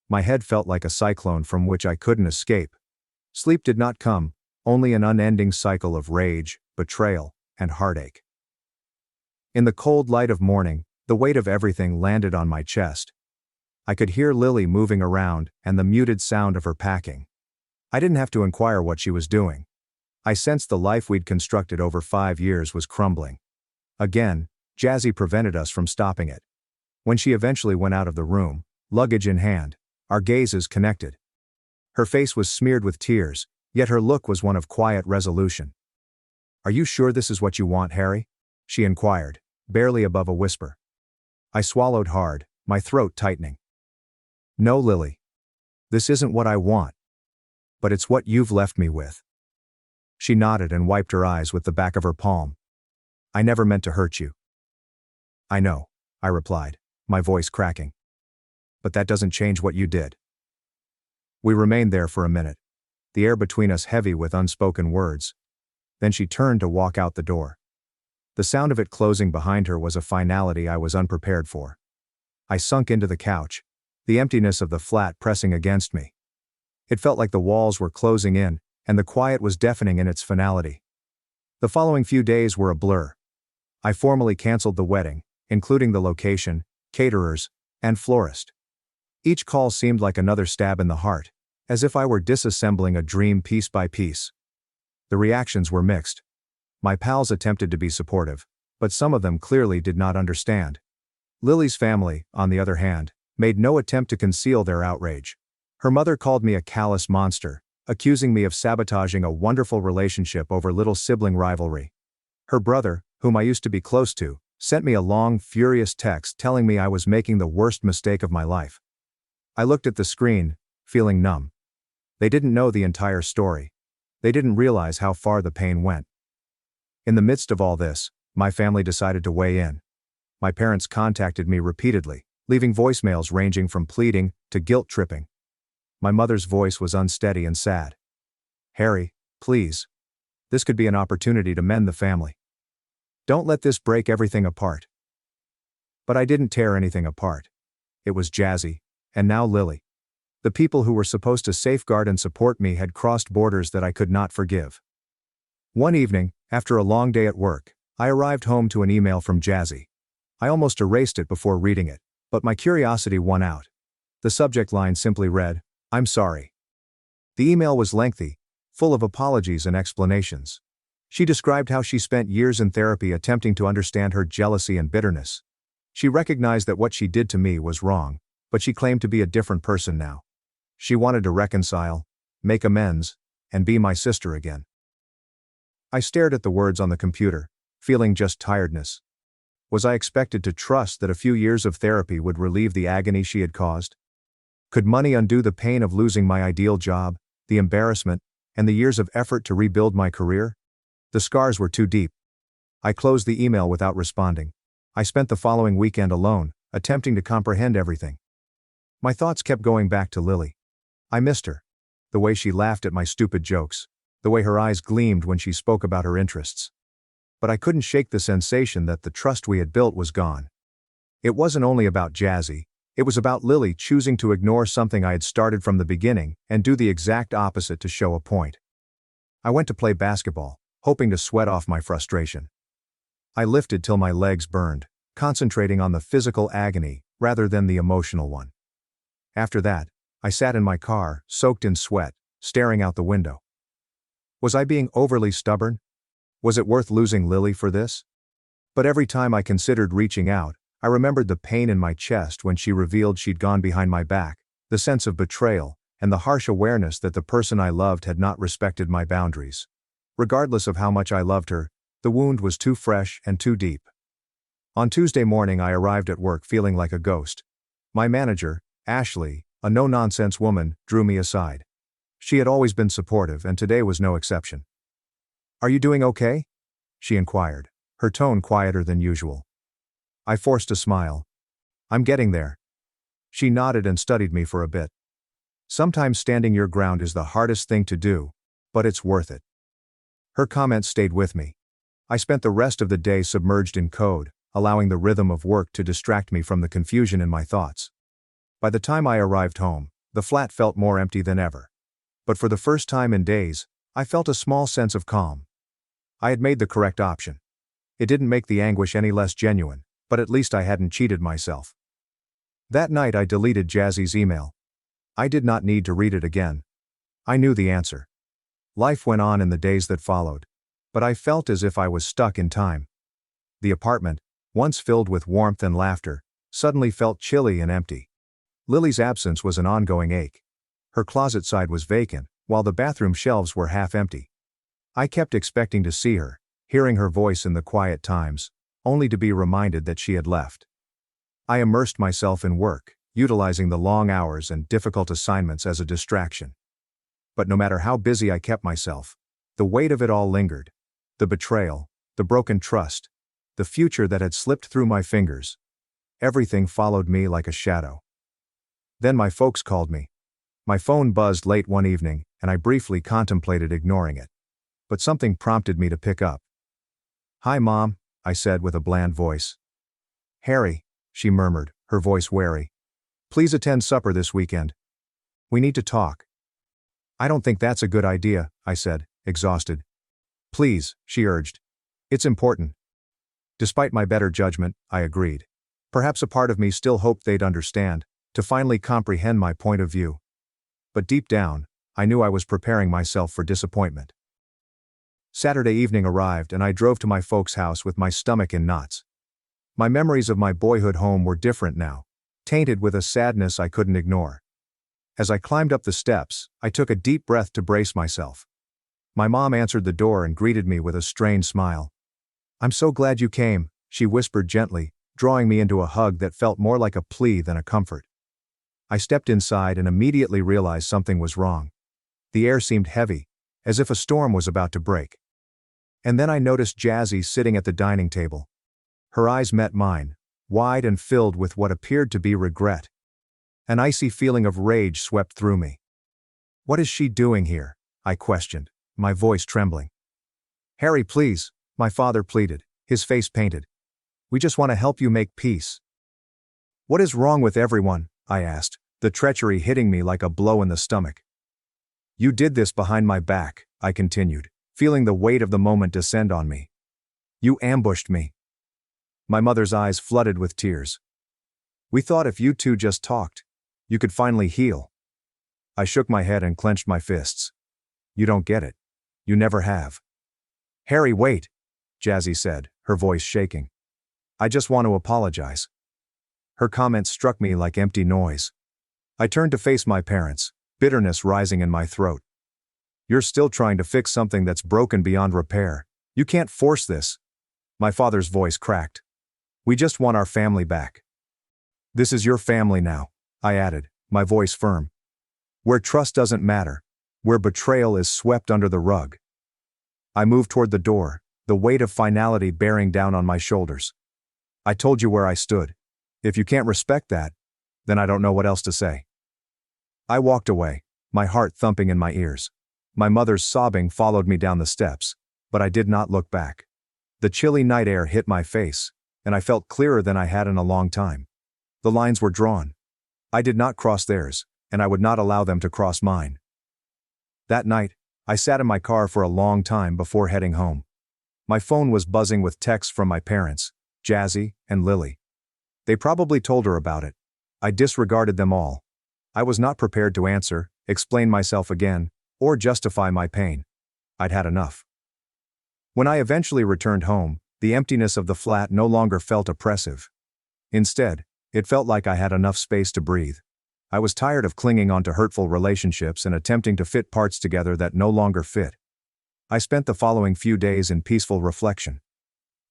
My head felt like a cyclone from which I couldn't escape. Sleep did not come, only an unending cycle of rage, betrayal, and heartache. In the cold light of morning, the weight of everything landed on my chest. I could hear Lily moving around and the muted sound of her packing. I didn't have to inquire what she was doing. I sensed the life we'd constructed over 5 years was crumbling. Again, Jazzy prevented us from stopping it. When she eventually went out of the room, luggage in hand, our gazes connected. Her face was smeared with tears, yet her look was one of quiet resolution. "Are you sure this is what you want, Harry?" she inquired, barely above a whisper. I swallowed hard, my throat tightening. "No, Lily. This isn't what I want. But it's what you've left me with." She nodded and wiped her eyes with the back of her palm. I never meant to hurt you. I know, I replied, my voice cracking. But that doesn't change what you did. We remained there for a minute, the air between us heavy with unspoken words. Then she turned to walk out the door. The sound of it closing behind her was a finality I was unprepared for. I sunk into the couch, the emptiness of the flat pressing against me. It felt like the walls were closing in, and the quiet was deafening in its finality. The following few days were a blur. I formally canceled the wedding, including the location, caterers, and florist. Each call seemed like another stab in the heart, as if I were disassembling a dream piece by piece. The reactions were mixed. My pals attempted to be supportive, but some of them clearly did not understand. Lily's family, on the other hand, made no attempt to conceal their outrage. Her mother called me a callous monster, accusing me of sabotaging a wonderful relationship over little sibling rivalry. Her brother, whom I used to be close to, sent me a long, furious text telling me I was making the worst mistake of my life. I looked at the screen, feeling numb. They didn't know the entire story. They didn't realize how far the pain went. In the midst of all this, my family decided to weigh in. My parents contacted me repeatedly, leaving voicemails ranging from pleading to guilt-tripping. My mother's voice was unsteady and sad. Harry, please. This could be an opportunity to mend the family. Don't let this break everything apart. But I didn't tear anything apart. It was Jazzy, and now Lily. The people who were supposed to safeguard and support me had crossed borders that I could not forgive. One evening, after a long day at work, I arrived home to an email from Jazzy. I almost erased it before reading it, but my curiosity won out. The subject line simply read, "I'm sorry." The email was lengthy, full of apologies and explanations. She described how she spent years in therapy attempting to understand her jealousy and bitterness. She recognized that what she did to me was wrong, but she claimed to be a different person now. She wanted to reconcile, make amends, and be my sister again. I stared at the words on the computer, feeling just tiredness. Was I expected to trust that a few years of therapy would relieve the agony she had caused? Could money undo the pain of losing my ideal job, the embarrassment, and the years of effort to rebuild my career? The scars were too deep. I closed the email without responding. I spent the following weekend alone, attempting to comprehend everything. My thoughts kept going back to Lily. I missed her. The way she laughed at my stupid jokes. The way her eyes gleamed when she spoke about her interests. But I couldn't shake the sensation that the trust we had built was gone. It wasn't only about Jazzy, it was about Lily choosing to ignore something I had started from the beginning and do the exact opposite to show a point. I went to play basketball, hoping to sweat off my frustration. I lifted till my legs burned, concentrating on the physical agony rather than the emotional one. After that, I sat in my car, soaked in sweat, staring out the window. Was I being overly stubborn? Was it worth losing Lily for this? But every time I considered reaching out, I remembered the pain in my chest when she revealed she'd gone behind my back, the sense of betrayal, and the harsh awareness that the person I loved had not respected my boundaries. Regardless of how much I loved her, the wound was too fresh and too deep. On Tuesday morning I arrived at work feeling like a ghost. My manager, Ashley, a no-nonsense woman, drew me aside. She had always been supportive and today was no exception. "Are you doing okay?" she inquired, her tone quieter than usual. I forced a smile. "I'm getting there." She nodded and studied me for a bit. "Sometimes standing your ground is the hardest thing to do, but it's worth it." Her comments stayed with me. I spent the rest of the day submerged in code, allowing the rhythm of work to distract me from the confusion in my thoughts. By the time I arrived home, the flat felt more empty than ever. But for the first time in days, I felt a small sense of calm. I had made the correct option. It didn't make the anguish any less genuine, but at least I hadn't cheated myself. That night I deleted Jazzy's email. I did not need to read it again. I knew the answer. Life went on in the days that followed, but I felt as if I was stuck in time. The apartment, once filled with warmth and laughter, suddenly felt chilly and empty. Lily's absence was an ongoing ache. Her closet side was vacant, while the bathroom shelves were half empty. I kept expecting to see her, hearing her voice in the quiet times, only to be reminded that she had left. I immersed myself in work, utilizing the long hours and difficult assignments as a distraction. But no matter how busy I kept myself, The weight of it all lingered. The betrayal, the broken trust, the future that had slipped through my fingers. Everything followed me like a shadow. Then my folks called me. My phone buzzed late one evening, and I briefly contemplated ignoring it. But something prompted me to pick up. "Hi, Mom," I said with a bland voice. "Harry," she murmured, her voice wary. "Please attend supper this weekend. We need to talk." "I don't think that's a good idea," I said, exhausted. "Please," she urged. "It's important." Despite my better judgment, I agreed. Perhaps a part of me still hoped they'd understand, to finally comprehend my point of view. But deep down, I knew I was preparing myself for disappointment. Saturday evening arrived and I drove to my folks' house with my stomach in knots. My memories of my boyhood home were different now, tainted with a sadness I couldn't ignore. As I climbed up the steps, I took a deep breath to brace myself. My mom answered the door and greeted me with a strained smile. "I'm so glad you came," she whispered gently, drawing me into a hug that felt more like a plea than a comfort. I stepped inside and immediately realized something was wrong. The air seemed heavy, as if a storm was about to break. And then I noticed Jazzy sitting at the dining table. Her eyes met mine, wide and filled with what appeared to be regret. An icy feeling of rage swept through me. "What is she doing here?" I questioned, my voice trembling. "Harry, please," my father pleaded, his face painted. "We just want to help you make peace." "What is wrong with everyone?" I asked, the treachery hitting me like a blow in the stomach. "You did this behind my back," I continued, feeling the weight of the moment descend on me. "You ambushed me." My mother's eyes flooded with tears. "We thought if you two just talked, you could finally heal." I shook my head and clenched my fists. "You don't get it. You never have." "Harry, wait," Jazzy said, her voice shaking. "I just want to apologize." Her comments struck me like empty noise. I turned to face my parents, bitterness rising in my throat. "You're still trying to fix something that's broken beyond repair. You can't force this." My father's voice cracked. "We just want our family back." "This is your family now," I added, my voice firm. "Where trust doesn't matter, where betrayal is swept under the rug." I moved toward the door, the weight of finality bearing down on my shoulders. "I told you where I stood. If you can't respect that, then I don't know what else to say." I walked away, my heart thumping in my ears. My mother's sobbing followed me down the steps, but I did not look back. The chilly night air hit my face, and I felt clearer than I had in a long time. The lines were drawn. I did not cross theirs, and I would not allow them to cross mine. That night, I sat in my car for a long time before heading home. My phone was buzzing with texts from my parents, Jazzy and Lily. They probably told her about it. I disregarded them all. I was not prepared to answer, explain myself again, or justify my pain. I'd had enough. When I eventually returned home, the emptiness of the flat no longer felt oppressive. Instead, it felt like I had enough space to breathe. I was tired of clinging onto hurtful relationships and attempting to fit parts together that no longer fit. I spent the following few days in peaceful reflection.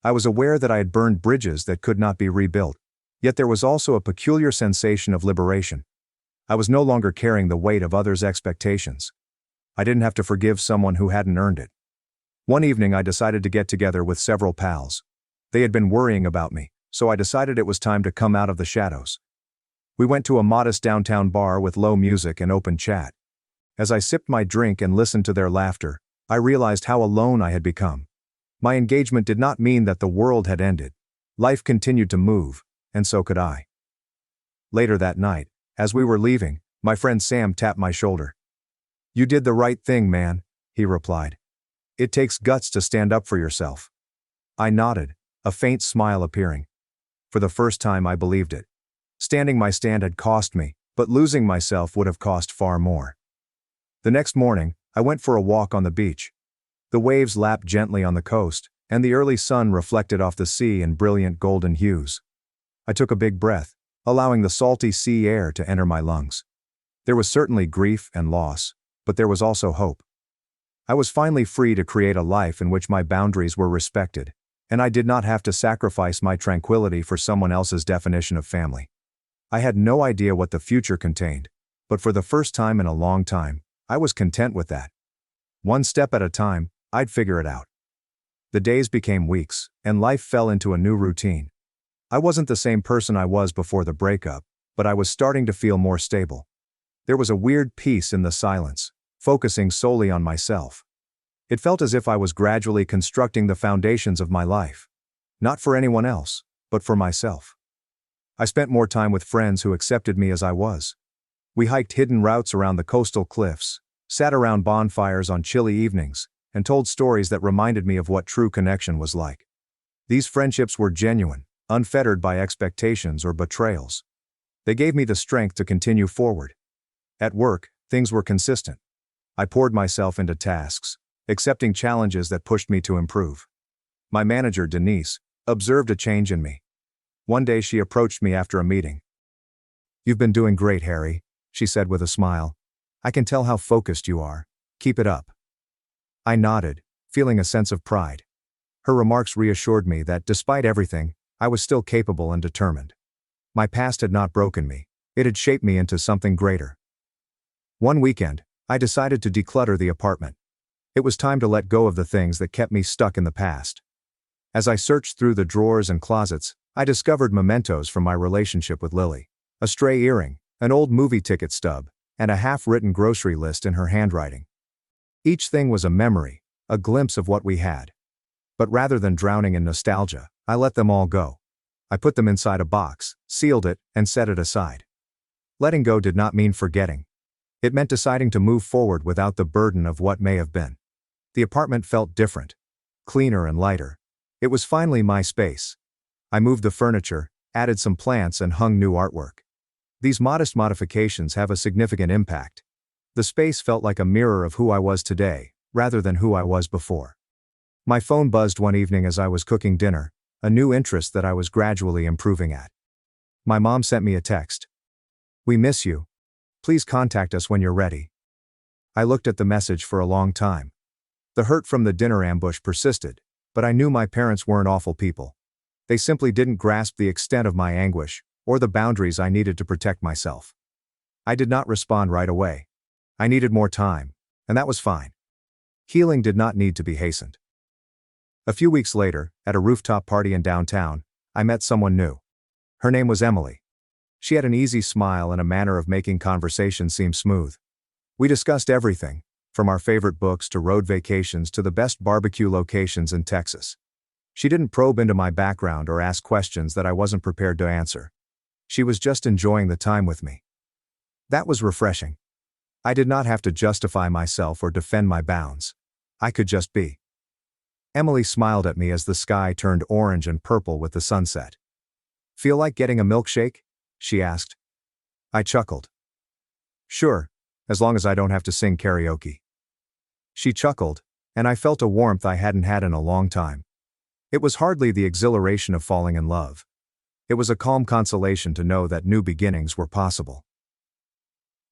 I was aware that I had burned bridges that could not be rebuilt, yet there was also a peculiar sensation of liberation. I was no longer carrying the weight of others' expectations. I didn't have to forgive someone who hadn't earned it. One evening I decided to get together with several pals. They had been worrying about me, so I decided it was time to come out of the shadows. We went to a modest downtown bar with low music and open chat. As I sipped my drink and listened to their laughter, I realized how alone I had become. My engagement did not mean that the world had ended. Life continued to move, and so could I. Later that night, as we were leaving, my friend Sam tapped my shoulder. "You did the right thing, man," he replied. "It takes guts to stand up for yourself." I nodded, a faint smile appearing. For the first time I believed it. Standing my stand had cost me, but losing myself would have cost far more. The next morning, I went for a walk on the beach. The waves lapped gently on the coast, and the early sun reflected off the sea in brilliant golden hues. I took a big breath, allowing the salty sea air to enter my lungs. There was certainly grief and loss, but there was also hope. I was finally free to create a life in which my boundaries were respected, and I did not have to sacrifice my tranquility for someone else's definition of family. I had no idea what the future contained, but for the first time in a long time, I was content with that. One step at a time, I'd figure it out. The days became weeks, and life fell into a new routine. I wasn't the same person I was before the breakup, but I was starting to feel more stable. There was a weird peace in the silence, focusing solely on myself. It felt as if I was gradually constructing the foundations of my life. Not for anyone else, but for myself. I spent more time with friends who accepted me as I was. We hiked hidden routes around the coastal cliffs, sat around bonfires on chilly evenings, and told stories that reminded me of what true connection was like. These friendships were genuine, unfettered by expectations or betrayals. They gave me the strength to continue forward. At work, things were consistent. I poured myself into tasks, accepting challenges that pushed me to improve. My manager, Denise, observed a change in me. One day she approached me after a meeting. "You've been doing great, Harry," she said with a smile. "I can tell how focused you are. Keep it up." I nodded, feeling a sense of pride. Her remarks reassured me that despite everything, I was still capable and determined. My past had not broken me. It had shaped me into something greater. One weekend, I decided to declutter the apartment. It was time to let go of the things that kept me stuck in the past. As I searched through the drawers and closets, I discovered mementos from my relationship with Lily. A stray earring, an old movie ticket stub, and a half-written grocery list in her handwriting. Each thing was a memory, a glimpse of what we had. But rather than drowning in nostalgia, I let them all go. I put them inside a box, sealed it, and set it aside. Letting go did not mean forgetting. It meant deciding to move forward without the burden of what may have been. The apartment felt different, cleaner and lighter. It was finally my space. I moved the furniture, added some plants, and hung new artwork. These modest modifications have a significant impact. The space felt like a mirror of who I was today, rather than who I was before. My phone buzzed one evening as I was cooking dinner, a new interest that I was gradually improving at. My mom sent me a text. "We miss you. Please contact us when you're ready." I looked at the message for a long time. The hurt from the dinner ambush persisted, but I knew my parents weren't awful people. They simply didn't grasp the extent of my anguish, or the boundaries I needed to protect myself. I did not respond right away. I needed more time, and that was fine. Healing did not need to be hastened. A few weeks later, at a rooftop party in downtown, I met someone new. Her name was Emily. She had an easy smile and a manner of making conversation seem smooth. We discussed everything, from our favorite books to road vacations to the best barbecue locations in Texas. She didn't probe into my background or ask questions that I wasn't prepared to answer. She was just enjoying the time with me. That was refreshing. I did not have to justify myself or defend my bounds. I could just be. Emily smiled at me as the sky turned orange and purple with the sunset. "Feel like getting a milkshake?" she asked. I chuckled. "Sure, as long as I don't have to sing karaoke." She chuckled, and I felt a warmth I hadn't had in a long time. It was hardly the exhilaration of falling in love. It was a calm consolation to know that new beginnings were possible.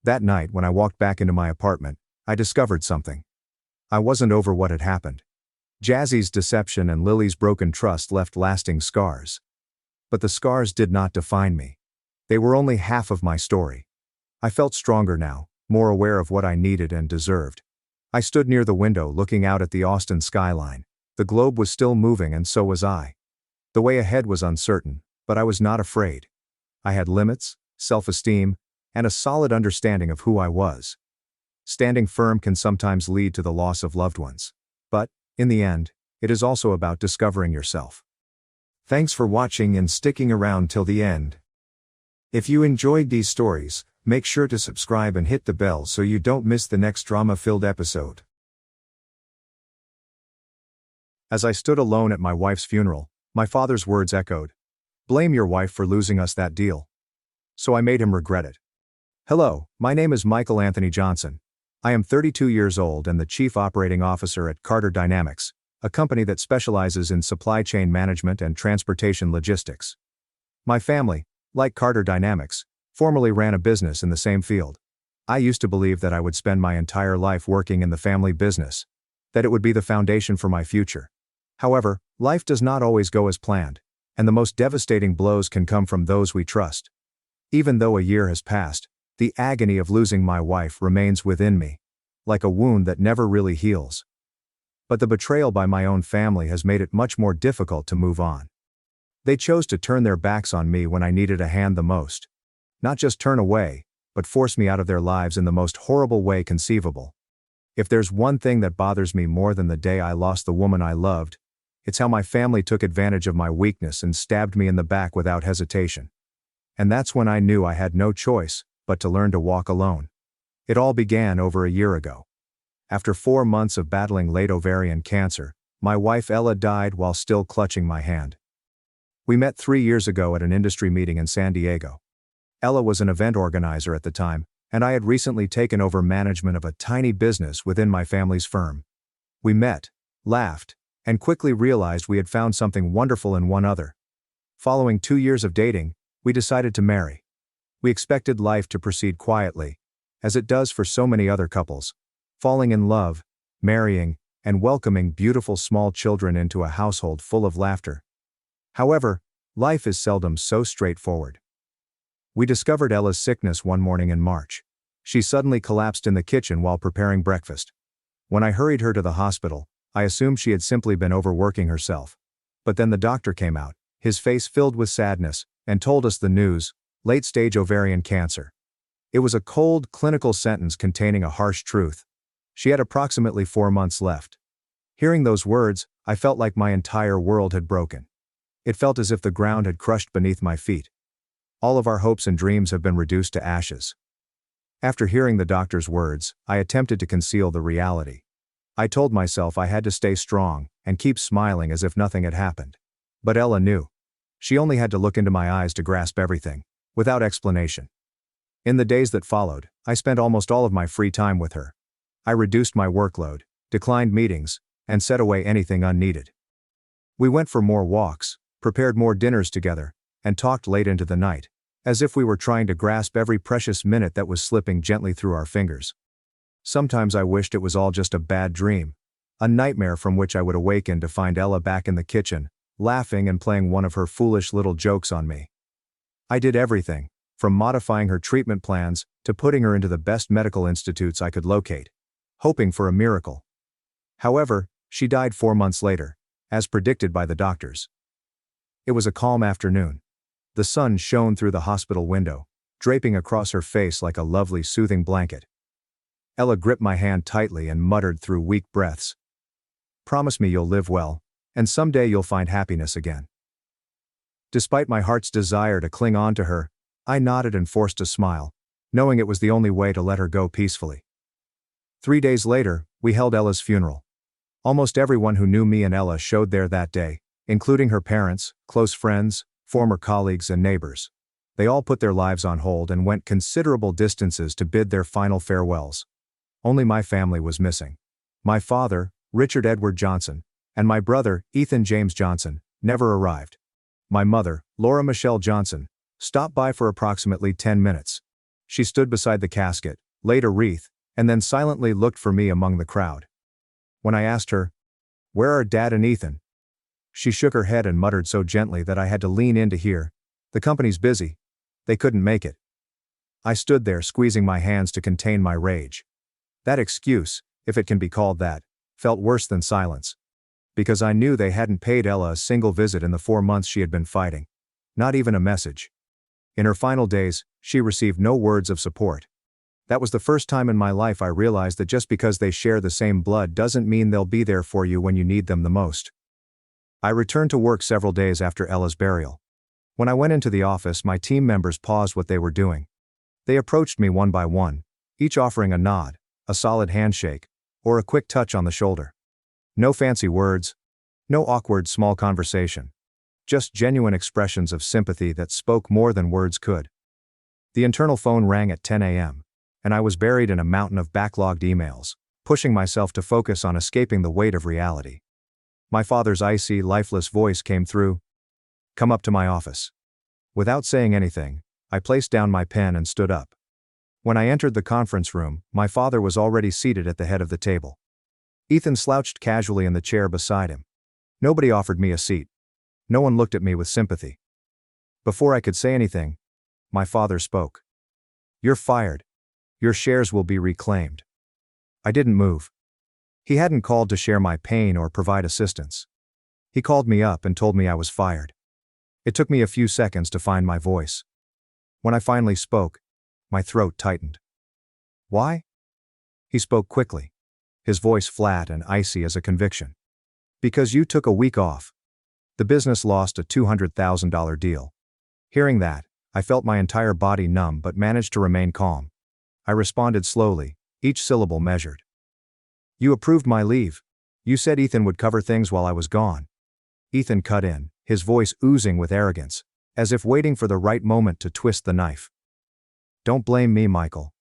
That night, when I walked back into my apartment, I discovered something. I wasn't over what had happened. Jazzy's deception and Lily's broken trust left lasting scars. But the scars did not define me. They were only half of my story. I felt stronger now, more aware of what I needed and deserved. I stood near the window looking out at the Austin skyline. The globe was still moving and so was I. The way ahead was uncertain, but I was not afraid. I had limits, self-esteem, and a solid understanding of who I was. Standing firm can sometimes lead to the loss of loved ones. But, in the end, it is also about discovering yourself. Thanks for watching and sticking around till the end. If you enjoyed these stories, make sure to subscribe and hit the bell so you don't miss the next drama-filled episode. As I stood alone at my wife's funeral, my father's words echoed. "Blame your wife for losing us that deal." So I made him regret it. Hello, my name is Michael Anthony Johnson. I am 32 years old and the Chief Operating Officer at Carter Dynamics, a company that specializes in supply chain management and transportation logistics. My family, like Carter Dynamics, formerly ran a business in the same field. I used to believe that I would spend my entire life working in the family business, that it would be the foundation for my future. However, life does not always go as planned, and the most devastating blows can come from those we trust. Even though a year has passed, the agony of losing my wife remains within me. like a wound that never really heals. But the betrayal by my own family has made it much more difficult to move on. They chose to turn their backs on me when I needed a hand the most. Not just turn away, but force me out of their lives in the most horrible way conceivable. If there's one thing that bothers me more than the day I lost the woman I loved, it's how my family took advantage of my weakness and stabbed me in the back without hesitation. And that's when I knew I had no choice but to learn to walk alone. It all began over a year ago. After 4 months of battling late ovarian cancer, my wife Ella died while still clutching my hand. We met 3 years ago at an industry meeting in San Diego. Ella was an event organizer at the time, and I had recently taken over management of a tiny business within my family's firm. We met, laughed, and quickly realized we had found something wonderful in one another. Following 2 years of dating, we decided to marry. We expected life to proceed quietly, as it does for so many other couples, falling in love, marrying, and welcoming beautiful small children into a household full of laughter. However, life is seldom so straightforward. We discovered Ella's sickness one morning in March. She suddenly collapsed in the kitchen while preparing breakfast. When I hurried her to the hospital, I assumed she had simply been overworking herself. But then the doctor came out, his face filled with sadness, and told us the news: late-stage ovarian cancer. It was a cold, clinical sentence containing a harsh truth. She had approximately 4 months left. Hearing those words, I felt like my entire world had broken. It felt as if the ground had crushed beneath my feet. All of our hopes and dreams have been reduced to ashes. After hearing the doctor's words, I attempted to conceal the reality. I told myself I had to stay strong and keep smiling as if nothing had happened. But Ella knew. She only had to look into my eyes to grasp everything, without explanation. In the days that followed, I spent almost all of my free time with her. I reduced my workload, declined meetings, and set away anything unneeded. We went for more walks, prepared more dinners together, and talked late into the night, as if we were trying to grasp every precious minute that was slipping gently through our fingers. Sometimes I wished it was all just a bad dream, a nightmare from which I would awaken to find Ella back in the kitchen, laughing and playing one of her foolish little jokes on me. I did everything, from modifying her treatment plans to putting her into the best medical institutes I could locate, hoping for a miracle. However, she died 4 months later, as predicted by the doctors. It was a calm afternoon. The sun shone through the hospital window, draping across her face like a lovely, soothing blanket. Ella gripped my hand tightly and muttered through weak breaths, "Promise me you'll live well, and someday you'll find happiness again." Despite my heart's desire to cling on to her, I nodded and forced a smile, knowing it was the only way to let her go peacefully. 3 days later, we held Ella's funeral. Almost everyone who knew me and Ella showed there that day, including her parents, close friends, former colleagues, and neighbors. They all put their lives on hold and went considerable distances to bid their final farewells. Only my family was missing. My father, Richard Edward Johnson, and my brother, Ethan James Johnson, never arrived. My mother, Laura Michelle Johnson, stopped by for approximately 10 minutes. She stood beside the casket, laid a wreath, and then silently looked for me among the crowd. When I asked her, "Where are Dad and Ethan?" she shook her head and muttered so gently that I had to lean in to hear, "The company's busy. They couldn't make it." I stood there squeezing my hands to contain my rage. That excuse, if it can be called that, felt worse than silence. Because I knew they hadn't paid Ella a single visit in the 4 months she had been fighting. Not even a message. In her final days, she received no words of support. That was the first time in my life I realized that just because they share the same blood doesn't mean they'll be there for you when you need them the most. I returned to work several days after Ella's burial. When I went into the office, my team members paused what they were doing. They approached me one by one, each offering a nod, a solid handshake, or a quick touch on the shoulder. No fancy words, no awkward small conversation. Just genuine expressions of sympathy that spoke more than words could. The internal phone rang at 10 a.m., and I was buried in a mountain of backlogged emails, pushing myself to focus on escaping the weight of reality. My father's icy, lifeless voice came through, "Come up to my office." Without saying anything, I placed down my pen and stood up. When I entered the conference room, my father was already seated at the head of the table. Ethan slouched casually in the chair beside him. Nobody offered me a seat. No one looked at me with sympathy. Before I could say anything, my father spoke. "You're fired. Your shares will be reclaimed." I didn't move. He hadn't called to share my pain or provide assistance. He called me up and told me I was fired. It took me a few seconds to find my voice. When I finally spoke, my throat tightened. Why? He spoke quickly, his voice flat and icy as a conviction. Because you took a week off. The business lost a $200,000 deal. Hearing that, I felt my entire body numb but managed to remain calm. I responded slowly, each syllable measured. You approved my leave. You said Ethan would cover things while I was gone. Ethan cut in, his voice oozing with arrogance, as if waiting for the right moment to twist the knife. Don't blame me, Michael.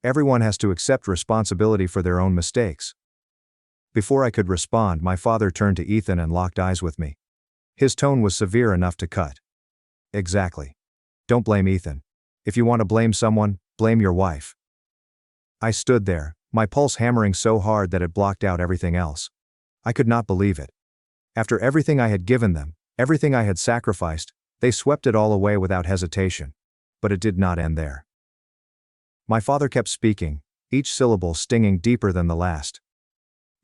Everyone has to accept responsibility for their own mistakes. Before I could respond, my father turned to Ethan and locked eyes with me. His tone was severe enough to cut. Exactly. Don't blame Ethan. If you want to blame someone, blame your wife. I stood there, my pulse hammering so hard that it blocked out everything else. I could not believe it. After everything I had given them, everything I had sacrificed, they swept it all away without hesitation. But it did not end there. My father kept speaking, each syllable stinging deeper than the last.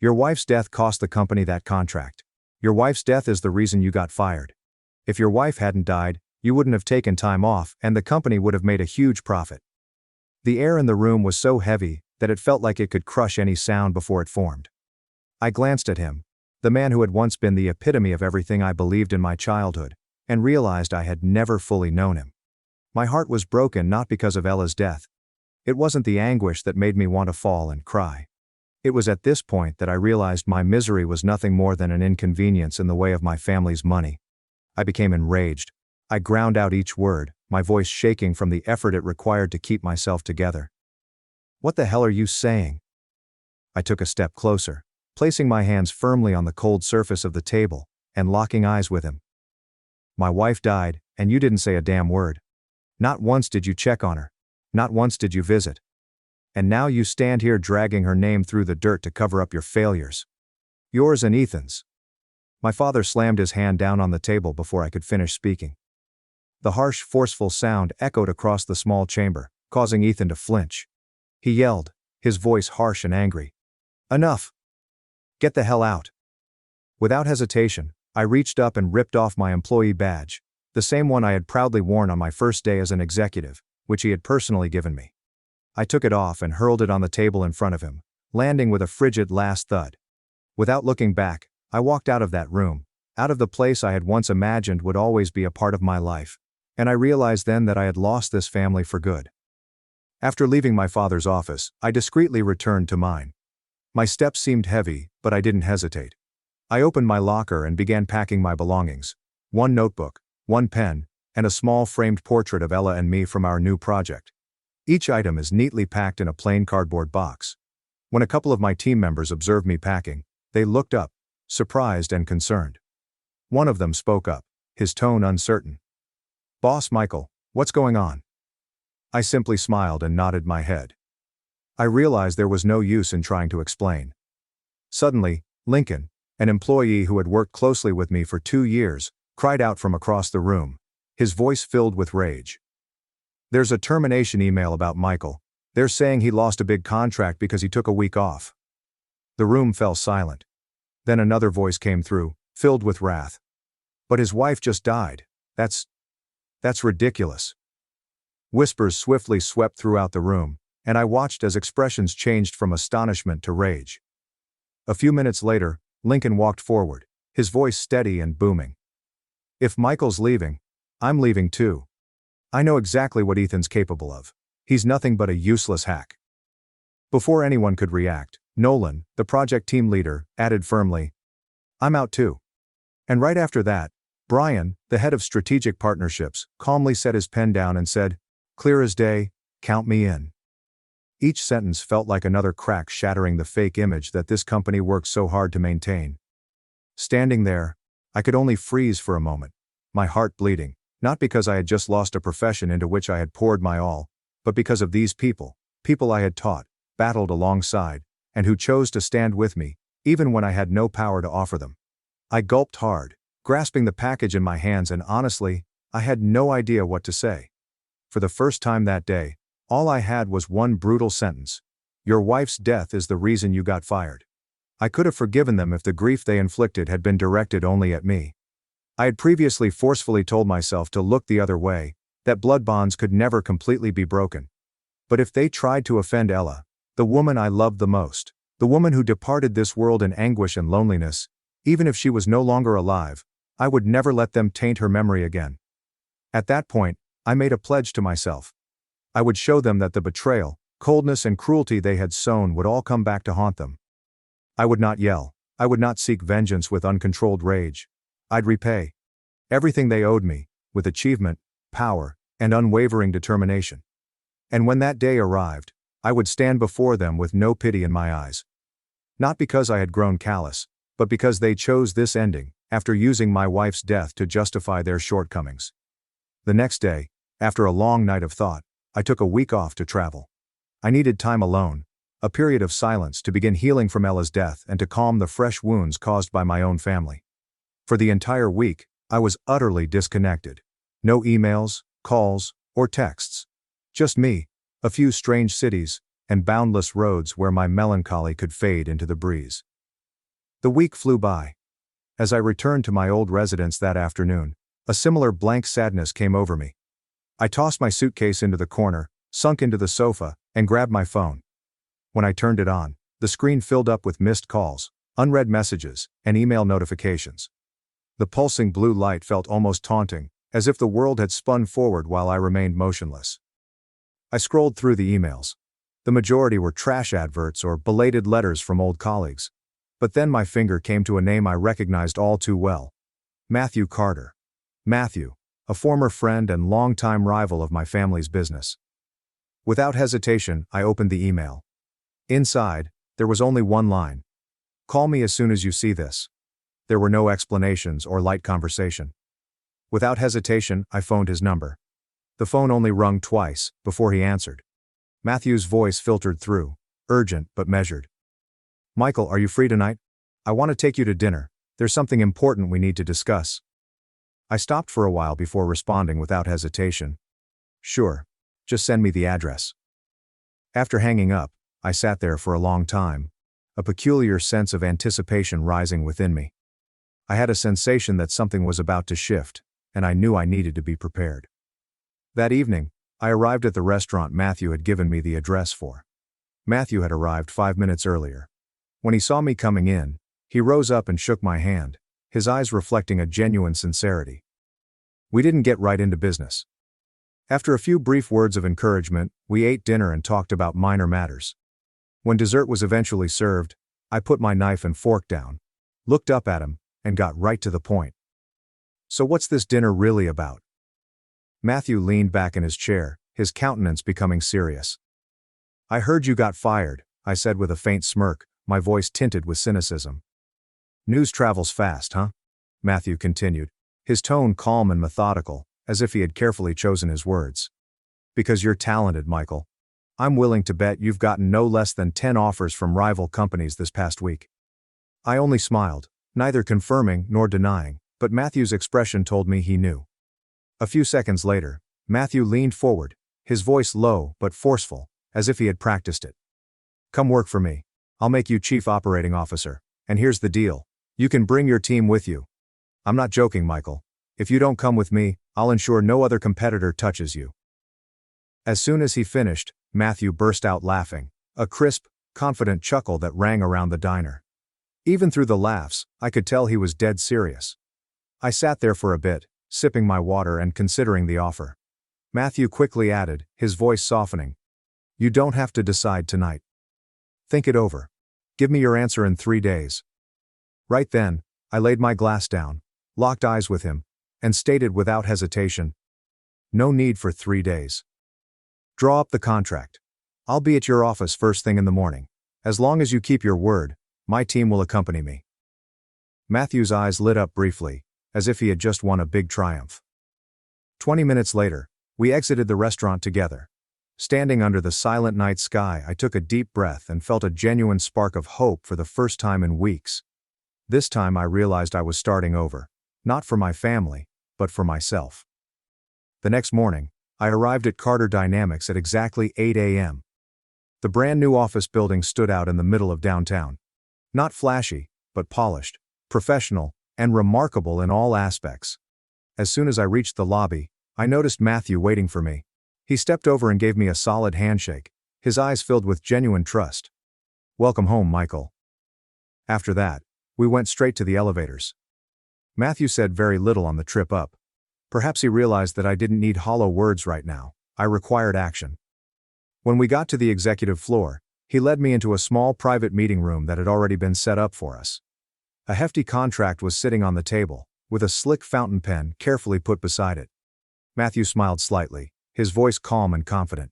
Your wife's death cost the company that contract. Your wife's death is the reason you got fired. If your wife hadn't died, you wouldn't have taken time off and the company would have made a huge profit. The air in the room was so heavy that it felt like it could crush any sound before it formed. I glanced at him, the man who had once been the epitome of everything I believed in my childhood, and realized I had never fully known him. My heart was broken not because of Ella's death. It wasn't the anguish that made me want to fall and cry. It was at this point that I realized my misery was nothing more than an inconvenience in the way of my family's money. I became enraged. I ground out each word, my voice shaking from the effort it required to keep myself together. What the hell are you saying? I took a step closer, placing my hands firmly on the cold surface of the table, and locking eyes with him. My wife died, and you didn't say a damn word. Not once did you check on her. Not once did you visit. And now you stand here dragging her name through the dirt to cover up your failures. Yours and Ethan's. My father slammed his hand down on the table before I could finish speaking. The harsh, forceful sound echoed across the small chamber, causing Ethan to flinch. He yelled, his voice harsh and angry. Enough! Get the hell out! Without hesitation, I reached up and ripped off my employee badge, the same one I had proudly worn on my first day as an executive, which he had personally given me. I took it off and hurled it on the table in front of him, landing with a frigid last thud. Without looking back, I walked out of that room, out of the place I had once imagined would always be a part of my life, and I realized then that I had lost this family for good. After leaving my father's office, I discreetly returned to mine. My steps seemed heavy, but I didn't hesitate. I opened my locker and began packing my belongings: one notebook, one pen, and a small framed portrait of Ella and me from our new project. Each item is neatly packed in a plain cardboard box. When a couple of my team members observed me packing, they looked up, surprised and concerned. One of them spoke up, his tone uncertain. "Boss Michael, what's going on?" I simply smiled and nodded my head. I realized there was no use in trying to explain. Suddenly, Lincoln, an employee who had worked closely with me for 2 years, cried out from across the room, his voice filled with rage. "There's a termination email about Michael. They're saying he lost a big contract because he took a week off." The room fell silent. Then another voice came through, filled with wrath. "But his wife just died. That's ridiculous." Whispers swiftly swept throughout the room, and I watched as expressions changed from astonishment to rage. A few minutes later, Lincoln walked forward, his voice steady and booming. "If Michael's leaving, I'm leaving too. I know exactly what Ethan's capable of. He's nothing but a useless hack." Before anyone could react, Nolan, the project team leader, added firmly, "I'm out too." And right after that, Brian, the head of strategic partnerships, calmly set his pen down and said, "Clear as day, count me in." Each sentence felt like another crack shattering the fake image that this company worked so hard to maintain. Standing there, I could only freeze for a moment, my heart bleeding, not because I had just lost a profession into which I had poured my all, but because of these people I had taught, battled alongside, and who chose to stand with me, even when I had no power to offer them. I gulped hard, grasping the package in my hands, and honestly, I had no idea what to say. For the first time that day, all I had was one brutal sentence: Your wife's death is the reason you got fired. I could have forgiven them if the grief they inflicted had been directed only at me. I had previously forcefully told myself to look the other way, that blood bonds could never completely be broken. But if they tried to offend Ella, the woman I loved the most, the woman who departed this world in anguish and loneliness, even if she was no longer alive, I would never let them taint her memory again. At that point, I made a pledge to myself. I would show them that the betrayal, coldness and cruelty they had sown would all come back to haunt them. I would not yell. I would not seek vengeance with uncontrolled rage. I'd repay everything they owed me, with achievement, power, and unwavering determination. And when that day arrived, I would stand before them with no pity in my eyes. Not because I had grown callous, but because they chose this ending, after using my wife's death to justify their shortcomings. The next day, after a long night of thought, I took a week off to travel. I needed time alone, a period of silence to begin healing from Ella's death and to calm the fresh wounds caused by my own family. For the entire week, I was utterly disconnected. No emails, calls, or texts. Just me, a few strange cities, and boundless roads where my melancholy could fade into the breeze. The week flew by. As I returned to my old residence that afternoon, a similar blank sadness came over me. I tossed my suitcase into the corner, sunk into the sofa, and grabbed my phone. When I turned it on, the screen filled up with missed calls, unread messages, and email notifications. The pulsing blue light felt almost taunting, as if the world had spun forward while I remained motionless. I scrolled through the emails. The majority were trash adverts or belated letters from old colleagues. But then my finger came to a name I recognized all too well. Matthew Carter. Matthew, a former friend and longtime rival of my family's business. Without hesitation, I opened the email. Inside, there was only one line. Call me as soon as you see this. There were no explanations or light conversation. Without hesitation, I phoned his number. The phone only rung twice, before he answered. Matthew's voice filtered through, urgent but measured. Michael, are you free tonight? I want to take you to dinner. There's something important we need to discuss. I stopped for a while before responding without hesitation. Sure. Just send me the address. After hanging up, I sat there for a long time, a peculiar sense of anticipation rising within me. I had a sensation that something was about to shift, and I knew I needed to be prepared. That evening, I arrived at the restaurant Matthew had given me the address for. Matthew had arrived 5 minutes earlier. When he saw me coming in, he rose up and shook my hand, his eyes reflecting a genuine sincerity. We didn't get right into business. After a few brief words of encouragement, we ate dinner and talked about minor matters. When dessert was eventually served, I put my knife and fork down, looked up at him, and got right to the point. So what's this dinner really about? Matthew leaned back in his chair, his countenance becoming serious. I heard you got fired, I said with a faint smirk, my voice tinted with cynicism. News travels fast, huh? Matthew continued, his tone calm and methodical, as if he had carefully chosen his words. Because you're talented, Michael. I'm willing to bet you've gotten no less than 10 offers from rival companies this past week. I only smiled, neither confirming nor denying, but Matthew's expression told me he knew. A few seconds later, Matthew leaned forward, his voice low but forceful, as if he had practiced it. Come work for me. I'll make you Chief Operating Officer, and here's the deal. You can bring your team with you. I'm not joking, Michael. If you don't come with me, I'll ensure no other competitor touches you. As soon as he finished, Matthew burst out laughing, a crisp, confident chuckle that rang around the diner. Even through the laughs, I could tell he was dead serious. I sat there for a bit, sipping my water and considering the offer. Matthew quickly added, his voice softening. You don't have to decide tonight. Think it over. Give me your answer in 3 days. Right then, I laid my glass down, locked eyes with him, and stated without hesitation, no need for 3 days. Draw up the contract. I'll be at your office first thing in the morning. As long as you keep your word, my team will accompany me. Matthew's eyes lit up briefly, as if he had just won a big triumph. 20 minutes later, we exited the restaurant together. Standing under the silent night sky, I took a deep breath and felt a genuine spark of hope for the first time in weeks. This time I realized I was starting over, not for my family, but for myself. The next morning, I arrived at Carter Dynamics at exactly 8 a.m. The brand new office building stood out in the middle of downtown. Not flashy, but polished, professional, and remarkable in all aspects. As soon as I reached the lobby, I noticed Matthew waiting for me. He stepped over and gave me a solid handshake, his eyes filled with genuine trust. "Welcome home, Michael." After that, we went straight to the elevators. Matthew said very little on the trip up. Perhaps he realized that I didn't need hollow words right now. I required action. When we got to the executive floor, he led me into a small private meeting room that had already been set up for us. A hefty contract was sitting on the table, with a slick fountain pen carefully put beside it. Matthew smiled slightly, his voice calm and confident.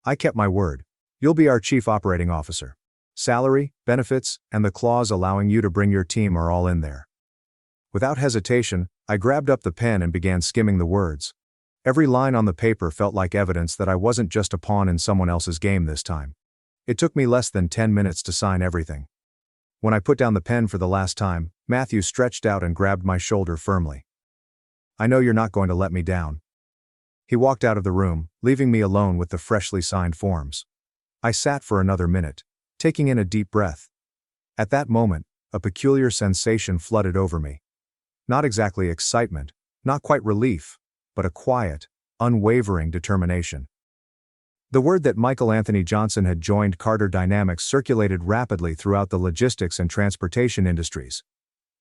"I kept my word. You'll be our chief operating officer. Salary, benefits, and the clause allowing you to bring your team are all in there." Without hesitation, I grabbed up the pen and began skimming the words. Every line on the paper felt like evidence that I wasn't just a pawn in someone else's game this time. It took me less than 10 minutes to sign everything. When I put down the pen for the last time, Matthew stretched out and grabbed my shoulder firmly. "I know you're not going to let me down." He walked out of the room, leaving me alone with the freshly signed forms. I sat for another minute, taking in a deep breath. At that moment, a peculiar sensation flooded over me. Not exactly excitement, not quite relief, but a quiet, unwavering determination. The word that Michael Anthony Johnson had joined Carter Dynamics circulated rapidly throughout the logistics and transportation industries.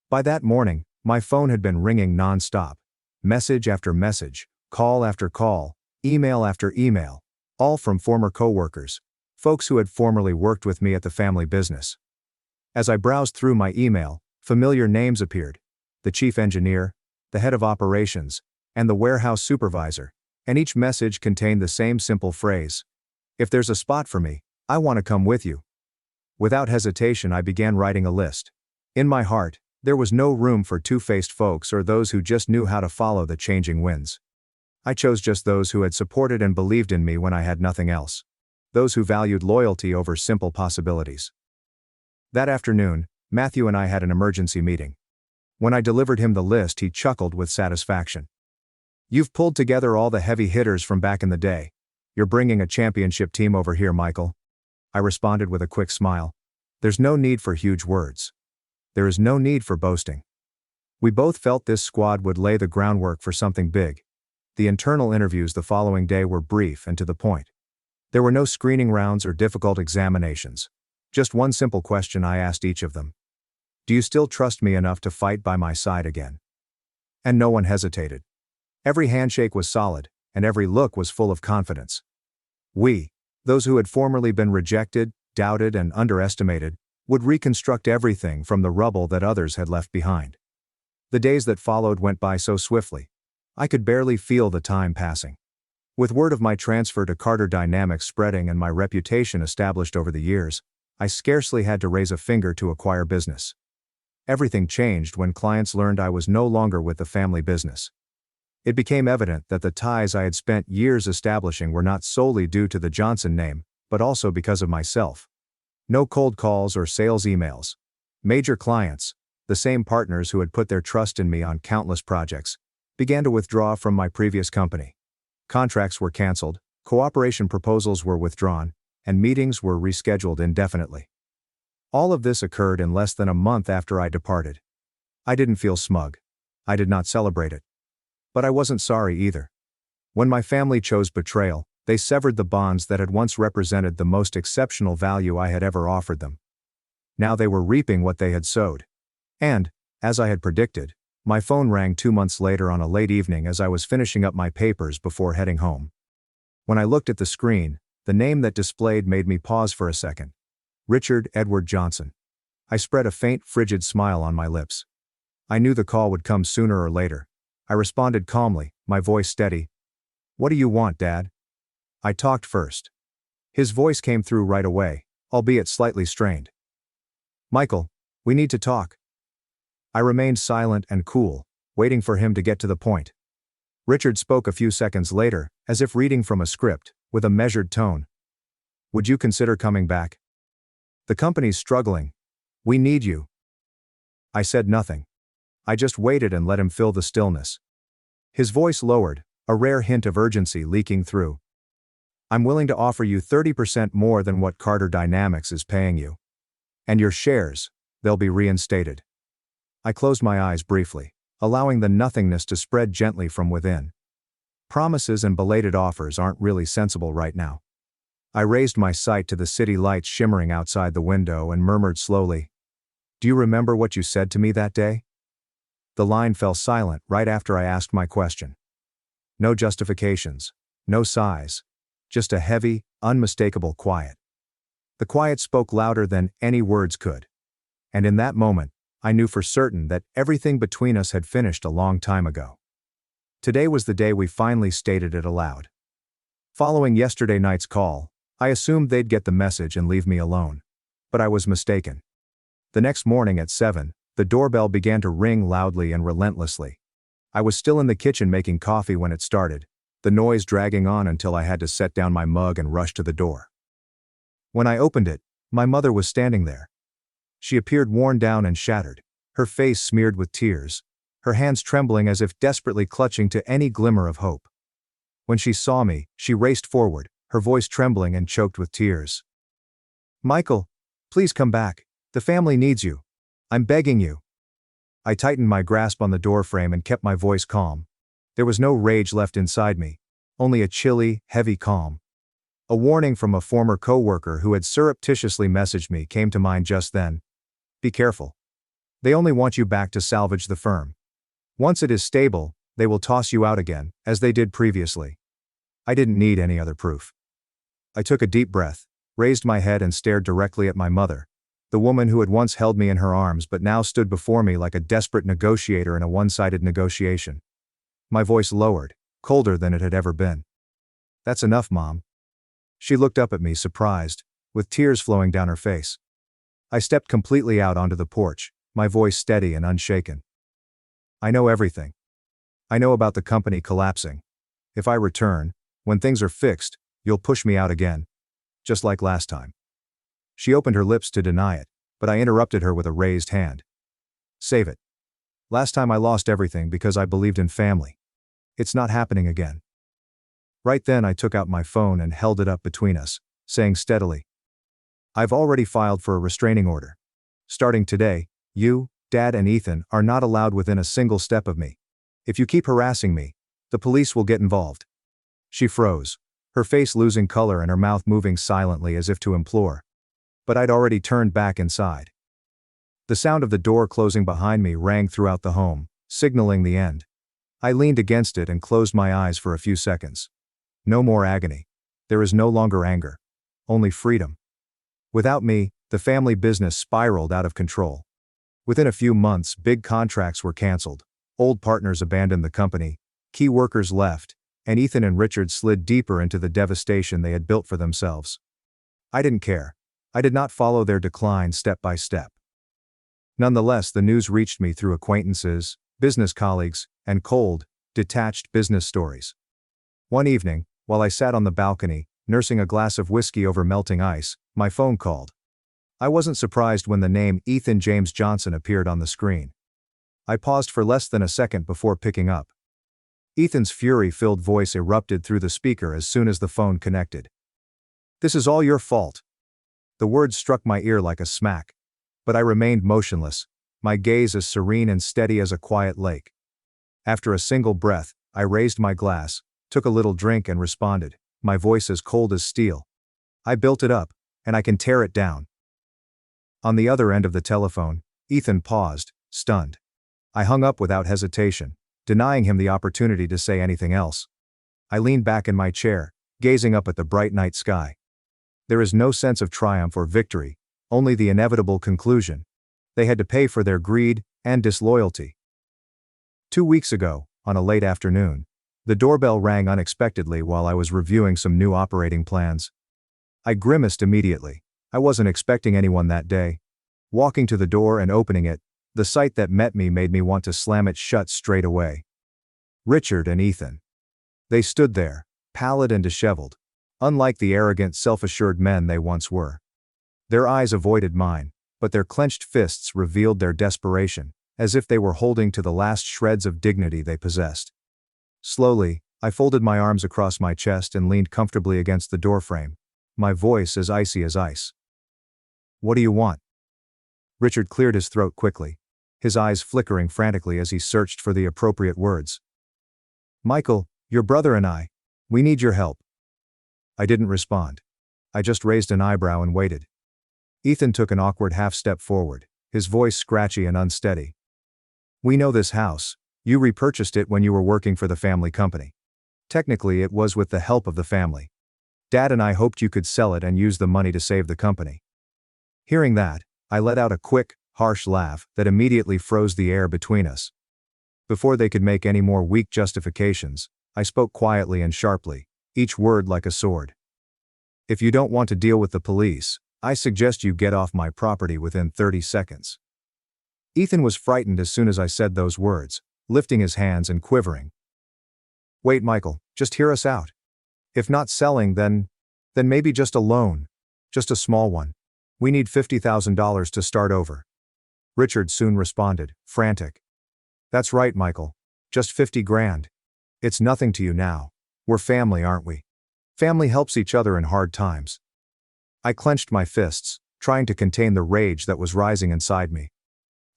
By that morning, my phone had been ringing non-stop. Message after message, call after call, email after email, all from former coworkers, folks who had formerly worked with me at the family business. As I browsed through my email, familiar names appeared: the chief engineer, the head of operations, and the warehouse supervisor, and each message contained the same simple phrase: "If there's a spot for me, I want to come with you." Without hesitation, I began writing a list. In my heart, there was no room for two-faced folks or those who just knew how to follow the changing winds. I chose just those who had supported and believed in me when I had nothing else. Those who valued loyalty over simple possibilities. That afternoon, Matthew and I had an emergency meeting. When I delivered him the list, he chuckled with satisfaction. "You've pulled together all the heavy hitters from back in the day. You're bringing a championship team over here, Michael." I responded with a quick smile. "There's no need for huge words. There is no need for boasting." We both felt this squad would lay the groundwork for something big. The internal interviews the following day were brief and to the point. There were no screening rounds or difficult examinations. Just one simple question I asked each of them: "Do you still trust me enough to fight by my side again?" And no one hesitated. Every handshake was solid, and every look was full of confidence. We, those who had formerly been rejected, doubted, and underestimated, would reconstruct everything from the rubble that others had left behind. The days that followed went by so swiftly. I could barely feel the time passing. With word of my transfer to Carter Dynamics spreading and my reputation established over the years, I scarcely had to raise a finger to acquire business. Everything changed when clients learned I was no longer with the family business. It became evident that the ties I had spent years establishing were not solely due to the Johnson name, but also because of myself. No cold calls or sales emails. Major clients, the same partners who had put their trust in me on countless projects, began to withdraw from my previous company. Contracts were canceled, cooperation proposals were withdrawn, and meetings were rescheduled indefinitely. All of this occurred in less than a month after I departed. I didn't feel smug. I did not celebrate it. But I wasn't sorry either. When my family chose betrayal, they severed the bonds that had once represented the most exceptional value I had ever offered them. Now they were reaping what they had sowed. And, as I had predicted, my phone rang 2 months later on a late evening as I was finishing up my papers before heading home. When I looked at the screen, the name that displayed made me pause for a second. Richard Edward Johnson. I spread a faint, frigid smile on my lips. I knew the call would come sooner or later. I responded calmly, my voice steady. "What do you want, Dad?" I talked first. His voice came through right away, albeit slightly strained. "Michael, we need to talk." I remained silent and cool, waiting for him to get to the point. Richard spoke a few seconds later, as if reading from a script, with a measured tone. "Would you consider coming back? The company's struggling. We need you." I said nothing. I just waited and let him fill the stillness. His voice lowered, a rare hint of urgency leaking through. I'm willing to offer you 30% more than what Carter Dynamics is paying you. And your shares, they'll be reinstated. I closed my eyes briefly, allowing the nothingness to spread gently from within. Promises and belated offers aren't really sensible right now. I raised my sight to the city lights shimmering outside the window and murmured slowly, "Do you remember what you said to me that day?" The line fell silent right after I asked my question. No justifications, no sighs, just a heavy, unmistakable quiet. The quiet spoke louder than any words could. And in that moment, I knew for certain that everything between us had finished a long time ago. Today was the day we finally stated it aloud. Following yesterday night's call, I assumed they'd get the message and leave me alone. But I was mistaken. The next morning at 7, the doorbell began to ring loudly and relentlessly. I was still in the kitchen making coffee when it started, the noise dragging on until I had to set down my mug and rush to the door. When I opened it, my mother was standing there. She appeared worn down and shattered, her face smeared with tears, her hands trembling as if desperately clutching to any glimmer of hope. When she saw me, she raced forward, her voice trembling and choked with tears. "Michael, please come back. The family needs you. I'm begging you." I tightened my grasp on the doorframe and kept my voice calm. There was no rage left inside me, only a chilly, heavy calm. A warning from a former coworker who had surreptitiously messaged me came to mind just then. "Be careful. They only want you back to salvage the firm. Once it is stable, they will toss you out again, as they did previously." I didn't need any other proof. I took a deep breath, raised my head and stared directly at my mother, the woman who had once held me in her arms but now stood before me like a desperate negotiator in a one-sided negotiation. My voice lowered, colder than it had ever been. "That's enough, Mom." She looked up at me surprised, with tears flowing down her face. I stepped completely out onto the porch, my voice steady and unshaken. "I know everything. I know about the company collapsing. If I return, when things are fixed, you'll push me out again. Just like last time." She opened her lips to deny it, but I interrupted her with a raised hand. "Save it. Last time I lost everything because I believed in family. It's not happening again." Right then I took out my phone and held it up between us, saying steadily, "I've already filed for a restraining order. Starting today, you, Dad and Ethan are not allowed within a single step of me. If you keep harassing me, the police will get involved." She froze, her face losing color and her mouth moving silently as if to implore. But I'd already turned back inside. The sound of the door closing behind me rang throughout the home, signaling the end. I leaned against it and closed my eyes for a few seconds. No more agony. There is no longer anger. Only freedom. Without me, the family business spiraled out of control. Within a few months, big contracts were canceled, old partners abandoned the company, key workers left, and Ethan and Richard slid deeper into the devastation they had built for themselves. I didn't care. I did not follow their decline step by step. Nonetheless, the news reached me through acquaintances, business colleagues, and cold, detached business stories. One evening, while I sat on the balcony, nursing a glass of whiskey over melting ice, my phone called. I wasn't surprised when the name Ethan James Johnson appeared on the screen. I paused for less than a second before picking up. Ethan's fury-filled voice erupted through the speaker as soon as the phone connected. "This is all your fault." The words struck my ear like a smack. But I remained motionless, my gaze as serene and steady as a quiet lake. After a single breath, I raised my glass, took a little drink and responded, my voice as cold as steel. "I built it up, and I can tear it down." On the other end of the telephone, Ethan paused, stunned. I hung up without hesitation, denying him the opportunity to say anything else. I leaned back in my chair, gazing up at the bright night sky. There is no sense of triumph or victory, only the inevitable conclusion. They had to pay for their greed and disloyalty. 2 weeks ago, on a late afternoon, the doorbell rang unexpectedly while I was reviewing some new operating plans. I grimaced immediately. I wasn't expecting anyone that day. Walking to the door and opening it, the sight that met me made me want to slam it shut straight away. Richard and Ethan. They stood there, pallid and disheveled, unlike the arrogant, self-assured men they once were. Their eyes avoided mine, but their clenched fists revealed their desperation, as if they were holding to the last shreds of dignity they possessed. Slowly, I folded my arms across my chest and leaned comfortably against the doorframe, my voice as icy as ice. What do you want? Richard cleared his throat quickly, his eyes flickering frantically as he searched for the appropriate words. Michael, your brother and we need your help. I didn't respond. I just raised an eyebrow and waited. Ethan took an awkward half-step forward, his voice scratchy and unsteady. We know this house. You repurchased it when you were working for the family company. Technically, it was with the help of the family. Dad and I hoped you could sell it and use the money to save the company. Hearing that, I let out a quick, harsh laugh that immediately froze the air between us. Before they could make any more weak justifications, I spoke quietly and sharply, each word like a sword. If you don't want to deal with the police, I suggest you get off my property within 30 seconds. Ethan was frightened as soon as I said those words, lifting his hands and quivering. Wait, Michael, just hear us out. If not selling, then maybe just a loan. Just a small one. We need $50,000 to start over. Richard soon responded, frantic. That's right, Michael. Just 50 grand. It's nothing to you now. We're family, aren't we? Family helps each other in hard times. I clenched my fists, trying to contain the rage that was rising inside me.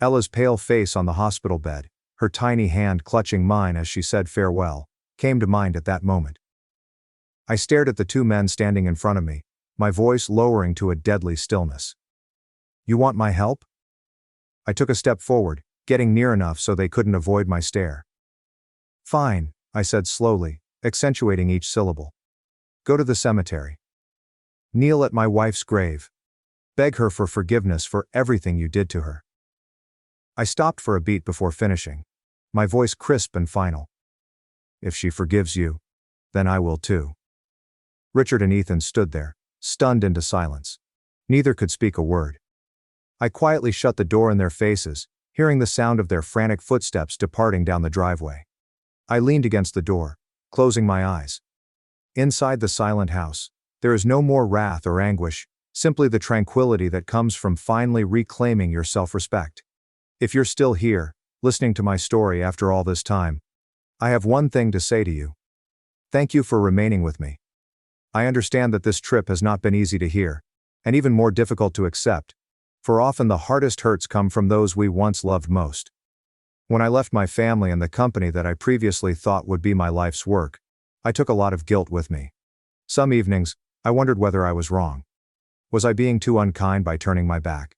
Ella's pale face on the hospital bed, her tiny hand clutching mine as she said farewell, came to mind at that moment. I stared at the two men standing in front of me, my voice lowering to a deadly stillness. You want my help? I took a step forward, getting near enough so they couldn't avoid my stare. Fine, I said slowly, accentuating each syllable. Go to the cemetery. Kneel at my wife's grave. Beg her for forgiveness for everything you did to her. I stopped for a beat before finishing, my voice crisp and final. If she forgives you, then I will too. Richard and Ethan stood there, stunned into silence. Neither could speak a word. I quietly shut the door in their faces, hearing the sound of their frantic footsteps departing down the driveway. I leaned against the door, closing my eyes. Inside the silent house, there is no more wrath or anguish, simply the tranquility that comes from finally reclaiming your self-respect. If you're still here, listening to my story after all this time, I have one thing to say to you. Thank you for remaining with me. I understand that this trip has not been easy to hear, and even more difficult to accept, for often the hardest hurts come from those we once loved most. When I left my family and the company that I previously thought would be my life's work, I took a lot of guilt with me. Some evenings, I wondered whether I was wrong. Was I being too unkind by turning my back?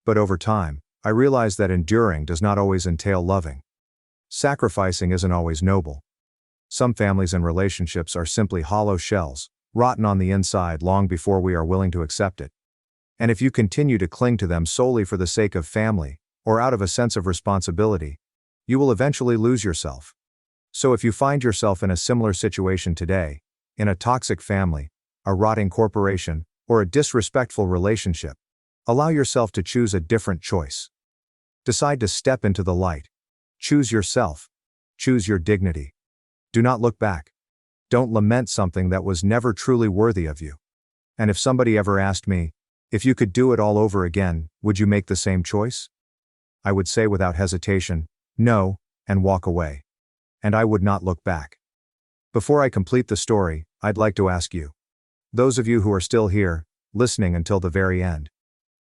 But over time, I realized that enduring does not always entail loving. Sacrificing isn't always noble. Some families and relationships are simply hollow shells, rotten on the inside long before we are willing to accept it. And if you continue to cling to them solely for the sake of family, or out of a sense of responsibility, you will eventually lose yourself. So if you find yourself in a similar situation today, in a toxic family, a rotting corporation, or a disrespectful relationship, allow yourself to choose a different choice. Decide to step into the light. Choose yourself. Choose your dignity. Do not look back. Don't lament something that was never truly worthy of you. And if somebody ever asked me, if you could do it all over again, would you make the same choice? I would say without hesitation, no, and walk away. And I would not look back. Before I complete the story, I'd like to ask you, those of you who are still here, listening until the very end,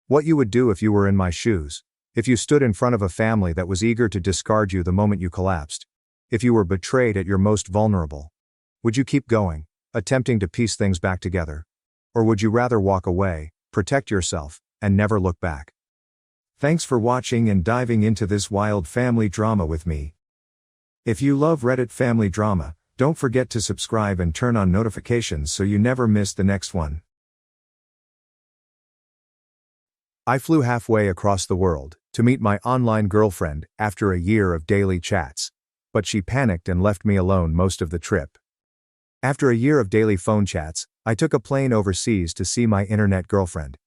what you would do if you were in my shoes, if you stood in front of a family that was eager to discard you the moment you collapsed, if you were betrayed at your most vulnerable. Would you keep going, attempting to piece things back together? Or would you rather walk away, protect yourself, and never look back? Thanks for watching and diving into this wild family drama with me. If you love Reddit family drama, don't forget to subscribe and turn on notifications so you never miss the next one. I flew halfway across the world to meet my online girlfriend after a year of daily chats, but she panicked and left me alone most of the trip. After a year of daily phone chats, I took a plane overseas to see my internet girlfriend.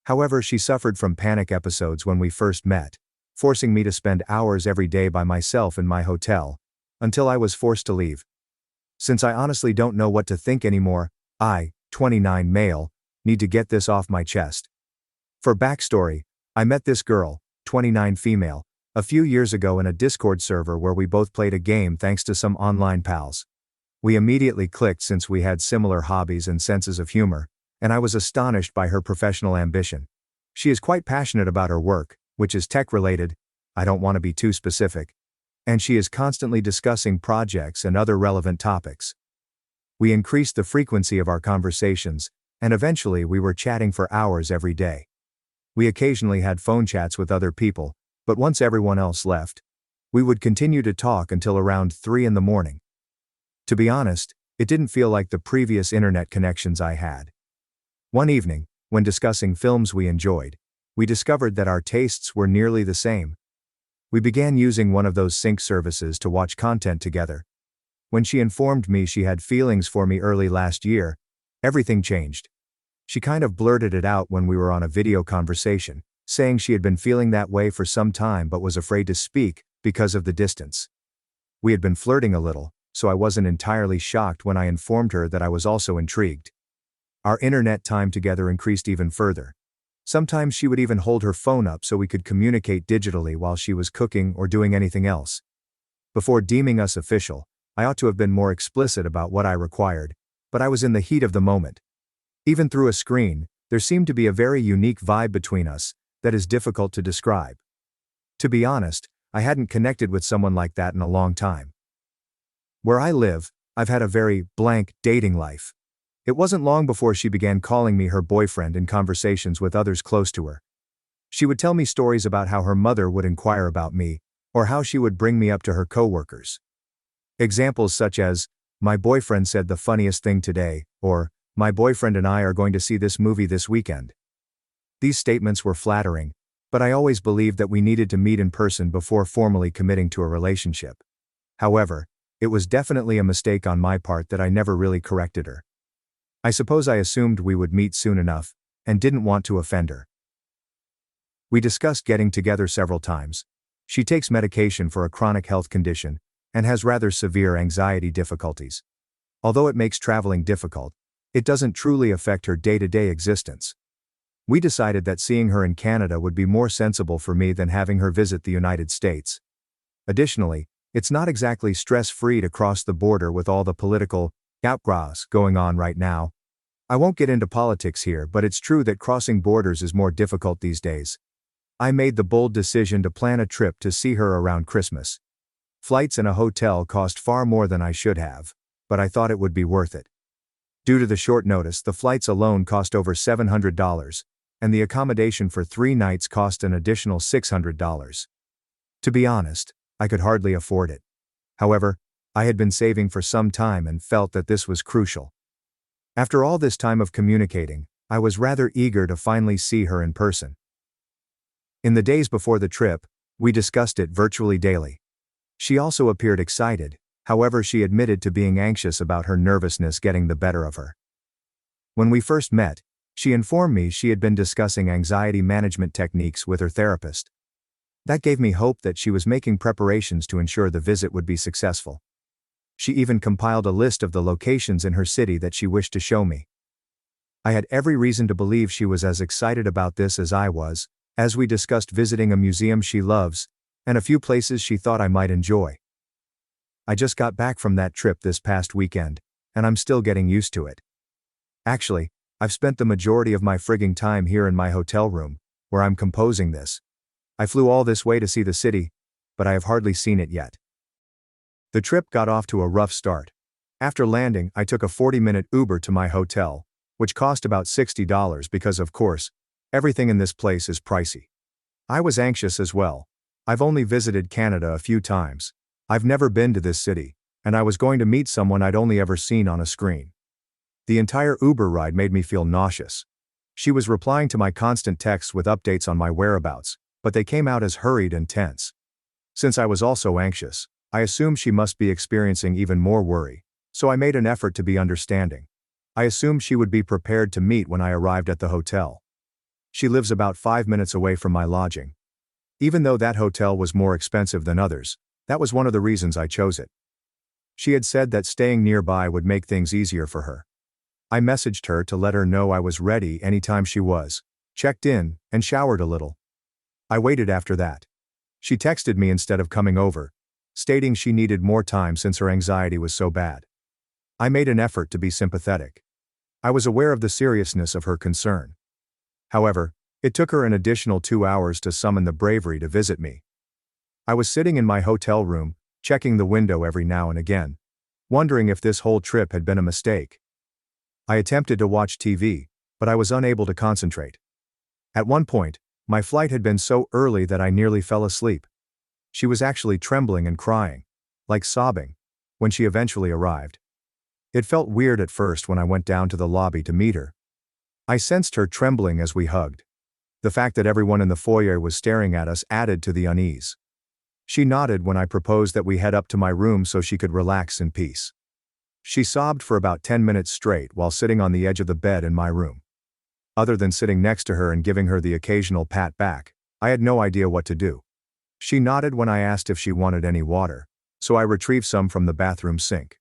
However, she suffered from panic episodes when we first met, forcing me to spend hours every day by myself in my hotel, until I was forced to leave. Since I honestly don't know what to think anymore, I, 29 male, need to get this off my chest. For backstory, I met this girl, 29 female, a few years ago in a Discord server where we both played a game thanks to some online pals. We immediately clicked since we had similar hobbies and senses of humor, and I was astonished by her professional ambition. She is quite passionate about her work, which is tech-related, I don't want to be too specific, and she is constantly discussing projects and other relevant topics. We increased the frequency of our conversations, and eventually we were chatting for hours every day. We occasionally had phone chats with other people, but once everyone else left, we would continue to talk until around 3 in the morning. To be honest, it didn't feel like the previous internet connections I had. One evening, when discussing films we enjoyed, we discovered that our tastes were nearly the same. We began using one of those sync services to watch content together. When she informed me she had feelings for me early last year, everything changed. She kind of blurted it out when we were on a video conversation, saying she had been feeling that way for some time but was afraid to speak because of the distance. We had been flirting a little, so I wasn't entirely shocked when I informed her that I was also intrigued. Our internet time together increased even further. Sometimes she would even hold her phone up so we could communicate digitally while she was cooking or doing anything else. Before deeming us official, I ought to have been more explicit about what I required, but I was in the heat of the moment. Even through a screen, there seemed to be a very unique vibe between us that is difficult to describe. To be honest, I hadn't connected with someone like that in a long time. Where I live, I've had a very blank dating life. It wasn't long before she began calling me her boyfriend in conversations with others close to her. She would tell me stories about how her mother would inquire about me, or how she would bring me up to her coworkers. Examples such as, "My boyfriend said the funniest thing today," or, "My boyfriend and I are going to see this movie this weekend." These statements were flattering, but I always believed that we needed to meet in person before formally committing to a relationship. However, it was definitely a mistake on my part that I never really corrected her. I suppose I assumed we would meet soon enough, and didn't want to offend her. We discussed getting together several times. She takes medication for a chronic health condition, and has rather severe anxiety difficulties. Although it makes traveling difficult, it doesn't truly affect her day-to-day existence. We decided that seeing her in Canada would be more sensible for me than having her visit the United States. Additionally, it's not exactly stress-free to cross the border with all the political outgrass going on right now. I won't get into politics here, but it's true that crossing borders is more difficult these days. I made the bold decision to plan a trip to see her around Christmas. Flights and a hotel cost far more than I should have, but I thought it would be worth it. Due to the short notice, the flights alone cost over $700, and the accommodation for 3 nights cost an additional $600. To be honest, I could hardly afford it. However, I had been saving for some time and felt that this was crucial. After all this time of communicating, I was rather eager to finally see her in person. In the days before the trip, we discussed it virtually daily. She also appeared excited, however she admitted to being anxious about her nervousness getting the better of her. When we first met, she informed me she had been discussing anxiety management techniques with her therapist. That gave me hope that she was making preparations to ensure the visit would be successful. She even compiled a list of the locations in her city that she wished to show me. I had every reason to believe she was as excited about this as I was, as we discussed visiting a museum she loves, and a few places she thought I might enjoy. I just got back from that trip this past weekend, and I'm still getting used to it. Actually, I've spent the majority of my frigging time here in my hotel room, where I'm composing this. I flew all this way to see the city, but I have hardly seen it yet. The trip got off to a rough start. After landing, I took a 40-minute Uber to my hotel, which cost about $60 because, of course, everything in this place is pricey. I was anxious as well. I've only visited Canada a few times. I've never been to this city, and I was going to meet someone I'd only ever seen on a screen. The entire Uber ride made me feel nauseous. She was replying to my constant texts with updates on my whereabouts, but they came out as hurried and tense. Since I was also anxious, I assumed she must be experiencing even more worry, so I made an effort to be understanding. I assumed she would be prepared to meet when I arrived at the hotel. She lives about 5 minutes away from my lodging. Even though that hotel was more expensive than others, that was one of the reasons I chose it. She had said that staying nearby would make things easier for her. I messaged her to let her know I was ready anytime she was, checked in, and showered a little. I waited after that. She texted me instead of coming over, stating she needed more time since her anxiety was so bad. I made an effort to be sympathetic. I was aware of the seriousness of her concern. However, it took her an additional 2 hours to summon the bravery to visit me. I was sitting in my hotel room, checking the window every now and again, wondering if this whole trip had been a mistake. I attempted to watch TV, but I was unable to concentrate. At one point, my flight had been so early that I nearly fell asleep. She was actually trembling and crying, like sobbing, when she eventually arrived. It felt weird at first when I went down to the lobby to meet her. I sensed her trembling as we hugged. The fact that everyone in the foyer was staring at us added to the unease. She nodded when I proposed that we head up to my room so she could relax in peace. She sobbed for about 10 minutes straight while sitting on the edge of the bed in my room. Other than sitting next to her and giving her the occasional pat back, I had no idea what to do. She nodded when I asked if she wanted any water, so I retrieved some from the bathroom sink.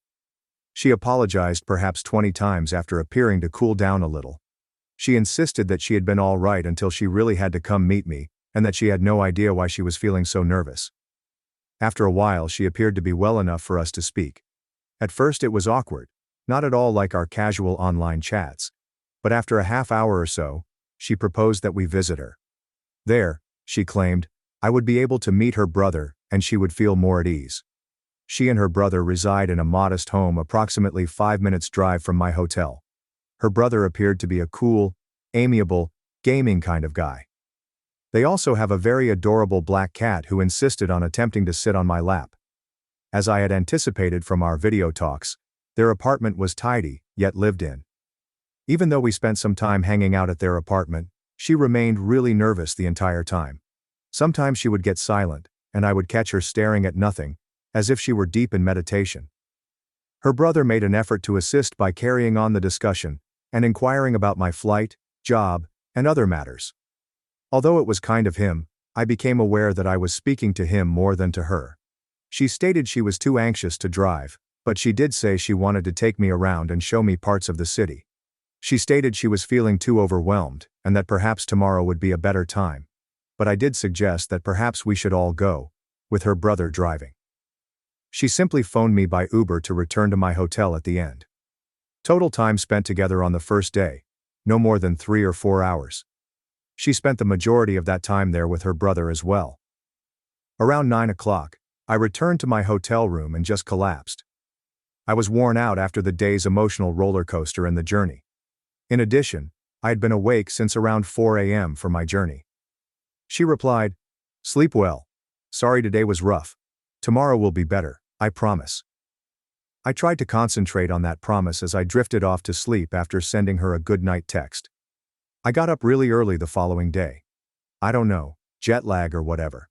She apologized perhaps 20 times after appearing to cool down a little. She insisted that she had been all right until she really had to come meet me, and that she had no idea why she was feeling so nervous. After a while, she appeared to be well enough for us to speak. At first it was awkward, not at all like our casual online chats. But after a half hour or so, she proposed that we visit her. There, she claimed, I would be able to meet her brother, and she would feel more at ease. She and her brother reside in a modest home approximately 5 minutes' drive from my hotel. Her brother appeared to be a cool, amiable, gaming kind of guy. They also have a very adorable black cat who insisted on attempting to sit on my lap. As I had anticipated from our video talks, their apartment was tidy, yet lived in. Even though we spent some time hanging out at their apartment, she remained really nervous the entire time. Sometimes she would get silent, and I would catch her staring at nothing, as if she were deep in meditation. Her brother made an effort to assist by carrying on the discussion and inquiring about my flight, job, and other matters. Although it was kind of him, I became aware that I was speaking to him more than to her. She stated she was too anxious to drive, but she did say she wanted to take me around and show me parts of the city. She stated she was feeling too overwhelmed, and that perhaps tomorrow would be a better time. But I did suggest that perhaps we should all go, with her brother driving. She simply phoned me by Uber to return to my hotel at the end. Total time spent together on the first day, no more than 3 or 4 hours. She spent the majority of that time there with her brother as well. Around 9 o'clock, I returned to my hotel room and just collapsed. I was worn out after the day's emotional roller coaster and the journey. In addition, I had been awake since around 4 a.m. for my journey. She replied, "Sleep well. Sorry today was rough. Tomorrow will be better, I promise." I tried to concentrate on that promise as I drifted off to sleep after sending her a good night text. I got up really early the following day. I don't know, jet lag or whatever.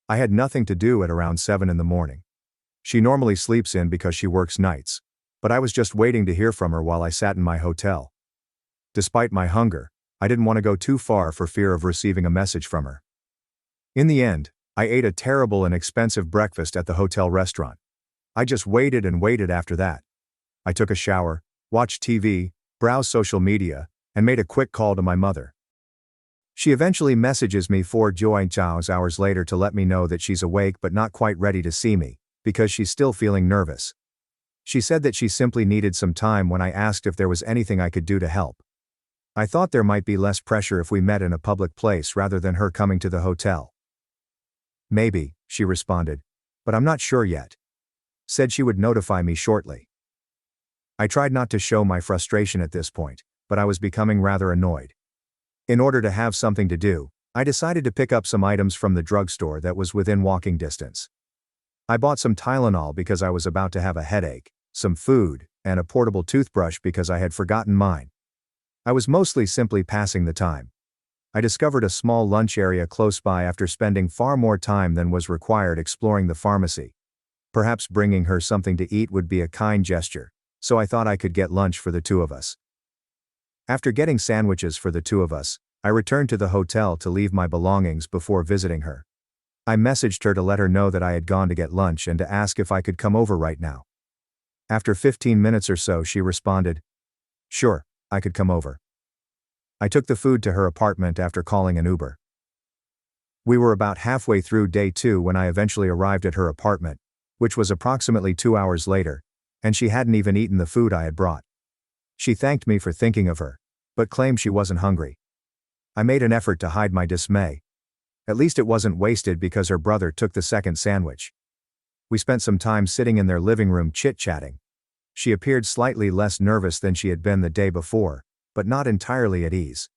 I had nothing to do at around 7 in the morning. She normally sleeps in because she works nights, but I was just waiting to hear from her while I sat in my hotel. Despite my hunger, I didn't want to go too far for fear of receiving a message from her. In the end, I ate a terrible and expensive breakfast at the hotel restaurant. I just waited and waited after that. I took a shower, watched TV, browsed social media, and made a quick call to my mother. She eventually messages me 4 hours later to let me know that she's awake but not quite ready to see me, because she's still feeling nervous. She said that she simply needed some time when I asked if there was anything I could do to help. I thought there might be less pressure if we met in a public place rather than her coming to the hotel. "Maybe," she responded, "but I'm not sure yet." Said she would notify me shortly. I tried not to show my frustration at this point, but I was becoming rather annoyed. In order to have something to do, I decided to pick up some items from the drugstore that was within walking distance. I bought some Tylenol because I was about to have a headache, some food, and a portable toothbrush because I had forgotten mine. I was mostly simply passing the time. I discovered a small lunch area close by after spending far more time than was required exploring the pharmacy. Perhaps bringing her something to eat would be a kind gesture, so I thought I could get lunch for the two of us. After getting sandwiches for the two of us, I returned to the hotel to leave my belongings before visiting her. I messaged her to let her know that I had gone to get lunch and to ask if I could come over right now. After 15 minutes or so, she responded, "Sure, I could come over." I took the food to her apartment after calling an Uber. We were about halfway through day 2 when I eventually arrived at her apartment, which was approximately 2 hours later, and she hadn't even eaten the food I had brought. She thanked me for thinking of her, but claimed she wasn't hungry. I made an effort to hide my dismay. At least it wasn't wasted because her brother took the second sandwich. We spent some time sitting in their living room chit-chatting. She appeared slightly less nervous than she had been the day before, but not entirely at ease.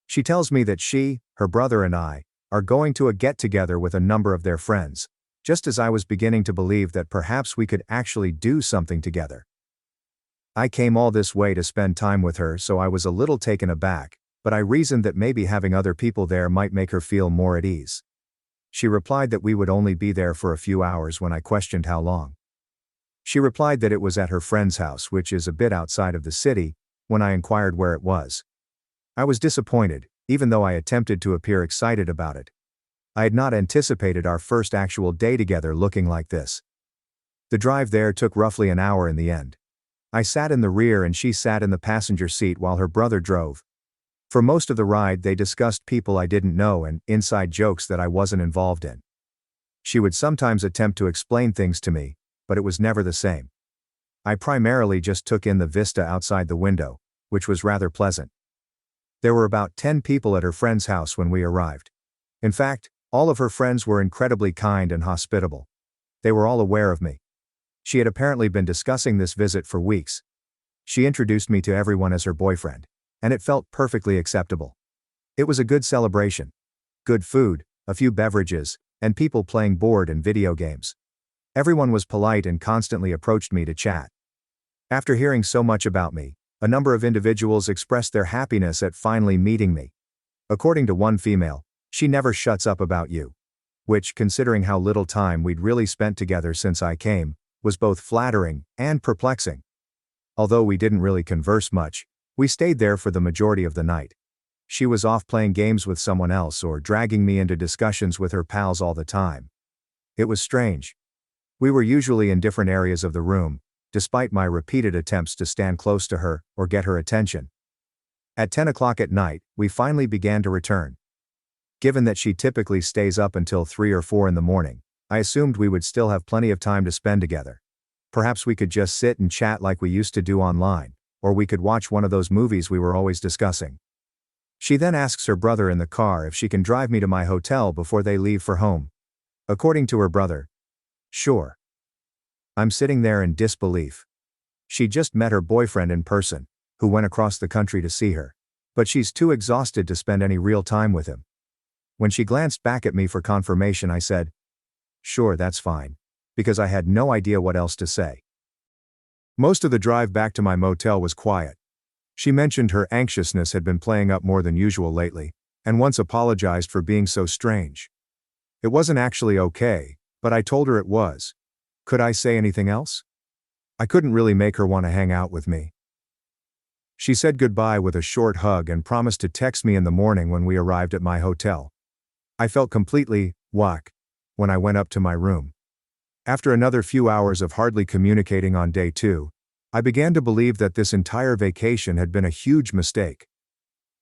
She tells me that she, her brother and I, are going to a get-together with a number of their friends, just as I was beginning to believe that perhaps we could actually do something together. I came all this way to spend time with her, so I was a little taken aback, but I reasoned that maybe having other people there might make her feel more at ease. She replied that we would only be there for a few hours when I questioned how long. She replied that it was at her friend's house, which is a bit outside of the city, when I inquired where it was. I was disappointed, even though I attempted to appear excited about it. I had not anticipated our first actual day together looking like this. The drive there took roughly an hour in the end. I sat in the rear and she sat in the passenger seat while her brother drove. For most of the ride they discussed people I didn't know and inside jokes that I wasn't involved in. She would sometimes attempt to explain things to me, but it was never the same. I primarily just took in the vista outside the window, which was rather pleasant. There were about 10 people at her friend's house when we arrived. In fact, all of her friends were incredibly kind and hospitable. They were all aware of me. She had apparently been discussing this visit for weeks. She introduced me to everyone as her boyfriend, and it felt perfectly acceptable. It was a good celebration. Good food, a few beverages, and people playing board and video games. Everyone was polite and constantly approached me to chat. After hearing so much about me, a number of individuals expressed their happiness at finally meeting me. According to one female, "She never shuts up about you." Which, considering how little time we'd really spent together since I came, was both flattering and perplexing. Although we didn't really converse much, we stayed there for the majority of the night. She was off playing games with someone else or dragging me into discussions with her pals all the time. It was strange. We were usually in different areas of the room, despite my repeated attempts to stand close to her or get her attention. At 10 o'clock at night, we finally began to return. Given that she typically stays up until 3 or 4 in the morning, I assumed we would still have plenty of time to spend together. Perhaps we could just sit and chat like we used to do online, or we could watch one of those movies we were always discussing. She then asks her brother in the car if she can drive me to my hotel before they leave for home. According to her brother, "Sure." I'm sitting there in disbelief. She just met her boyfriend in person, who went across the country to see her, but she's too exhausted to spend any real time with him. When she glanced back at me for confirmation, I said, "Sure, that's fine," because I had no idea what else to say. Most of the drive back to my motel was quiet. She mentioned her anxiousness had been playing up more than usual lately, and once apologized for being so strange. It wasn't actually okay, but I told her it was. Could I say anything else? I couldn't really make her want to hang out with me. She said goodbye with a short hug and promised to text me in the morning when we arrived at my hotel. I felt completely whack when I went up to my room. After another few hours of hardly communicating on day 2, I began to believe that this entire vacation had been a huge mistake.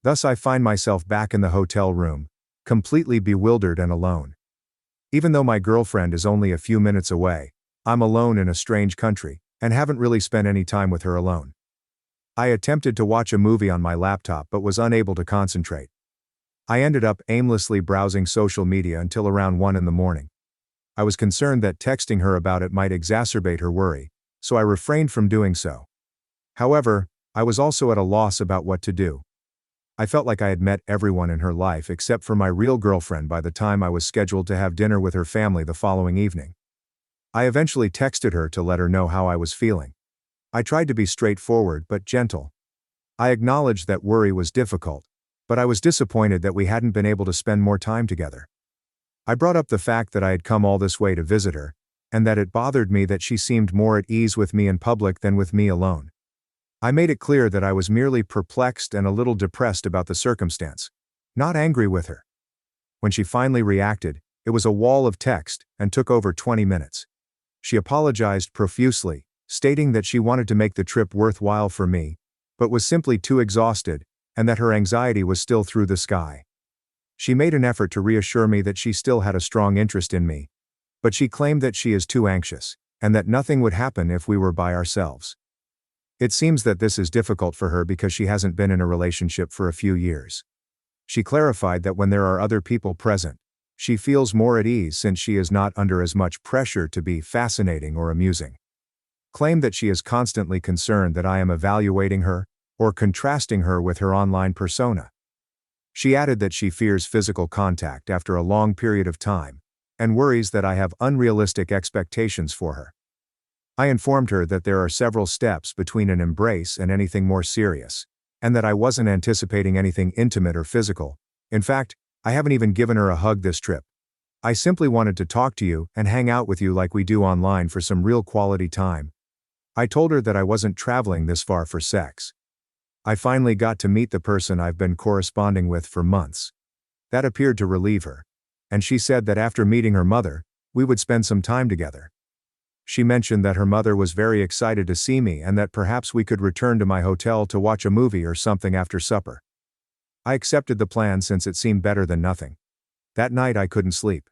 Thus I find myself back in the hotel room, completely bewildered and alone. Even though my girlfriend is only a few minutes away, I'm alone in a strange country, and haven't really spent any time with her alone. I attempted to watch a movie on my laptop but was unable to concentrate. I ended up aimlessly browsing social media until around 1 in the morning. I was concerned that texting her about it might exacerbate her worry, so I refrained from doing so. However, I was also at a loss about what to do. I felt like I had met everyone in her life except for my real girlfriend by the time I was scheduled to have dinner with her family the following evening. I eventually texted her to let her know how I was feeling. I tried to be straightforward but gentle. I acknowledged that worry was difficult, but I was disappointed that we hadn't been able to spend more time together. I brought up the fact that I had come all this way to visit her, and that it bothered me that she seemed more at ease with me in public than with me alone. I made it clear that I was merely perplexed and a little depressed about the circumstance, not angry with her. When she finally reacted, it was a wall of text and took over 20 minutes. She apologized profusely, stating that she wanted to make the trip worthwhile for me, but was simply too exhausted, and that her anxiety was still through the sky. She made an effort to reassure me that she still had a strong interest in me, but she claimed that she is too anxious, and that nothing would happen if we were by ourselves. It seems that this is difficult for her because she hasn't been in a relationship for a few years. She clarified that when there are other people present, she feels more at ease since she is not under as much pressure to be fascinating or amusing. Claimed that she is constantly concerned that I am evaluating her or contrasting her with her online persona. She added that she fears physical contact after a long period of time and worries that I have unrealistic expectations for her. I informed her that there are several steps between an embrace and anything more serious, and that I wasn't anticipating anything intimate or physical. In fact, I haven't even given her a hug this trip. I simply wanted to talk to you and hang out with you like we do online for some real quality time. I told her that I wasn't traveling this far for sex. I finally got to meet the person I've been corresponding with for months. That appeared to relieve her, and she said that after meeting her mother, we would spend some time together. She mentioned that her mother was very excited to see me and that perhaps we could return to my hotel to watch a movie or something after supper. I accepted the plan since it seemed better than nothing. That night I couldn't sleep.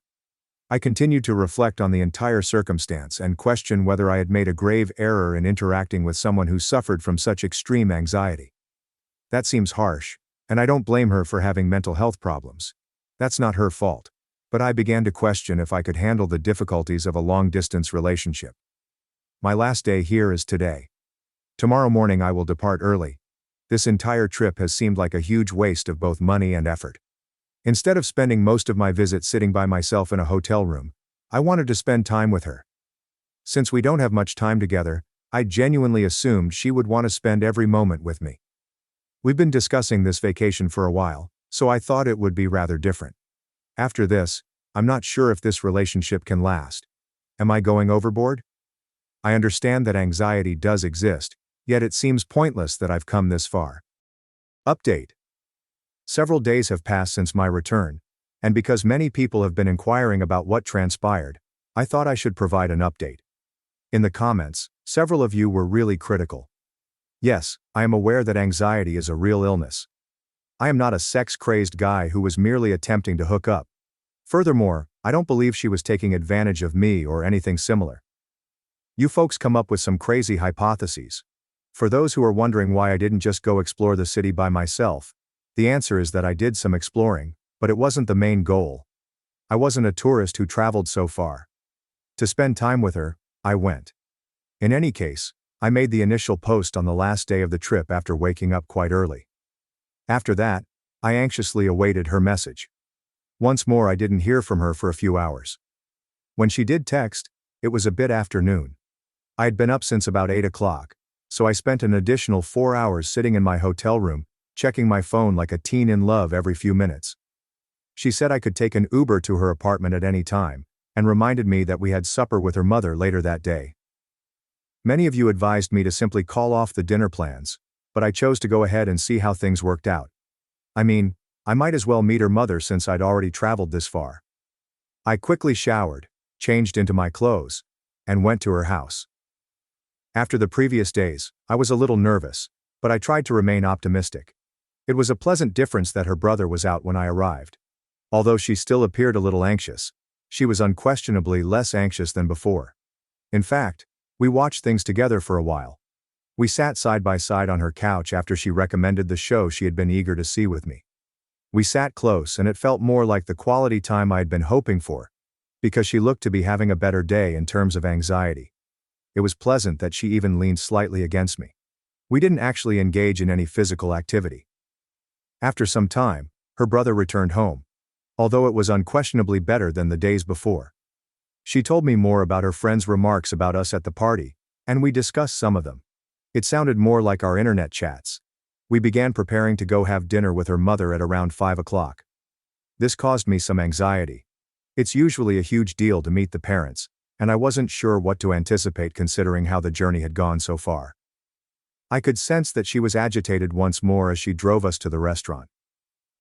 I continued to reflect on the entire circumstance and question whether I had made a grave error in interacting with someone who suffered from such extreme anxiety. That seems harsh, and I don't blame her for having mental health problems. That's not her fault. But I began to question if I could handle the difficulties of a long-distance relationship. My last day here is today. Tomorrow morning I will depart early. This entire trip has seemed like a huge waste of both money and effort. Instead of spending most of my visit sitting by myself in a hotel room, I wanted to spend time with her. Since we don't have much time together, I genuinely assumed she would want to spend every moment with me. We've been discussing this vacation for a while, so I thought it would be rather different. After this, I'm not sure if this relationship can last. Am I going overboard? I understand that anxiety does exist, yet it seems pointless that I've come this far. Update. Several days have passed since my return, and because many people have been inquiring about what transpired, I thought I should provide an update. In the comments, several of you were really critical. Yes, I am aware that anxiety is a real illness. I am not a sex-crazed guy who was merely attempting to hook up. Furthermore, I don't believe she was taking advantage of me or anything similar. You folks come up with some crazy hypotheses. For those who are wondering why I didn't just go explore the city by myself, the answer is that I did some exploring, but it wasn't the main goal. I wasn't a tourist who traveled so far. To spend time with her, I went. In any case, I made the initial post on the last day of the trip after waking up quite early. After that, I anxiously awaited her message. Once more I didn't hear from her for a few hours. When she did text, it was a bit after noon. I had been up since about 8 o'clock, so I spent an additional 4 hours sitting in my hotel room, checking my phone like a teen in love every few minutes. She said I could take an Uber to her apartment at any time, and reminded me that we had supper with her mother later that day. Many of you advised me to simply call off the dinner plans, but I chose to go ahead and see how things worked out. I mean, I might as well meet her mother since I'd already traveled this far. I quickly showered, changed into my clothes, and went to her house. After the previous days, I was a little nervous, but I tried to remain optimistic. It was a pleasant difference that her brother was out when I arrived. Although she still appeared a little anxious, she was unquestionably less anxious than before. In fact, we watched things together for a while. We sat side by side on her couch after she recommended the show she had been eager to see with me. We sat close and it felt more like the quality time I had been hoping for, because she looked to be having a better day in terms of anxiety. It was pleasant that she even leaned slightly against me. We didn't actually engage in any physical activity. After some time, her brother returned home, although it was unquestionably better than the days before. She told me more about her friend's remarks about us at the party, and we discussed some of them. It sounded more like our internet chats. We began preparing to go have dinner with her mother at around 5 o'clock. This caused me some anxiety. It's usually a huge deal to meet the parents, and I wasn't sure what to anticipate considering how the journey had gone so far. I could sense that she was agitated once more as she drove us to the restaurant.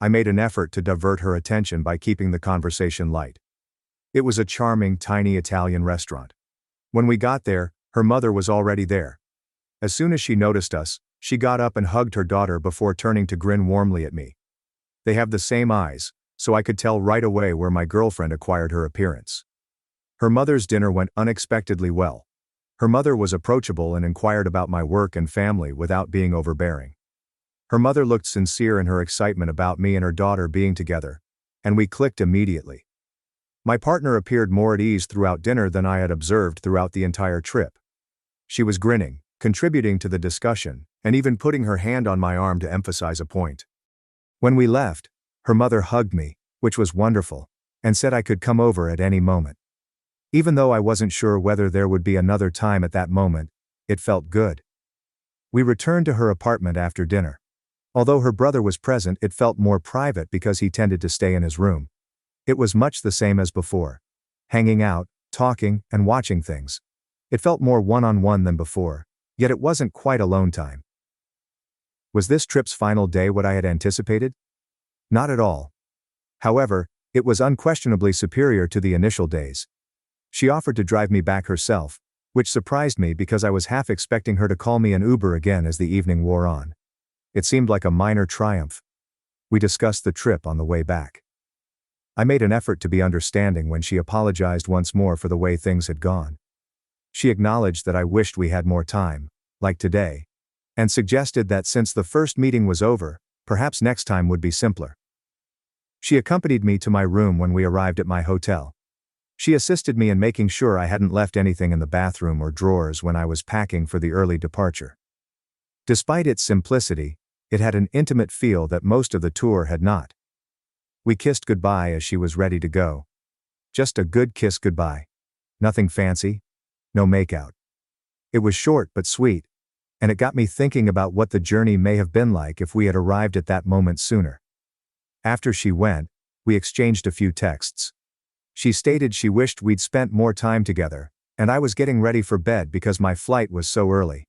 I made an effort to divert her attention by keeping the conversation light. It was a charming, tiny Italian restaurant. When we got there, her mother was already there. As soon as she noticed us, she got up and hugged her daughter before turning to grin warmly at me. They have the same eyes, so I could tell right away where my girlfriend acquired her appearance. Her mother's dinner went unexpectedly well. Her mother was approachable and inquired about my work and family without being overbearing. Her mother looked sincere in her excitement about me and her daughter being together, and we clicked immediately. My partner appeared more at ease throughout dinner than I had observed throughout the entire trip. She was grinning, contributing to the discussion, and even putting her hand on my arm to emphasize a point. When we left, her mother hugged me, which was wonderful, and said I could come over at any moment. Even though I wasn't sure whether there would be another time at that moment, it felt good. We returned to her apartment after dinner. Although her brother was present, it felt more private because he tended to stay in his room. It was much the same as before. Hanging out, talking, and watching things. It felt more one-on-one than before, yet it wasn't quite alone time. Was this trip's final day what I had anticipated? Not at all. However, it was unquestionably superior to the initial days. She offered to drive me back herself, which surprised me because I was half expecting her to call me an Uber again as the evening wore on. It seemed like a minor triumph. We discussed the trip on the way back. I made an effort to be understanding when she apologized once more for the way things had gone. She acknowledged that I wished we had more time, like today, and suggested that since the first meeting was over, perhaps next time would be simpler. She accompanied me to my room when we arrived at my hotel. She assisted me in making sure I hadn't left anything in the bathroom or drawers when I was packing for the early departure. Despite its simplicity, it had an intimate feel that most of the tour had not. We kissed goodbye as she was ready to go. Just a good kiss goodbye. Nothing fancy. No makeout. It was short but sweet, and it got me thinking about what the journey may have been like if we had arrived at that moment sooner. After she went, we exchanged a few texts. She stated she wished we'd spent more time together, and I was getting ready for bed because my flight was so early.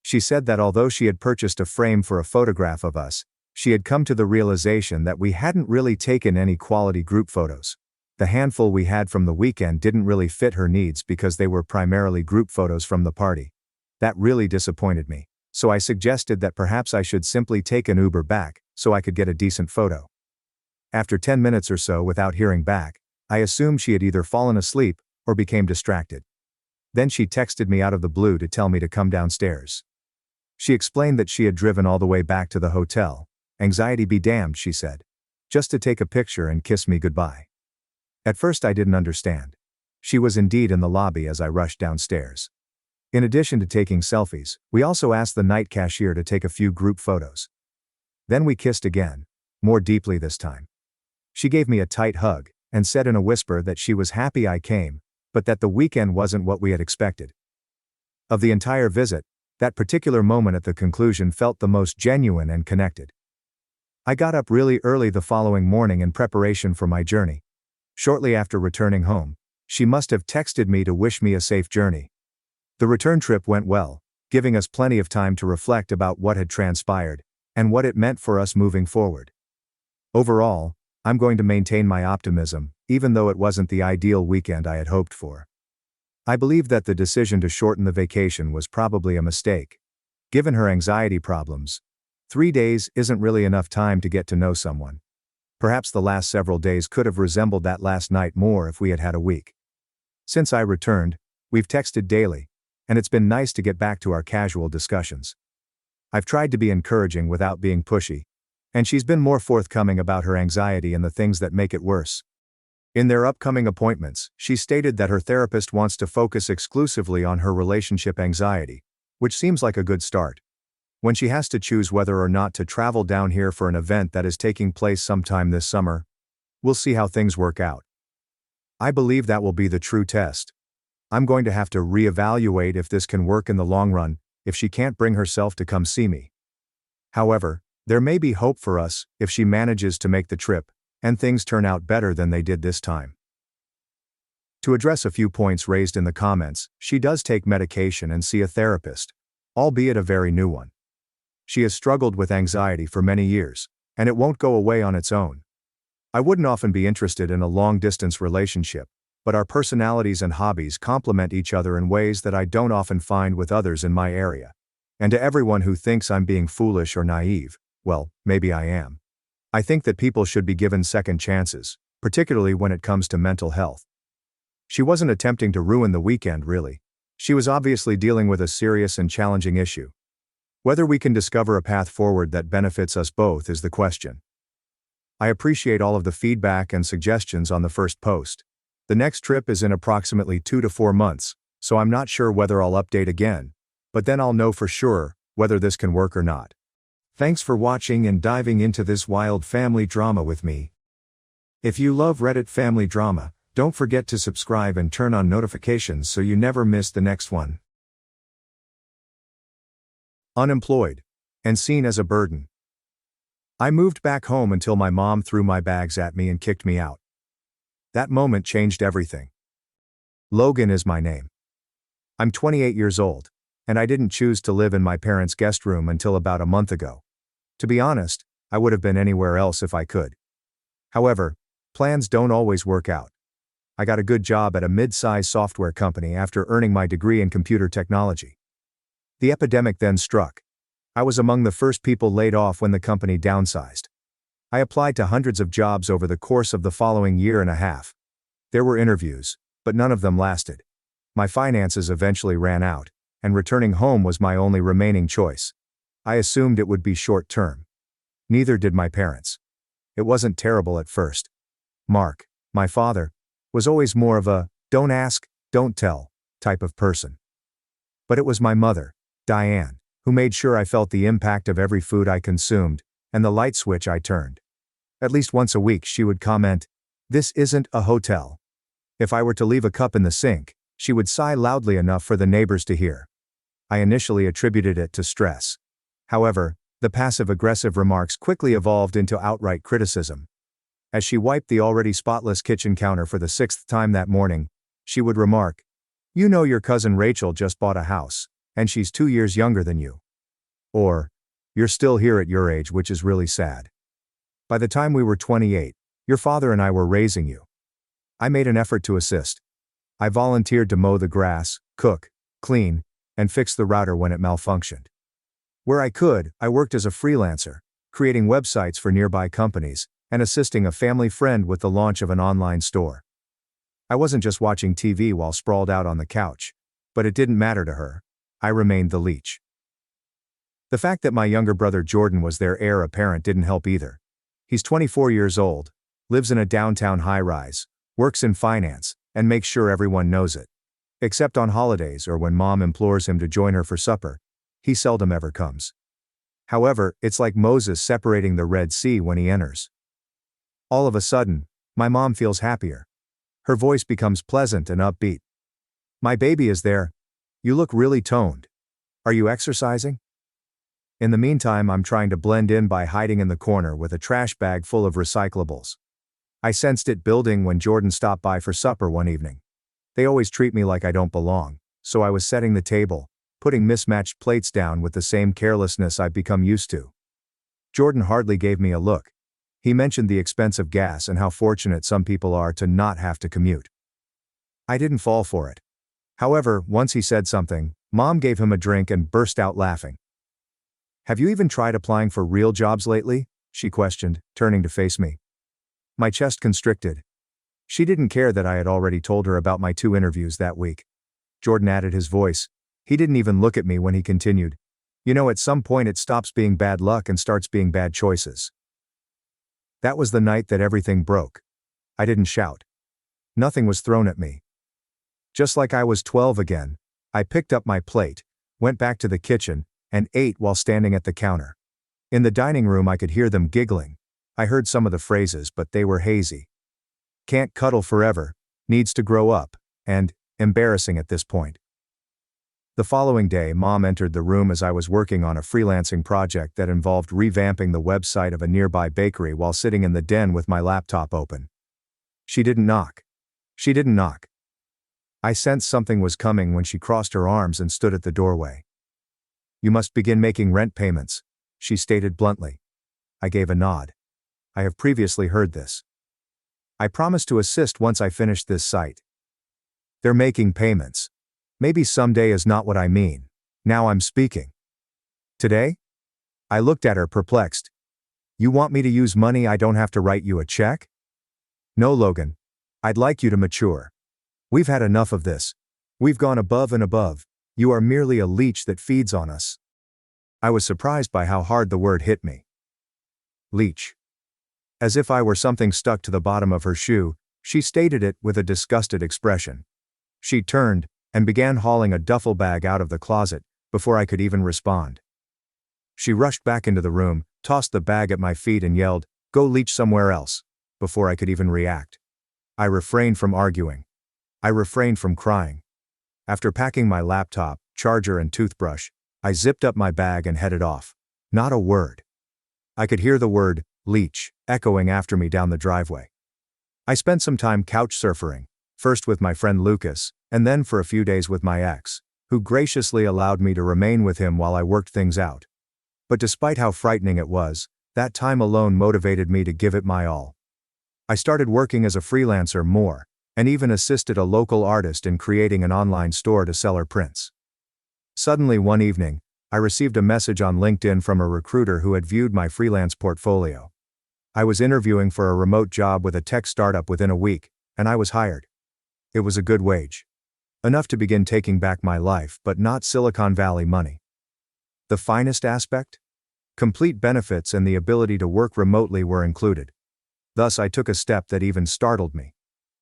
She said that although she had purchased a frame for a photograph of us, she had come to the realization that we hadn't really taken any quality group photos. The handful we had from the weekend didn't really fit her needs because they were primarily group photos from the party. That really disappointed me, so I suggested that perhaps I should simply take an Uber back, so I could get a decent photo. After 10 minutes or so without hearing back, I assumed she had either fallen asleep or became distracted. Then she texted me out of the blue to tell me to come downstairs. She explained that she had driven all the way back to the hotel. Anxiety be damned, she said. Just to take a picture and kiss me goodbye. At first I didn't understand. She was indeed in the lobby as I rushed downstairs. In addition to taking selfies, we also asked the night cashier to take a few group photos. Then we kissed again, more deeply this time. She gave me a tight hug, and said in a whisper that she was happy I came, but that the weekend wasn't what we had expected. Of the entire visit, that particular moment at the conclusion felt the most genuine and connected. I got up really early the following morning in preparation for my journey. Shortly after returning home, she must have texted me to wish me a safe journey. The return trip went well, giving us plenty of time to reflect about what had transpired, and what it meant for us moving forward. Overall, I'm going to maintain my optimism, even though it wasn't the ideal weekend I had hoped for. I believe that the decision to shorten the vacation was probably a mistake. Given her anxiety problems, 3 days isn't really enough time to get to know someone. Perhaps the last several days could have resembled that last night more if we had had a week. Since I returned, we've texted daily, and it's been nice to get back to our casual discussions. I've tried to be encouraging without being pushy, and she's been more forthcoming about her anxiety and the things that make it worse. In their upcoming appointments, she stated that her therapist wants to focus exclusively on her relationship anxiety, which seems like a good start. When she has to choose whether or not to travel down here for an event that is taking place sometime this summer, we'll see how things work out. I believe that will be the true test. I'm going to have to reevaluate if this can work in the long run, if she can't bring herself to come see me. However, there may be hope for us if she manages to make the trip, and things turn out better than they did this time. To address a few points raised in the comments, she does take medication and see a therapist, albeit a very new one. She has struggled with anxiety for many years, and it won't go away on its own. I wouldn't often be interested in a long-distance relationship, but our personalities and hobbies complement each other in ways that I don't often find with others in my area. And to everyone who thinks I'm being foolish or naive, well, maybe I am. I think that people should be given second chances, particularly when it comes to mental health. She wasn't attempting to ruin the weekend really. She was obviously dealing with a serious and challenging issue. Whether we can discover a path forward that benefits us both is the question. I appreciate all of the feedback and suggestions on the first post. The next trip is in approximately 2 to 4 months, so I'm not sure whether I'll update again, but then I'll know for sure whether this can work or not. Thanks for watching and diving into this wild family drama with me. If you love Reddit family drama, don't forget to subscribe and turn on notifications so you never miss the next one. Unemployed. And seen as a burden. I moved back home until my mom threw my bags at me and kicked me out. That moment changed everything. Logan is my name. I'm 28 years old, and I didn't choose to live in my parents' guest room until about a month ago. To be honest, I would have been anywhere else if I could. However, plans don't always work out. I got a good job at a mid-size software company after earning my degree in computer technology. The epidemic then struck. I was among the first people laid off when the company downsized. I applied to hundreds of jobs over the course of the following year and a half. There were interviews, but none of them lasted. My finances eventually ran out, and returning home was my only remaining choice. I assumed it would be short-term. Neither did my parents. It wasn't terrible at first. Mark, my father, was always more of a don't ask, don't tell type of person. But it was my mother, Diane, who made sure I felt the impact of every food I consumed, and the light switch I turned. At least once a week she would comment, "This isn't a hotel." If I were to leave a cup in the sink, she would sigh loudly enough for the neighbors to hear. I initially attributed it to stress. However, the passive-aggressive remarks quickly evolved into outright criticism. As she wiped the already spotless kitchen counter for the 6th time that morning, she would remark, "You know your cousin Rachel just bought a house, and she's 2 years younger than you." Or, "You're still here at your age, which is really sad. By the time we were 28, your father and I were raising you." I made an effort to assist. I volunteered to mow the grass, cook, clean, and fix the router when it malfunctioned. Where I could, I worked as a freelancer, creating websites for nearby companies, and assisting a family friend with the launch of an online store. I wasn't just watching TV while sprawled out on the couch, but it didn't matter to her. I remained the leech. The fact that my younger brother Jordan was their heir apparent didn't help either. He's 24 years old, lives in a downtown high-rise, works in finance, and makes sure everyone knows it. Except on holidays or when mom implores him to join her for supper, he seldom ever comes. However, it's like Moses separating the Red Sea when he enters. All of a sudden, my mom feels happier. Her voice becomes pleasant and upbeat. "My baby is there. You look really toned. Are you exercising?" In the meantime, I'm trying to blend in by hiding in the corner with a trash bag full of recyclables. I sensed it building when Jordan stopped by for supper one evening. They always treat me like I don't belong, so I was setting the table, putting mismatched plates down with the same carelessness I've become used to. Jordan hardly gave me a look. He mentioned the expense of gas and how fortunate some people are to not have to commute. I didn't fall for it. However, once he said something, Mom gave him a drink and burst out laughing. "Have you even tried applying for real jobs lately?" she questioned, turning to face me. My chest constricted. She didn't care that I had already told her about my 2 interviews that week. Jordan added his voice. He didn't even look at me when he continued. "You know, at some point it stops being bad luck and starts being bad choices." That was the night that everything broke. I didn't shout. Nothing was thrown at me. Just like I was 12 again, I picked up my plate, went back to the kitchen, and ate while standing at the counter. In the dining room I could hear them giggling. I heard some of the phrases, but they were hazy. "Can't cuddle forever, needs to grow up," and "embarrassing at this point." The following day, Mom entered the room as I was working on a freelancing project that involved revamping the website of a nearby bakery while sitting in the den with my laptop open. She didn't knock. She didn't knock. I sensed something was coming when she crossed her arms and stood at the doorway. "You must begin making rent payments," she stated bluntly. I gave a nod. I have previously heard this. "I promised to assist once I finished this site." They're making payments. Maybe someday is not what I mean. Now I'm speaking. Today? I looked at her perplexed. "You want me to use money I don't have to write you a check?" "No, Logan. I'd like you to mature. We've had enough of this. We've gone above and above. You are merely a leech that feeds on us. I was surprised by how hard the word hit me. Leech. As if I were something stuck to the bottom of her shoe, she stated it with a disgusted expression. She turned and began hauling a duffel bag out of the closet before I could even respond. She rushed back into the room, tossed the bag at my feet and yelled, "Go leech somewhere else," before I could even react. I refrained from arguing. I refrained from crying. After packing my laptop, charger and toothbrush, I zipped up my bag and headed off. Not a word. I could hear the word, leech, echoing after me down the driveway. I spent some time couch surfing, first with my friend Lucas, and then for a few days with my ex, who graciously allowed me to remain with him while I worked things out. But despite how frightening it was, that time alone motivated me to give it my all. I started working as a freelancer more, and even assisted a local artist in creating an online store to sell her prints. Suddenly one evening, I received a message on LinkedIn from a recruiter who had viewed my freelance portfolio. I was interviewing for a remote job with a tech startup within a week, and I was hired. It was a good wage. Enough to begin taking back my life, but not Silicon Valley money. The finest aspect? Complete benefits and the ability to work remotely were included. Thus I took a step that even startled me.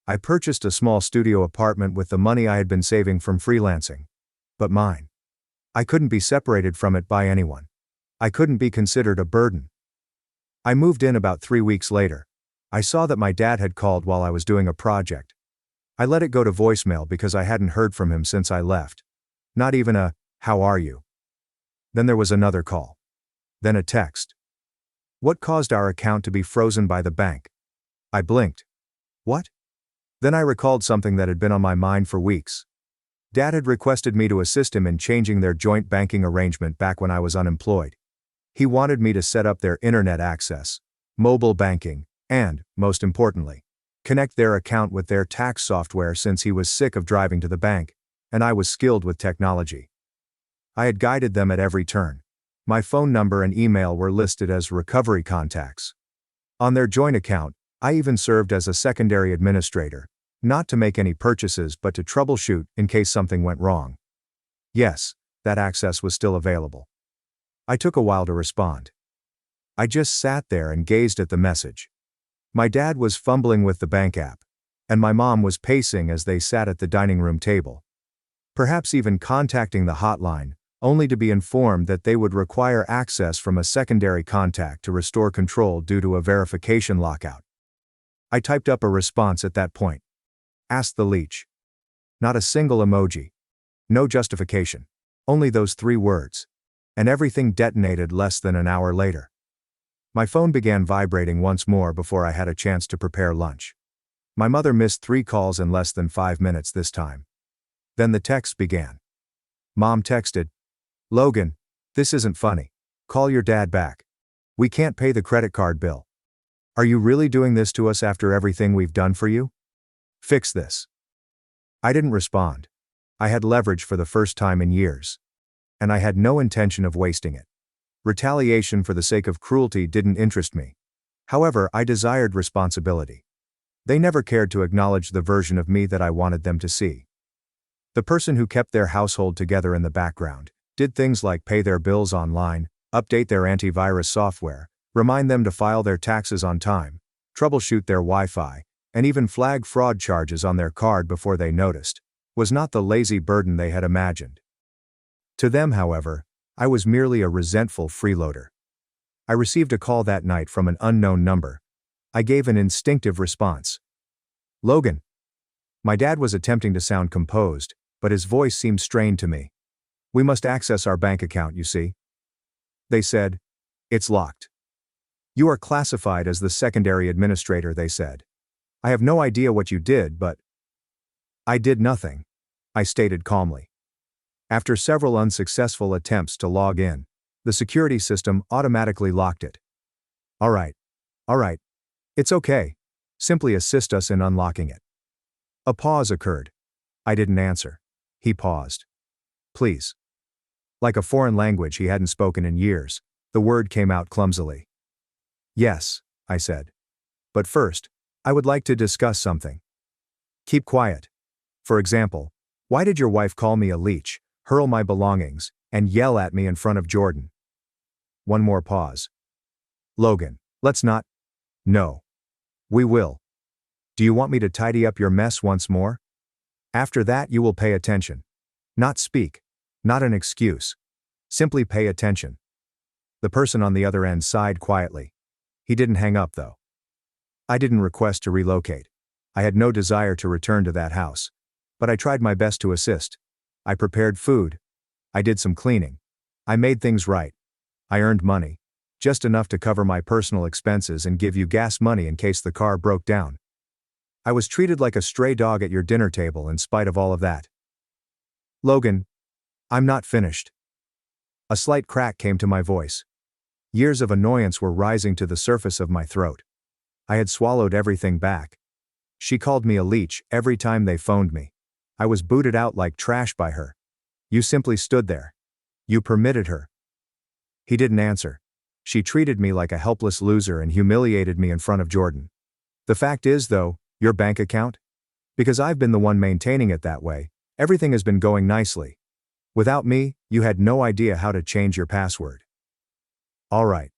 I purchased a small studio apartment with the money I had been saving from freelancing. But mine. I couldn't be separated from it by anyone. I couldn't be considered a burden. I moved in about 3 weeks later. I saw that my dad had called while I was doing a project. I let it go to voicemail because I hadn't heard from him since I left. Not even a, "How are you?" Then there was another call. Then a text. What caused our account to be frozen by the bank? I blinked. What? Then I recalled something that had been on my mind for weeks. Dad had requested me to assist him in changing their joint banking arrangement back when I was unemployed. He wanted me to set up their internet access, mobile banking, and, most importantly, connect their account with their tax software since he was sick of driving to the bank, and I was skilled with technology. I had guided them at every turn. My phone number and email were listed as recovery contacts. On their joint account, I even served as a secondary administrator, not to make any purchases but to troubleshoot in case something went wrong. Yes, that access was still available. I took a while to respond. I just sat there and gazed at the message. My dad was fumbling with the bank app, and my mom was pacing as they sat at the dining room table. Perhaps even contacting the hotline, only to be informed that they would require access from a secondary contact to restore control due to a verification lockout. I typed up a response at that point. Ask the leech. Not a single emoji. No justification. Only those 3 words. And everything detonated less than an hour later. My phone began vibrating once more before I had a chance to prepare lunch. My mother missed 3 calls in less than 5 minutes this time. Then the text began. Mom texted, "Logan, this isn't funny. Call your dad back. We can't pay the credit card bill. Are you really doing this to us after everything we've done for you? Fix this." I didn't respond. I had leverage for the first time in years. And I had no intention of wasting it. Retaliation for the sake of cruelty didn't interest me. However, I desired responsibility. They never cared to acknowledge the version of me that I wanted them to see. The person who kept their household together in the background, did things like pay their bills online, update their antivirus software, remind them to file their taxes on time, troubleshoot their Wi-Fi, and even flag fraud charges on their card before they noticed, was not the lazy burden they had imagined. To them, however, I was merely a resentful freeloader. I received a call that night from an unknown number. I gave an instinctive response. "Logan." My dad was attempting to sound composed, but his voice seemed strained to me. "We must access our bank account, you see." They said, "It's locked." "You are classified as the secondary administrator," they said. "I have no idea what you did, but—" "I did nothing," I stated calmly. After several unsuccessful attempts to log in, the security system automatically locked it. All right. It's okay. Simply assist us in unlocking it." A pause occurred. I didn't answer. He paused. "Please." Like a foreign language he hadn't spoken in years, the word came out clumsily. "Yes," I said. "But first, I would like to discuss something." "Keep quiet. For example, Why did your wife call me a leech, hurl my belongings, and yell at me in front of Jordan? One more pause. Logan, let's not. No. We will. Do you want me to tidy up your mess once more? After that you will pay attention. Not speak. Not an excuse. Simply pay attention. The person on the other end sighed quietly. He didn't hang up though. I didn't request to relocate. I had no desire to return to that house. But I tried my best to assist. I prepared food. I did some cleaning. I made things right. I earned money. Just enough to cover my personal expenses and give you gas money in case the car broke down. I was treated like a stray dog at your dinner table in spite of all of that. Logan, I'm not finished. A slight crack came to my voice. Years of annoyance were rising to the surface of my throat. I had swallowed everything back. She called me a leech every time they phoned me. I was booted out like trash by her. You simply stood there. You permitted her. He didn't answer. She treated me like a helpless loser and humiliated me in front of Jordan. The fact is though, your bank account? Because I've been the one maintaining it that way, everything has been going nicely. Without me, you had no idea how to change your password. All right.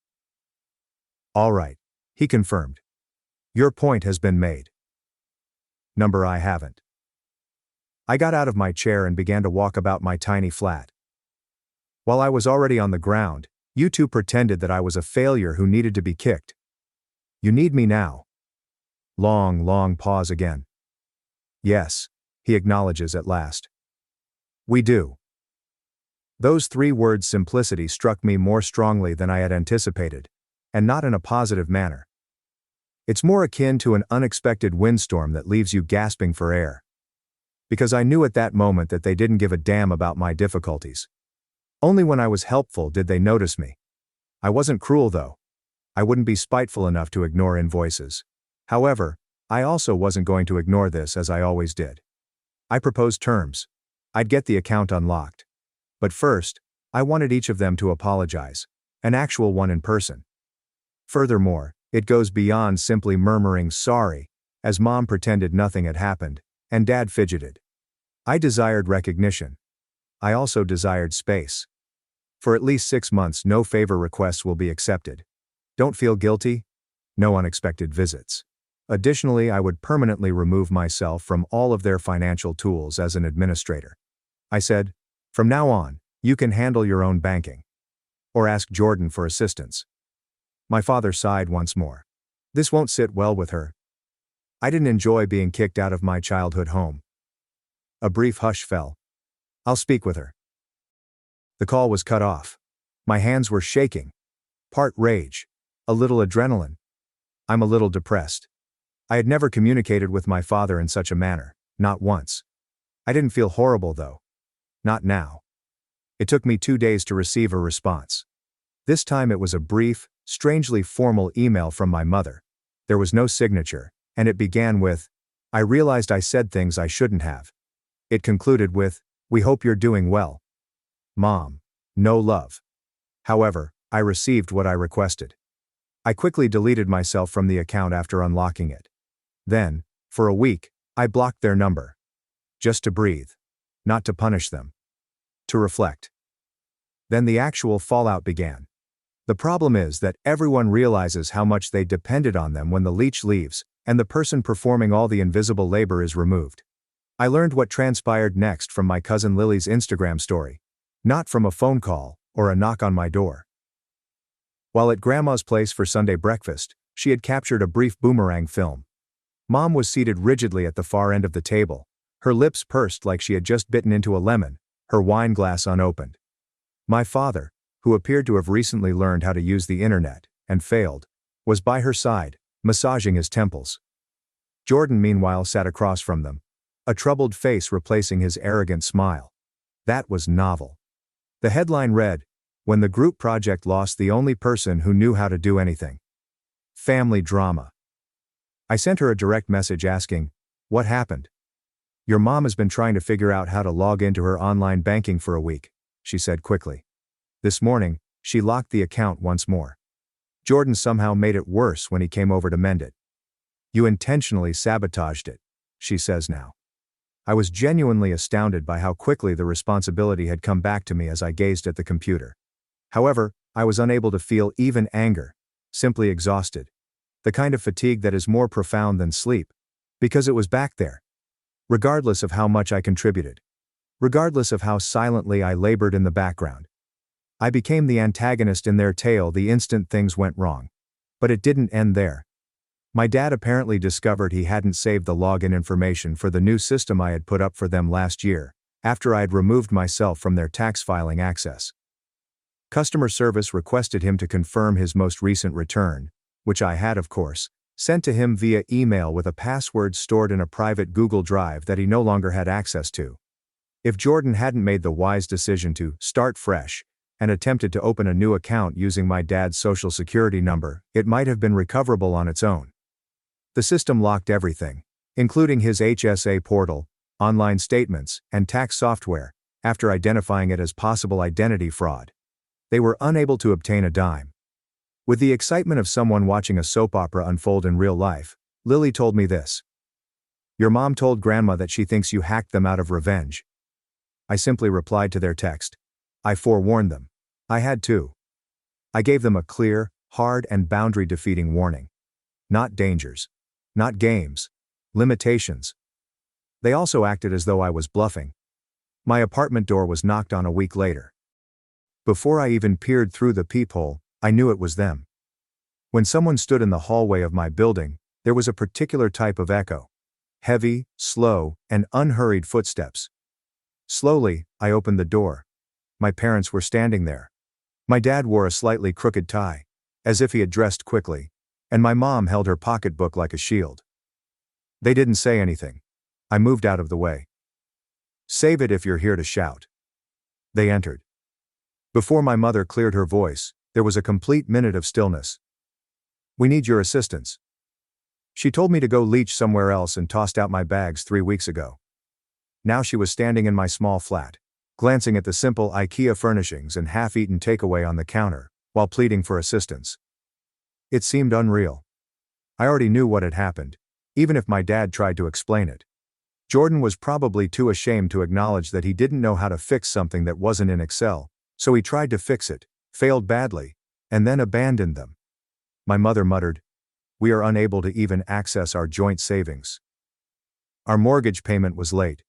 All right, he confirmed. Your point has been made. Number I haven't. I got out of my chair and began to walk about my tiny flat. While I was already on the ground, you two pretended that I was a failure who needed to be kicked. You need me now. Long pause again. Yes, he acknowledges at last. We do. Those 3 words' simplicity struck me more strongly than I had anticipated, and not in a positive manner. It's more akin to an unexpected windstorm that leaves you gasping for air. Because I knew at that moment that they didn't give a damn about my difficulties. Only when I was helpful did they notice me. I wasn't cruel though. I wouldn't be spiteful enough to ignore invoices. However, I also wasn't going to ignore this as I always did. I proposed terms. I'd get the account unlocked. But first, I wanted each of them to apologize, an actual one in person. Furthermore, it goes beyond simply murmuring sorry, as Mom pretended nothing had happened, and Dad fidgeted. I desired recognition. I also desired space. For at least 6 months no favor requests will be accepted. Don't feel guilty? No unexpected visits. Additionally, I would permanently remove myself from all of their financial tools as an administrator. I said, from now on, you can handle your own banking. Or ask Jordan for assistance. My father sighed once more. This won't sit well with her. I didn't enjoy being kicked out of my childhood home. A brief hush fell. I'll speak with her. The call was cut off. My hands were shaking. Part rage. A little adrenaline. I'm a little depressed. I had never communicated with my father in such a manner, not once. I didn't feel horrible though. Not now. It took me 2 days to receive a response. This time it was a brief, strangely formal email from my mother. There was no signature, and it began with, I realized I said things I shouldn't have. It concluded with, we hope you're doing well. Mom. No love. However, I received what I requested. I quickly deleted myself from the account after unlocking it. Then, for a week, I blocked their number. Just to breathe. Not to punish them. To reflect. Then the actual fallout began. The problem is that everyone realizes how much they depended on them when the leech leaves, and the person performing all the invisible labor is removed. I learned what transpired next from my cousin Lily's Instagram story. Not from a phone call, or a knock on my door. While at Grandma's place for Sunday breakfast, she had captured a brief boomerang film. Mom was seated rigidly at the far end of the table, her lips pursed like she had just bitten into a lemon, her wine glass unopened. My father, who appeared to have recently learned how to use the internet, and failed, was by her side, massaging his temples. Jordan meanwhile sat across from them, a troubled face replacing his arrogant smile. That was novel. The headline read, When the Group Project Lost the Only Person Who Knew How to Do Anything. Family drama. I sent her a direct message asking, what happened? Your mom has been trying to figure out how to log into her online banking for a week, she said quickly. This morning, she locked the account once more. Jordan somehow made it worse when he came over to mend it. You intentionally sabotaged it, she says now. I was genuinely astounded by how quickly the responsibility had come back to me as I gazed at the computer. However, I was unable to feel even anger, simply exhausted. The kind of fatigue that is more profound than sleep. Because it was back there. Regardless of how much I contributed. Regardless of how silently I labored in the background. I became the antagonist in their tale the instant things went wrong. But it didn't end there. My dad apparently discovered he hadn't saved the login information for the new system I had put up for them last year, after I had removed myself from their tax filing access. Customer service requested him to confirm his most recent return, which I had, of course, sent to him via email with a password stored in a private Google Drive that he no longer had access to. If Jordan hadn't made the wise decision to start fresh, and attempted to open a new account using my dad's social security number, it might have been recoverable on its own. The system locked everything, including his HSA portal, online statements, and tax software, after identifying it as possible identity fraud. They were unable to obtain a dime. With the excitement of someone watching a soap opera unfold in real life, Lily told me this. Your mom told Grandma that she thinks you hacked them out of revenge. I simply replied to their text. I forewarned them. I had to. I gave them a clear, hard, and boundary-defeating warning. Not dangers. Not games. Limitations. They also acted as though I was bluffing. My apartment door was knocked on a week later. Before I even peered through the peephole, I knew it was them. When someone stood in the hallway of my building, there was a particular type of echo. Heavy, slow, and unhurried footsteps. Slowly, I opened the door. My parents were standing there. My dad wore a slightly crooked tie, as if he had dressed quickly, and my mom held her pocketbook like a shield. They didn't say anything. I moved out of the way. Save it if you're here to shout. They entered. Before my mother cleared her voice, there was a complete minute of stillness. We need your assistance. She told me to go leech somewhere else and tossed out my bags 3 weeks ago. Now she was standing in my small flat, glancing at the simple IKEA furnishings and half-eaten takeaway on the counter, while pleading for assistance. It seemed unreal. I already knew what had happened, even if my dad tried to explain it. Jordan was probably too ashamed to acknowledge that he didn't know how to fix something that wasn't in Excel, so he tried to fix it, failed badly, and then abandoned them. My mother muttered, "We are unable to even access our joint savings. Our mortgage payment was late.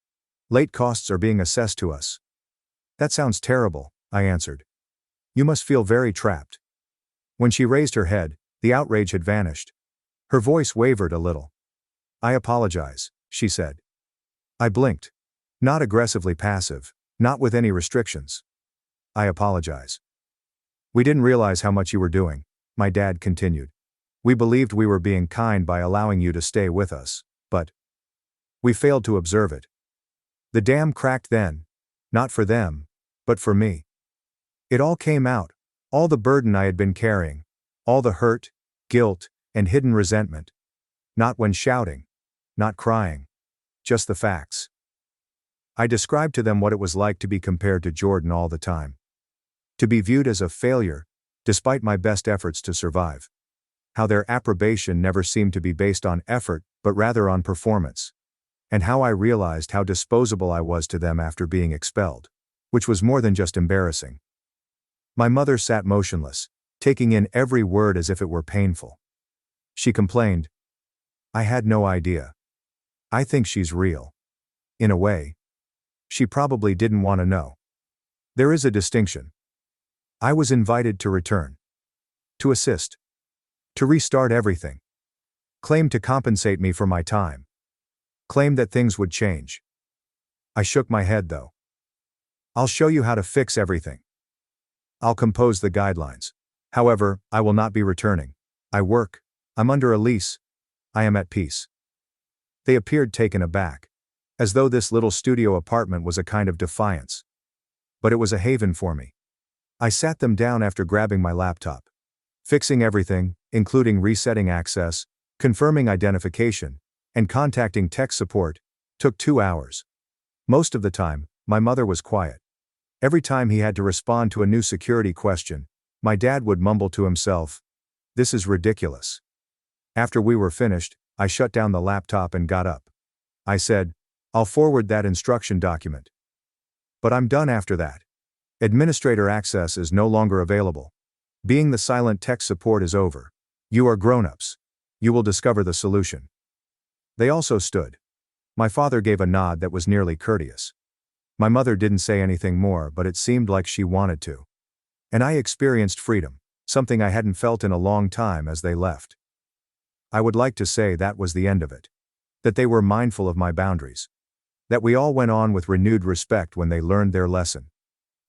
Late costs are being assessed to us." That sounds terrible, I answered. You must feel very trapped. When she raised her head, the outrage had vanished. Her voice wavered a little. I apologize, she said. I blinked. Not aggressively passive, not with any restrictions. I apologize. We didn't realize how much you were doing, my dad continued. We believed we were being kind by allowing you to stay with us, but we failed to observe it. The dam cracked then, not for them, but for me. It all came out, all the burden I had been carrying, all the hurt, guilt, and hidden resentment. Not when shouting, not crying, just the facts. I described to them what it was like to be compared to Jordan all the time. To be viewed as a failure, despite my best efforts to survive. How their approbation never seemed to be based on effort, but rather on performance. And how I realized how disposable I was to them after being expelled. Which was more than just embarrassing. My mother sat motionless, taking in every word as if it were painful. She complained, I had no idea. I think she's real. In a way. She probably didn't want to know. There is a distinction. I was invited to return. To assist. To restart everything. Claimed to compensate me for my time. Claimed that things would change. I shook my head though. I'll show you how to fix everything. I'll compose the guidelines. However, I will not be returning. I work. I'm under a lease. I am at peace. They appeared taken aback. As though this little studio apartment was a kind of defiance. But it was a haven for me. I sat them down after grabbing my laptop. Fixing everything, including resetting access, confirming identification, and contacting tech support, took 2 hours. Most of the time, my mother was quiet. Every time he had to respond to a new security question, my dad would mumble to himself, "This is ridiculous." After we were finished, I shut down the laptop and got up. I said, I'll forward that instruction document. But I'm done after that. Administrator access is no longer available. Being the silent tech support is over. You are grown-ups. You will discover the solution. They also stood. My father gave a nod that was nearly courteous. My mother didn't say anything more, but it seemed like she wanted to. And I experienced freedom, something I hadn't felt in a long time as they left. I would like to say that was the end of it. That they were mindful of my boundaries. That we all went on with renewed respect when they learned their lesson.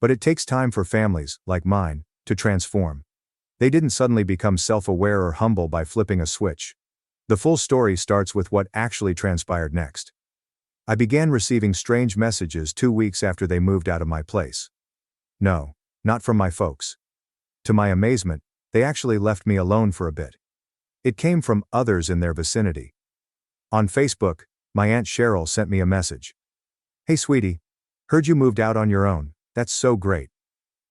But it takes time for families, like mine, to transform. They didn't suddenly become self-aware or humble by flipping a switch. The full story starts with what actually transpired next. I began receiving strange messages 2 weeks after they moved out of my place. No, not from my folks. To my amazement, they actually left me alone for a bit. It came from others in their vicinity. On Facebook, my Aunt Cheryl sent me a message. "Hey sweetie, heard you moved out on your own, that's so great.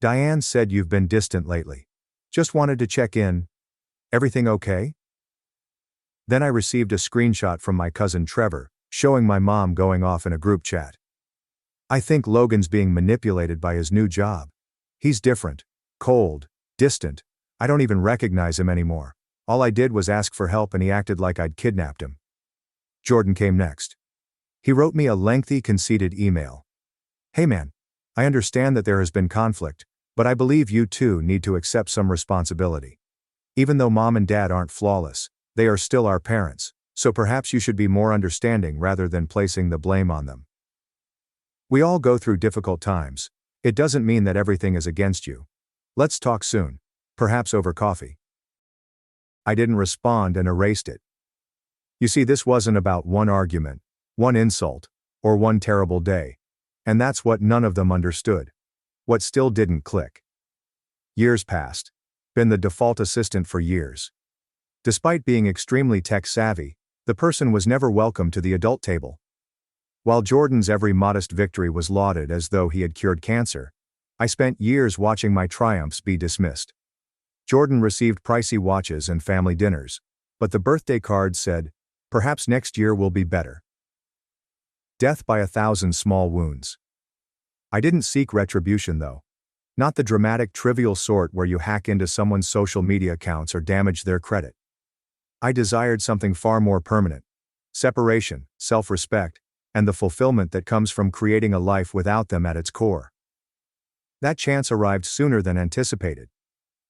Diane said you've been distant lately. Just wanted to check in. Everything okay?" Then I received a screenshot from my cousin Trevor, showing my mom going off in a group chat. "I think Logan's being manipulated by his new job. He's different, cold, distant. I don't even recognize him anymore. All I did was ask for help and he acted like I'd kidnapped him." Jordan came next. He wrote me a lengthy, conceited email. "Hey man, I understand that there has been conflict, but I believe you too need to accept some responsibility. Even though mom and dad aren't flawless, they are still our parents, so perhaps you should be more understanding rather than placing the blame on them. We all go through difficult times. It doesn't mean that everything is against you. Let's talk soon, perhaps over coffee." I didn't respond and erased it. You see, this wasn't about one argument, one insult, or one terrible day. And that's what none of them understood. What still didn't click. Years passed. Been the default assistant for years. Despite being extremely tech-savvy, the person was never welcome to the adult table. While Jordan's every modest victory was lauded as though he had cured cancer, I spent years watching my triumphs be dismissed. Jordan received pricey watches and family dinners, but the birthday card said, "Perhaps next year will be better." Death by 1,000 small wounds. I didn't seek retribution though. Not the dramatic, trivial sort where you hack into someone's social media accounts or damage their credit. I desired something far more permanent. Separation, self-respect, and the fulfillment that comes from creating a life without them at its core. That chance arrived sooner than anticipated.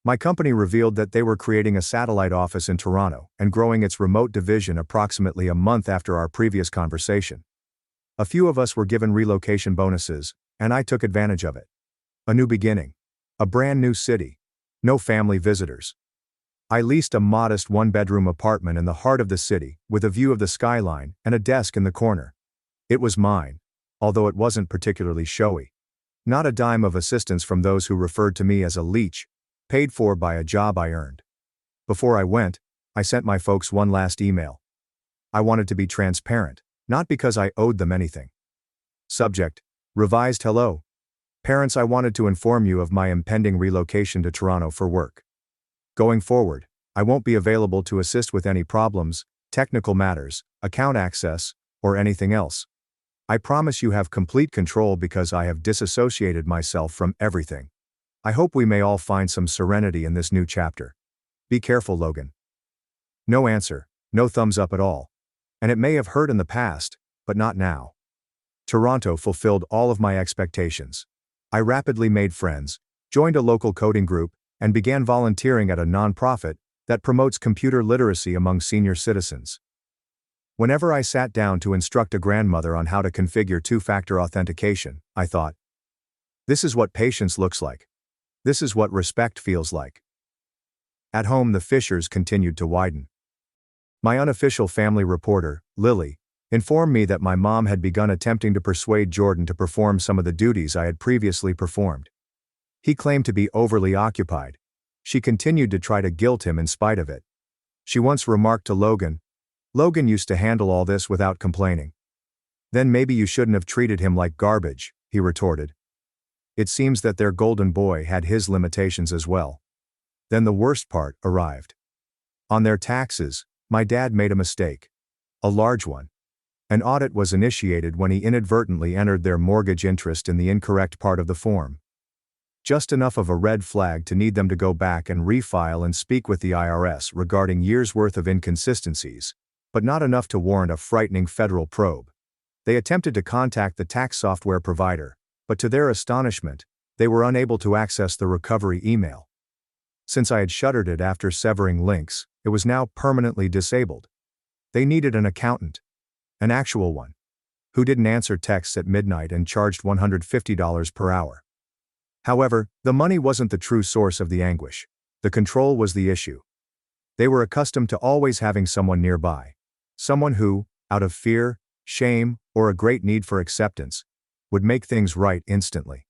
My company revealed that they were creating a satellite office in Toronto and growing its remote division approximately a month after our previous conversation. A few of us were given relocation bonuses, and I took advantage of it. A new beginning. A brand new city. No family visitors. I leased a modest one-bedroom apartment in the heart of the city, with a view of the skyline and a desk in the corner. It was mine, although it wasn't particularly showy. Not a dime of assistance from those who referred to me as a leech, paid for by a job I earned. Before I went, I sent my folks one last email. I wanted to be transparent, not because I owed them anything. Subject: revised hello. Parents, I wanted to inform you of my impending relocation to Toronto for work. Going forward, I won't be available to assist with any problems, technical matters, account access, or anything else. I promise you have complete control because I have disassociated myself from everything. I hope we may all find some serenity in this new chapter. Be careful, Logan. No answer, no thumbs up at all. And it may have hurt in the past, but not now. Toronto fulfilled all of my expectations. I rapidly made friends, joined a local coding group, and began volunteering at a nonprofit that promotes computer literacy among senior citizens. Whenever I sat down to instruct a grandmother on how to configure two-factor authentication, I thought, this is what patience looks like. This is what respect feels like. At home, the fissures continued to widen. My unofficial family reporter, Lily, informed me that my mom had begun attempting to persuade Jordan to perform some of the duties I had previously performed. He claimed to be overly occupied. She continued to try to guilt him in spite of it. She once remarked to Logan, "Logan used to handle all this without complaining." "Then maybe you shouldn't have treated him like garbage," he retorted. It seems that their golden boy had his limitations as well. Then the worst part arrived. On their taxes, my dad made a mistake. A large one. An audit was initiated when he inadvertently entered their mortgage interest in the incorrect part of the form. Just enough of a red flag to need them to go back and refile and speak with the IRS regarding years' worth of inconsistencies, but not enough to warrant a frightening federal probe. They attempted to contact the tax software provider, but to their astonishment, they were unable to access the recovery email. Since I had shuttered it after severing links, it was now permanently disabled. They needed an accountant. An actual one. Who didn't answer texts at midnight and charged $150 per hour. However, the money wasn't the true source of the anguish. The control was the issue. They were accustomed to always having someone nearby. Someone who, out of fear, shame, or a great need for acceptance, would make things right instantly.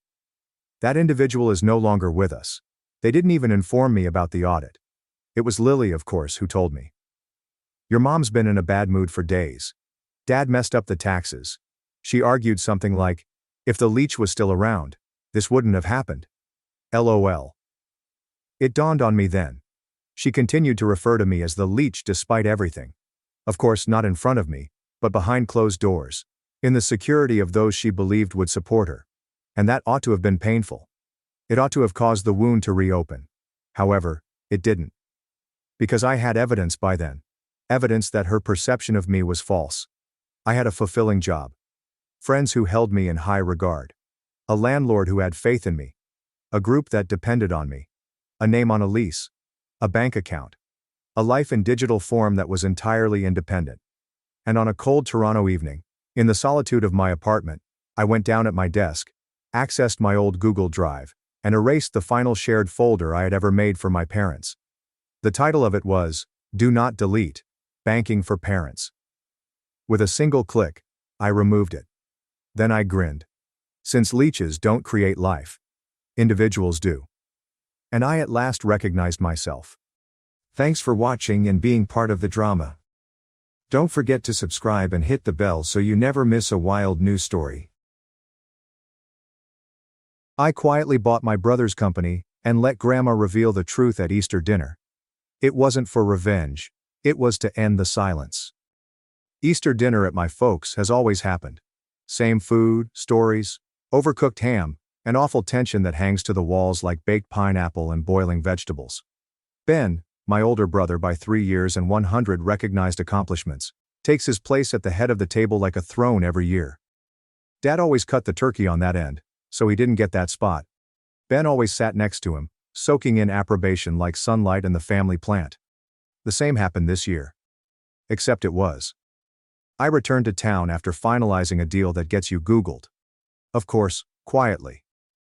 That individual is no longer with us. They didn't even inform me about the audit. It was Lily, of course, who told me. Your mom's been in a bad mood for days. Dad messed up the taxes. She argued something like, if the leech was still around, this wouldn't have happened. LOL. It dawned on me then. She continued to refer to me as the leech despite everything. Of course, not in front of me, but behind closed doors, in the security of those she believed would support her. And that ought to have been painful. It ought to have caused the wound to reopen. However, it didn't. Because I had evidence by then. Evidence that her perception of me was false. I had a fulfilling job. Friends who held me in high regard. A landlord who had faith in me. A group that depended on me. A name on a lease. A bank account. A life in digital form that was entirely independent. And on a cold Toronto evening, in the solitude of my apartment, I went down at my desk, accessed my old Google Drive, and erased the final shared folder I had ever made for my parents. The title of it was, Do Not Delete, Banking for Parents. With a single click, I removed it. Then I grinned. Since leeches don't create life, individuals do. And I at last recognized myself. Thanks for watching and being part of the drama. Don't forget to subscribe and hit the bell so you never miss a wild news story. I quietly bought my brother's company and let Grandma reveal the truth at Easter dinner. It wasn't for revenge, it was to end the silence. Easter dinner at my folks' has always happened. Same food, stories, overcooked ham, and awful tension that hangs to the walls like baked pineapple and boiling vegetables. Ben, my older brother by 3 years and 100 recognized accomplishments, takes his place at the head of the table like a throne every year. Dad always cut the turkey on that end, so he didn't get that spot. Ben always sat next to him, soaking in approbation like sunlight in the family plant. The same happened this year. Except it was. I returned to town after finalizing a deal that gets you Googled. Of course, quietly.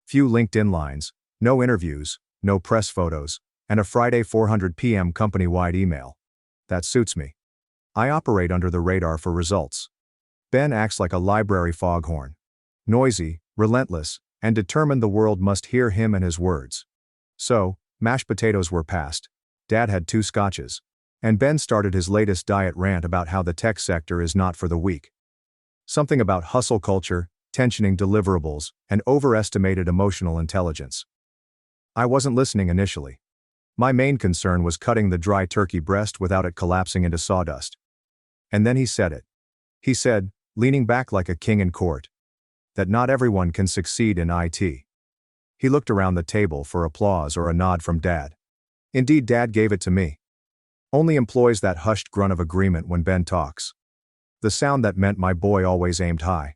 Few LinkedIn lines, no interviews, no press photos, and a Friday 400 p.m. company-wide email. That suits me. I operate under the radar for results. Ben acts like a library foghorn. Noisy, relentless, and determined the world must hear him and his words. So, mashed potatoes were passed. Dad had 2 scotches. And Ben started his latest diet rant about how the tech sector is not for the weak. Something about hustle culture, tensioning deliverables, and overestimated emotional intelligence. I wasn't listening initially. My main concern was cutting the dry turkey breast without it collapsing into sawdust. And then he said it. He said, leaning back like a king in court, that not everyone can succeed in IT. He looked around the table for applause or a nod from Dad. Indeed, Dad gave it to me. Only employs that hushed grunt of agreement when Ben talks. The sound that meant my boy always aimed high.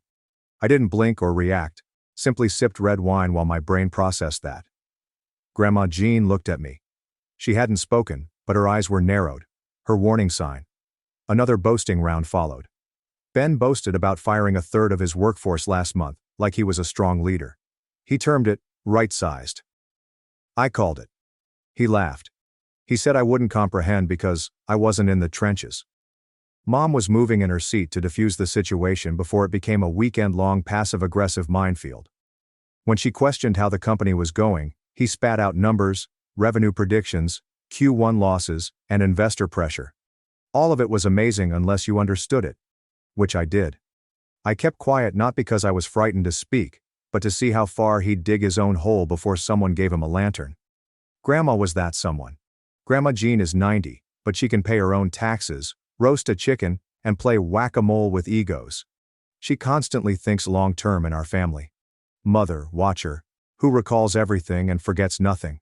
I didn't blink or react, simply sipped red wine while my brain processed that. Grandma Jean looked at me. She hadn't spoken, but her eyes were narrowed, her warning sign. Another boasting round followed. Ben boasted about firing a third of his workforce last month, like he was a strong leader. He termed it, right-sized. I called it. He laughed. He said I wouldn't comprehend because I wasn't in the trenches. Mom was moving in her seat to defuse the situation before it became a weekend-long passive-aggressive minefield. When she questioned how the company was going, he spat out numbers, revenue predictions, Q1 losses, and investor pressure. All of it was amazing unless you understood it. Which I did. I kept quiet not because I was frightened to speak, but to see how far he'd dig his own hole before someone gave him a lantern. Grandma was that someone. Grandma Jean is 90, but she can pay her own taxes, roast a chicken, and play whack-a-mole with egos. She constantly thinks long-term in our family. Mother, watcher, who recalls everything and forgets nothing.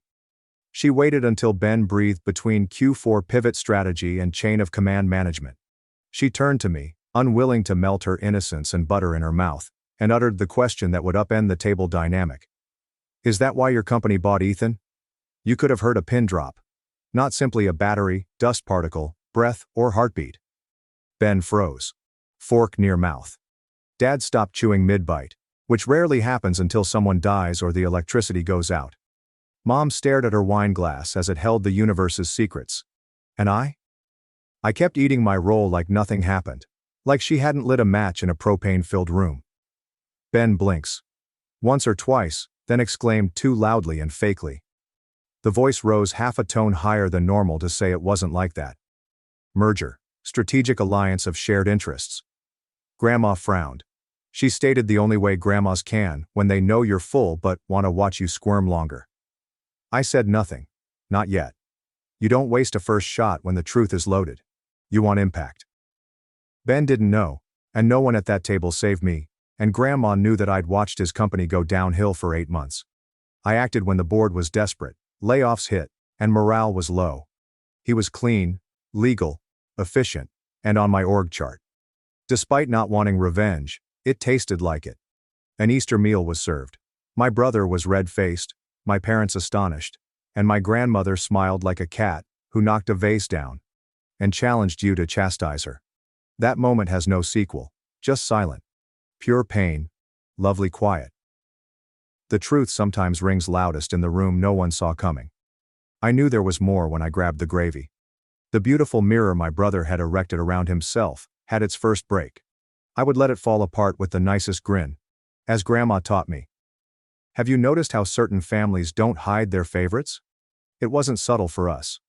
She waited until Ben breathed between Q4 pivot strategy and chain of command management. She turned to me, unwilling to melt her innocence and butter in her mouth, and uttered the question that would upend the table dynamic. Is that why your company bought Ethan? You could have heard a pin drop. Not simply a battery, dust particle, breath, or heartbeat. Ben froze. Fork near mouth. Dad stopped chewing mid-bite, which rarely happens until someone dies or the electricity goes out. Mom stared at her wine glass as it held the universe's secrets. And I? I kept eating my roll like nothing happened, like she hadn't lit a match in a propane-filled room. Ben blinks. Once or twice, then exclaimed too loudly and fakely. The voice rose half a tone higher than normal to say it wasn't like that. Merger. Strategic alliance of shared interests. Grandma frowned. She stated the only way grandmas can, when they know you're full but want to watch you squirm longer. I said nothing. Not yet. You don't waste a first shot when the truth is loaded. You want impact. Ben didn't know, and no one at that table saved me, and Grandma knew that I'd watched his company go downhill for 8 months. I acted when the board was desperate, layoffs hit, and morale was low. He was clean, legal, efficient, and on my org chart. Despite not wanting revenge, it tasted like it. An Easter meal was served. My brother was red-faced, my parents astonished, and my grandmother smiled like a cat who knocked a vase down and challenged you to chastise her. That moment has no sequel, just silent. Pure pain, lovely quiet. The truth sometimes rings loudest in the room no one saw coming. I knew there was more when I grabbed the gravy. The beautiful mirror my brother had erected around himself had its first break. I would let it fall apart with the nicest grin, as Grandma taught me. Have you noticed how certain families don't hide their favorites? It wasn't subtle for us.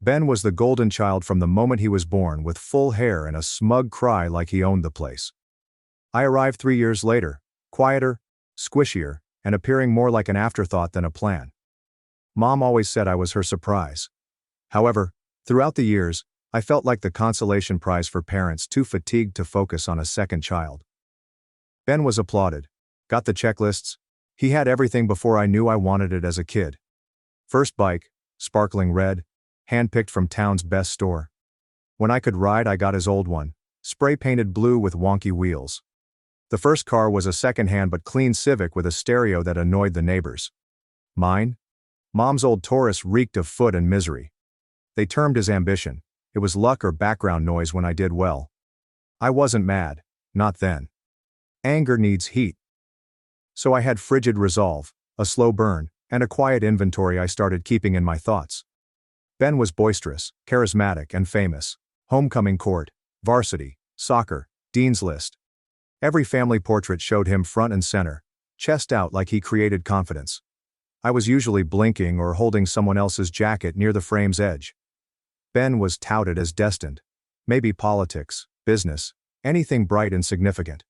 Ben was the golden child from the moment he was born, with full hair and a smug cry like he owned the place. I arrived 3 years later, quieter, squishier, and appearing more like an afterthought than a plan. Mom always said I was her surprise. However, throughout the years, I felt like the consolation prize for parents too fatigued to focus on a second child. Ben was applauded. Got the checklists. He had everything before I knew I wanted it as a kid. First bike, sparkling red, hand-picked from town's best store. When I could ride, I got his old one, spray-painted blue with wonky wheels. The first car was a second-hand but clean Civic with a stereo that annoyed the neighbors. Mine? Mom's old Taurus reeked of foot and misery. They termed his ambition. It was luck or background noise when I did well. I wasn't mad, not then. Anger needs heat. So I had frigid resolve, a slow burn, and a quiet inventory I started keeping in my thoughts. Ben was boisterous, charismatic, and famous. Homecoming court, varsity, soccer, dean's list. Every family portrait showed him front and center, chest out like he created confidence. I was usually blinking or holding someone else's jacket near the frame's edge. Ben was touted as destined. Maybe politics, business, anything bright and significant.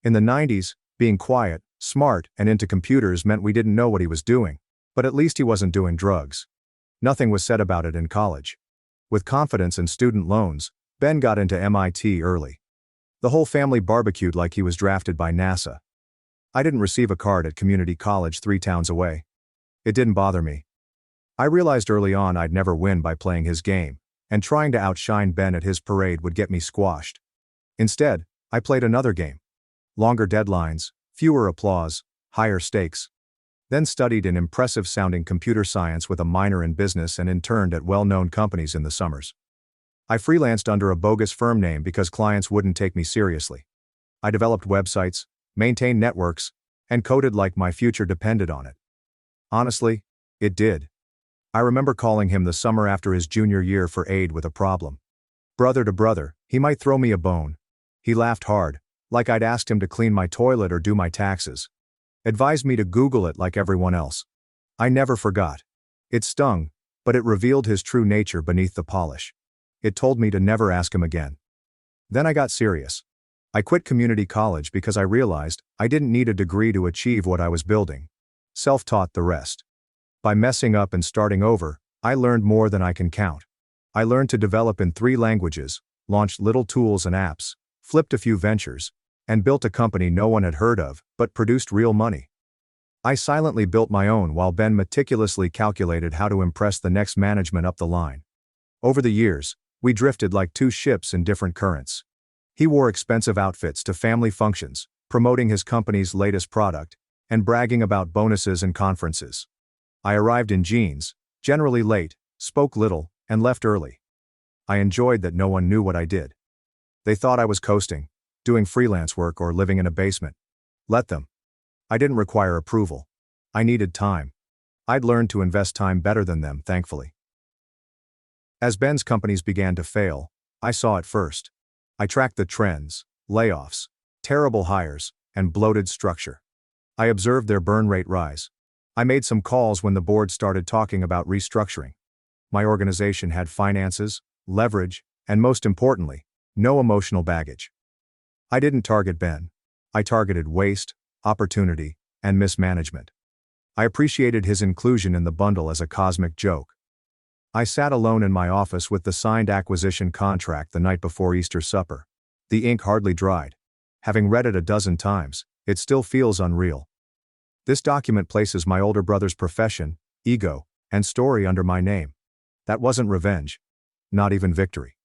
In the 90s, being quiet, smart, and into computers meant we didn't know what he was doing, but at least he wasn't doing drugs. Nothing was said about it in college. With confidence and student loans, Ben got into MIT early. The whole family barbecued like he was drafted by NASA. I didn't receive a card at community college 3 towns away. It didn't bother me. I realized early on I'd never win by playing his game, and trying to outshine Ben at his parade would get me squashed. Instead, I played another game. Longer deadlines, fewer applause, higher stakes. Then studied in impressive-sounding computer science with a minor in business and interned at well-known companies in the summers. I freelanced under a bogus firm name because clients wouldn't take me seriously. I developed websites, maintained networks, and coded like my future depended on it. Honestly, it did. I remember calling him the summer after his junior year for aid with a problem. Brother to brother, he might throw me a bone. He laughed hard, like I'd asked him to clean my toilet or do my taxes. Advised me to Google it like everyone else. I never forgot. It stung, but it revealed his true nature beneath the polish. It told me to never ask him again. Then I got serious. I quit community college because I realized I didn't need a degree to achieve what I was building. Self-taught the rest. By messing up and starting over, I learned more than I can count. I learned to develop in 3 languages, launched little tools and apps, flipped a few ventures, and built a company no one had heard of, but produced real money. I silently built my own while Ben meticulously calculated how to impress the next management up the line. Over the years, we drifted like two ships in different currents. He wore expensive outfits to family functions, promoting his company's latest product, and bragging about bonuses and conferences. I arrived in jeans, generally late, spoke little, and left early. I enjoyed that no one knew what I did. They thought I was coasting, doing freelance work or living in a basement. Let them. I didn't require approval. I needed time. I'd learned to invest time better than them, thankfully. As Ben's companies began to fail, I saw it first. I tracked the trends, layoffs, terrible hires, and bloated structure. I observed their burn rate rise. I made some calls when the board started talking about restructuring. My organization had finances, leverage, and most importantly, no emotional baggage. I didn't target Ben. I targeted waste, opportunity, and mismanagement. I appreciated his inclusion in the bundle as a cosmic joke. I sat alone in my office with the signed acquisition contract the night before Easter supper. The ink hardly dried. Having read it a dozen times, it still feels unreal. This document places my older brother's profession, ego, and story under my name. That wasn't revenge. Not even victory.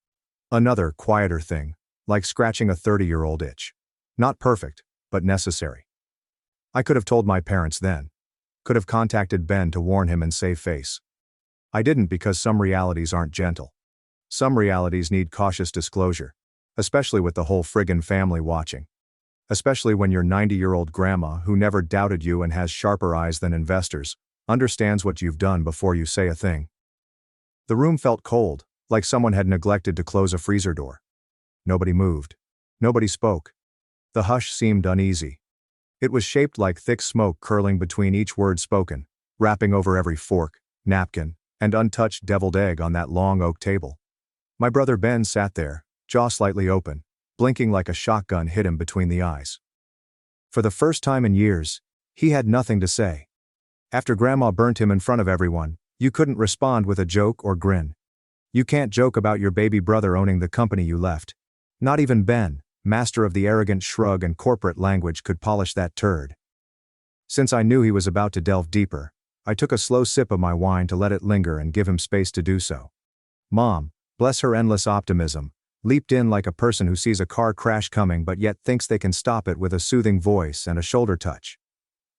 Another, quieter thing, like scratching a 30-year-old itch. Not perfect, but necessary. I could have told my parents then. Could have contacted Ben to warn him and save face. I didn't because some realities aren't gentle. Some realities need cautious disclosure, especially with the whole friggin' family watching. Especially when your 90-year-old grandma, who never doubted you and has sharper eyes than investors, understands what you've done before you say a thing. The room felt cold, like someone had neglected to close a freezer door. Nobody moved. Nobody spoke. The hush seemed uneasy. It was shaped like thick smoke curling between each word spoken, wrapping over every fork, napkin, and untouched deviled egg on that long oak table. My brother Ben sat there, jaw slightly open, blinking like a shotgun hit him between the eyes. For the first time in years, he had nothing to say. After Grandma burnt him in front of everyone, you couldn't respond with a joke or grin. You can't joke about your baby brother owning the company you left. Not even Ben, master of the arrogant shrug and corporate language, could polish that turd. Since I knew he was about to delve deeper, I took a slow sip of my wine to let it linger and give him space to do so. Mom, bless her endless optimism, leaped in like a person who sees a car crash coming but yet thinks they can stop it with a soothing voice and a shoulder touch.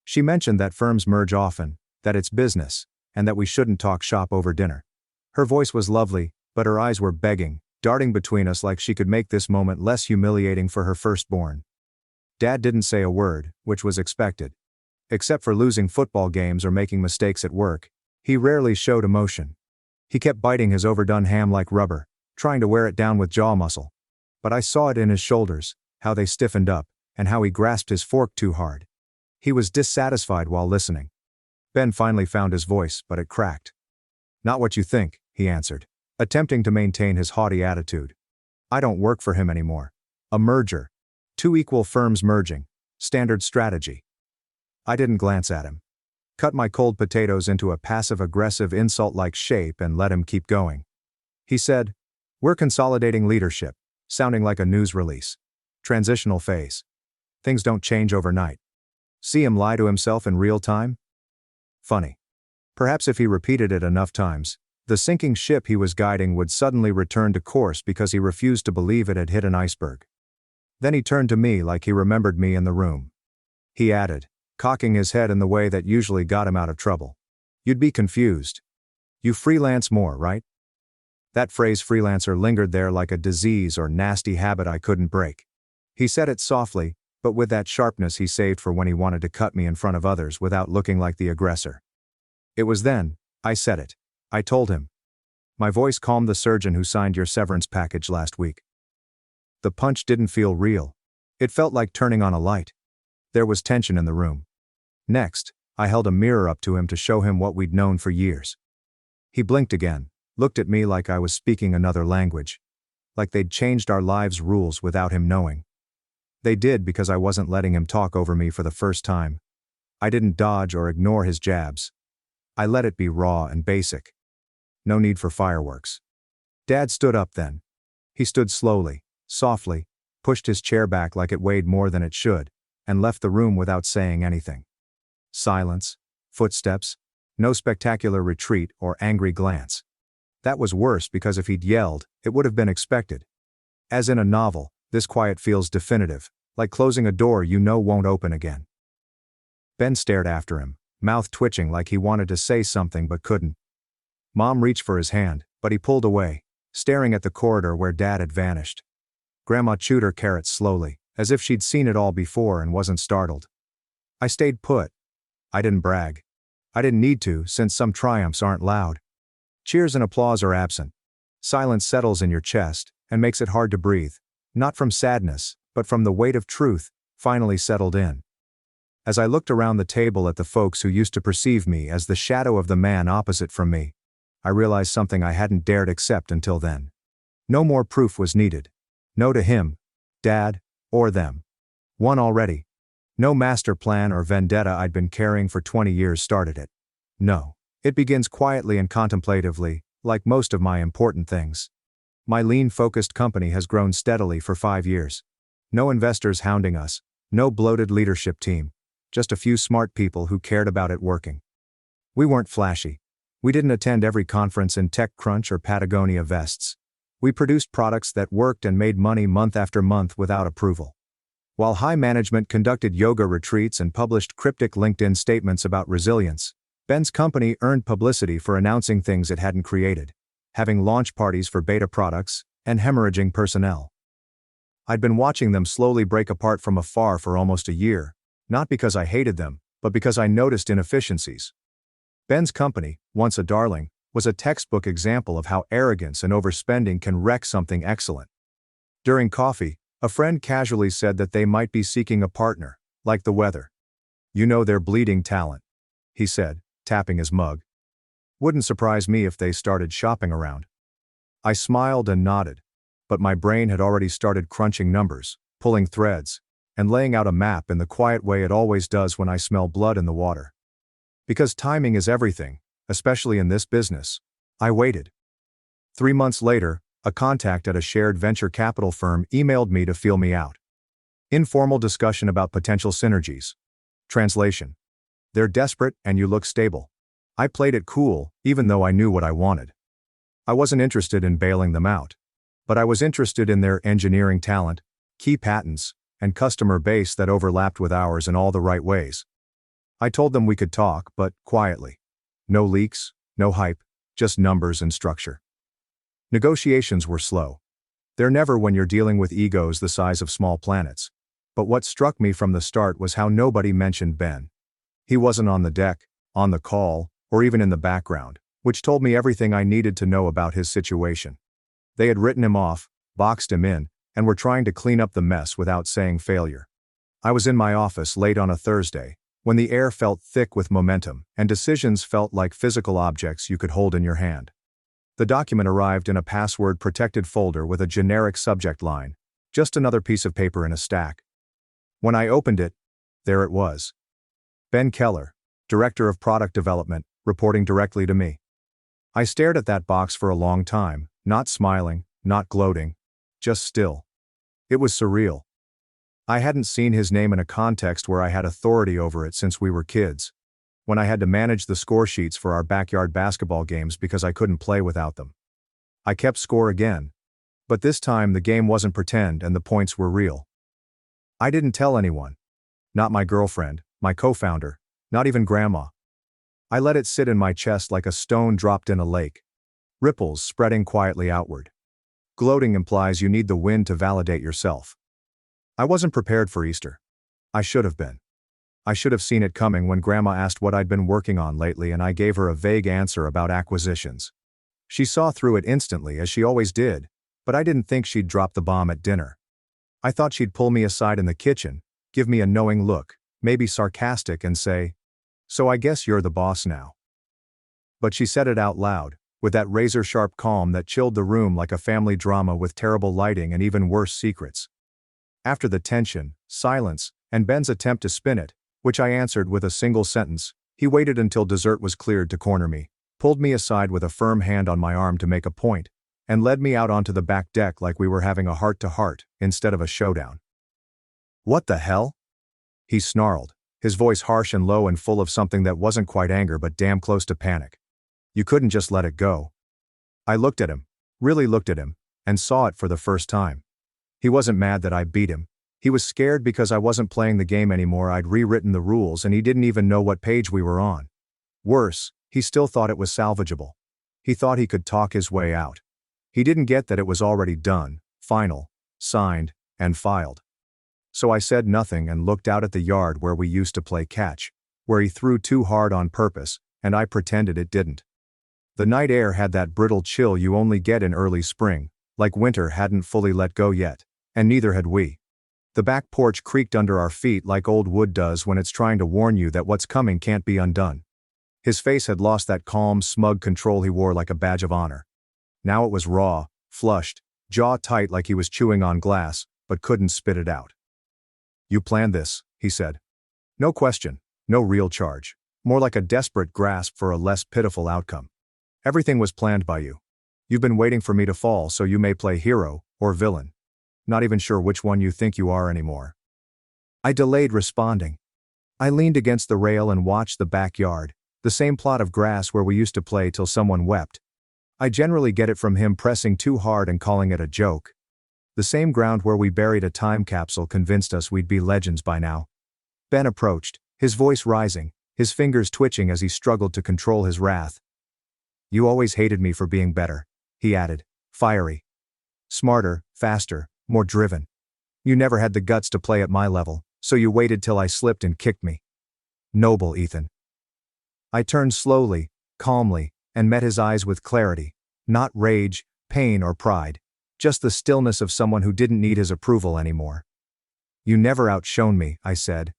She mentioned that firms merge often, that it's business, and that we shouldn't talk shop over dinner. Her voice was lovely, but her eyes were begging, darting between us like she could make this moment less humiliating for her firstborn. Dad didn't say a word, which was expected. Except for losing football games or making mistakes at work, he rarely showed emotion. He kept biting his overdone ham like rubber, trying to wear it down with jaw muscle. But I saw it in his shoulders, how they stiffened up, and how he grasped his fork too hard. He was dissatisfied while listening. Ben finally found his voice, but it cracked. Not what you think, he answered, attempting to maintain his haughty attitude. I don't work for him anymore. A merger. Two equal firms merging. Standard strategy. I didn't glance at him. Cut my cold potatoes into a passive-aggressive insult-like shape and let him keep going. He said, "We're consolidating leadership," sounding like a news release. Transitional phase. Things don't change overnight. See him lie to himself in real time? Funny. Perhaps if he repeated it enough times, the sinking ship he was guiding would suddenly return to course because he refused to believe it had hit an iceberg. Then he turned to me like he remembered me in the room. He added, cocking his head in the way that usually got him out of trouble, "You'd be confused. You freelance more, right?" That phrase freelancer lingered there like a disease or nasty habit I couldn't break. He said it softly, but with that sharpness he saved for when he wanted to cut me in front of others without looking like the aggressor. It was then I said it. I told him. My voice calmed the surgeon who signed your severance package last week. The punch didn't feel real. It felt like turning on a light. There was tension in the room. Next, I held a mirror up to him to show him what we'd known for years. He blinked again, looked at me like I was speaking another language. Like they'd changed our lives' rules without him knowing. They did because I wasn't letting him talk over me for the first time. I didn't dodge or ignore his jabs. I let it be raw and basic. No need for fireworks. Dad stood up then. He stood slowly, softly, pushed his chair back like it weighed more than it should, and left the room without saying anything. Silence, footsteps, no spectacular retreat or angry glance. That was worse because if he'd yelled, it would have been expected. As in a novel, this quiet feels definitive, like closing a door you know won't open again. Ben stared after him, mouth twitching like he wanted to say something but couldn't. Mom reached for his hand, but he pulled away, staring at the corridor where Dad had vanished. Grandma chewed her carrots slowly, as if she'd seen it all before and wasn't startled. I stayed put. I didn't brag. I didn't need to, since some triumphs aren't loud. Cheers and applause are absent. Silence settles in your chest, and makes it hard to breathe, not from sadness, but from the weight of truth, finally settled in. As I looked around the table at the folks who used to perceive me as the shadow of the man opposite from me, I realized something I hadn't dared accept until then. No more proof was needed. No to him, Dad, or them. One already. No master plan or vendetta I'd been carrying for 20 years started it. No. It begins quietly and contemplatively, like most of my important things. My lean-focused company has grown steadily for 5 years. No investors hounding us, no bloated leadership team, just a few smart people who cared about it working. We weren't flashy. We didn't attend every conference in TechCrunch or Patagonia vests. We produced products that worked and made money month after month without approval. While high management conducted yoga retreats and published cryptic LinkedIn statements about resilience, Ben's company earned publicity for announcing things it hadn't created, having launch parties for beta products, and hemorrhaging personnel. I'd been watching them slowly break apart from afar for almost a year, not because I hated them, but because I noticed inefficiencies. Ben's company, once a darling, was a textbook example of how arrogance and overspending can wreck something excellent. During coffee, a friend casually said that they might be seeking a partner, like the weather. You know they're bleeding talent, he said, tapping his mug. Wouldn't surprise me if they started shopping around. I smiled and nodded, but my brain had already started crunching numbers, pulling threads, and laying out a map in the quiet way it always does when I smell blood in the water. Because timing is everything, especially in this business, I waited. 3 months later, a contact at a shared venture capital firm emailed me to feel me out. Informal discussion about potential synergies. Translation: they're desperate and you look stable. I played it cool, even though I knew what I wanted. I wasn't interested in bailing them out. But I was interested in their engineering talent, key patents, and customer base that overlapped with ours in all the right ways. I told them we could talk, but quietly. No leaks, no hype, just numbers and structure. Negotiations were slow. They're never when you're dealing with egos the size of small planets. But what struck me from the start was how nobody mentioned Ben. He wasn't on the deck, on the call, or even in the background, which told me everything I needed to know about his situation. They had written him off, boxed him in, and were trying to clean up the mess without saying failure. I was in my office late on a Thursday, when the air felt thick with momentum, and decisions felt like physical objects you could hold in your hand. The document arrived in a password-protected folder with a generic subject line, just another piece of paper in a stack. When I opened it, there it was. Ben Keller, Director of Product Development, reporting directly to me. I stared at that box for a long time, not smiling, not gloating, just still. It was surreal. I hadn't seen his name in a context where I had authority over it since we were kids, when I had to manage the score sheets for our backyard basketball games because I couldn't play without them. I kept score again, but this time the game wasn't pretend and the points were real. I didn't tell anyone. Not my girlfriend, my co-founder, not even Grandma. I let it sit in my chest like a stone dropped in a lake. Ripples spreading quietly outward. Gloating implies you need the wind to validate yourself. I wasn't prepared for Easter. I should have been. I should have seen it coming when Grandma asked what I'd been working on lately and I gave her a vague answer about acquisitions. She saw through it instantly as she always did, but I didn't think she'd drop the bomb at dinner. I thought she'd pull me aside in the kitchen, give me a knowing look, maybe sarcastic and say, "So I guess you're the boss now." But she said it out loud, with that razor-sharp calm that chilled the room like a family drama with terrible lighting and even worse secrets. After the tension, silence, and Ben's attempt to spin it, which I answered with a single sentence, he waited until dessert was cleared to corner me, pulled me aside with a firm hand on my arm to make a point, and led me out onto the back deck like we were having a heart-to-heart instead of a showdown. "What the hell?" he snarled, his voice harsh and low and full of something that wasn't quite anger but damn close to panic. "You couldn't just let it go." I looked at him, really looked at him, and saw it for the first time. He wasn't mad that I beat him. He was scared because I wasn't playing the game anymore. I'd rewritten the rules and he didn't even know what page we were on. Worse, he still thought it was salvageable. He thought he could talk his way out. He didn't get that it was already done, final, signed, and filed. So I said nothing and looked out at the yard where we used to play catch, where he threw too hard on purpose, and I pretended it didn't. The night air had that brittle chill you only get in early spring, like winter hadn't fully let go yet, and neither had we. The back porch creaked under our feet like old wood does when it's trying to warn you that what's coming can't be undone. His face had lost that calm, smug control he wore like a badge of honor. Now it was raw, flushed, jaw tight like he was chewing on glass, but couldn't spit it out. "You planned this," he said. "No question, no real charge. More like a desperate grasp for a less pitiful outcome. Everything was planned by you. You've been waiting for me to fall so you may play hero or villain. Not even sure which one you think you are anymore." I delayed responding. I leaned against the rail and watched the backyard, the same plot of grass where we used to play till someone wept. I generally get it from him pressing too hard and calling it a joke. The same ground where we buried a time capsule convinced us we'd be legends by now. Ben approached, his voice rising, his fingers twitching as he struggled to control his wrath. "You always hated me for being better," he added, fiery. "Smarter, faster, more driven. You never had the guts to play at my level, so you waited till I slipped and kicked me. Noble Ethan." I turned slowly, calmly, and met his eyes with clarity, not rage, pain, or pride, just the stillness of someone who didn't need his approval anymore. "You never outshone me," I said.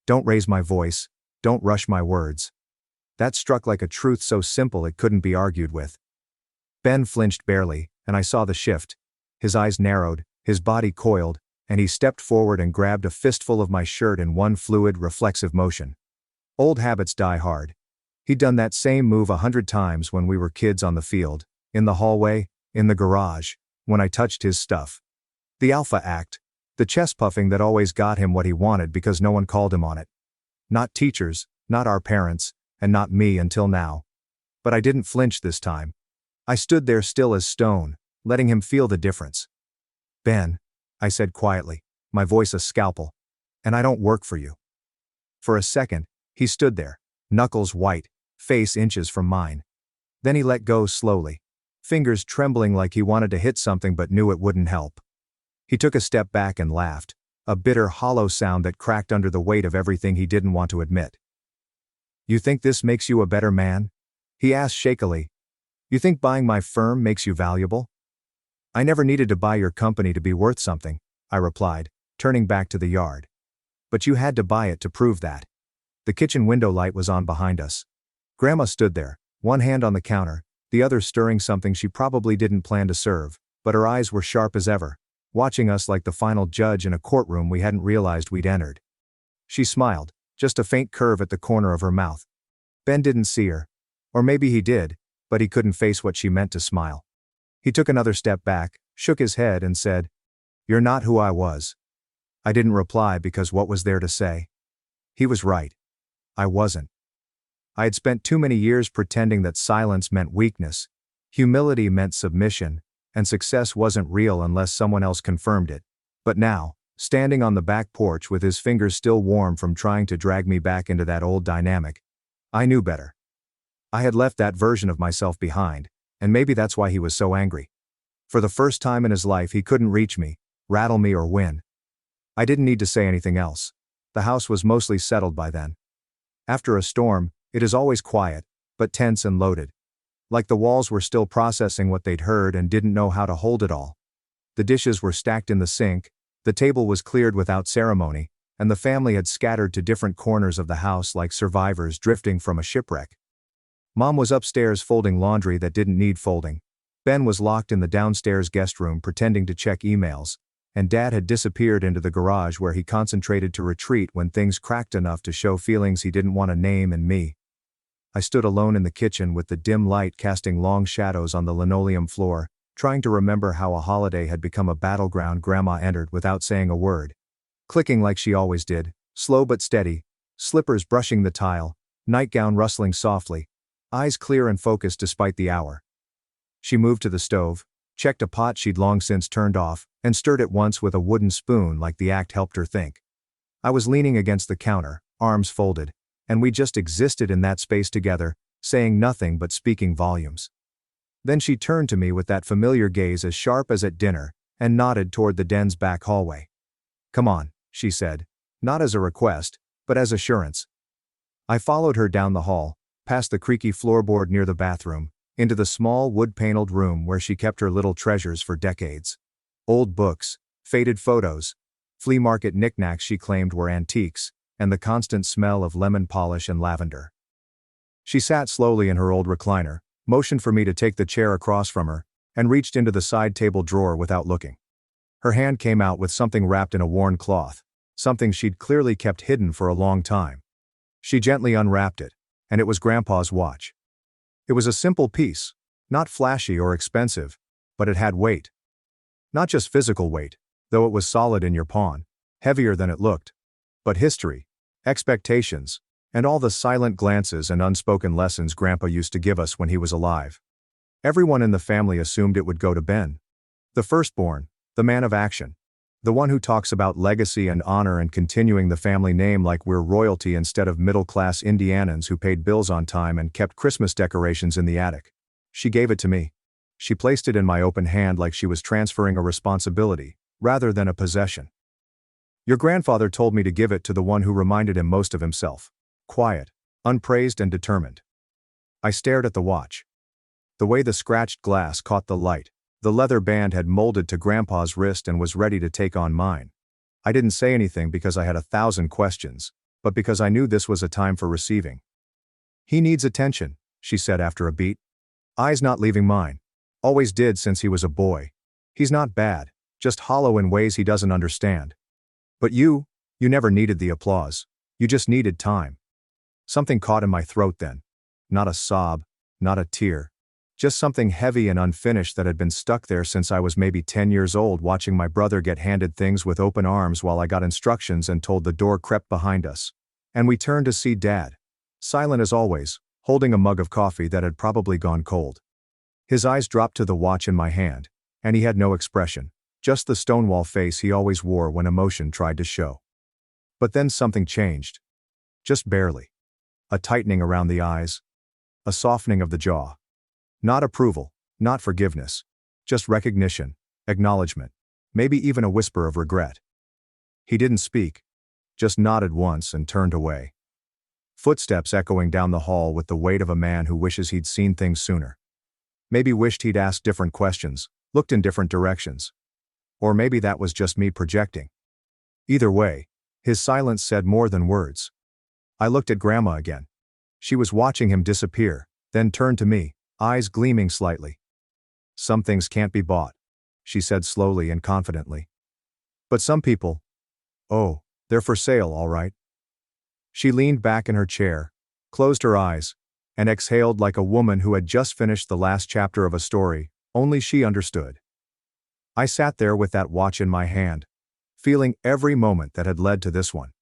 "Don't raise my voice, don't rush my words." That struck like a truth so simple it couldn't be argued with. Ben flinched barely, and I saw the shift. His eyes narrowed, his body coiled, and he stepped forward and grabbed a fistful of my shirt in one fluid, reflexive motion. Old habits die hard. He'd done that same move 100 times when we were kids on the field, in the hallway, in the garage, when I touched his stuff. The alpha act, the chest puffing that always got him what he wanted because no one called him on it. Not teachers, not our parents, and not me until now. But I didn't flinch this time. I stood there still as stone, letting him feel the difference. "Ben," I said quietly, my voice a scalpel, "and I don't work for you." For a second, he stood there, knuckles white, face inches from mine. Then he let go slowly, fingers trembling like he wanted to hit something but knew it wouldn't help. He took a step back and laughed, a bitter, hollow sound that cracked under the weight of everything he didn't want to admit. "You think this makes you a better man?" he asked shakily. "You think buying my firm makes you valuable?" "I never needed to buy your company to be worth something," I replied, turning back to the yard. "But you had to buy it to prove that." The kitchen window light was on behind us. Grandma stood there, one hand on the counter, the other stirring something she probably didn't plan to serve, but her eyes were sharp as ever, watching us like the final judge in a courtroom we hadn't realized we'd entered. She smiled, just a faint curve at the corner of her mouth. Ben didn't see her. Or maybe he did, but he couldn't face what she meant to smile. He took another step back, shook his head and said, "You're not who I was." I didn't reply because what was there to say? He was right. I wasn't. I had spent too many years pretending that silence meant weakness, humility meant submission, and success wasn't real unless someone else confirmed it. But now, standing on the back porch with his fingers still warm from trying to drag me back into that old dynamic, I knew better. I had left that version of myself behind, and maybe that's why he was so angry. For the first time in his life he couldn't reach me, rattle me or win. I didn't need to say anything else. The house was mostly settled by then. After a storm, it is always quiet, but tense and loaded. Like the walls were still processing what they'd heard and didn't know how to hold it all. The dishes were stacked in the sink, the table was cleared without ceremony, and the family had scattered to different corners of the house like survivors drifting from a shipwreck. Mom was upstairs folding laundry that didn't need folding. Ben was locked in the downstairs guest room pretending to check emails, and Dad had disappeared into the garage where he concentrated to retreat when things cracked enough to show feelings he didn't want to name and me. I stood alone in the kitchen with the dim light casting long shadows on the linoleum floor, trying to remember how a holiday had become a battleground. Grandma entered without saying a word, clicking like she always did, slow but steady, slippers brushing the tile, nightgown rustling softly, eyes clear and focused despite the hour. She moved to the stove, checked a pot she'd long since turned off, and stirred it once with a wooden spoon like the act helped her think. I was leaning against the counter, arms folded, and we just existed in that space together, saying nothing but speaking volumes. Then she turned to me with that familiar gaze as sharp as at dinner, and nodded toward the den's back hallway. "Come on," she said, not as a request, but as assurance. I followed her down the hall, past the creaky floorboard near the bathroom, into the small wood-paneled room where she kept her little treasures for decades. Old books, faded photos, flea market knickknacks she claimed were antiques, and the constant smell of lemon polish and lavender. She sat slowly in her old recliner, motioned for me to take the chair across from her, and reached into the side table drawer without looking. Her hand came out with something wrapped in a worn cloth, something she'd clearly kept hidden for a long time. She gently unwrapped it, and it was Grandpa's watch. It was a simple piece, not flashy or expensive, but it had weight. Not just physical weight, though it was solid in your pawn, heavier than it looked, but history, expectations, and all the silent glances and unspoken lessons Grandpa used to give us when he was alive. Everyone in the family assumed it would go to Ben. The firstborn, the man of action. The one who talks about legacy and honor and continuing the family name like we're royalty instead of middle-class Indianans who paid bills on time and kept Christmas decorations in the attic. She gave it to me. She placed it in my open hand like she was transferring a responsibility, rather than a possession. "Your grandfather told me to give it to the one who reminded him most of himself. Quiet, unpraised and determined." I stared at the watch. The way the scratched glass caught the light, the leather band had molded to Grandpa's wrist and was ready to take on mine. I didn't say anything because I had 1,000 questions, but because I knew this was a time for receiving. "He needs attention," she said after a beat. "Eyes not leaving mine. Always did since he was a boy. He's not bad, just hollow in ways he doesn't understand. But you never needed the applause. You just needed time." Something caught in my throat then. Not a sob, not a tear. Just something heavy and unfinished that had been stuck there since I was maybe 10 years old, watching my brother get handed things with open arms while I got instructions and told the door crept behind us. And we turned to see Dad, silent as always, holding a mug of coffee that had probably gone cold. His eyes dropped to the watch in my hand, and he had no expression, just the stonewall face he always wore when emotion tried to show. But then something changed. Just barely. A tightening around the eyes. A softening of the jaw. Not approval, not forgiveness. Just recognition, acknowledgement, maybe even a whisper of regret. He didn't speak. Just nodded once and turned away. Footsteps echoing down the hall with the weight of a man who wishes he'd seen things sooner. Maybe wished he'd asked different questions, looked in different directions. Or maybe that was just me projecting. Either way, his silence said more than words. I looked at Grandma again. She was watching him disappear, then turned to me, eyes gleaming slightly. "Some things can't be bought," she said slowly and confidently. "But some people, oh, they're for sale, all right." She leaned back in her chair, closed her eyes, and exhaled like a woman who had just finished the last chapter of a story only she understood. I sat there with that watch in my hand, feeling every moment that had led to this one.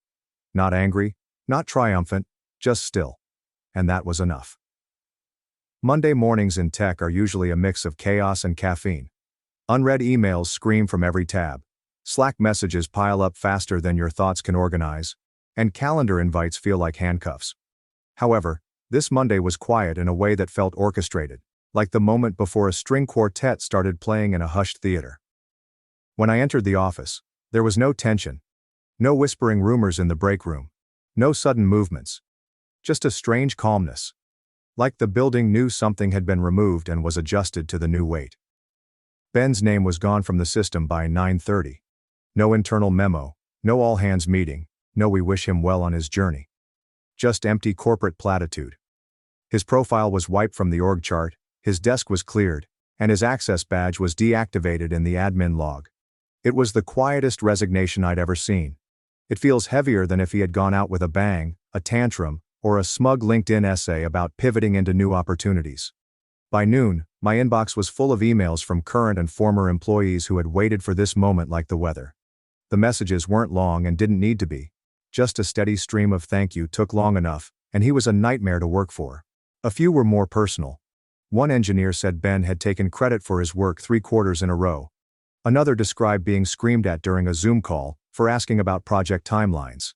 Not angry, not triumphant, just still. And that was enough. Monday mornings in tech are usually a mix of chaos and caffeine. Unread emails scream from every tab. Slack messages pile up faster than your thoughts can organize, and calendar invites feel like handcuffs. However, this Monday was quiet in a way that felt orchestrated, like the moment before a string quartet started playing in a hushed theater. When I entered the office, there was no tension, no whispering rumors in the break room, no sudden movements. Just a strange calmness. Like the building knew something had been removed and was adjusted to the new weight. Ben's name was gone from the system by 9:30. No internal memo, no all-hands meeting, no we wish him well on his journey. Just empty corporate platitude. His profile was wiped from the org chart, his desk was cleared, and his access badge was deactivated in the admin log. It was the quietest resignation I'd ever seen. It feels heavier than if he had gone out with a bang, a tantrum, or a smug LinkedIn essay about pivoting into new opportunities. By noon, my inbox was full of emails from current and former employees who had waited for this moment like the weather. The messages weren't long and didn't need to be. Just a steady stream of thank you took long enough, and he was a nightmare to work for. A few were more personal. One engineer said Ben had taken credit for his work 3 quarters in a row. Another described being screamed at during a Zoom call for asking about project timelines.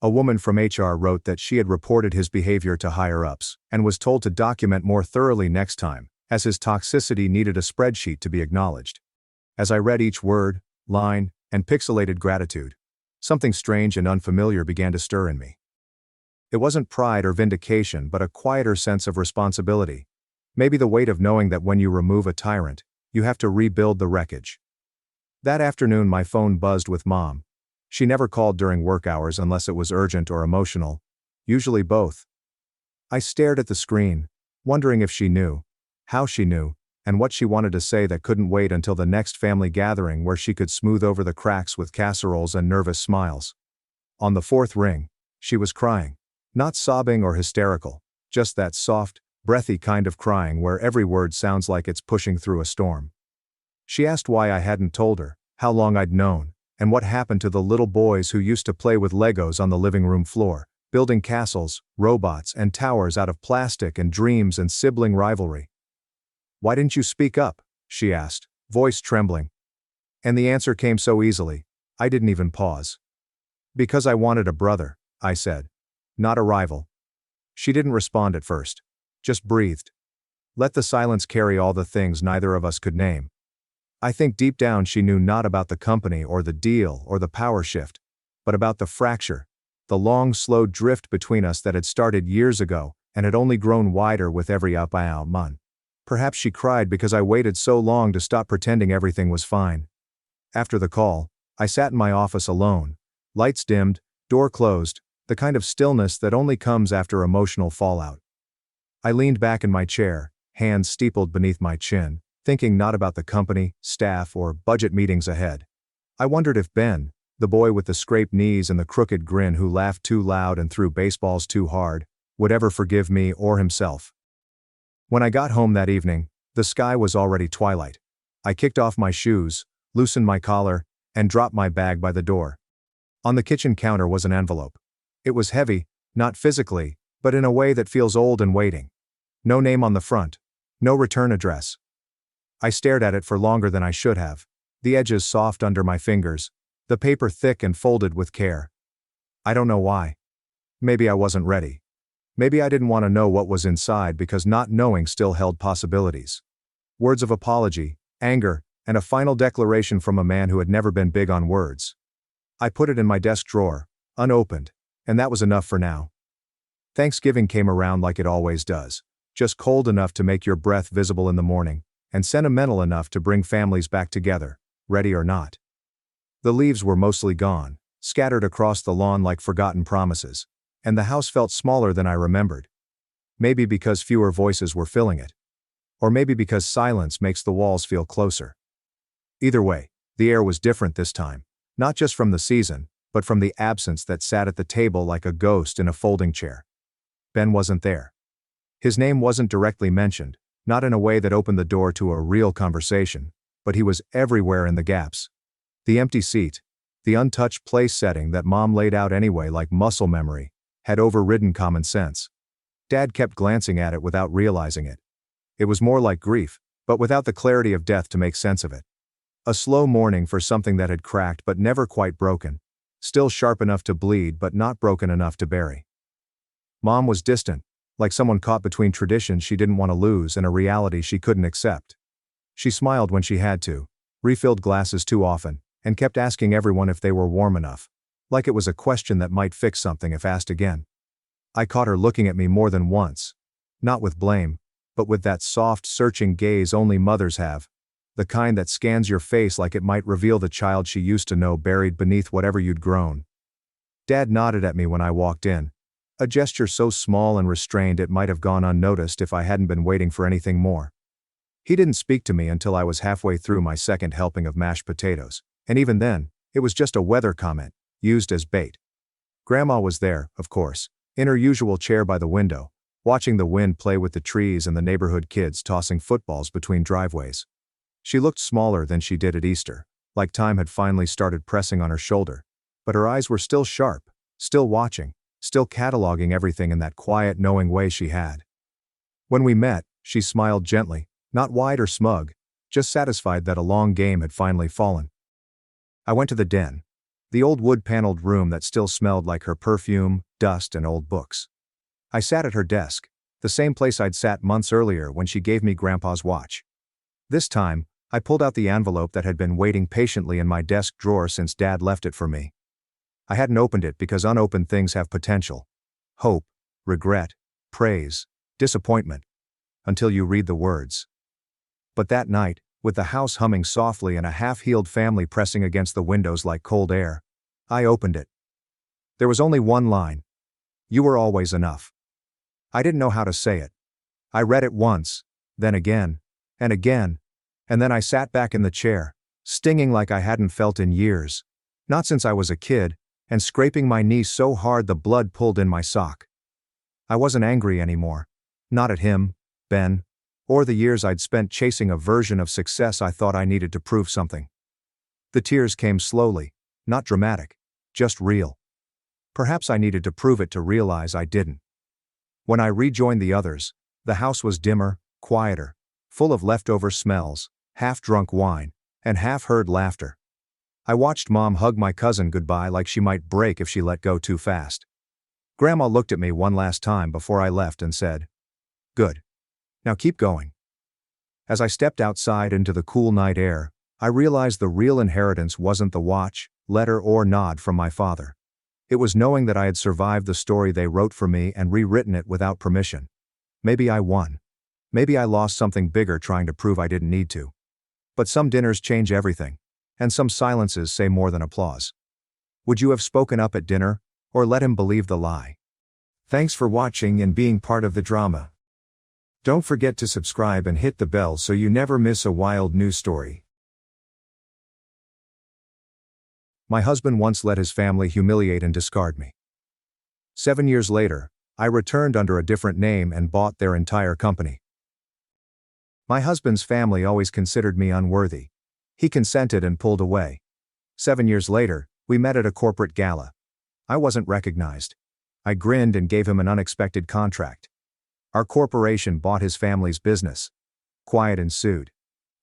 A woman from HR wrote that she had reported his behavior to higher-ups and was told to document more thoroughly next time, as his toxicity needed a spreadsheet to be acknowledged. As I read each word, line, and pixelated gratitude, something strange and unfamiliar began to stir in me. It wasn't pride or vindication but a quieter sense of responsibility. Maybe the weight of knowing that when you remove a tyrant, you have to rebuild the wreckage. That afternoon my phone buzzed with Mom. She never called during work hours unless it was urgent or emotional, usually both. I stared at the screen, wondering if she knew, how she knew, and what she wanted to say that couldn't wait until the next family gathering where she could smooth over the cracks with casseroles and nervous smiles. On the 4th ring, she was crying. Not sobbing or hysterical, just that soft, breathy kind of crying where every word sounds like it's pushing through a storm. She asked why I hadn't told her, how long I'd known, and what happened to the little boys who used to play with Legos on the living room floor, building castles, robots, and towers out of plastic and dreams and sibling rivalry. "Why didn't you speak up?" she asked, voice trembling. And the answer came so easily, I didn't even pause. "Because I wanted a brother," I said. "Not a rival." She didn't respond at first. Just breathed. Let the silence carry all the things neither of us could name. I think deep down she knew not about the company or the deal or the power shift, but about the fracture, the long slow drift between us that had started years ago and had only grown wider with every month. Perhaps she cried because I waited so long to stop pretending everything was fine. After the call, I sat in my office alone, lights dimmed, door closed, the kind of stillness that only comes after emotional fallout. I leaned back in my chair, hands steepled beneath my chin, thinking not about the company, staff, or budget meetings ahead. I wondered if Ben, the boy with the scraped knees and the crooked grin who laughed too loud and threw baseballs too hard, would ever forgive me or himself. When I got home that evening, the sky was already twilight. I kicked off my shoes, loosened my collar, and dropped my bag by the door. On the kitchen counter was an envelope. It was heavy, not physically, but in a way that feels old and waiting. No name on the front. No return address. I stared at it for longer than I should have, the edges soft under my fingers, the paper thick and folded with care. I don't know why. Maybe I wasn't ready. Maybe I didn't want to know what was inside because not knowing still held possibilities. Words of apology, anger, and a final declaration from a man who had never been big on words. I put it in my desk drawer, unopened, and that was enough for now. Thanksgiving came around like it always does, just cold enough to make your breath visible in the morning, and sentimental enough to bring families back together, ready or not. The leaves were mostly gone, scattered across the lawn like forgotten promises, and the house felt smaller than I remembered. Maybe because fewer voices were filling it. Or maybe because silence makes the walls feel closer. Either way, the air was different this time, not just from the season, but from the absence that sat at the table like a ghost in a folding chair. Ben wasn't there. His name wasn't directly mentioned, not in a way that opened the door to a real conversation, but he was everywhere in the gaps. The empty seat, the untouched place setting that Mom laid out anyway like muscle memory, had overridden common sense. Dad kept glancing at it without realizing it. It was more like grief, but without the clarity of death to make sense of it. A slow mourning for something that had cracked but never quite broken, still sharp enough to bleed but not broken enough to bury. Mom was distant, like someone caught between traditions she didn't want to lose and a reality she couldn't accept. She smiled when she had to, refilled glasses too often, and kept asking everyone if they were warm enough, like it was a question that might fix something if asked again. I caught her looking at me more than once, not with blame, but with that soft, searching gaze only mothers have, the kind that scans your face like it might reveal the child she used to know buried beneath whatever you'd grown. Dad nodded at me when I walked in, a gesture so small and restrained it might have gone unnoticed if I hadn't been waiting for anything more. He didn't speak to me until I was halfway through my second helping of mashed potatoes, and even then, it was just a weather comment, used as bait. Grandma was there, of course, in her usual chair by the window, watching the wind play with the trees and the neighborhood kids tossing footballs between driveways. She looked smaller than she did at Easter, like time had finally started pressing on her shoulder, but her eyes were still sharp, still watching, still cataloging everything in that quiet, knowing way she had. When we met, she smiled gently, not wide or smug, just satisfied that a long game had finally fallen. I went to the den, the old wood-paneled room that still smelled like her perfume, dust, and old books. I sat at her desk, the same place I'd sat months earlier when she gave me Grandpa's watch. This time, I pulled out the envelope that had been waiting patiently in my desk drawer since Dad left it for me. I hadn't opened it because unopened things have potential. Hope, regret, praise, disappointment. Until you read the words. But that night, with the house humming softly and a half-healed family pressing against the windows like cold air, I opened it. There was only one line. You were always enough. I didn't know how to say it. I read it once, then again, and then I sat back in the chair, stinging like I hadn't felt in years, not since I was a kid, and scraping my knee so hard the blood pulled in my sock. I wasn't angry anymore. Not at him, Ben, or the years I'd spent chasing a version of success I thought I needed to prove something. The tears came slowly, not dramatic, just real. Perhaps I needed to prove it to realize I didn't. When I rejoined the others, the house was dimmer, quieter, full of leftover smells, half-drunk wine, and half-heard laughter. I watched Mom hug my cousin goodbye like she might break if she let go too fast. Grandma looked at me one last time before I left and said, "Good. Now keep going." As I stepped outside into the cool night air, I realized the real inheritance wasn't the watch, letter, or nod from my father. It was knowing that I had survived the story they wrote for me and rewritten it without permission. Maybe I won. Maybe I lost something bigger trying to prove I didn't need to. But some dinners change everything, and some silences say more than applause. Would you have spoken up at dinner, or let him believe the lie? Thanks for watching and being part of the drama. Don't forget to subscribe and hit the bell so you never miss a wild news story. My husband once let his family humiliate and discard me. 7 years later, I returned under a different name and bought their entire company. My husband's family always considered me unworthy. He consented and pulled away. 7 years later, we met at a corporate gala. I wasn't recognized. I grinned and gave him an unexpected contract. Our corporation bought his family's business. Quiet ensued.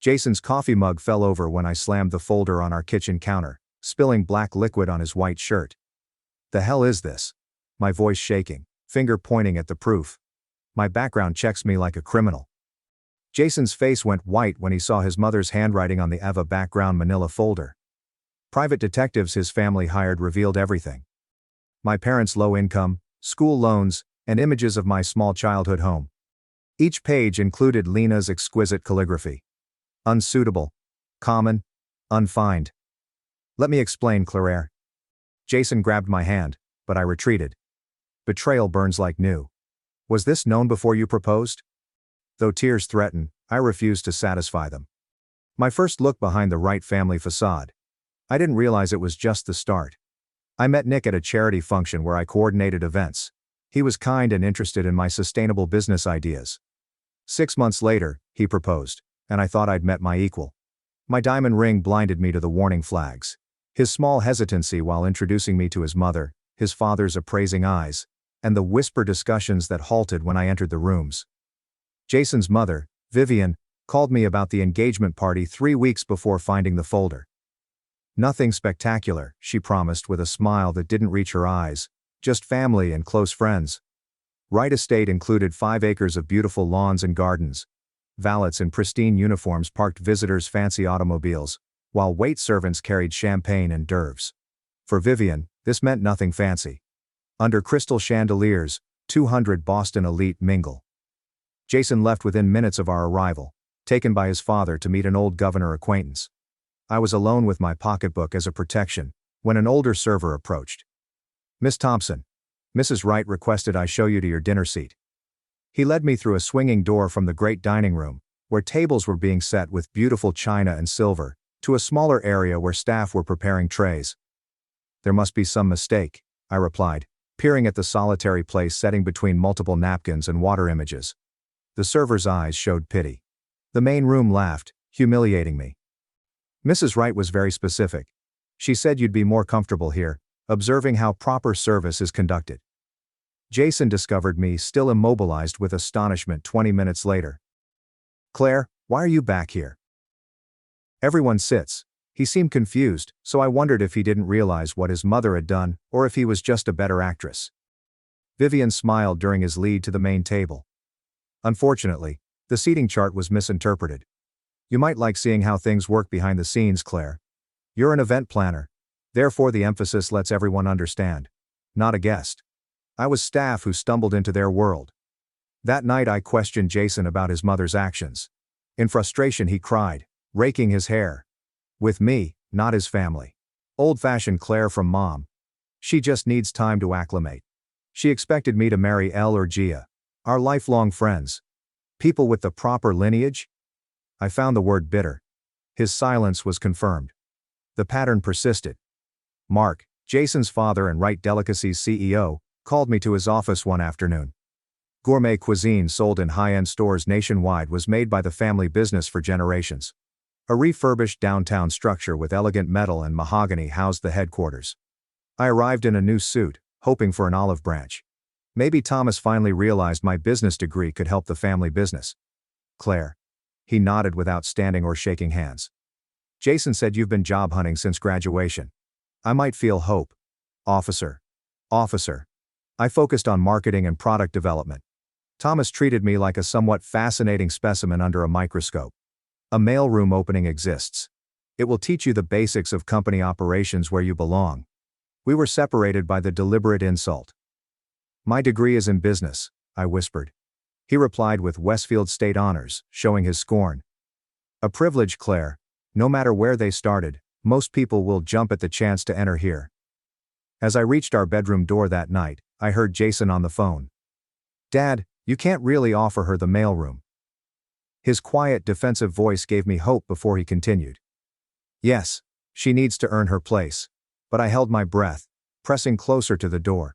Jason's coffee mug fell over when I slammed the folder on our kitchen counter, spilling black liquid on his white shirt. The hell is this? My voice shaking, finger pointing at the proof. My background checks me like a criminal. Jason's face went white when he saw his mother's handwriting on the Eva background manila folder. Private detectives his family hired revealed everything. My parents' low income, school loans, and images of my small childhood home. Each page included Lena's exquisite calligraphy. Unsuitable. Common. Unfined. Let me explain, Claire. Jason grabbed my hand, but I retreated. Betrayal burns like new. Was this known before you proposed? Though tears threatened, I refused to satisfy them. My first look behind the Wright family facade. I didn't realize it was just the start. I met Nick at a charity function where I coordinated events. He was kind and interested in my sustainable business ideas. 6 months later, he proposed, and I thought I'd met my equal. My diamond ring blinded me to the warning flags. His small hesitancy while introducing me to his mother, his father's appraising eyes, and the whisper discussions that halted when I entered the rooms. Jason's mother, Vivian, called me about the engagement party 3 weeks before finding the folder. Nothing spectacular, she promised with a smile that didn't reach her eyes, just family and close friends. Wright Estate included 5 acres of beautiful lawns and gardens. Valets in pristine uniforms parked visitors' fancy automobiles, while wait servants carried champagne and d'oeuvres. For Vivian, this meant nothing fancy. Under crystal chandeliers, 200 Boston elite mingle. Jason left within minutes of our arrival, taken by his father to meet an old governor acquaintance. I was alone with my pocketbook as a protection, when an older server approached. "Miss Thompson, Mrs. Wright requested I show you to your dinner seat." He led me through a swinging door from the great dining room, where tables were being set with beautiful china and silver, to a smaller area where staff were preparing trays. "There must be some mistake," I replied, peering at the solitary place setting between multiple napkins and water images. The server's eyes showed pity. The main room laughed, humiliating me. Mrs. Wright was very specific. She said you'd be more comfortable here, observing how proper service is conducted. Jason discovered me still immobilized with astonishment 20 minutes later. Claire, why are you back here? Everyone sits. He seemed confused, so I wondered if he didn't realize what his mother had done, or if he was just a better actress. Vivian smiled during his lead to the main table. Unfortunately, the seating chart was misinterpreted. You might like seeing how things work behind the scenes, Claire. You're an event planner. Therefore the emphasis lets everyone understand. Not a guest. I was staff who stumbled into their world. That night I questioned Jason about his mother's actions. In frustration he cried, raking his hair. With me, not his family. Old-fashioned Claire from Mom. She just needs time to acclimate. She expected me to marry Elle or Gia. Our lifelong friends. People with the proper lineage? I found the word bitter. His silence was confirmed. The pattern persisted. Mark, Jason's father and Wright Delicacies CEO, called me to his office one afternoon. Gourmet cuisine sold in high-end stores nationwide was made by the family business for generations. A refurbished downtown structure with elegant metal and mahogany housed the headquarters. I arrived in a new suit, hoping for an olive branch. Maybe Thomas finally realized my business degree could help the family business. Claire. He nodded without standing or shaking hands. Jason said you've been job hunting since graduation. I might feel hope. Officer. I focused on marketing and product development. Thomas treated me like a somewhat fascinating specimen under a microscope. A mailroom opening exists. It will teach you the basics of company operations where you belong. We were separated by the deliberate insult. My degree is in business, I whispered. He replied with Westfield State honors, showing his scorn. A privilege, Claire. No matter where they started, most people will jump at the chance to enter here. As I reached our bedroom door that night, I heard Jason on the phone. Dad, you can't really offer her the mailroom. His quiet, defensive voice gave me hope before he continued. Yes, she needs to earn her place. But I held my breath, pressing closer to the door.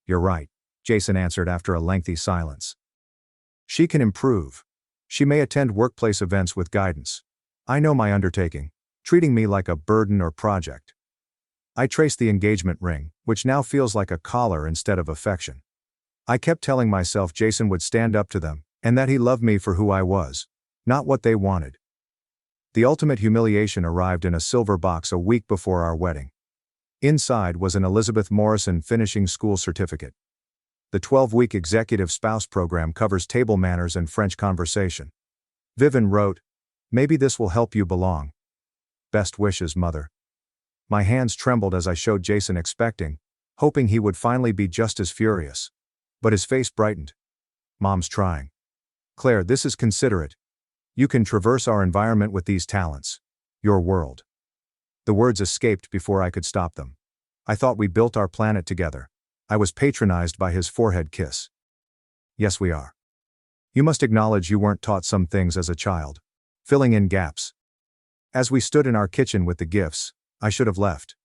You're right, Jason answered after a lengthy silence. She can improve. She may attend workplace events with guidance. I know my undertaking, treating me like a burden or project. I traced the engagement ring, which now feels like a collar instead of affection. I kept telling myself Jason would stand up to them, and that he loved me for who I was, not what they wanted. The ultimate humiliation arrived in a silver box a week before our wedding. Inside was an Elizabeth Morrison finishing school certificate. The 12-week executive spouse program covers table manners and French conversation. Vivian wrote, "Maybe this will help you belong. Best wishes, Mother." My hands trembled as I showed Jason expecting, hoping he would finally be just as furious. But his face brightened. Mom's trying. Claire, this is considerate. You can traverse our environment with these talents. Your world. The words escaped before I could stop them. I thought we built our planet together. I was patronized by his forehead kiss. Yes, we are. You must acknowledge you weren't taught some things as a child. Filling in gaps. As we stood in our kitchen with the gifts, I should have left.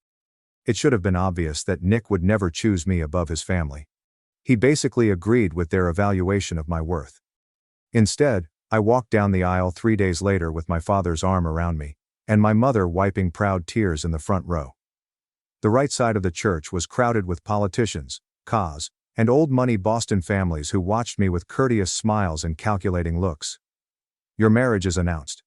It should have been obvious that Nick would never choose me above his family. He basically agreed with their evaluation of my worth. Instead, I walked down the aisle 3 days later with my father's arm around me, and my mother wiping proud tears in the front row. The right side of the church was crowded with politicians, cos, and old-money Boston families who watched me with courteous smiles and calculating looks. Your marriage is announced.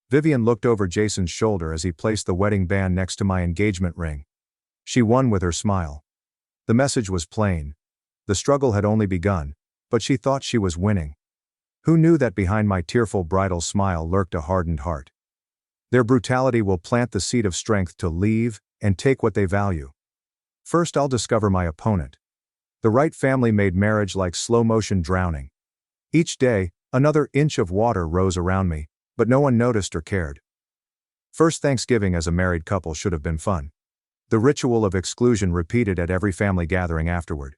Vivian looked over Jason's shoulder as he placed the wedding band next to my engagement ring. She won with her smile. The message was plain. The struggle had only begun, but she thought she was winning. Who knew that behind my tearful bridal smile lurked a hardened heart? Their brutality will plant the seed of strength to leave and take what they value. First, I'll discover my opponent. The Wright family made marriage like slow-motion drowning. Each day, another inch of water rose around me, but no one noticed or cared. First Thanksgiving as a married couple should have been fun. The ritual of exclusion repeated at every family gathering afterward.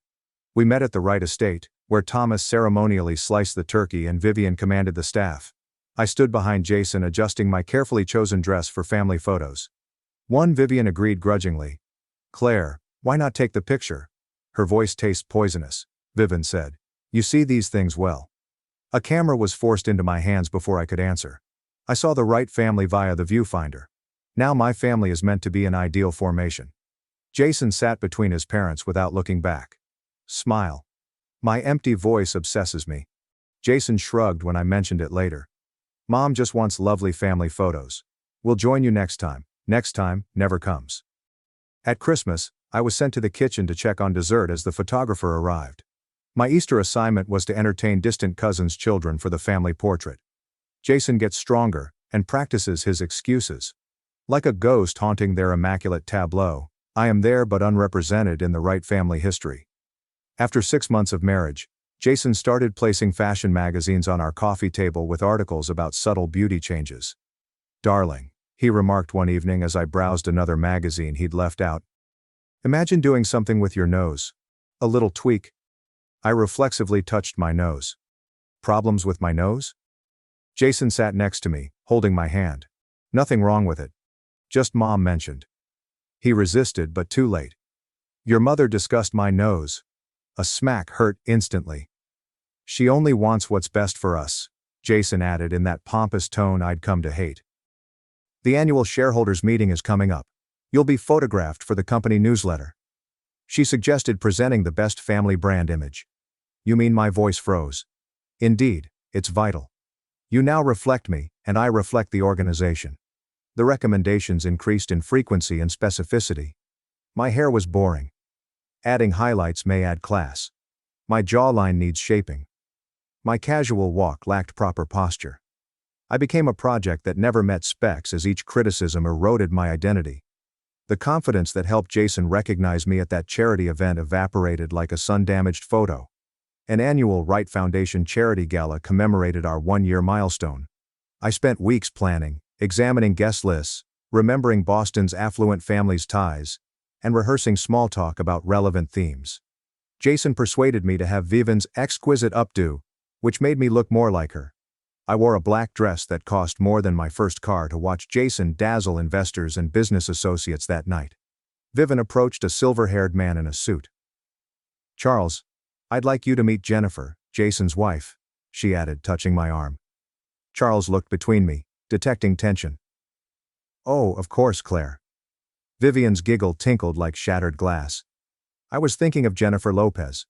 We met at the Wright estate, where Thomas ceremonially sliced the turkey and Vivian commanded the staff. I stood behind Jason adjusting my carefully chosen dress for family photos. Vivian agreed grudgingly. Claire, why not take the picture? Her voice tastes poisonous. Vivian said. You see these things well. A camera was forced into my hands before I could answer. I saw the right family via the viewfinder. Now my family is meant to be an ideal formation. Jason sat between his parents without looking back. Smile. My empty voice obsesses me. Jason shrugged when I mentioned it later. Mom just wants lovely family photos. We'll join you next time. Next time never comes. At Christmas, I was sent to the kitchen to check on dessert as the photographer arrived. My Easter assignment was to entertain distant cousins' children for the family portrait. Jason gets stronger and practices his excuses. Like a ghost haunting their immaculate tableau, I am there but unrepresented in the right family history. After 6 months of marriage, Jason started placing fashion magazines on our coffee table with articles about subtle beauty changes. Darling, he remarked one evening as I browsed another magazine he'd left out. Imagine doing something with your nose. A little tweak. I reflexively touched my nose. Problems with my nose? Jason sat next to me, holding my hand. Nothing wrong with it. Just Mom mentioned. He resisted but too late. Your mother discussed my nose. A smack hurt instantly. She only wants what's best for us, Jason added in that pompous tone I'd come to hate. The annual shareholders meeting is coming up. You'll be photographed for the company newsletter. She suggested presenting the best family brand image. You mean my voice froze? Indeed, it's vital. You now reflect me, and I reflect the organization. The recommendations increased in frequency and specificity. My hair was boring. Adding highlights may add class. My jawline needs shaping. My casual walk lacked proper posture. I became a project that never met specs as each criticism eroded my identity. The confidence that helped Jason recognize me at that charity event evaporated like a sun-damaged photo. An annual Wright Foundation charity gala commemorated our 1-year milestone. I spent weeks planning, examining guest lists, remembering Boston's affluent family's ties, and rehearsing small talk about relevant themes. Jason persuaded me to have Vivian's exquisite updo, which made me look more like her. I wore a black dress that cost more than my first car to watch Jason dazzle investors and business associates that night. Vivian approached a silver-haired man in a suit. Charles, I'd like you to meet Jennifer, Jason's wife, she added, touching my arm. Charles looked between me, detecting tension. Oh, of course, Claire. Vivian's giggle tinkled like shattered glass. I was thinking of Jennifer Lopez.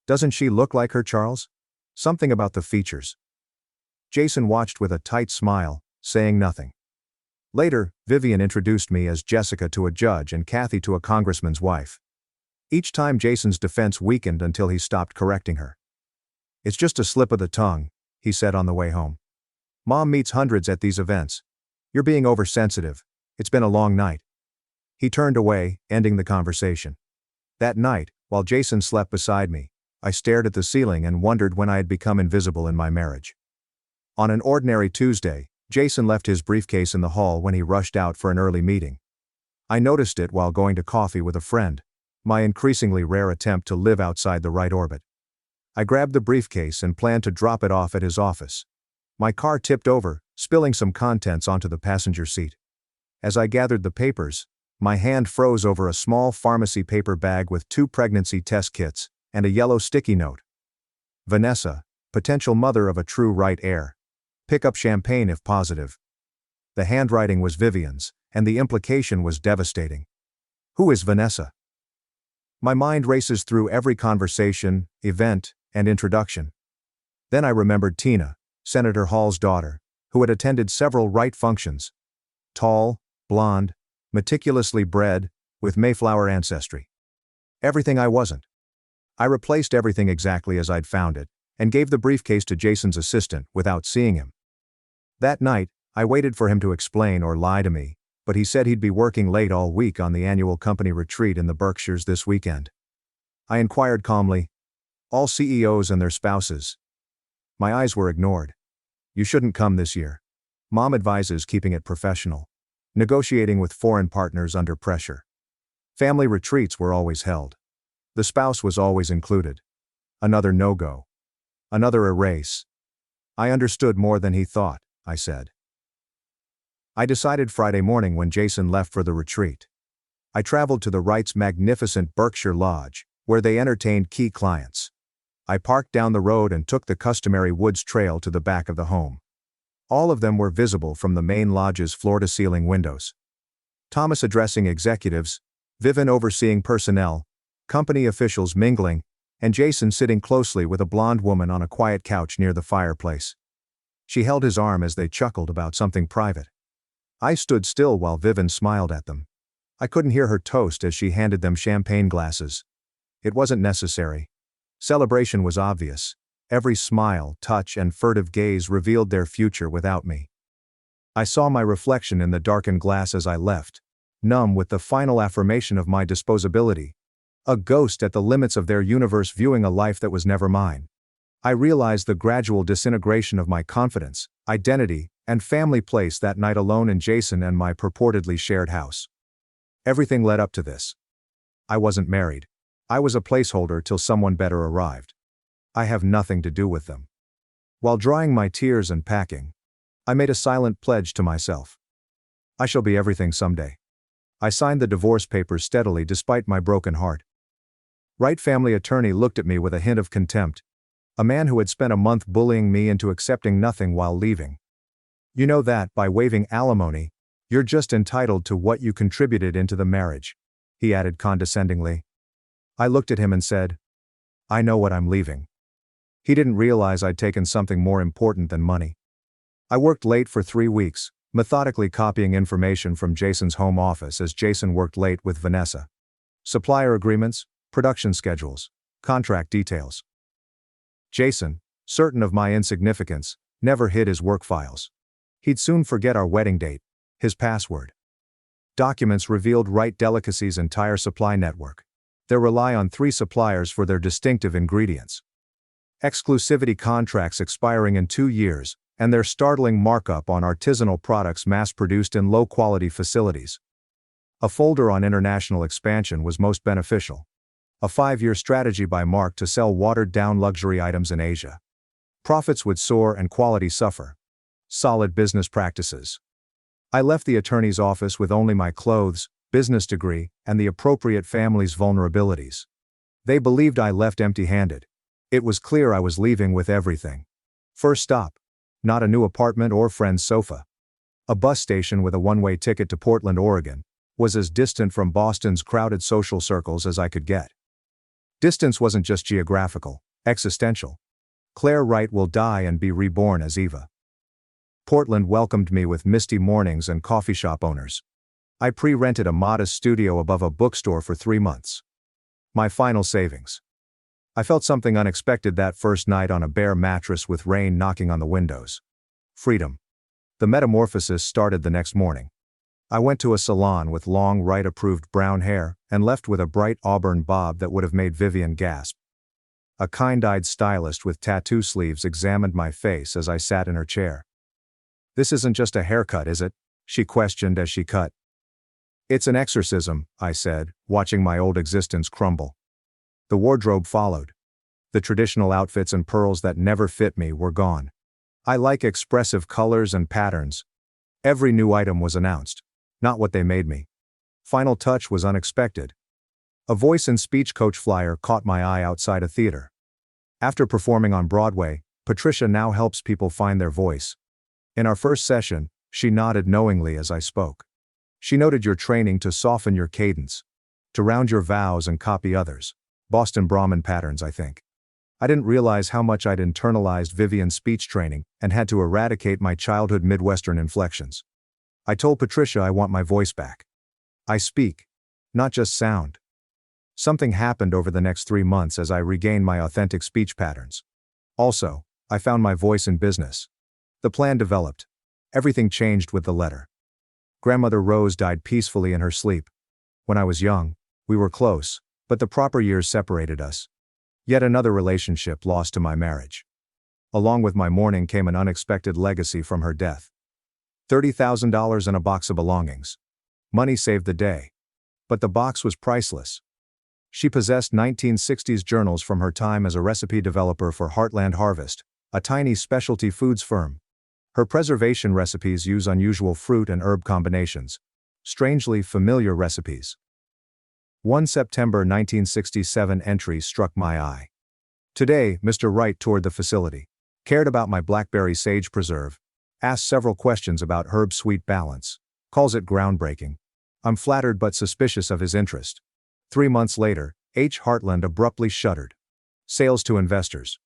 Doesn't she look like her, Charles? Something about the features. Jason watched with a tight smile, saying nothing. Later, Vivian introduced me as Jessica to a judge and Kathy to a congressman's wife. Each time Jason's defense weakened until he stopped correcting her. It's just a slip of the tongue, he said on the way home. Mom meets hundreds at these events. You're being oversensitive. It's been a long night. He turned away, ending the conversation. That night, while Jason slept beside me, I stared at the ceiling and wondered when I had become invisible in my marriage. On an ordinary Tuesday, Jason left his briefcase in the hall when he rushed out for an early meeting. I noticed it while going to coffee with a friend, my increasingly rare attempt to live outside the right orbit. I grabbed the briefcase and planned to drop it off at his office. My car tipped over, spilling some contents onto the passenger seat. As I gathered the papers, my hand froze over a small pharmacy paper bag with 2 pregnancy test kits and a yellow sticky note. Vanessa, potential mother of a true right heir. Pick up champagne if positive. The handwriting was Vivian's, and the implication was devastating. Who is Vanessa? My mind races through every conversation, event, and introduction. Then I remembered Tina, Senator Hall's daughter, who had attended several Wright functions. Tall, blonde, meticulously bred, with Mayflower ancestry. Everything I wasn't. I replaced everything exactly as I'd found it, and gave the briefcase to Jason's assistant without seeing him. That night, I waited for him to explain or lie to me, but he said he'd be working late all week on the annual company retreat in the Berkshires this weekend. I inquired calmly, all CEOs and their spouses. My eyes were ignored. You shouldn't come this year. Mom advises keeping it professional. Negotiating with foreign partners under pressure. Family retreats were always held. The spouse was always included. Another no-go. Another erase. I understood more than he thought, I said. I decided Friday morning when Jason left for the retreat. I traveled to the Wrights' magnificent Berkshire Lodge, where they entertained key clients. I parked down the road and took the customary woods trail to the back of the home. All of them were visible from the main lodge's floor-to-ceiling windows. Thomas addressing executives, Vivian overseeing personnel, company officials mingling, and Jason sitting closely with a blonde woman on a quiet couch near the fireplace. She held his arm as they chuckled about something private. I stood still while Vivian smiled at them. I couldn't hear her toast as she handed them champagne glasses. It wasn't necessary. Celebration was obvious. Every smile, touch, and furtive gaze revealed their future without me. I saw my reflection in the darkened glass as I left, numb with the final affirmation of my disposability. A ghost at the limits of their universe viewing a life that was never mine. I realized the gradual disintegration of my confidence, identity, and family place that night alone in Jason and my purportedly shared house. Everything led up to this. I wasn't married. I was a placeholder till someone better arrived. I have nothing to do with them. While drying my tears and packing, I made a silent pledge to myself. I shall be everything someday. I signed the divorce papers steadily despite my broken heart. Wright family attorney looked at me with a hint of contempt. A man who had spent a month bullying me into accepting nothing while leaving. You know that, by waiving alimony, you're just entitled to what you contributed into the marriage, he added condescendingly. I looked at him and said, I know what I'm leaving. He didn't realize I'd taken something more important than money. I worked late for 3 weeks, methodically copying information from Jason's home office as Jason worked late with Vanessa. Supplier agreements, production schedules, contract details. Jason, certain of my insignificance, never hid his work files. He'd soon forget our wedding date, his password. Documents revealed Wright Delicacies' entire supply network. They rely on 3 suppliers for their distinctive ingredients. Exclusivity contracts expiring in 2 years, and their startling markup on artisanal products mass-produced in low-quality facilities. A folder on international expansion was most beneficial. A 5-year strategy by Mark to sell watered-down luxury items in Asia. Profits would soar and quality suffer. Solid business practices. I left the attorney's office with only my clothes, business degree, and the appropriate family's vulnerabilities. They believed I left empty-handed. It was clear I was leaving with everything. First stop. Not a new apartment or friend's sofa. A bus station with a one-way ticket to Portland, Oregon, was as distant from Boston's crowded social circles as I could get. Distance wasn't just geographical, existential. Claire Wright will die and be reborn as Eva. Portland welcomed me with misty mornings and coffee shop owners. I pre-rented a modest studio above a bookstore for 3 months. My final savings. I felt something unexpected that first night on a bare mattress with rain knocking on the windows. Freedom. The metamorphosis started the next morning. I went to a salon with long Wright-approved brown hair and left with a bright auburn bob that would have made Vivian gasp. A kind-eyed stylist with tattoo sleeves examined my face as I sat in her chair. This isn't just a haircut, is it? She questioned as she cut. It's an exorcism, I said, watching my old existence crumble. The wardrobe followed. The traditional outfits and pearls that never fit me were gone. I like expressive colors and patterns. Every new item was announced, not what they made me. Final touch was unexpected. A voice and speech coach flyer caught my eye outside a theater. After performing on Broadway, Patricia now helps people find their voice. In our first session, she nodded knowingly as I spoke. She noted your training to soften your cadence, to round your vowels and copy others. Boston Brahmin patterns, I think. I didn't realize how much I'd internalized Vivian's speech training and had to eradicate my childhood Midwestern inflections. I told Patricia I want my voice back. I speak, not just sound. Something happened over the next 3 months as I regained my authentic speech patterns. Also, I found my voice in business. The plan developed. Everything changed with the letter. Grandmother Rose died peacefully in her sleep. When I was young, we were close, but the proper years separated us. Yet another relationship lost to my marriage. Along with my mourning came an unexpected legacy from her death. $30,000 and a box of belongings. Money saved the day. But the box was priceless. She possessed 1960s journals from her time as a recipe developer for Heartland Harvest, a tiny specialty foods firm. Her preservation recipes use unusual fruit and herb combinations. Strangely familiar recipes. One September 1967 entry struck my eye. Today, Mr. Wright toured the facility, cared about my blackberry sage preserve, asked several questions about herb-sweet balance, calls it groundbreaking. I'm flattered but suspicious of his interest. 3 months later, H. Hartland abruptly shuddered. Sales to investors.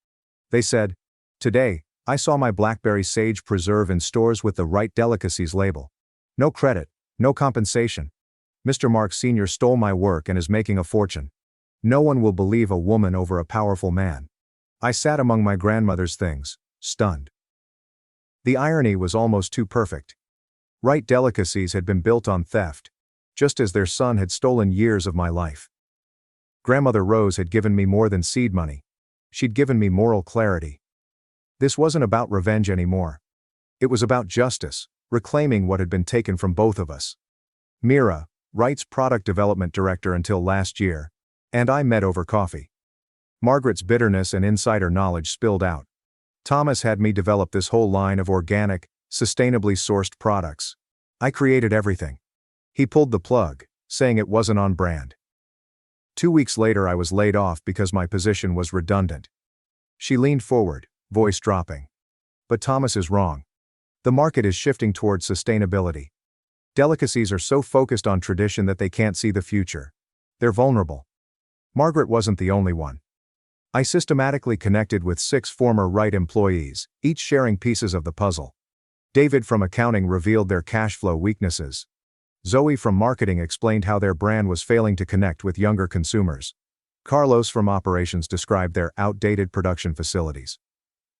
They said, "Today, I saw my blackberry sage preserve in stores with the Wright Delicacies label. No credit, no compensation. Mr. Mark Sr. stole my work and is making a fortune. No one will believe a woman over a powerful man." I sat among my grandmother's things, stunned. The irony was almost too perfect. Wright Delicacies had been built on theft, just as their son had stolen years of my life. Grandmother Rose had given me more than seed money. She'd given me moral clarity. This wasn't about revenge anymore. It was about justice, reclaiming what had been taken from both of us. Mira, Wright's product development director until last year, and I met over coffee. Margaret's bitterness and insider knowledge spilled out. Thomas had me develop this whole line of organic, sustainably sourced products. I created everything. He pulled the plug, saying it wasn't on brand. 2 weeks later I was laid off because my position was redundant. She leaned forward, voice dropping. "But Thomas is wrong. The market is shifting towards sustainability. Delicacies are so focused on tradition that they can't see the future. They're vulnerable." Margaret wasn't the only one. I systematically connected with 6 former Wright employees, each sharing pieces of the puzzle. David from accounting revealed their cash flow weaknesses. Zoe from marketing explained how their brand was failing to connect with younger consumers. Carlos from operations described their outdated production facilities.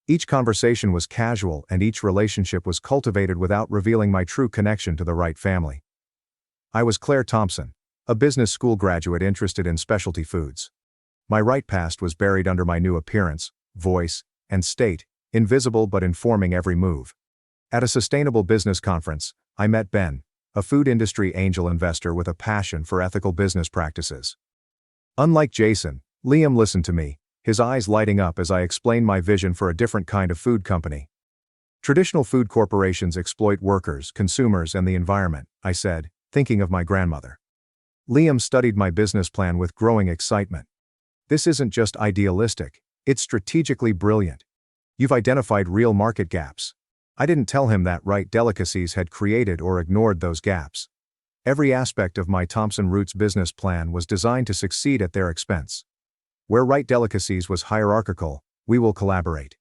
Each conversation was casual and each relationship was cultivated without revealing my true connection to the Wright family. I was Claire Thompson, a business school graduate interested in specialty foods. My Wright past was buried under my new appearance, voice, and state, invisible but informing every move. At a sustainable business conference, I met Ben, a food industry angel investor with a passion for ethical business practices. Unlike Jason, Liam listened to me, his eyes lighting up as I explained my vision for a different kind of food company. "Traditional food corporations exploit workers, consumers, and the environment," I said, thinking of my grandmother. Liam studied my business plan with growing excitement. "This isn't just idealistic, it's strategically brilliant. You've identified real market gaps." I didn't tell him that Wright Delicacies had created or ignored those gaps. Every aspect of my Thompson Roots business plan was designed to succeed at their expense. Where Wright Delicacies was hierarchical, we will collaborate.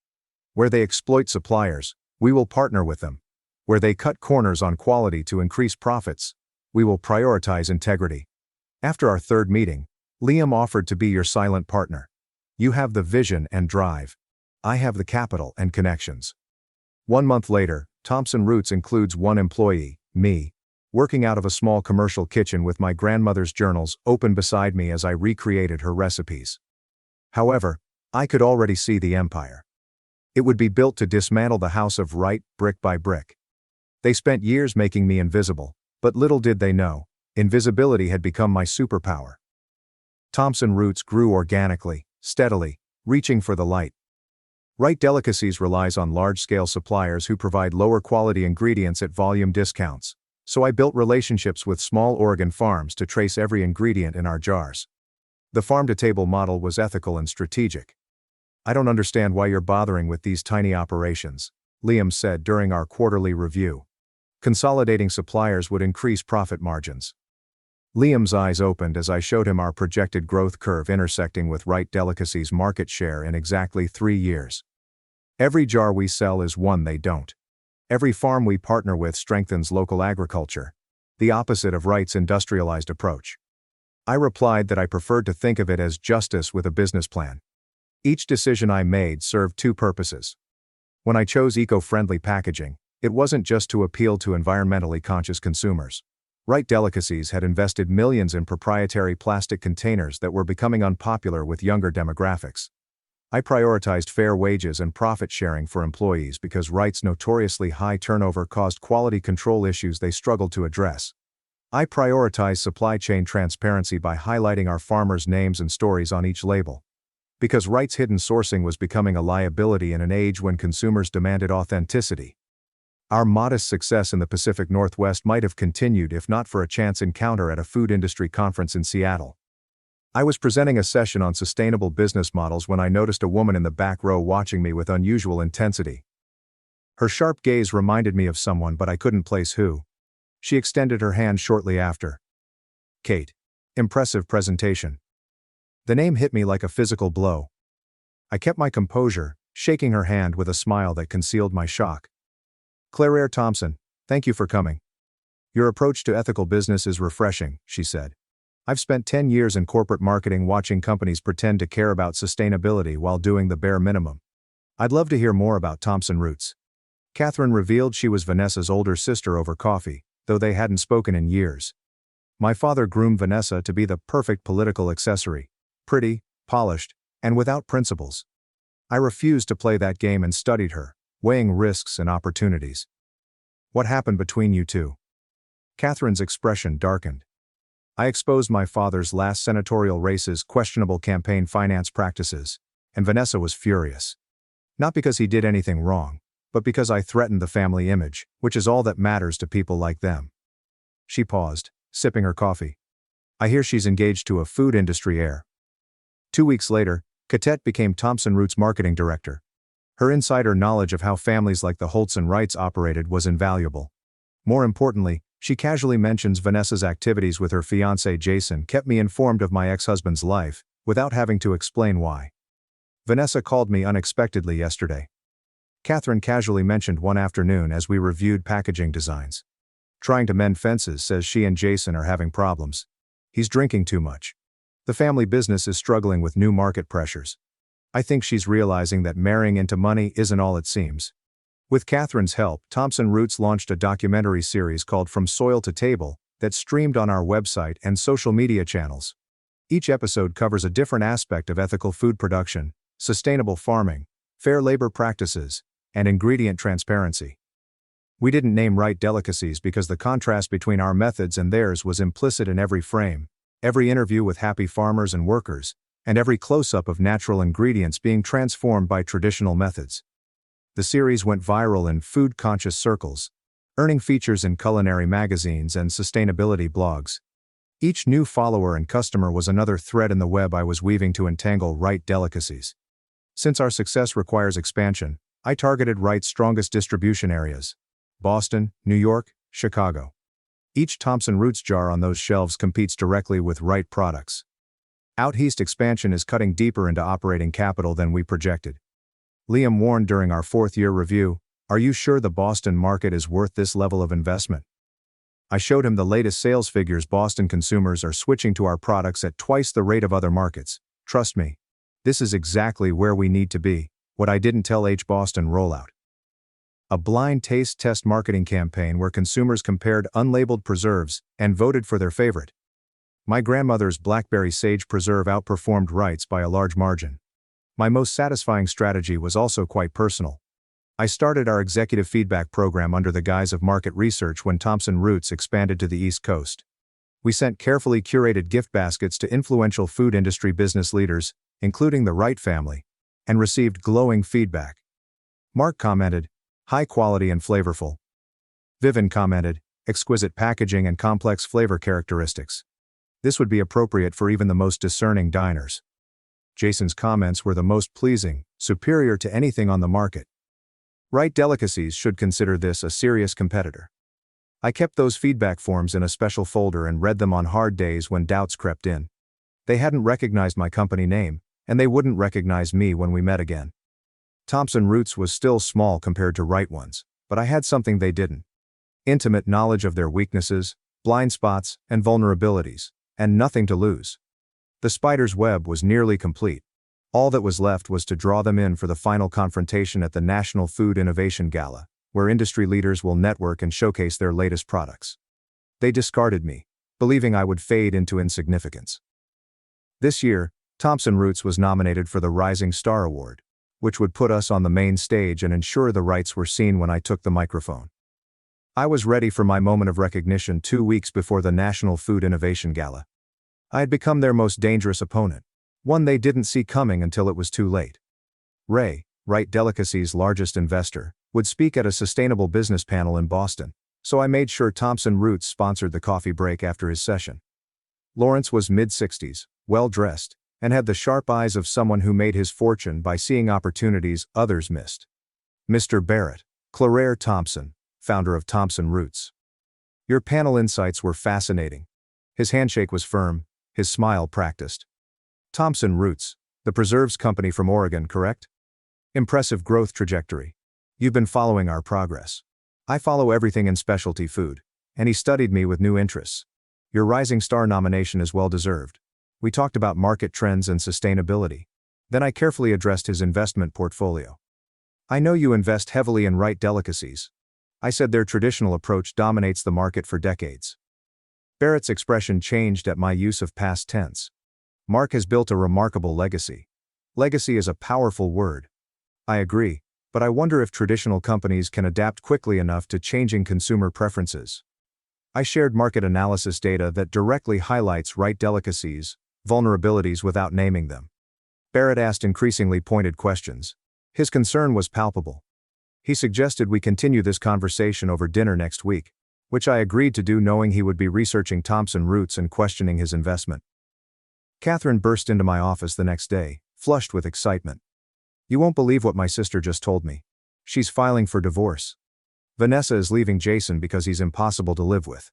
Where they exploit suppliers, we will partner with them. Where they cut corners on quality to increase profits, we will prioritize integrity. After our third meeting, Liam offered to be your silent partner. "You have the vision and drive. I have the capital and connections." 1 month later, Thompson Roots includes 1 employee, me, working out of a small commercial kitchen with my grandmother's journals open beside me as I recreated her recipes. However, I could already see the empire. It would be built to dismantle the house of Wright, brick by brick. They spent years making me invisible, but little did they know, invisibility had become my superpower. Thompson Roots grew organically, steadily, reaching for the light. Wright Delicacies relies on large-scale suppliers who provide lower-quality ingredients at volume discounts, so I built relationships with small Oregon farms to trace every ingredient in our jars. The farm-to-table model was ethical and strategic. "I don't understand why you're bothering with these tiny operations," Liam said during our quarterly review. "Consolidating suppliers would increase profit margins." Liam's eyes opened as I showed him our projected growth curve intersecting with Wright Delicacies' market share in exactly 3 years. Every jar we sell is one they don't. Every farm we partner with strengthens local agriculture, the opposite of Wright's industrialized approach. I replied that I preferred to think of it as justice with a business plan. Each decision I made served 2 purposes. When I chose eco-friendly packaging, it wasn't just to appeal to environmentally conscious consumers. Wright Delicacies had invested millions in proprietary plastic containers that were becoming unpopular with younger demographics. I prioritized fair wages and profit sharing for employees because Wright's notoriously high turnover caused quality control issues they struggled to address. I prioritized supply chain transparency by highlighting our farmers' names and stories on each label. Because Wright's hidden sourcing was becoming a liability in an age when consumers demanded authenticity. Our modest success in the Pacific Northwest might have continued if not for a chance encounter at a food industry conference in Seattle. I was presenting a session on sustainable business models when I noticed a woman in the back row watching me with unusual intensity. Her sharp gaze reminded me of someone, but I couldn't place who. She extended her hand shortly after. Kate. Impressive presentation. The name hit me like a physical blow. I kept my composure, shaking her hand with a smile that concealed my shock. Claire Thompson, thank you for coming. Your approach to ethical business is refreshing, she said. I've spent 10 years in corporate marketing watching companies pretend to care about sustainability while doing the bare minimum. I'd love to hear more about Thompson Roots. Catherine revealed she was Vanessa's older sister over coffee, though they hadn't spoken in years. My father groomed Vanessa to be the perfect political accessory, pretty, polished, and without principles. I refused to play that game and studied her, weighing risks and opportunities. What happened between you two? Catherine's expression darkened. I exposed my father's last senatorial race's questionable campaign finance practices, and Vanessa was furious. Not because he did anything wrong, but because I threatened the family image, which is all that matters to people like them. She paused, sipping her coffee. I hear she's engaged to a food industry heir. 2 weeks later, Katette became Thompson Roots marketing director. Her insider knowledge of how families like the Holtz and Wrights operated was invaluable. More importantly, she casually mentions Vanessa's activities with her fiancé Jason kept me informed of my ex-husband's life, without having to explain why. Vanessa called me unexpectedly yesterday. Catherine casually mentioned one afternoon as we reviewed packaging designs. Trying to mend fences, says she and Jason are having problems. He's drinking too much. The family business is struggling with new market pressures. I think she's realizing that marrying into money isn't all it seems. With Catherine's help, Thompson Roots launched a documentary series called From Soil to Table that streamed on our website and social media channels. Each episode covers a different aspect of ethical food production, sustainable farming, fair labor practices, and ingredient transparency. We didn't name Wright delicacies because the contrast between our methods and theirs was implicit in every frame, every interview with happy farmers and workers, and every close-up of natural ingredients being transformed by traditional methods. The series went viral in food-conscious circles, earning features in culinary magazines and sustainability blogs. Each new follower and customer was another thread in the web I was weaving to entangle Wright delicacies. Since our success requires expansion, I targeted Wright's strongest distribution areas: Boston, New York, Chicago. Each Thompson Roots jar on those shelves competes directly with Wright products. Out East expansion is cutting deeper into operating capital than we projected. Liam warned during our 4th-year review, "Are you sure the Boston market is worth this level of investment?" I showed him the latest sales figures. Boston consumers are switching to our products at twice the rate of other markets. Trust me. This is exactly where we need to be. What I didn't tell Boston rollout. A blind taste test marketing campaign where consumers compared unlabeled preserves and voted for their favorite. My grandmother's blackberry sage preserve outperformed Wright's by a large margin. My most satisfying strategy was also quite personal. I started our executive feedback program under the guise of market research when Thompson Roots expanded to the East Coast. We sent carefully curated gift baskets to influential food industry business leaders, including the Wright family, and received glowing feedback. Mark commented, "High quality and flavorful." Vivian commented, "Exquisite packaging and complex flavor characteristics. This would be appropriate for even the most discerning diners." Jason's comments were the most pleasing, superior to anything on the market. Wright Delicacies should consider this a serious competitor. I kept those feedback forms in a special folder and read them on hard days when doubts crept in. They hadn't recognized my company name, and they wouldn't recognize me when we met again. Thompson Roots was still small compared to Wright ones, but I had something they didn't. Intimate knowledge of their weaknesses, blind spots, and vulnerabilities, and nothing to lose. The spider's web was nearly complete. All that was left was to draw them in for the final confrontation at the National Food Innovation Gala, where industry leaders will network and showcase their latest products. They discarded me, believing I would fade into insignificance. This year, Thompson Roots was nominated for the Rising Star Award, which would put us on the main stage and ensure the Wrights were seen when I took the microphone. I was ready for my moment of recognition 2 weeks before the National Food Innovation Gala. I had become their most dangerous opponent, one they didn't see coming until it was too late. Ray, Wright Delicacies' largest investor, would speak at a sustainable business panel in Boston, so I made sure Thompson Roots sponsored the coffee break after his session. Lawrence was mid-60s, well-dressed, and had the sharp eyes of someone who made his fortune by seeing opportunities others missed. Mr. Barrett, Claire Thompson, founder of Thompson Roots. Your panel insights were fascinating. His handshake was firm, his smile practiced. Thompson Roots, the preserves company from Oregon, correct? Impressive growth trajectory. You've been following our progress. I follow everything in specialty food, and he studied me with new interests. Your Rising Star nomination is well deserved. We talked about market trends and sustainability. Then I carefully addressed his investment portfolio. I know you invest heavily in Wright delicacies. I said their traditional approach dominates the market for decades. Barrett's expression changed at my use of past tense. Mark has built a remarkable legacy. Legacy is a powerful word. I agree, but I wonder if traditional companies can adapt quickly enough to changing consumer preferences. I shared market analysis data that directly highlights Wright delicacies' vulnerabilities without naming them. Barrett asked increasingly pointed questions. His concern was palpable. He suggested we continue this conversation over dinner next week, which I agreed to do, knowing he would be researching Thompson Roots and questioning his investment. Catherine burst into my office the next day, flushed with excitement. You won't believe what my sister just told me. She's filing for divorce. Vanessa is leaving Jason because he's impossible to live with.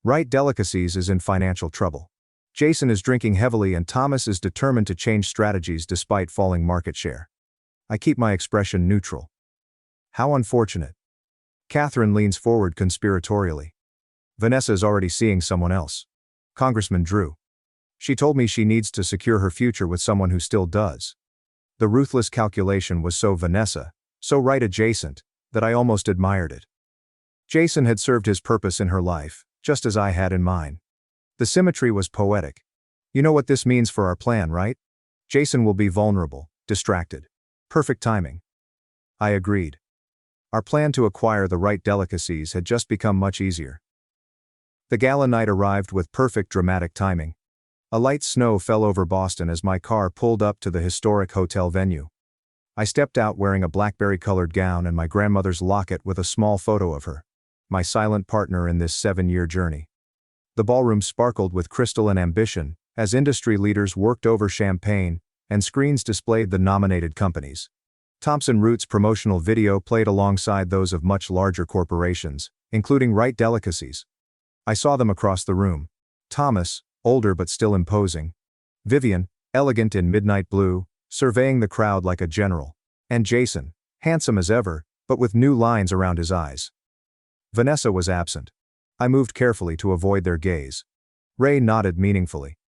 Wright Delicacies is in financial trouble. Jason is drinking heavily and Thomas is determined to change strategies despite falling market share. I keep my expression neutral. How unfortunate. Catherine leans forward conspiratorially. Vanessa is already seeing someone else. Congressman Drew. She told me she needs to secure her future with someone who still does. The ruthless calculation was so Vanessa, so Wright adjacent, that I almost admired it. Jason had served his purpose in her life, just as I had in mine. The symmetry was poetic. You know what this means for our plan, right? Jason will be vulnerable, distracted. Perfect timing. I agreed. Our plan to acquire the Wright delicacies had just become much easier. The gala night arrived with perfect dramatic timing. A light snow fell over Boston as my car pulled up to the historic hotel venue. I stepped out wearing a blackberry-colored gown and my grandmother's locket with a small photo of her, my silent partner in this 7-year journey. The ballroom sparkled with crystal and ambition as industry leaders worked over champagne and screens displayed the nominated companies. Thompson Roots' promotional video played alongside those of much larger corporations, including Wright Delicacies. I saw them across the room. Thomas, older but still imposing. Vivian, elegant in midnight blue, surveying the crowd like a general. And Jason, handsome as ever, but with new lines around his eyes. Vanessa was absent. I moved carefully to avoid their gaze. Ray nodded meaningfully.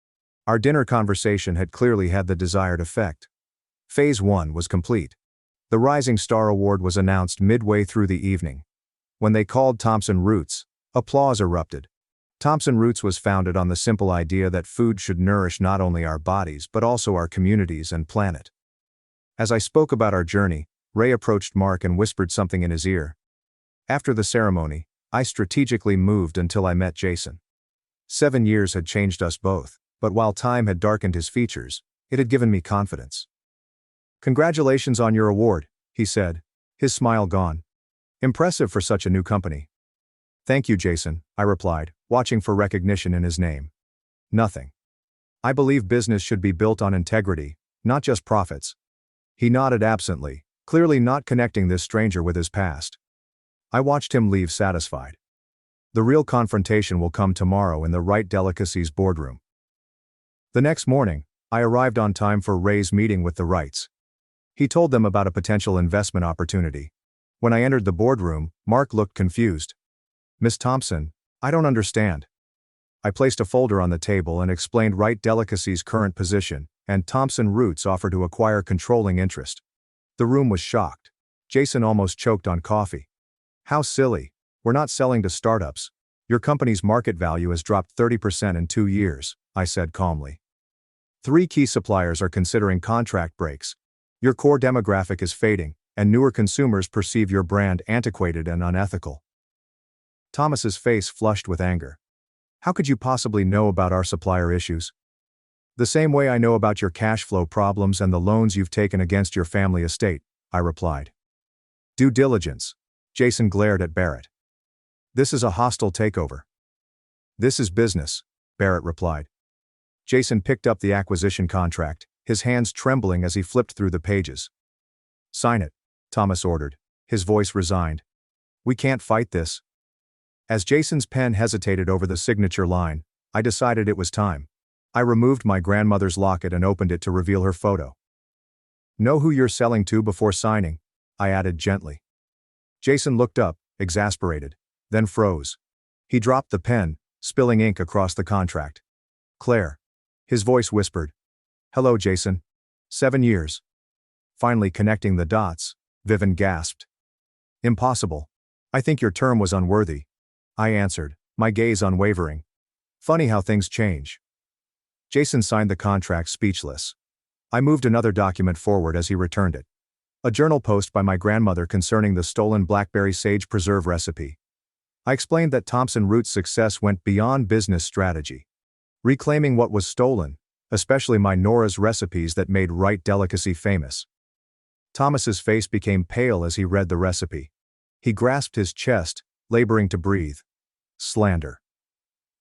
Our dinner conversation had clearly had the desired effect. Phase 1 was complete. The Rising Star Award was announced midway through the evening. When they called Thompson Roots, applause erupted. Thompson Roots was founded on the simple idea that food should nourish not only our bodies but also our communities and planet. As I spoke about our journey, Ray approached Mark and whispered something in his ear. After the ceremony, I strategically moved until I met Jason. 7 years had changed us both, but while time had darkened his features, it had given me confidence. Congratulations on your award, he said, his smile gone. Impressive for such a new company. Thank you, Jason, I replied, watching for recognition in his name. Nothing. I believe business should be built on integrity, not just profits. He nodded absently, clearly not connecting this stranger with his past. I watched him leave satisfied. The real confrontation will come tomorrow in the Wright Delicacies boardroom. The next morning, I arrived on time for Ray's meeting with the Wrights. He told them about a potential investment opportunity. When I entered the boardroom, Mark looked confused. Miss Thompson, I don't understand. I placed a folder on the table and explained Wright Delicacies' current position, and Thompson Roots' offer to acquire controlling interest. The room was shocked. Jason almost choked on coffee. How silly. We're not selling to startups. Your company's market value has dropped 30% in 2 years, I said calmly. 3 key suppliers are considering contract breaks. Your core demographic is fading, and newer consumers perceive your brand antiquated and unethical. Thomas's face flushed with anger. How could you possibly know about our supplier issues? The same way I know about your cash flow problems and the loans you've taken against your family estate, I replied. Due diligence. Jason glared at Barrett. This is a hostile takeover. This is business, Barrett replied. Jason picked up the acquisition contract, his hands trembling as he flipped through the pages. "Sign it," Thomas ordered, his voice resigned. "We can't fight this." As Jason's pen hesitated over the signature line, I decided it was time. I removed my grandmother's locket and opened it to reveal her photo. "Know who you're selling to before signing," I added gently. Jason looked up, exasperated, then froze. He dropped the pen, spilling ink across the contract. "Claire." His voice whispered. "Hello, Jason. 7 years." Finally connecting the dots, Vivian gasped. "Impossible. I think your term was unworthy," I answered, my gaze unwavering. "Funny how things change." Jason signed the contract speechless. I moved another document forward as he returned it. A journal post by my grandmother concerning the stolen blackberry sage preserve recipe. I explained that Thompson Root's success went beyond business strategy. Reclaiming what was stolen, especially my Nora's recipes that made Wright delicacy famous. Thomas's face became pale as he read the recipe. He grasped his chest, laboring to breathe. Slander.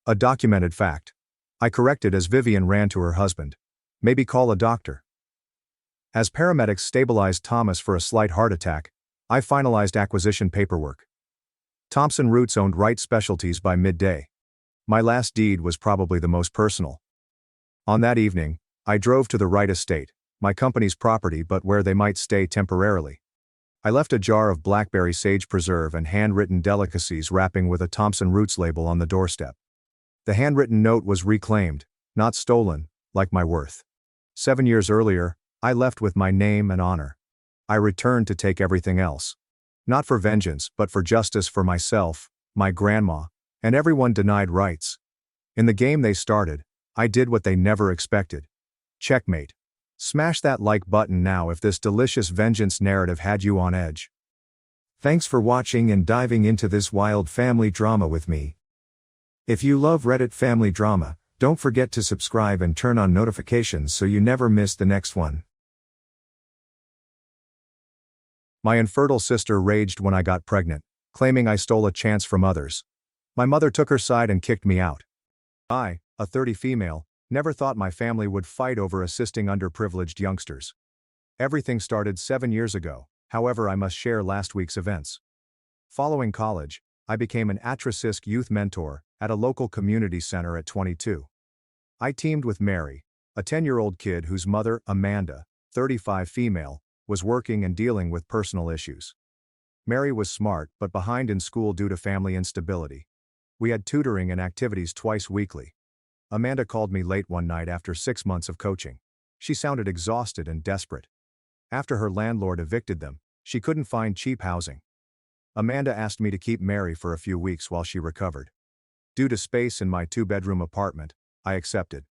A documented fact. I corrected as Vivian ran to her husband. "Maybe call a doctor." As paramedics stabilized Thomas for a slight heart attack, I finalized acquisition paperwork. Thompson Roots owned Wright Specialties by midday. My last deed was probably the most personal. On that evening, I drove to the Wright estate, my company's property but where they might stay temporarily. I left a jar of blackberry sage preserve and handwritten delicacies wrapping with a Thompson Roots label on the doorstep. The handwritten note was reclaimed, not stolen, like my worth. 7 years earlier, I left with my name and honor. I returned to take everything else. Not for vengeance, but for justice for myself, my grandma, and everyone denied rights. In the game they started, I did what they never expected. Checkmate. Smash that like button now if this delicious vengeance narrative had you on edge. Thanks for watching and diving into this wild family drama with me. If you love Reddit family drama, don't forget to subscribe and turn on notifications so you never miss the next one. My infertile sister raged when I got pregnant, claiming I stole a chance from others. My mother took her side and kicked me out. I, a 30 female, never thought my family would fight over assisting underprivileged youngsters. Everything started 7 years ago, however I must share last week's events. Following college, I became an at-risk youth mentor at a local community center at 22. I teamed with Mary, a 10-year-old kid whose mother, Amanda, 35 female, was working and dealing with personal issues. Mary was smart but behind in school due to family instability. We had tutoring and activities twice weekly. Amanda called me late one night after 6 months of coaching. She sounded exhausted and desperate. After her landlord evicted them, she couldn't find cheap housing. Amanda asked me to keep Mary for a few weeks while she recovered. Due to space in my 2-bedroom apartment, I accepted.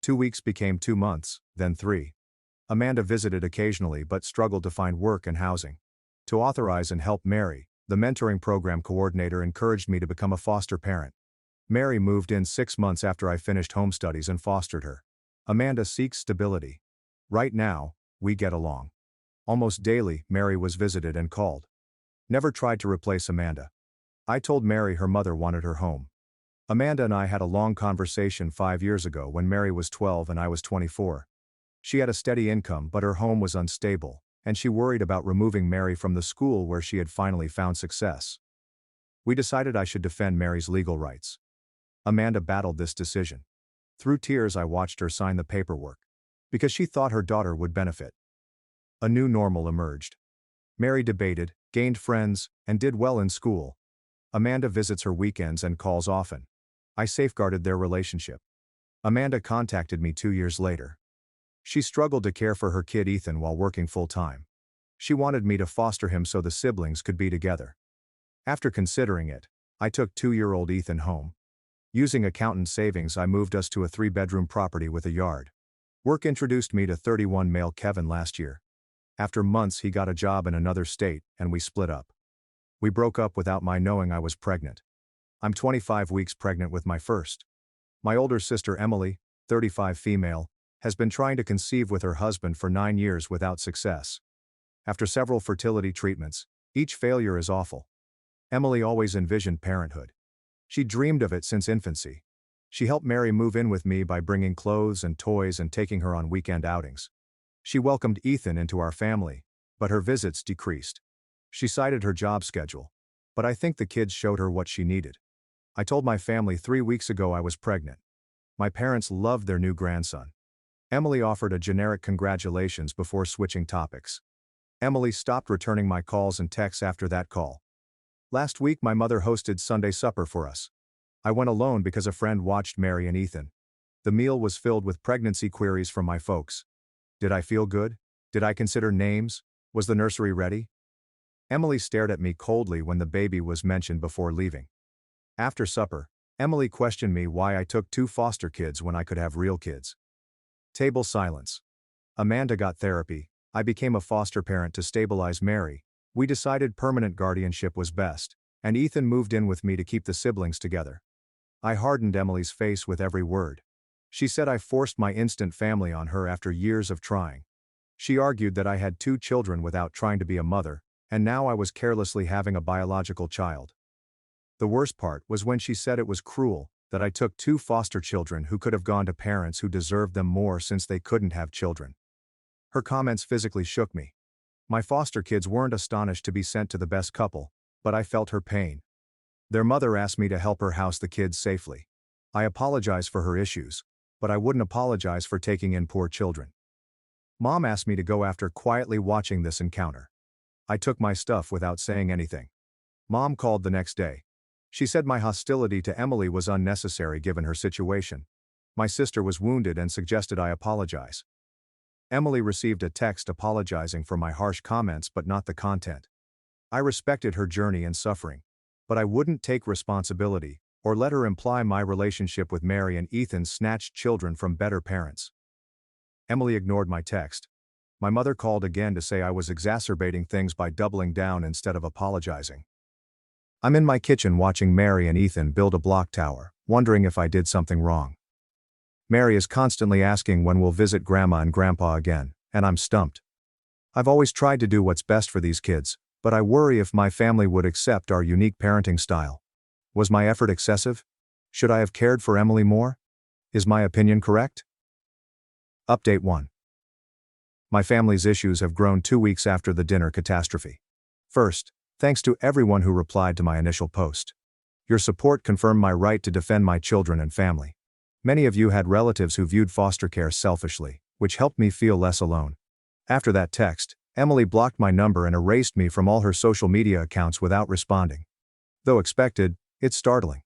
2 weeks became 2 months, then 3. Amanda visited occasionally but struggled to find work and housing. To authorize and help Mary, the mentoring program coordinator encouraged me to become a foster parent. Mary moved in 6 months after I finished home studies and fostered her. Amanda seeks stability. Right now, we get along. Almost daily, Mary was visited and called. Never tried to replace Amanda. I told Mary her mother wanted her home. Amanda and I had a long conversation 5 years ago when Mary was 12 and I was 24. She had a steady income but her home was unstable, and she worried about removing Mary from the school where she had finally found success. We decided I should defend Mary's legal rights. Amanda battled this decision. Through tears I watched her sign the paperwork. Because she thought her daughter would benefit. A new normal emerged. Mary debated, gained friends, and did well in school. Amanda visits her weekends and calls often. I safeguarded their relationship. Amanda contacted me 2 years later. She struggled to care for her kid Ethan while working full-time. She wanted me to foster him so the siblings could be together. After considering it, I took 2-year-old Ethan home. Using accountant savings I moved us to a 3-bedroom property with a yard. Work introduced me to 31 male Kevin last year. After months he got a job in another state, and we split up. We broke up without my knowing I was pregnant. I'm 25 weeks pregnant with my first. My older sister Emily, 35 female, has been trying to conceive with her husband for 9 years without success. After several fertility treatments, each failure is awful. Emily always envisioned parenthood. She dreamed of it since infancy. She helped Mary move in with me by bringing clothes and toys and taking her on weekend outings. She welcomed Ethan into our family, but her visits decreased. She cited her job schedule. But I think the kids showed her what she needed. I told my family 3 weeks ago I was pregnant. My parents loved their new grandson. Emily offered a generic congratulations before switching topics. Emily stopped returning my calls and texts after that call. Last week my mother hosted Sunday supper for us. I went alone because a friend watched Mary and Ethan. The meal was filled with pregnancy queries from my folks. Did I feel good? Did I consider names? Was the nursery ready? Emily stared at me coldly when the baby was mentioned before leaving. After supper, Emily questioned me why I took 2 foster kids when I could have real kids. Table silence. Amanda got therapy. I became a foster parent to stabilize Mary. We decided permanent guardianship was best, and Ethan moved in with me to keep the siblings together. I hardened Emily's face with every word. She said I forced my instant family on her after years of trying. She argued that I had 2 children without trying to be a mother, and now I was carelessly having a biological child. The worst part was when she said it was cruel that I took 2 foster children who could have gone to parents who deserved them more since they couldn't have children. Her comments physically shook me. My foster kids weren't astonished to be sent to the best couple, but I felt her pain. Their mother asked me to help her house the kids safely. I apologize for her issues, but I wouldn't apologize for taking in poor children. Mom asked me to go after quietly watching this encounter. I took my stuff without saying anything. Mom called the next day. She said my hostility to Emily was unnecessary given her situation. My sister was wounded and suggested I apologize. Emily received a text apologizing for my harsh comments but not the content. I respected her journey and suffering, but I wouldn't take responsibility or let her imply my relationship with Mary and Ethan snatched children from better parents. Emily ignored my text. My mother called again to say I was exacerbating things by doubling down instead of apologizing. I'm in my kitchen watching Mary and Ethan build a block tower, wondering if I did something wrong. Mary is constantly asking when we'll visit Grandma and Grandpa again, and I'm stumped. I've always tried to do what's best for these kids, but I worry if my family would accept our unique parenting style. Was my effort excessive? Should I have cared for Emily more? Is my opinion correct? Update 1. My family's issues have grown 2 weeks after the dinner catastrophe. First, thanks to everyone who replied to my initial post. Your support confirmed my right to defend my children and family. Many of you had relatives who viewed foster care selfishly, which helped me feel less alone. After that text, Emily blocked my number and erased me from all her social media accounts without responding. Though expected, it's startling.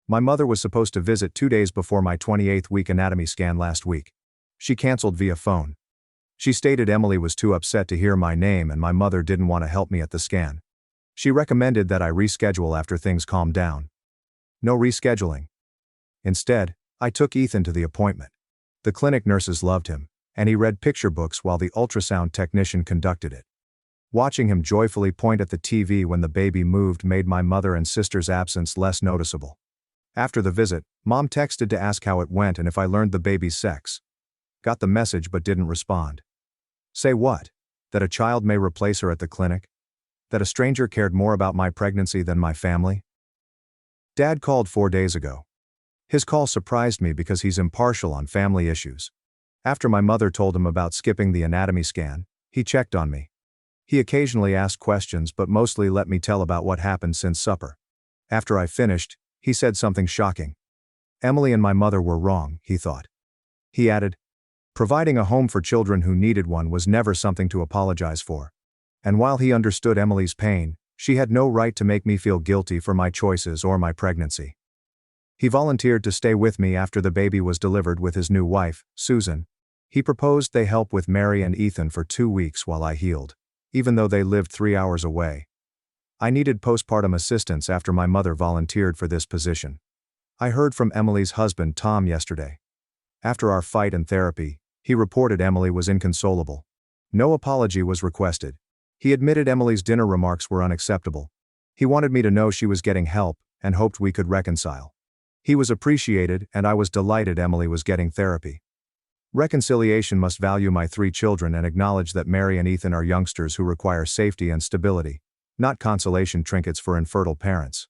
My mother was supposed to visit 2 days before my 28th week anatomy scan last week. She canceled via phone. She stated Emily was too upset to hear my name and my mother didn't want to help me at the scan. She recommended that I reschedule after things calmed down. No rescheduling. Instead, I took Ethan to the appointment. The clinic nurses loved him, and he read picture books while the ultrasound technician conducted it. Watching him joyfully point at the TV when the baby moved made my mother and sister's absence less noticeable. After the visit, Mom texted to ask how it went and if I learned the baby's sex. Got the message but didn't respond. Say what? That a child may replace her at the clinic? That a stranger cared more about my pregnancy than my family? Dad called 4 days ago. His call surprised me because he's impartial on family issues. After my mother told him about skipping the anatomy scan, he checked on me. He occasionally asked questions but mostly let me tell about what happened since supper. After I finished, he said something shocking. Emily and my mother were wrong, he thought. He added, providing a home for children who needed one was never something to apologize for. And while he understood Emily's pain, she had no right to make me feel guilty for my choices or my pregnancy. He volunteered to stay with me after the baby was delivered with his new wife, Susan. He proposed they help with Mary and Ethan for 2 weeks while I healed, even though they lived 3 hours away. I needed postpartum assistance after my mother volunteered for this position. I heard from Emily's husband Tom yesterday. After our fight and therapy, he reported Emily was inconsolable. No apology was requested. He admitted Emily's dinner remarks were unacceptable. He wanted me to know she was getting help and hoped we could reconcile. He was appreciated and I was delighted Emily was getting therapy. Reconciliation must value my 3 children and acknowledge that Mary and Ethan are youngsters who require safety and stability, not consolation trinkets for infertile parents.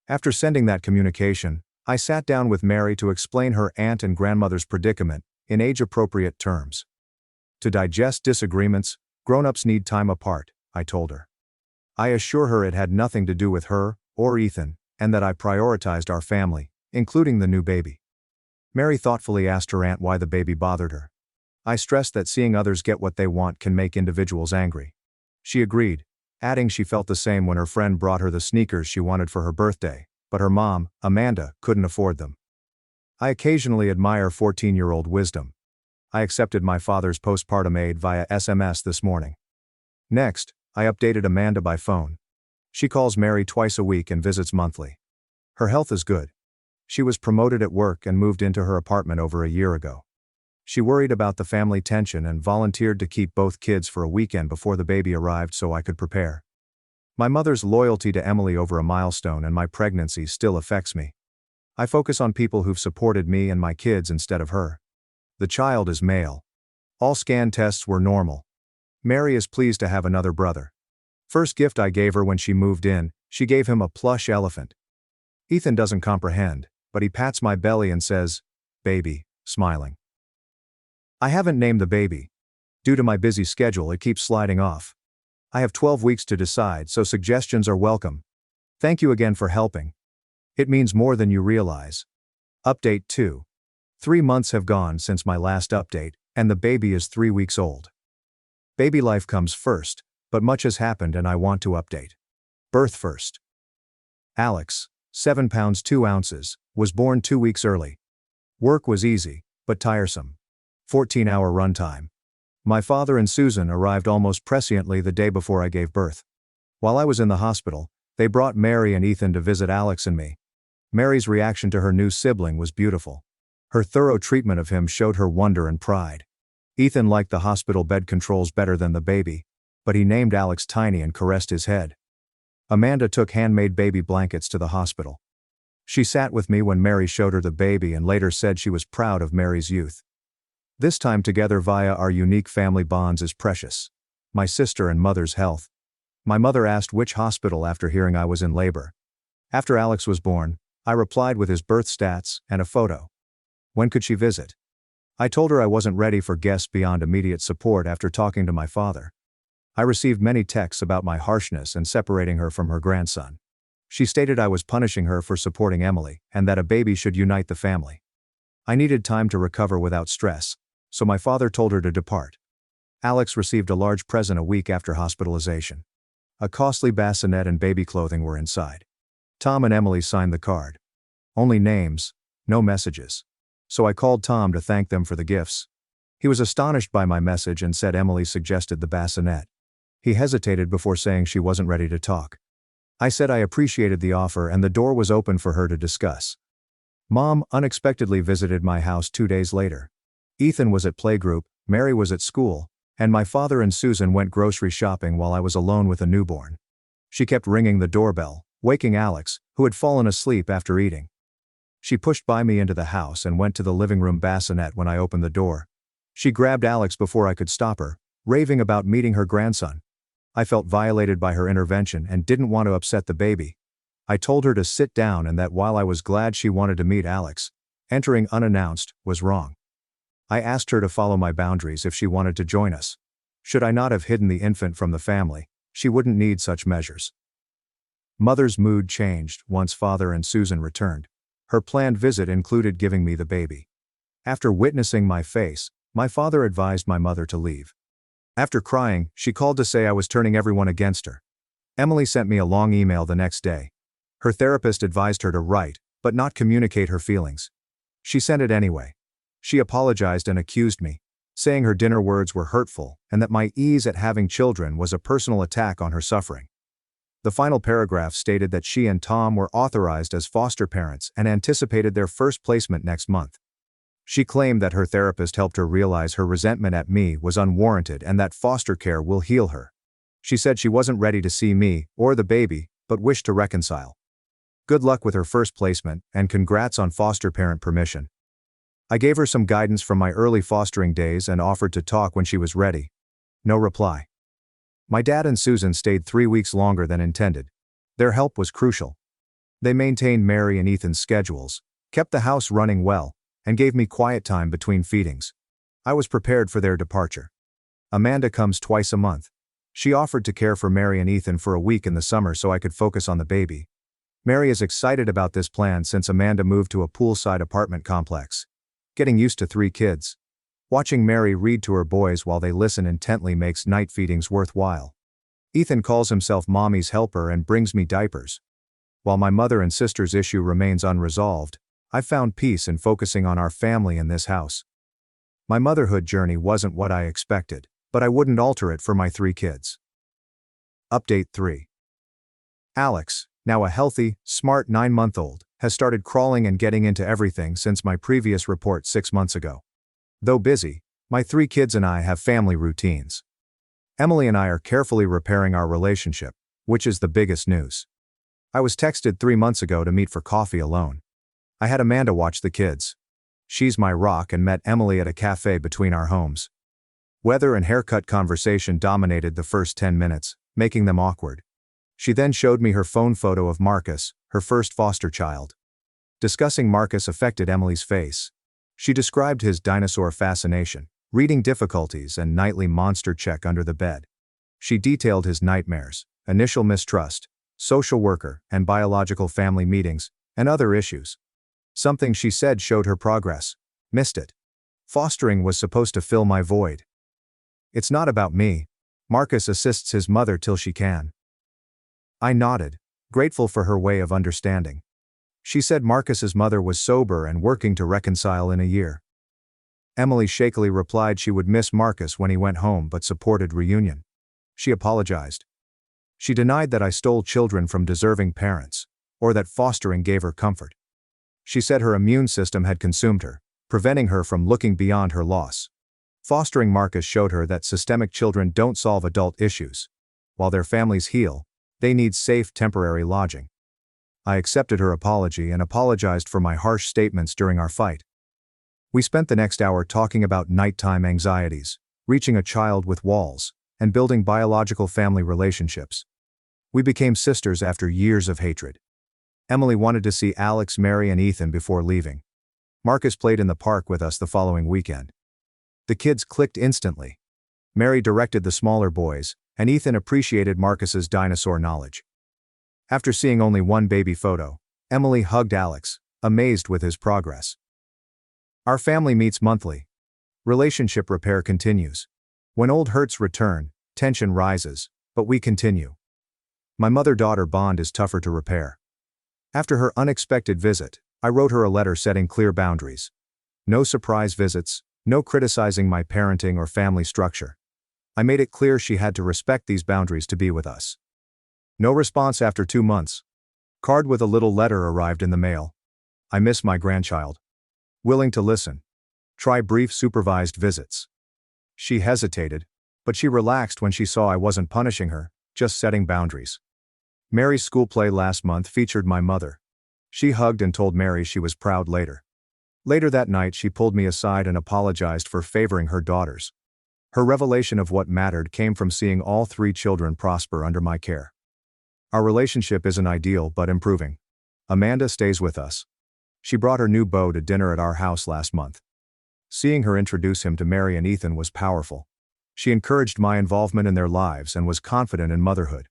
After sending that communication, I sat down with Mary to explain her aunt and grandmother's predicament, in age-appropriate terms. To digest disagreements, grown-ups need time apart, I told her. I assure her it had nothing to do with her, or Ethan, and that I prioritized our family, including the new baby. Mary thoughtfully asked her aunt why the baby bothered her. I stressed that seeing others get what they want can make individuals angry. She agreed, adding she felt the same when her friend brought her the sneakers she wanted for her birthday, but her mom, Amanda, couldn't afford them. I occasionally admire 14-year-old wisdom. I accepted my father's postpartum aid via SMS this morning. Next, I updated Amanda by phone. She calls Mary twice a week and visits monthly. Her health is good. She was promoted at work and moved into her apartment over a year ago. She worried about the family tension and volunteered to keep both kids for a weekend before the baby arrived so I could prepare. My mother's loyalty to Emily over a milestone and my pregnancy still affects me. I focus on people who've supported me and my kids instead of her. The child is male. All scan tests were normal. Mary is pleased to have another brother. First gift I gave her when she moved in, she gave him a plush elephant. Ethan doesn't comprehend, but he pats my belly and says, "Baby," smiling. I haven't named the baby. Due to my busy schedule, it keeps sliding off. I have 12 weeks to decide, so suggestions are welcome. Thank you again for helping. It means more than you realize. Update 2. 3 months have gone since my last update, and the baby is 3 weeks old. Baby life comes first, but much has happened and I want to update. Birth first. Alex, 7 pounds 2 ounces, was born 2 weeks early. Work was easy, but tiresome. 14-hour runtime. My father and Susan arrived almost presciently the day before I gave birth. While I was in the hospital, they brought Mary and Ethan to visit Alex and me. Mary's reaction to her new sibling was beautiful. Her thorough treatment of him showed her wonder and pride. Ethan liked the hospital bed controls better than the baby, but he named Alex Tiny and caressed his head. Amanda took handmade baby blankets to the hospital. She sat with me when Mary showed her the baby and later said she was proud of Mary's youth. This time together via our unique family bonds is precious. My sister and mother's health. My mother asked which hospital after hearing I was in labor. After Alex was born, I replied with his birth stats and a photo. When could she visit? I told her I wasn't ready for guests beyond immediate support after talking to my father. I received many texts about my harshness and separating her from her grandson. She stated I was punishing her for supporting Emily and that a baby should unite the family. I needed time to recover without stress, so my father told her to depart. Alex received a large present a week after hospitalization. A costly bassinet and baby clothing were inside. Tom and Emily signed the card. Only names, no messages. So I called Tom to thank them for the gifts. He was astonished by my message and said Emily suggested the bassinet. He hesitated before saying she wasn't ready to talk. I said I appreciated the offer and the door was open for her to discuss. Mom unexpectedly visited my house 2 days later. Ethan was at playgroup, Mary was at school, and my father and Susan went grocery shopping while I was alone with a newborn. She kept ringing the doorbell, waking Alex, who had fallen asleep after eating. She pushed by me into the house and went to the living room bassinet when I opened the door. She grabbed Alex before I could stop her, raving about meeting her grandson. I felt violated by her intervention and didn't want to upset the baby. I told her to sit down and that while I was glad she wanted to meet Alex, entering unannounced was wrong. I asked her to follow my boundaries if she wanted to join us. Should I not have hidden the infant from the family, she wouldn't need such measures. Mother's mood changed once father and Susan returned. Her planned visit included giving me the baby. After witnessing my face, my father advised my mother to leave. After crying, she called to say I was turning everyone against her. Emily sent me a long email the next day. Her therapist advised her to write, but not communicate her feelings. She sent it anyway. She apologized and accused me, saying her dinner words were hurtful and that my ease at having children was a personal attack on her suffering. The final paragraph stated that she and Tom were authorized as foster parents and anticipated their first placement next month. She claimed that her therapist helped her realize her resentment at me was unwarranted and that foster care will heal her. She said she wasn't ready to see me or the baby, but wished to reconcile. Good luck with her first placement and congrats on foster parent permission. I gave her some guidance from my early fostering days and offered to talk when she was ready. No reply. My dad and Susan stayed 3 weeks longer than intended. Their help was crucial. They maintained Mary and Ethan's schedules, kept the house running well, and gave me quiet time between feedings. I was prepared for their departure. Amanda comes twice a month. She offered to care for Mary and Ethan for a week in the summer so I could focus on the baby. Mary is excited about this plan since Amanda moved to a poolside apartment complex. Getting used to 3 kids. Watching Mary read to her boys while they listen intently makes night feedings worthwhile. Ethan calls himself mommy's helper and brings me diapers. While my mother and sister's issue remains unresolved, I've found peace in focusing on our family in this house. My motherhood journey wasn't what I expected, but I wouldn't alter it for my 3 kids. Update 3. Alex, now a healthy, smart 9-month-old, has started crawling and getting into everything since my previous report 6 months ago. Though busy, my 3 kids and I have family routines. Emily and I are carefully repairing our relationship, which is the biggest news. I was texted 3 months ago to meet for coffee alone. I had Amanda watch the kids. She's my rock and met Emily at a cafe between our homes. Weather and haircut conversation dominated the first 10 minutes, making them awkward. She then showed me her phone photo of Marcus, her first foster child. Discussing Marcus affected Emily's face. She described his dinosaur fascination, reading difficulties and nightly monster check under the bed. She detailed his nightmares, initial mistrust, social worker and biological family meetings, and other issues. Something she said showed her progress. Missed it. Fostering was supposed to fill my void. It's not about me. Marcus assists his mother till she can. I nodded, grateful for her way of understanding. She said Marcus's mother was sober and working to reconcile in a year. Emily shakily replied she would miss Marcus when he went home but supported reunion. She apologized. She denied that I stole children from deserving parents, or that fostering gave her comfort. She said her immune system had consumed her, preventing her from looking beyond her loss. Fostering Marcus showed her that systemic children don't solve adult issues. While their families heal, they need safe temporary lodging. I accepted her apology and apologized for my harsh statements during our fight. We spent the next hour talking about nighttime anxieties, reaching a child with walls, and building biological family relationships. We became sisters after years of hatred. Emily wanted to see Alex, Mary, and Ethan before leaving. Marcus played in the park with us the following weekend. The kids clicked instantly. Mary directed the smaller boys, and Ethan appreciated Marcus's dinosaur knowledge. After seeing only one baby photo, Emily hugged Alex, amazed with his progress. Our family meets monthly. Relationship repair continues. When old hurts return, tension rises, but we continue. My mother-daughter bond is tougher to repair. After her unexpected visit, I wrote her a letter setting clear boundaries. No surprise visits, no criticizing my parenting or family structure. I made it clear she had to respect these boundaries to be with us. No response after 2 months. Card with a little letter arrived in the mail. I miss my grandchild. Willing to listen. Try brief supervised visits. She hesitated, but she relaxed when she saw I wasn't punishing her, just setting boundaries. Mary's school play last month featured my mother. She hugged and told Mary she was proud later. Later that night she pulled me aside and apologized for favoring her daughters. Her revelation of what mattered came from seeing all 3 children prosper under my care. Our relationship isn't ideal but improving. Amanda stays with us. She brought her new beau to dinner at our house last month. Seeing her introduce him to Mary and Ethan was powerful. She encouraged my involvement in their lives and was confident in motherhood.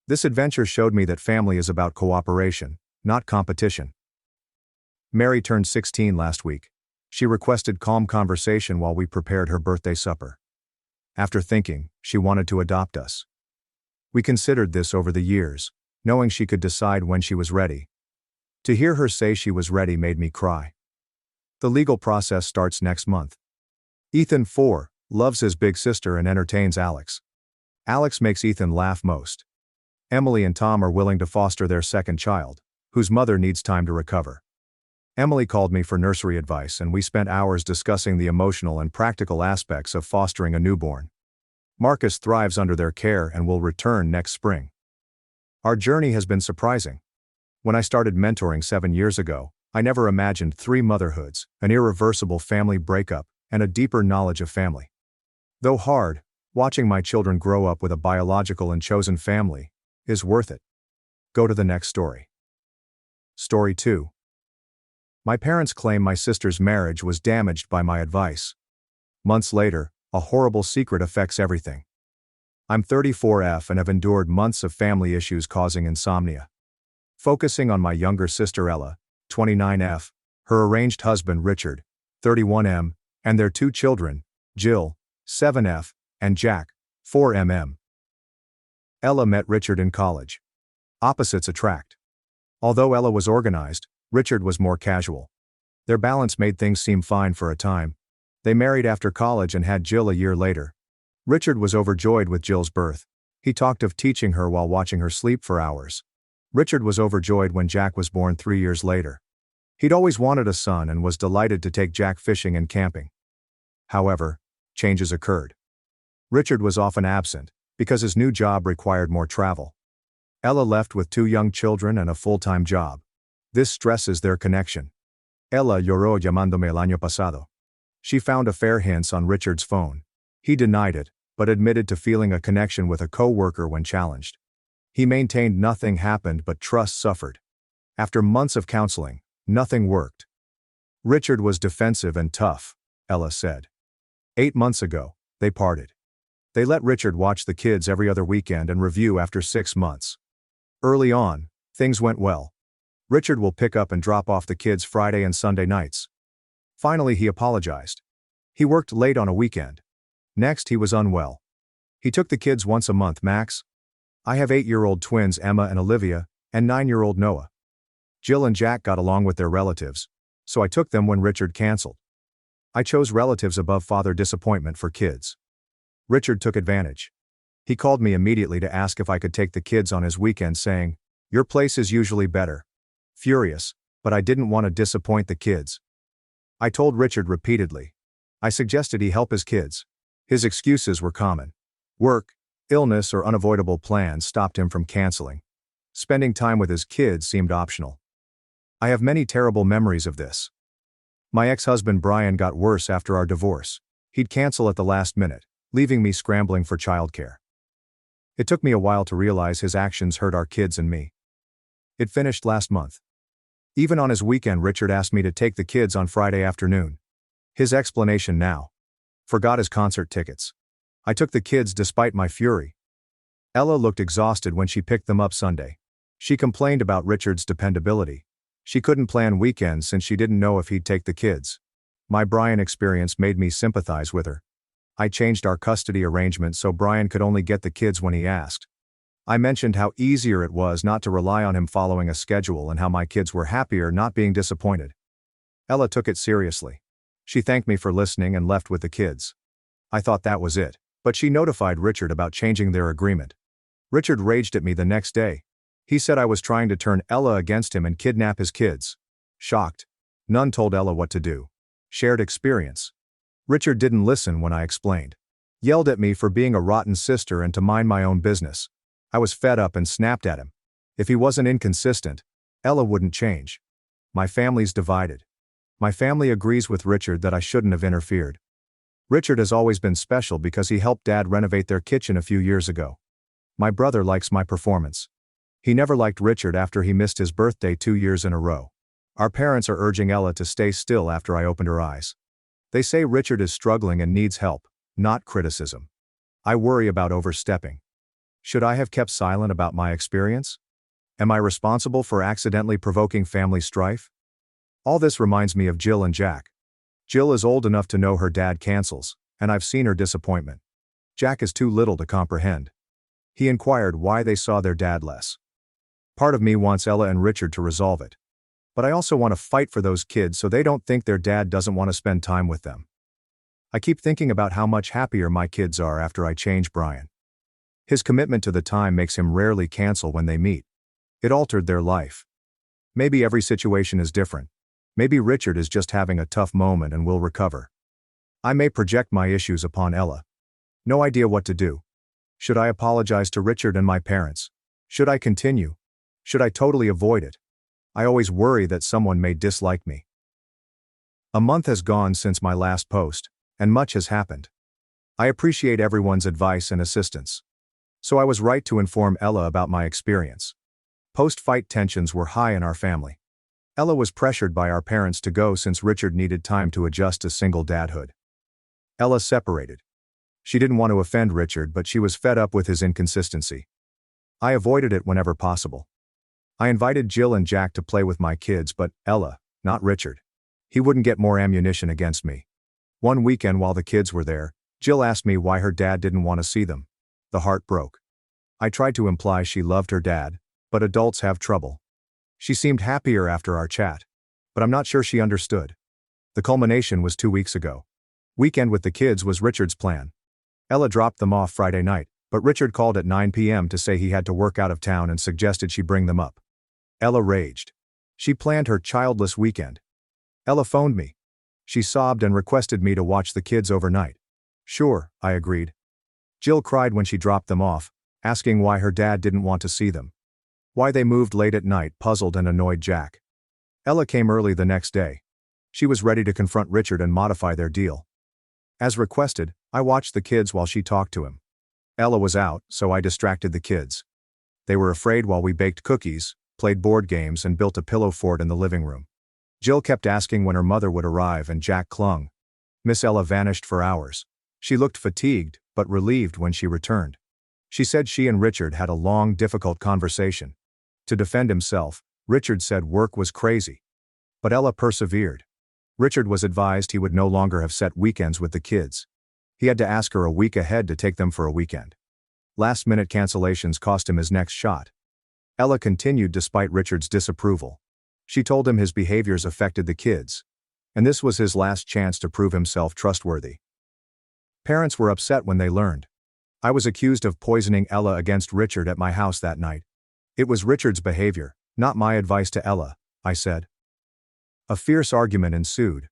This adventure showed me that family is about cooperation, not competition. Mary turned 16 last week. She requested calm conversation while we prepared her birthday supper. After thinking, she wanted to adopt us. We considered this over the years, knowing she could decide when she was ready. To hear her say she was ready made me cry. The legal process starts next month. Ethan, 4, loves his big sister and entertains Alex. Alex makes Ethan laugh most. Emily and Tom are willing to foster their second child, whose mother needs time to recover. Emily called me for nursery advice and we spent hours discussing the emotional and practical aspects of fostering a newborn. Marcus thrives under their care and will return next spring. Our journey has been surprising. When I started mentoring 7 years ago, I never imagined 3 motherhoods, an irreversible family breakup, and a deeper knowledge of family. Though hard, watching my children grow up with a biological and chosen family is worth it. Go to the next story. Story 2. My parents claim my sister's marriage was damaged by my advice. Months later, a horrible secret affects everything. I'm 34F and have endured months of family issues causing insomnia. Focusing on my younger sister Ella, 29F, her arranged husband Richard, 31M, and their two children, Jill, 7F, and Jack, 4MM. Ella met Richard in college. Opposites attract. Although Ella was organized, Richard was more casual. Their balance made things seem fine for a time. They married after college and had Jill a year later. Richard was overjoyed with Jill's birth. He talked of teaching her while watching her sleep for hours. Richard was overjoyed when Jack was born 3 years later. He'd always wanted a son and was delighted to take Jack fishing and camping. However, changes occurred. Richard was often absent, because his new job required more travel. Ella left with 2 young children and a full-time job. This stresses their connection. Ella lloró llamándome el año pasado. She found affair hints on Richard's phone. He denied it, but admitted to feeling a connection with a co-worker when challenged. He maintained nothing happened but trust suffered. After months of counseling, nothing worked. Richard was defensive and tough, Ella said. 8 months ago, they parted. They let Richard watch the kids every other weekend and review after 6 months. Early on, things went well. Richard will pick up and drop off the kids Friday and Sunday nights. Finally, he apologized. He worked late on a weekend. Next, he was unwell. He took the kids once a month max. I have 8-year-old twins Emma and Olivia, and 9-year-old Noah. Jill and Jack got along with their relatives, so I took them when Richard canceled. I chose relatives above father disappointment for kids. Richard took advantage. He called me immediately to ask if I could take the kids on his weekend, saying, "Your place is usually better." Furious, but I didn't want to disappoint the kids. I told Richard repeatedly. I suggested he help his kids. His excuses were common. Work, illness, or unavoidable plans stopped him from canceling. Spending time with his kids seemed optional. I have many terrible memories of this. My ex-husband Brian got worse after our divorce. He'd cancel at the last minute, leaving me scrambling for childcare. It took me a while to realize his actions hurt our kids and me. It finished last month. Even on his weekend, Richard asked me to take the kids on Friday afternoon. His explanation now: forgot his concert tickets. I took the kids despite my fury. Ella looked exhausted when she picked them up Sunday. She complained about Richard's dependability. She couldn't plan weekends since she didn't know if he'd take the kids. My Brian experience made me sympathize with her. I changed our custody arrangement so Brian could only get the kids when he asked. I mentioned how easier it was not to rely on him following a schedule and how my kids were happier not being disappointed. Ella took it seriously. She thanked me for listening and left with the kids. I thought that was it, but she notified Richard about changing their agreement. Richard raged at me the next day. He said I was trying to turn Ella against him and kidnap his kids. Shocked. None told Ella what to do. Shared experience. Richard didn't listen when I explained. Yelled at me for being a rotten sister and to mind my own business. I was fed up and snapped at him. If he wasn't inconsistent, Ella wouldn't change. My family's divided. My family agrees with Richard that I shouldn't have interfered. Richard has always been special because he helped Dad renovate their kitchen a few years ago. My brother likes my performance. He never liked Richard after he missed his birthday 2 years in a row. Our parents are urging Ella to stay still after I opened her eyes. They say Richard is struggling and needs help, not criticism. I worry about overstepping. Should I have kept silent about my experience? Am I responsible for accidentally provoking family strife? All this reminds me of Jill and Jack. Jill is old enough to know her dad cancels, and I've seen her disappointment. Jack is too little to comprehend. He inquired why they saw their dad less. Part of me wants Ella and Richard to resolve it. But I also want to fight for those kids so they don't think their dad doesn't want to spend time with them. I keep thinking about how much happier my kids are after I change Brian. His commitment to the time makes him rarely cancel when they meet. It altered their life. Maybe every situation is different. Maybe Richard is just having a tough moment and will recover. I may project my issues upon Ella. No idea what to do. Should I apologize to Richard and my parents? Should I continue? Should I totally avoid it? I always worry that someone may dislike me. A month has gone since my last post, and much has happened. I appreciate everyone's advice and assistance. So I was right to inform Ella about my experience. Post-fight tensions were high in our family. Ella was pressured by our parents to go since Richard needed time to adjust to single dadhood. Ella separated. She didn't want to offend Richard, but she was fed up with his inconsistency. I avoided it whenever possible. I invited Jill and Jack to play with my kids, but Ella, not Richard. He wouldn't get more ammunition against me. One weekend while the kids were there, Jill asked me why her dad didn't want to see them. The heart broke. I tried to imply she loved her dad, but adults have trouble. She seemed happier after our chat, but I'm not sure she understood. The culmination was 2 weeks ago. Weekend with the kids was Richard's plan. Ella dropped them off Friday night, but Richard called at 9 p.m. to say he had to work out of town and suggested she bring them up. Ella raged. She planned her childless weekend. Ella phoned me. She sobbed and requested me to watch the kids overnight. Sure, I agreed. Jill cried when she dropped them off, asking why her dad didn't want to see them. Why they moved late at night puzzled and annoyed Jack. Ella came early the next day. She was ready to confront Richard and modify their deal. As requested, I watched the kids while she talked to him. Ella was out, so I distracted the kids. They were afraid while we baked cookies, played board games, and built a pillow fort in the living room. Jill kept asking when her mother would arrive and Jack clung. Miss Ella vanished for hours. She looked fatigued, but relieved when she returned. She said she and Richard had a long, difficult conversation. To defend himself, Richard said work was crazy. But Ella persevered. Richard was advised he would no longer have set weekends with the kids. He had to ask her a week ahead to take them for a weekend. Last-minute cancellations cost him his next shot. Ella continued despite Richard's disapproval. She told him his behaviors affected the kids, and this was his last chance to prove himself trustworthy. Parents were upset when they learned. I was accused of poisoning Ella against Richard at my house that night. It was Richard's behavior, not my advice to Ella, I said. A fierce argument ensued.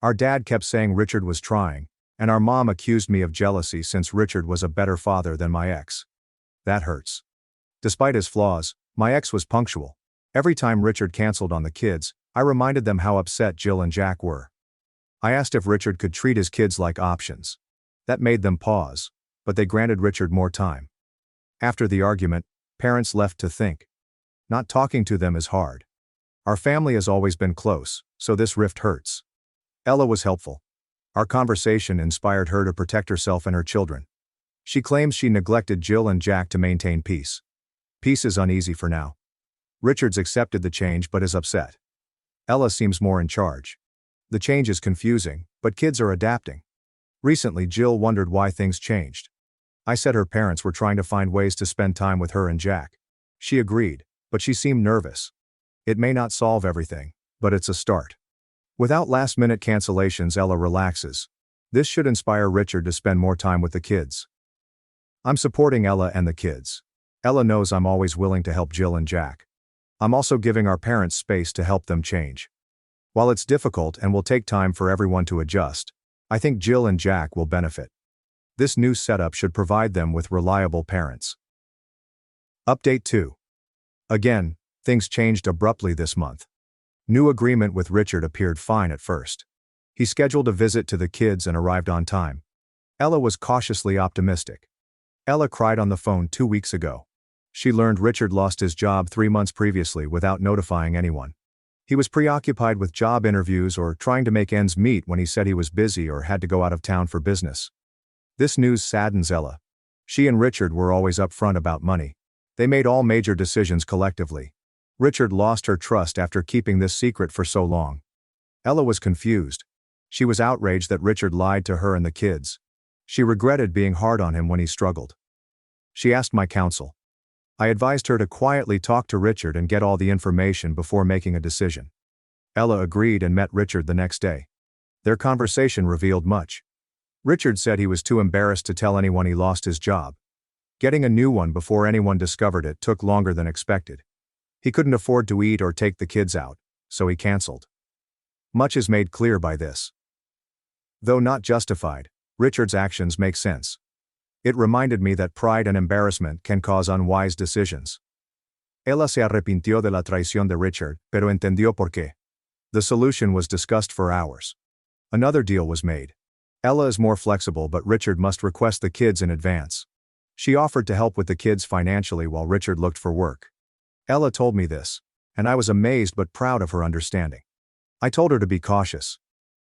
Our dad kept saying Richard was trying, and our mom accused me of jealousy since Richard was a better father than my ex. That hurts. Despite his flaws, my ex was punctual. Every time Richard canceled on the kids, I reminded them how upset Jill and Jack were. I asked if Richard could treat his kids like options. That made them pause, but they granted Richard more time. After the argument, parents left to think. Not talking to them is hard. Our family has always been close, so this rift hurts. Ella was helpful. Our conversation inspired her to protect herself and her children. She claims she neglected Jill and Jack to maintain peace. Peace is uneasy for now. Richard's accepted the change but is upset. Ella seems more in charge. The change is confusing, but kids are adapting. Recently, Jill wondered why things changed. I said her parents were trying to find ways to spend time with her and Jack. She agreed, but she seemed nervous. It may not solve everything, but it's a start. Without last-minute cancellations, Ella relaxes. This should inspire Richard to spend more time with the kids. I'm supporting Ella and the kids. Ella knows I'm always willing to help Jill and Jack. I'm also giving our parents space to help them change. While it's difficult and will take time for everyone to adjust, I think Jill and Jack will benefit. This new setup should provide them with reliable parents. Update 2. Again, things changed abruptly this month. New agreement with Richard appeared fine at first. He scheduled a visit to the kids and arrived on time. Ella was cautiously optimistic. Ella cried on the phone 2 weeks ago. She learned Richard lost his job 3 months previously without notifying anyone. He was preoccupied with job interviews or trying to make ends meet when he said he was busy or had to go out of town for business. This news saddens Ella. She and Richard were always upfront about money. They made all major decisions collectively. Richard lost her trust after keeping this secret for so long. Ella was confused. She was outraged that Richard lied to her and the kids. She regretted being hard on him when he struggled. She asked my counsel. I advised her to quietly talk to Richard and get all the information before making a decision. Ella agreed and met Richard the next day. Their conversation revealed much. Richard said he was too embarrassed to tell anyone he lost his job. Getting a new one before anyone discovered it took longer than expected. He couldn't afford to eat or take the kids out, so he canceled. Much is made clear by this. Though not justified, Richard's actions make sense. It reminded me that pride and embarrassment can cause unwise decisions. Ella se arrepintió de la traición de Richard, pero entendió por qué. The solution was discussed for hours. Another deal was made. Ella is more flexible, but Richard must request the kids in advance. She offered to help with the kids financially while Richard looked for work. Ella told me this. and I was amazed but proud of her understanding. I told her to be cautious.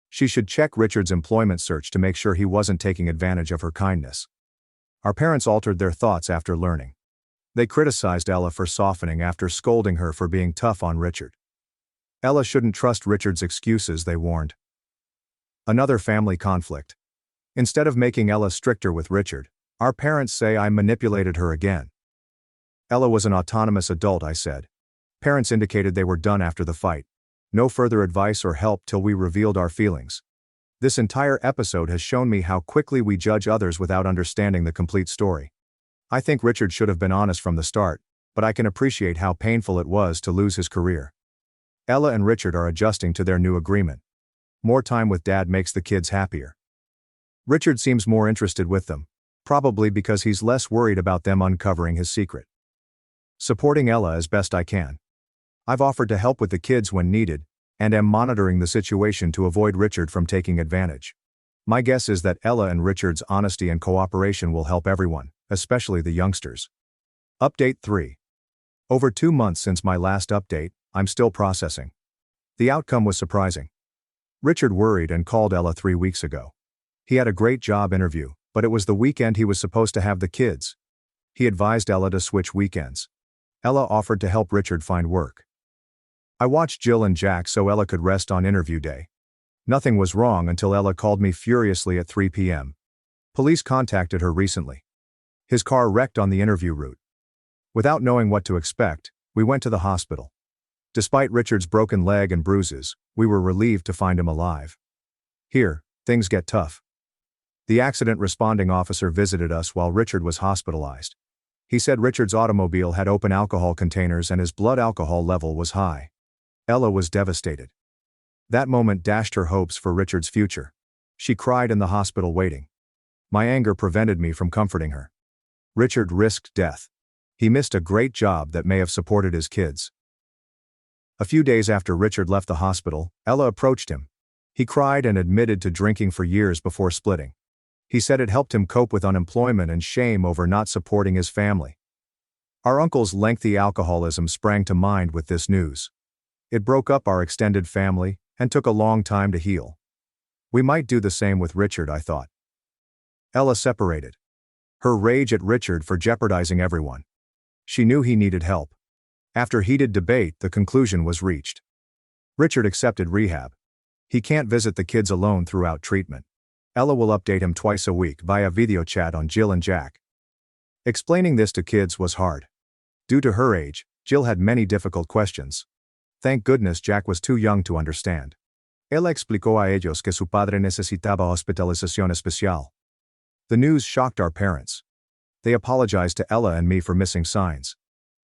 She should check Richard's employment search to make sure he wasn't taking advantage of her kindness. Our parents altered their thoughts after learning. They criticized Ella for softening after scolding her for being tough on Richard. Ella shouldn't trust Richard's excuses, they warned. Another family conflict. Instead of making Ella stricter with Richard, our parents say I manipulated her again. Ella was an autonomous adult, I said. Parents indicated they were done after the fight. No further advice or help till we revealed our feelings. This entire episode has shown me how quickly we judge others without understanding the complete story. I think Richard should have been honest from the start, but I can appreciate how painful it was to lose his career. Ella and Richard are adjusting to their new agreement. More time with Dad makes the kids happier. Richard seems more interested with them, probably because he's less worried about them uncovering his secret. Supporting Ella as best I can. I've offered to help with the kids when needed, and am monitoring the situation to avoid Richard from taking advantage. My guess is that Ella and Richard's honesty and cooperation will help everyone, especially the youngsters. Update 3. Over 2 months since my last update, I'm still processing. The outcome was surprising. Richard worried and called Ella 3 weeks ago. He had a great job interview, but it was the weekend he was supposed to have the kids. He advised Ella to switch weekends. Ella offered to help Richard find work. I watched Jill and Jack so Ella could rest on interview day. Nothing was wrong until Ella called me furiously at 3 p.m. Police contacted her recently. His car wrecked on the interview route. Without knowing what to expect, we went to the hospital. Despite Richard's broken leg and bruises, we were relieved to find him alive. Here, things get tough. The accident responding officer visited us while Richard was hospitalized. He said Richard's automobile had open alcohol containers and his blood alcohol level was high. Ella was devastated. That moment dashed her hopes for Richard's future. She cried in the hospital waiting. My anger prevented me from comforting her. Richard risked death. He missed a great job that may have supported his kids. A few days after Richard left the hospital, Ella approached him. He cried and admitted to drinking for years before splitting. He said it helped him cope with unemployment and shame over not supporting his family. Our uncle's lengthy alcoholism sprang to mind with this news. It broke up our extended family and took a long time to heal. We might do the same with Richard, I thought. Ella separated. Her rage at Richard for jeopardizing everyone. She knew he needed help. After heated debate, the conclusion was reached. Richard accepted rehab. He can't visit the kids alone throughout treatment. Ella will update him twice a week via video chat on Jill and Jack. Explaining this to kids was hard. Due to her age, Jill had many difficult questions. Thank goodness Jack was too young to understand. Ella explicó a ellos que su padre necesitaba hospitalización especial. The news shocked our parents. They apologized to Ella and me for missing signs.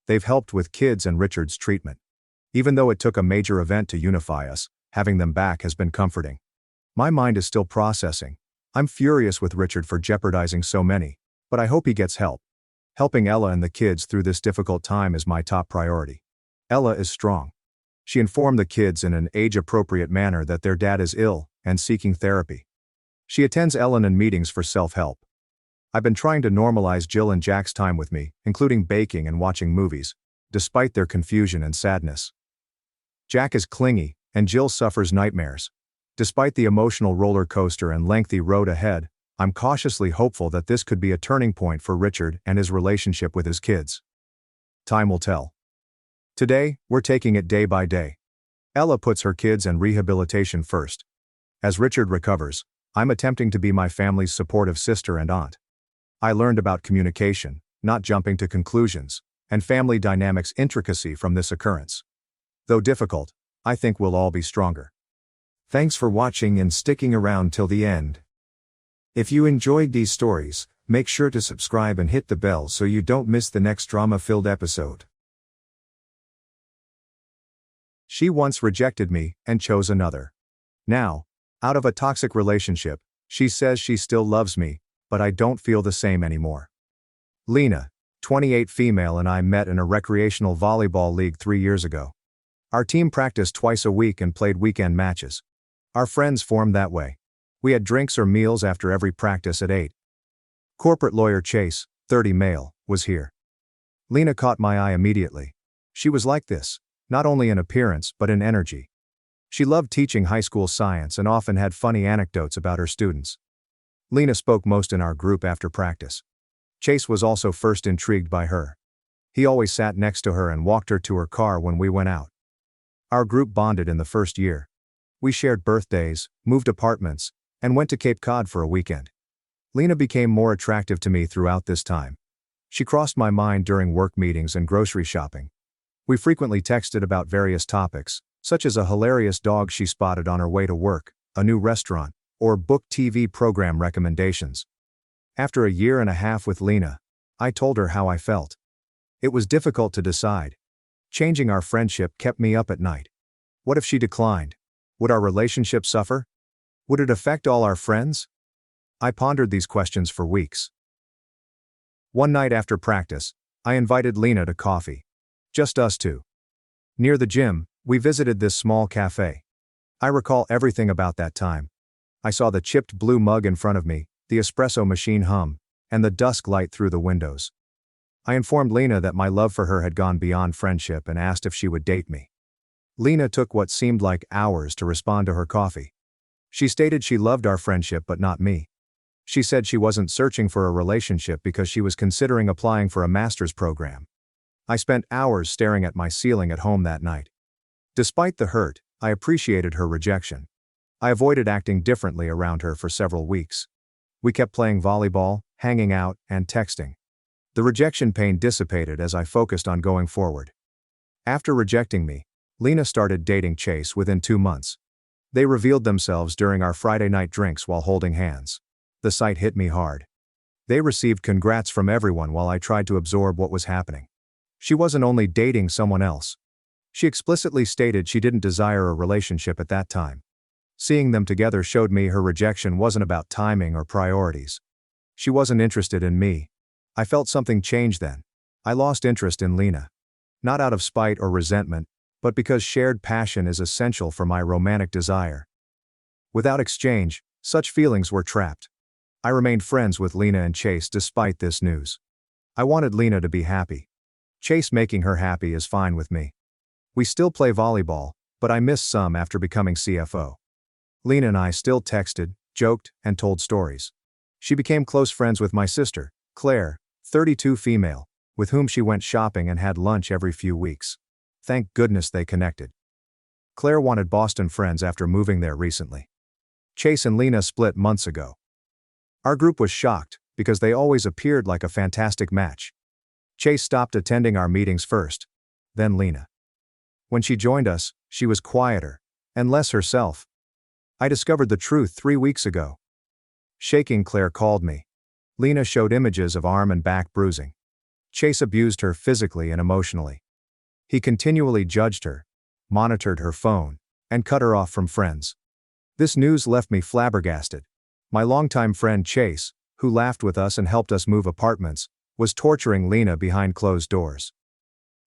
They've helped with kids and Richard's treatment. Even though it took a major event to unify us, having them back has been comforting. My mind is still processing. I'm furious with Richard for jeopardizing so many, but I hope he gets help. Helping Ella and the kids through this difficult time is my top priority. Ella is strong. She informed the kids in an age-appropriate manner that their dad is ill and seeking therapy. She attends Ellen and meetings for self-help. I've been trying to normalize Jill and Jack's time with me, including baking and watching movies, despite their confusion and sadness. Jack is clingy, and Jill suffers nightmares. Despite the emotional roller coaster and lengthy road ahead, I'm cautiously hopeful that this could be a turning point for Richard and his relationship with his kids. Time will tell. Today, we're taking it day by day. Ella puts her kids and rehabilitation first. As Richard recovers, I'm attempting to be my family's supportive sister and aunt. I learned about communication, not jumping to conclusions, and family dynamics intricacy from this occurrence. Though difficult, I think we'll all be stronger. Thanks for watching and sticking around till the end. If you enjoyed these stories, make sure to subscribe and hit the bell so you don't miss the next drama-filled episode. She once rejected me and chose another. Now, out of a toxic relationship, she says she still loves me, but I don't feel the same anymore. Lena, 28 female, and I met in a recreational volleyball league 3 years ago. Our team practiced twice a week and played weekend matches. Our friends formed that way. We had drinks or meals after every practice at 8. Corporate lawyer Chase, 30 male, was here. Lena caught my eye immediately. She was like this. not only in appearance but in energy. She loved teaching high school science and often had funny anecdotes about her students. Lena spoke most in our group after practice. Chase was also first intrigued by her. He always sat next to her and walked her to her car when we went out. Our group bonded in the first year. We shared birthdays, moved apartments, and went to Cape Cod for a weekend. Lena became more attractive to me throughout this time. She crossed my mind during work meetings and grocery shopping. We frequently texted about various topics, such as a hilarious dog she spotted on her way to work, a new restaurant, or book TV program recommendations. After a year and a half with Lena, I told her how I felt. It was difficult to decide. Changing our friendship kept me up at night. What if she declined? Would our relationship suffer? Would it affect all our friends? I pondered these questions for weeks. One night after practice, I invited Lena to coffee. Just us two. Near the gym, we visited this small cafe. I recall everything about that time. I saw the chipped blue mug in front of me, the espresso machine hum, and the dusk light through the windows. I informed Lena that my love for her had gone beyond friendship and asked if she would date me. Lena took what seemed like hours to respond to her coffee. She stated she loved our friendship but not me. She said she wasn't searching for a relationship because she was considering applying for a master's program. I spent hours staring at my ceiling at home that night. Despite the hurt, I appreciated her rejection. I avoided acting differently around her for several weeks. We kept playing volleyball, hanging out, and texting. The rejection pain dissipated as I focused on going forward. After rejecting me, Lena started dating Chase within 2 months. They revealed themselves during our Friday night drinks while holding hands. The sight hit me hard. They received congrats from everyone while I tried to absorb what was happening. She wasn't only dating someone else. She explicitly stated she didn't desire a relationship at that time. Seeing them together showed me her rejection wasn't about timing or priorities. She wasn't interested in me. I felt something change then. I lost interest in Lena. Not out of spite or resentment, but because shared passion is essential for my romantic desire. Without exchange, such feelings were trapped. I remained friends with Lena and Chase despite this news. I wanted Lena to be happy. Chase making her happy is fine with me. We still play volleyball, but I miss some after becoming CFO. Lena and I still texted, joked, and told stories. She became close friends with my sister, Claire, 32 female, with whom she went shopping and had lunch every few weeks. Thank goodness they connected. Claire wanted Boston friends after moving there recently. Chase and Lena split months ago. Our group was shocked, because they always appeared like a fantastic match. Chase stopped attending our meetings first, then Lena. When she joined us, she was quieter, and less herself. I discovered the truth 3 weeks ago. Shaking, Claire called me. Lena showed images of arm and back bruising. Chase abused her physically and emotionally. He continually judged her, monitored her phone, and cut her off from friends. This news left me flabbergasted. My longtime friend Chase, who laughed with us and helped us move apartments, was torturing Lena behind closed doors.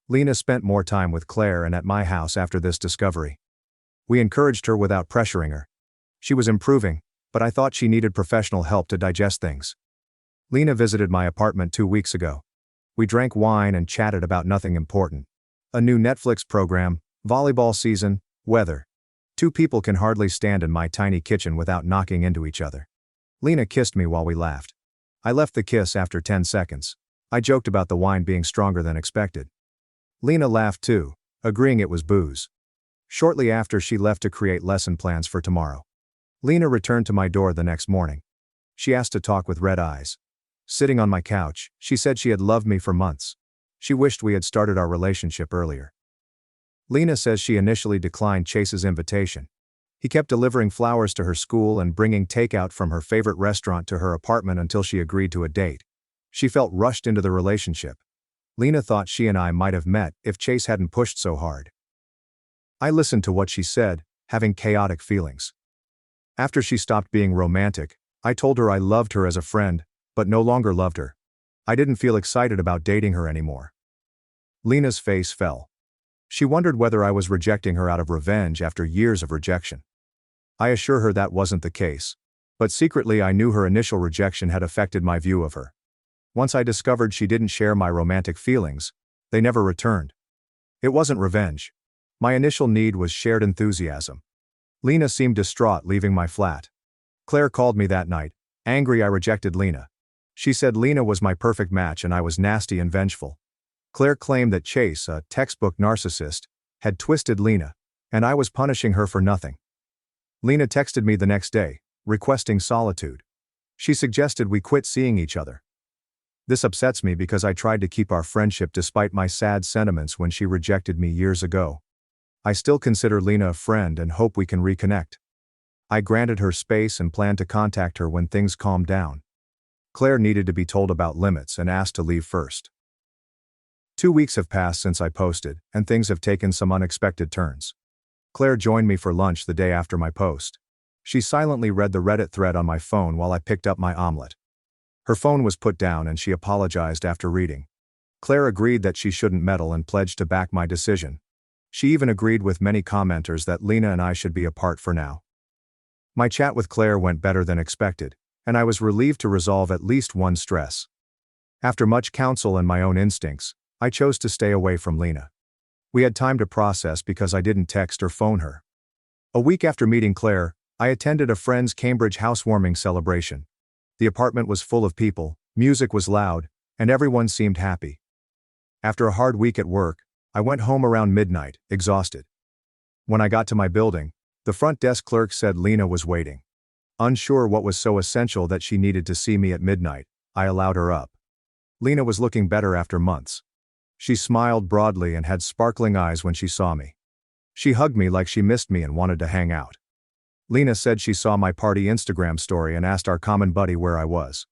Lena spent more time with Claire and at my house after this discovery. We encouraged her without pressuring her. She was improving, but I thought she needed professional help to digest things. Lena visited my apartment 2 weeks ago. We drank wine and chatted about nothing important. A new Netflix program, volleyball season, weather. 2 people can hardly stand in my tiny kitchen without knocking into each other. Lena kissed me while we laughed. I left the kiss after 10 seconds. I joked about the wine being stronger than expected. Lena laughed too, agreeing it was booze. Shortly after, she left to create lesson plans for tomorrow. Lena returned to my door the next morning. She asked to talk with red eyes. Sitting on my couch, she said she had loved me for months. She wished we had started our relationship earlier. Lena says she initially declined Chase's invitation. He kept delivering flowers to her school and bringing takeout from her favorite restaurant to her apartment until she agreed to a date. She felt rushed into the relationship. Lena thought she and I might have met if Chase hadn't pushed so hard. I listened to what she said, having chaotic feelings. After she stopped being romantic, I told her I loved her as a friend, but no longer loved her. I didn't feel excited about dating her anymore. Lena's face fell. She wondered whether I was rejecting her out of revenge after years of rejection. I assure her that wasn't the case, but secretly I knew her initial rejection had affected my view of her. Once I discovered she didn't share my romantic feelings, they never returned. It wasn't revenge. My initial need was shared enthusiasm. Lena seemed distraught leaving my flat. Claire called me that night. Angry I rejected Lena. She said Lena was my perfect match and I was nasty and vengeful. Claire claimed that Chase, a textbook narcissist, had twisted Lena, and I was punishing her for nothing. Lena texted me the next day, requesting solitude. She suggested we quit seeing each other. This upsets me because I tried to keep our friendship despite my sad sentiments when she rejected me years ago. I still consider Lena a friend and hope we can reconnect. I granted her space and planned to contact her when things calmed down. Claire needed to be told about limits and asked to leave first. 2 weeks have passed since I posted, and things have taken some unexpected turns. Claire joined me for lunch the day after my post. She silently read the Reddit thread on my phone while I picked up my omelet. Her phone was put down and she apologized after reading. Claire agreed that she shouldn't meddle and pledged to back my decision. She even agreed with many commenters that Lena and I should be apart for now. My chat with Claire went better than expected, and I was relieved to resolve at least one stress. After much counsel and my own instincts, I chose to stay away from Lena. We had time to process because I didn't text or phone her. A week after meeting Claire, I attended a friend's Cambridge housewarming celebration. The apartment was full of people, music was loud, and everyone seemed happy. After a hard week at work, I went home around midnight, exhausted. When I got to my building, the front desk clerk said Lena was waiting. Unsure what was so essential that she needed to see me at midnight, I allowed her up. Lena was looking better after months. She smiled broadly and had sparkling eyes when she saw me. She hugged me like she missed me and wanted to hang out. Lena said she saw my party Instagram story and asked our common buddy where I was.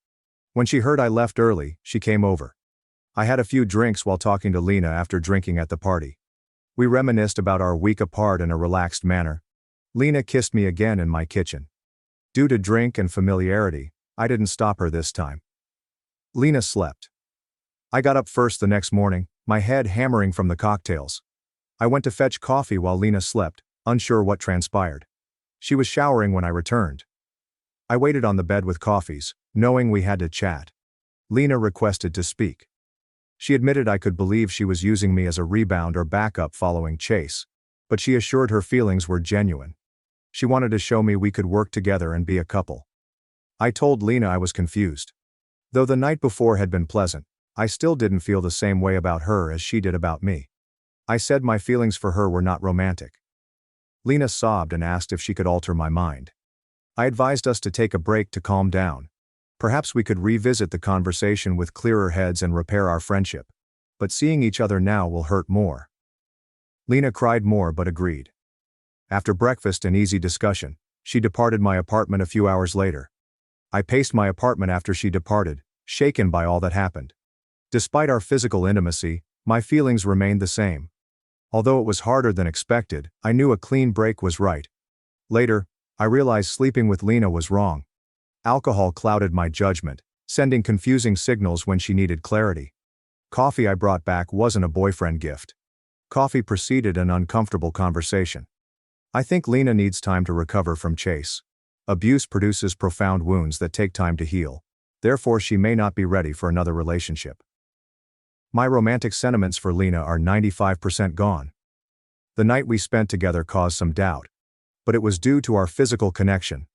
When she heard I left early, she came over. I had a few drinks while talking to Lena after drinking at the party. We reminisced about our week apart in a relaxed manner. Lena kissed me again in my kitchen. Due to drink and familiarity, I didn't stop her this time. Lena slept. I got up first the next morning, my head hammering from the cocktails. I went to fetch coffee while Lena slept, unsure what transpired. She was showering when I returned. I waited on the bed with coffees, knowing we had to chat. Lena requested to speak. She admitted I could believe she was using me as a rebound or backup following Chase, but she assured her feelings were genuine. She wanted to show me we could work together and be a couple. I told Lena I was confused. Though the night before had been pleasant, I still didn't feel the same way about her as she did about me. I said my feelings for her were not romantic. Lena sobbed and asked if she could alter my mind. I advised us to take a break to calm down. Perhaps we could revisit the conversation with clearer heads and repair our friendship. But seeing each other now will hurt more. Lena cried more but agreed. After breakfast and easy discussion, she departed my apartment a few hours later. I paced my apartment after she departed, shaken by all that happened. Despite our physical intimacy, my feelings remained the same. Although it was harder than expected, I knew a clean break was right. Later, I realized sleeping with Lena was wrong. Alcohol clouded my judgment, sending confusing signals when she needed clarity. Coffee I brought back wasn't a boyfriend gift. Coffee preceded an uncomfortable conversation. I think Lena needs time to recover from Chase. Abuse produces profound wounds that take time to heal. Therefore, she may not be ready for another relationship. My romantic sentiments for Lena are 95% gone. The night we spent together caused some doubt. But it was due to our physical connection,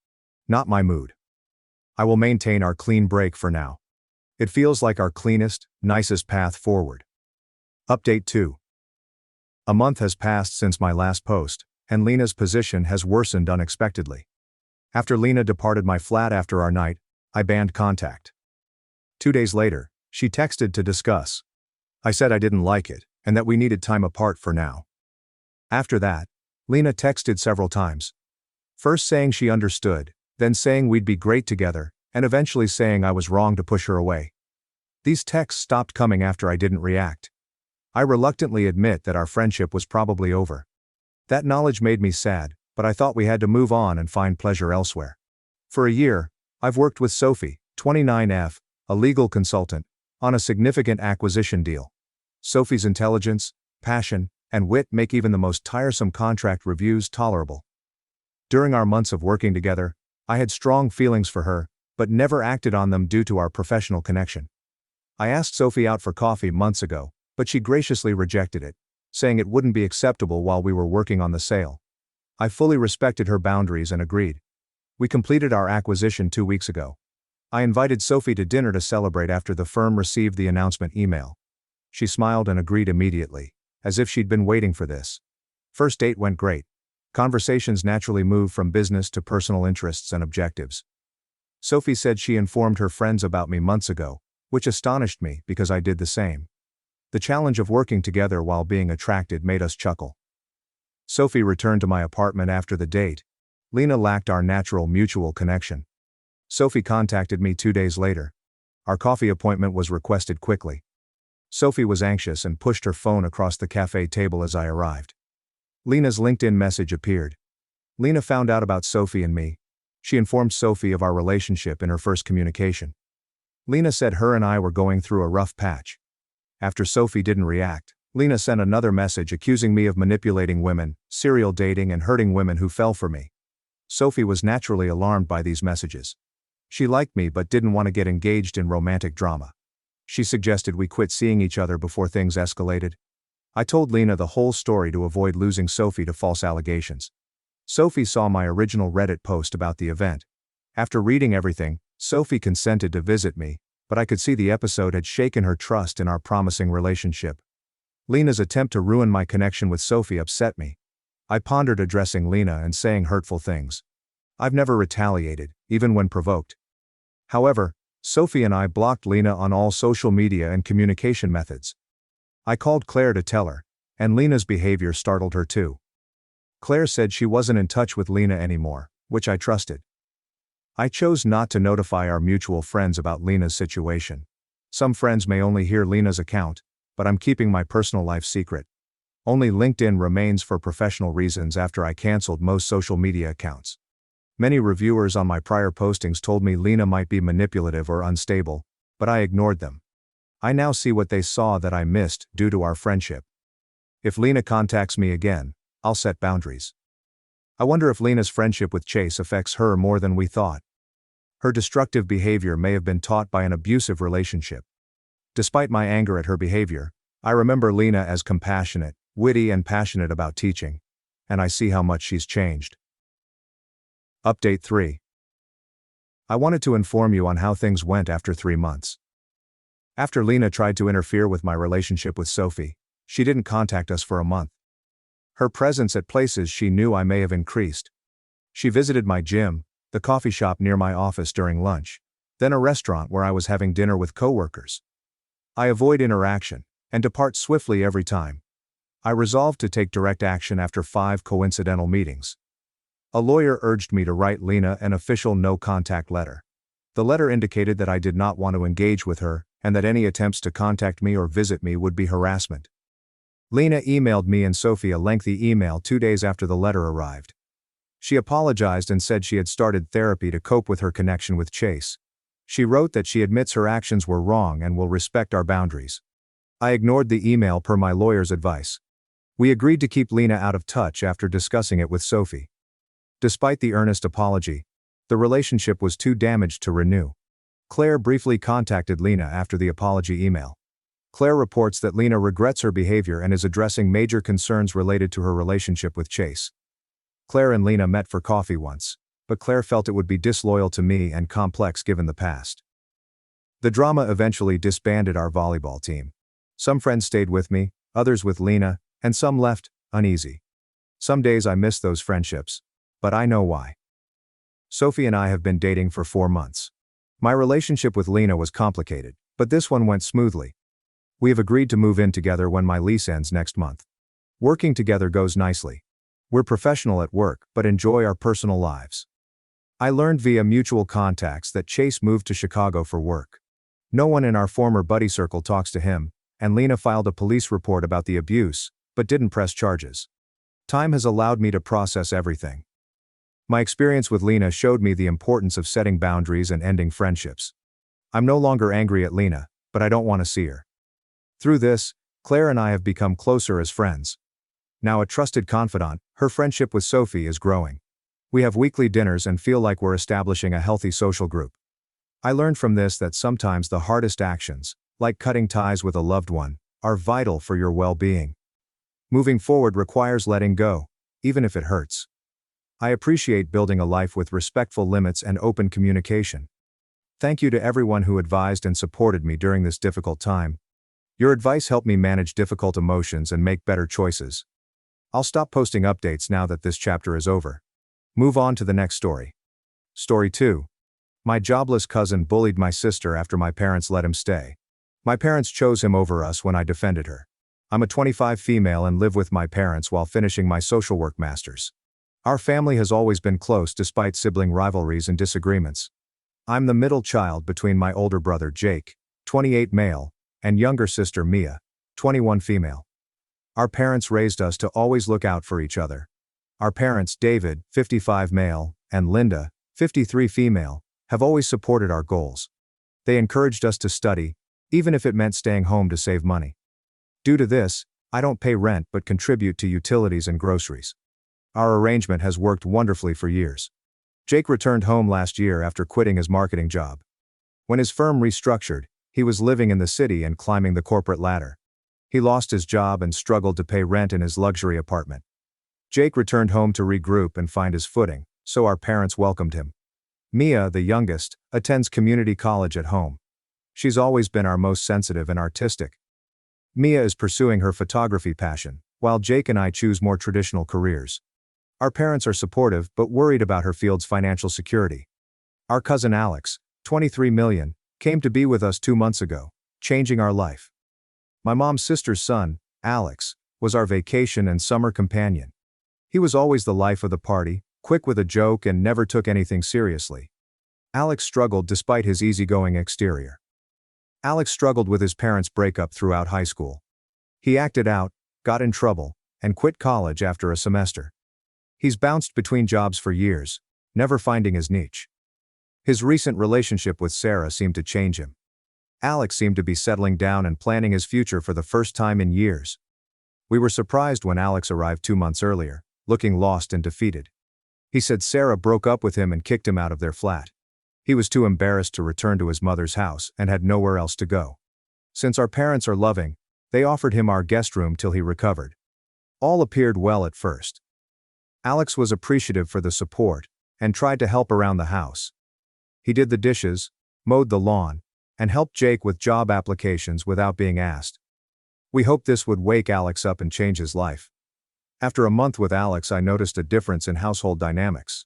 not my mood. I will maintain our clean break for now. It feels like our cleanest, nicest path forward. Update 2. A month has passed since my last post, and Lena's position has worsened unexpectedly. After Lena departed my flat after our night, I banned contact. 2 days later, she texted to discuss. I said I didn't like it, and that we needed time apart for now. After that, Lena texted several times. First saying she understood, then saying we'd be great together, and eventually saying I was wrong to push her away. These texts stopped coming after I didn't react. I reluctantly admit that our friendship was probably over. That knowledge made me sad, but I thought we had to move on and find pleasure elsewhere. For a year, I've worked with Sophie, 29F, a legal consultant, on a significant acquisition deal. Sophie's intelligence, passion, and wit make even the most tiresome contract reviews tolerable. During our months of working together, I had strong feelings for her, but never acted on them due to our professional connection. I asked Sophie out for coffee months ago, but she graciously rejected it. saying it wouldn't be acceptable while we were working on the sale. I fully respected her boundaries and agreed. We completed our acquisition 2 weeks ago. I invited Sophie to dinner to celebrate after the firm received the announcement email. She smiled and agreed immediately, as if she'd been waiting for this. First date went great. Conversations naturally moved from business to personal interests and objectives. Sophie said she informed her friends about me months ago, which astonished me because I did the same. The challenge of working together while being attracted made us chuckle. Sophie returned to my apartment after the date. Lena lacked our natural mutual connection. Sophie contacted me 2 days later. Our coffee appointment was requested quickly. Sophie was anxious and pushed her phone across the cafe table as I arrived. Lena's LinkedIn message appeared. Lena found out about Sophie and me. She informed Sophie of our relationship in her first communication. Lena said her and I were going through a rough patch. After Sophie didn't react, Lena sent another message accusing me of manipulating women, serial dating and hurting women who fell for me. Sophie was naturally alarmed by these messages. She liked me but didn't want to get engaged in romantic drama. She suggested we quit seeing each other before things escalated. I told Lena the whole story to avoid losing Sophie to false allegations. Sophie saw my original Reddit post about the event. After reading everything, Sophie consented to visit me, but I could see the episode had shaken her trust in our promising relationship. Lena's attempt to ruin my connection with Sophie upset me. I pondered addressing Lena and saying hurtful things. I've never retaliated, even when provoked. However, Sophie and I blocked Lena on all social media and communication methods. I called Claire to tell her, and Lena's behavior startled her too. Claire said she wasn't in touch with Lena anymore, which I trusted. I chose not to notify our mutual friends about Lena's situation. Some friends may only hear Lena's account, but I'm keeping my personal life secret. Only LinkedIn remains for professional reasons after I canceled most social media accounts. Many reviewers on my prior postings told me Lena might be manipulative or unstable, but I ignored them. I now see what they saw that I missed due to our friendship. If Lena contacts me again, I'll set boundaries. I wonder if Lena's friendship with Chase affects her more than we thought. Her destructive behavior may have been taught by an abusive relationship. Despite my anger at her behavior, I remember Lena as compassionate, witty and passionate about teaching, and I see how much she's changed. Update 3. I wanted to inform you on how things went after 3 months. After Lena tried to interfere with my relationship with Sophie, she didn't contact us for a month. Her presence at places she knew I may have increased. She visited my gym, the coffee shop near my office during lunch, then a restaurant where I was having dinner with coworkers. I avoid interaction and depart swiftly every time. I resolved to take direct action after 5 coincidental meetings. A lawyer urged me to write Lena an official no-contact letter. The letter indicated that I did not want to engage with her, and that any attempts to contact me or visit me would be harassment. Lena emailed me and Sophie a lengthy email 2 days after the letter arrived. She apologized and said she had started therapy to cope with her connection with Chase. She wrote that she admits her actions were wrong and will respect our boundaries. I ignored the email per my lawyer's advice. We agreed to keep Lena out of touch after discussing it with Sophie. Despite the earnest apology, the relationship was too damaged to renew. Claire briefly contacted Lena after the apology email. Claire reports that Lena regrets her behavior and is addressing major concerns related to her relationship with Chase. Claire and Lena met for coffee once, but Claire felt it would be disloyal to me and complex given the past. The drama eventually disbanded our volleyball team. Some friends stayed with me, others with Lena, and some left, uneasy. Some days I miss those friendships, but I know why. Sophie and I have been dating for 4 months. My relationship with Lena was complicated, but this one went smoothly. We have agreed to move in together when my lease ends next month. Working together goes nicely. We're professional at work, but enjoy our personal lives. I learned via mutual contacts that Chase moved to Chicago for work. No one in our former buddy circle talks to him, and Lena filed a police report about the abuse, but didn't press charges. Time has allowed me to process everything. My experience with Lena showed me the importance of setting boundaries and ending friendships. I'm no longer angry at Lena, but I don't want to see her. Through this, Claire and I have become closer as friends. Now a trusted confidant, her friendship with Sophie is growing. We have weekly dinners and feel like we're establishing a healthy social group. I learned from this that sometimes the hardest actions, like cutting ties with a loved one, are vital for your well-being. Moving forward requires letting go, even if it hurts. I appreciate building a life with respectful limits and open communication. Thank you to everyone who advised and supported me during this difficult time. Your advice helped me manage difficult emotions and make better choices. I'll stop posting updates now that this chapter is over. Move on to the next story. Story 2. My jobless cousin bullied my sister after my parents let him stay. My parents chose him over us when I defended her. I'm a 25 female and live with my parents while finishing my social work master's. Our family has always been close despite sibling rivalries and disagreements. I'm the middle child between my older brother Jake, 28 male, and younger sister Mia, 21 female. Our parents raised us to always look out for each other. Our parents, David, 55 male, and Linda, 53 female, have always supported our goals. They encouraged us to study, even if it meant staying home to save money. Due to this, I don't pay rent but contribute to utilities and groceries. Our arrangement has worked wonderfully for years. Jake returned home last year after quitting his marketing job. When his firm restructured, he was living in the city and climbing the corporate ladder. He lost his job and struggled to pay rent in his luxury apartment. Jake returned home to regroup and find his footing, so our parents welcomed him. Mia, the youngest, attends community college at home. She's always been our most sensitive and artistic. Mia is pursuing her photography passion, while Jake and I choose more traditional careers. Our parents are supportive but worried about her field's financial security. Our cousin Alex, 23 million, came to be with us 2 months ago, changing our life. My mom's sister's son, Alex, was our vacation and summer companion. He was always the life of the party, quick with a joke and never took anything seriously. Alex struggled despite his easygoing exterior. Alex struggled with his parents' breakup throughout high school. He acted out, got in trouble, and quit college after a semester. He's bounced between jobs for years, never finding his niche. His recent relationship with Sarah seemed to change him. Alex seemed to be settling down and planning his future for the first time in years. We were surprised when Alex arrived 2 months earlier, looking lost and defeated. He said Sarah broke up with him and kicked him out of their flat. He was too embarrassed to return to his mother's house and had nowhere else to go. Since our parents are loving, they offered him our guest room till he recovered. All appeared well at first. Alex was appreciative for the support and tried to help around the house. He did the dishes, mowed the lawn, and helped Jake with job applications without being asked. We hoped this would wake Alex up and change his life. After a month with Alex, I noticed a difference in household dynamics.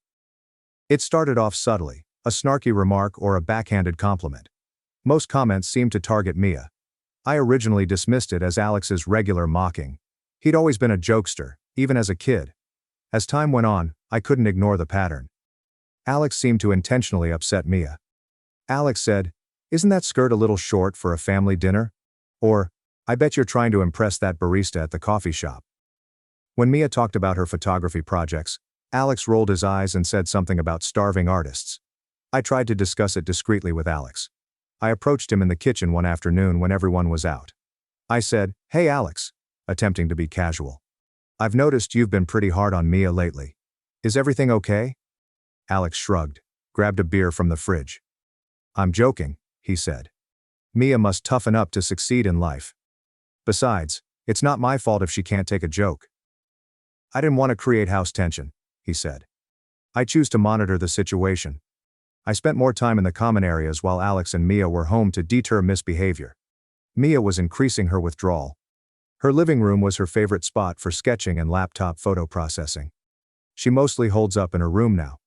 It started off subtly, a snarky remark or a backhanded compliment. Most comments seemed to target Mia. I originally dismissed it as Alex's regular mocking. He'd always been a jokester, even as a kid. As time went on, I couldn't ignore the pattern. Alex seemed to intentionally upset Mia. Alex said, "Isn't that skirt a little short for a family dinner?" Or, "I bet you're trying to impress that barista at the coffee shop." When Mia talked about her photography projects, Alex rolled his eyes and said something about starving artists. I tried to discuss it discreetly with Alex. I approached him in the kitchen one afternoon when everyone was out. I said, "Hey Alex," attempting to be casual. "I've noticed you've been pretty hard on Mia lately. Is everything okay?" Alex shrugged, grabbed a beer from the fridge. "I'm joking," he said. "Mia must toughen up to succeed in life. Besides, it's not my fault if she can't take a joke." "I didn't want to create house tension," he said. "I choose to monitor the situation." I spent more time in the common areas while Alex and Mia were home to deter misbehavior. Mia was increasing her withdrawal. Her living room was her favorite spot for sketching and laptop photo processing. She mostly holds up in her room now.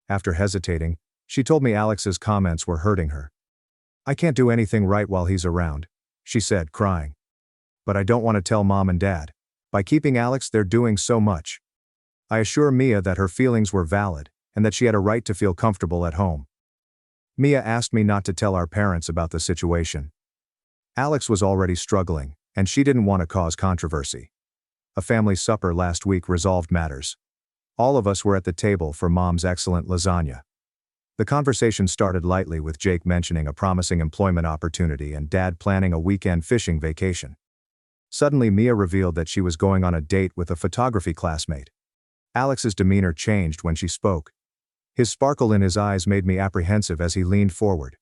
After hesitating, she told me Alex's comments were hurting her. "I can't do anything right while he's around," she said, crying. "But I don't want to tell Mom and Dad. By keeping Alex, they're doing so much." I assure Mia that her feelings were valid, and that she had a right to feel comfortable at home. Mia asked me not to tell our parents about the situation. Alex was already struggling, and she didn't want to cause controversy. A family supper last week resolved matters. All of us were at the table for Mom's excellent lasagna. The conversation started lightly with Jake mentioning a promising employment opportunity and Dad planning a weekend fishing vacation. Suddenly Mia revealed that she was going on a date with a photography classmate. Alex's demeanor changed when she spoke. His sparkle in his eyes made me apprehensive as he leaned forward.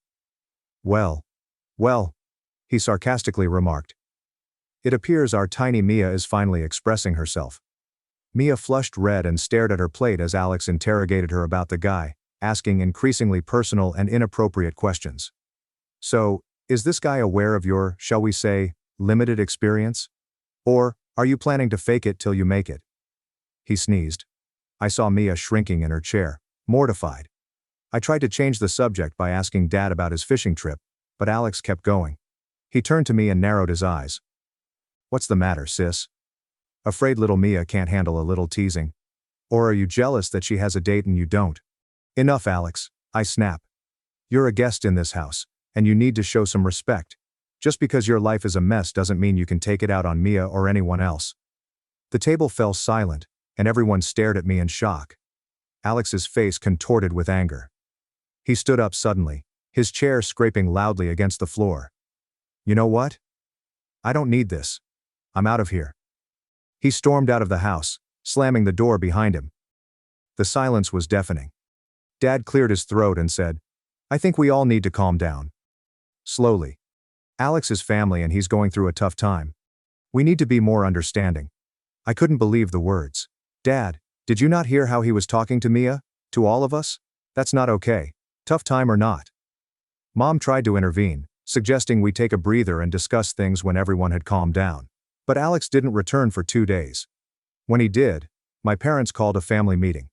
Well, he sarcastically remarked. It appears our tiny Mia is finally expressing herself. Mia flushed red and stared at her plate as Alex interrogated her about the guy, asking increasingly personal and inappropriate questions. So, is this guy aware of your, shall we say, limited experience? Or, are you planning to fake it till you make it? He sneezed. I saw Mia shrinking in her chair, mortified. I tried to change the subject by asking Dad about his fishing trip, but Alex kept going. He turned to me and narrowed his eyes. What's the matter, sis? Afraid little Mia can't handle a little teasing? Or are you jealous that she has a date and you don't? Enough, Alex, I snap. You're a guest in this house, and you need to show some respect. Just because your life is a mess doesn't mean you can take it out on Mia or anyone else. The table fell silent, and everyone stared at me in shock. Alex's face contorted with anger. He stood up suddenly, his chair scraping loudly against the floor. You know what? I don't need this. I'm out of here. He stormed out of the house, slamming the door behind him. The silence was deafening. Dad cleared his throat and said, I think we all need to calm down. Slowly. Alex is family and he's going through a tough time. We need to be more understanding. I couldn't believe the words. Dad, did you not hear how he was talking to Mia? To all of us? That's not okay. Tough time or not. Mom tried to intervene, suggesting we take a breather and discuss things when everyone had calmed down. But Alex didn't return for 2 days. When he did, my parents called a family meeting.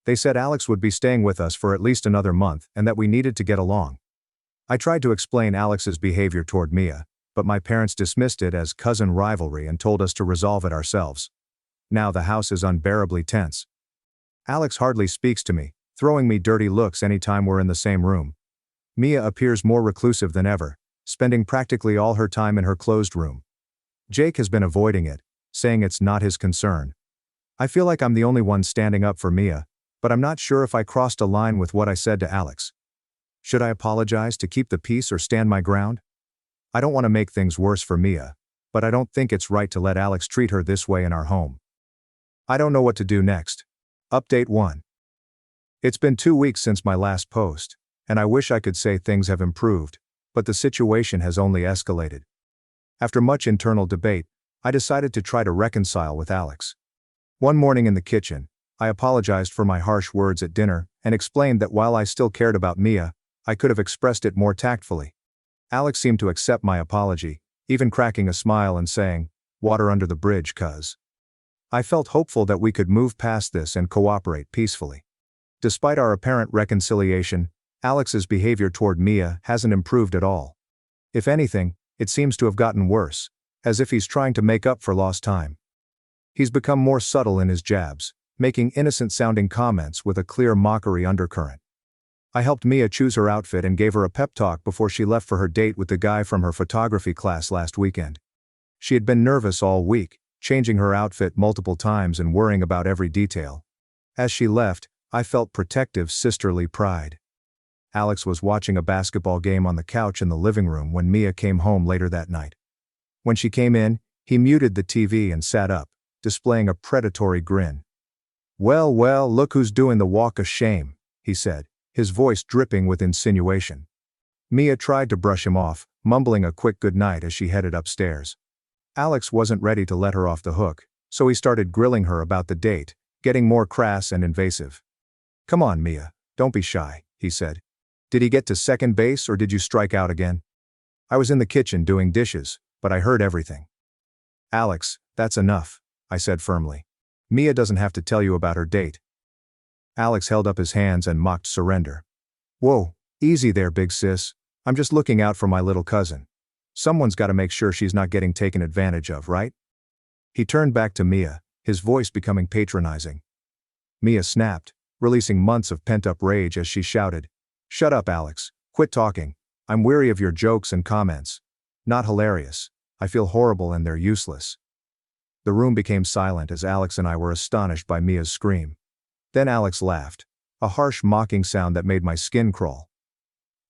They said Alex would be staying with us for at least another month and that we needed to get along. I tried to explain Alex's behavior toward Mia, but my parents dismissed it as cousin rivalry and told us to resolve it ourselves. Now the house is unbearably tense. Alex hardly speaks to me, throwing me dirty looks anytime we're in the same room. Mia appears more reclusive than ever, spending practically all her time in her closed room. Jake has been avoiding it, saying it's not his concern. I feel like I'm the only one standing up for Mia, but I'm not sure if I crossed a line with what I said to Alex. Should I apologize to keep the peace or stand my ground? I don't want to make things worse for Mia, but I don't think it's right to let Alex treat her this way in our home. I don't know what to do next. Update 1. It's been 2 weeks since my last post, and I wish I could say things have improved, but the situation has only escalated. After much internal debate, I decided to try to reconcile with Alex. One morning in the kitchen, I apologized for my harsh words at dinner and explained that while I still cared about Mia, I could have expressed it more tactfully. Alex seemed to accept my apology, even cracking a smile and saying, "Water under the bridge, cuz." I felt hopeful that we could move past this and cooperate peacefully. Despite our apparent reconciliation, Alex's behavior toward Mia hasn't improved at all. If anything, it seems to have gotten worse, as if he's trying to make up for lost time. He's become more subtle in his jabs, making innocent-sounding comments with a clear mockery undercurrent. I helped Mia choose her outfit and gave her a pep talk before she left for her date with the guy from her photography class last weekend. She had been nervous all week, changing her outfit multiple times and worrying about every detail. As she left, I felt protective sisterly pride. Alex was watching a basketball game on the couch in the living room when Mia came home later that night. When she came in, he muted the TV and sat up, displaying a predatory grin. Well, look who's doing the walk of shame, he said, his voice dripping with insinuation. Mia tried to brush him off, mumbling a quick goodnight as she headed upstairs. Alex wasn't ready to let her off the hook, so he started grilling her about the date, getting more crass and invasive. Come on, Mia, don't be shy, he said. Did he get to second base or did you strike out again? I was in the kitchen doing dishes, but I heard everything. Alex, that's enough, I said firmly. Mia doesn't have to tell you about her date. Alex held up his hands and mocked surrender. Whoa, easy there, big sis. I'm just looking out for my little cousin. Someone's got to make sure she's not getting taken advantage of, right? He turned back to Mia, his voice becoming patronizing. Mia snapped, releasing months of pent-up rage as she shouted, "Shut up, Alex. Quit talking. I'm weary of your jokes and comments. Not hilarious. I feel horrible and they're useless." The room became silent as Alex and I were astonished by Mia's scream. Then Alex laughed, a harsh mocking sound that made my skin crawl.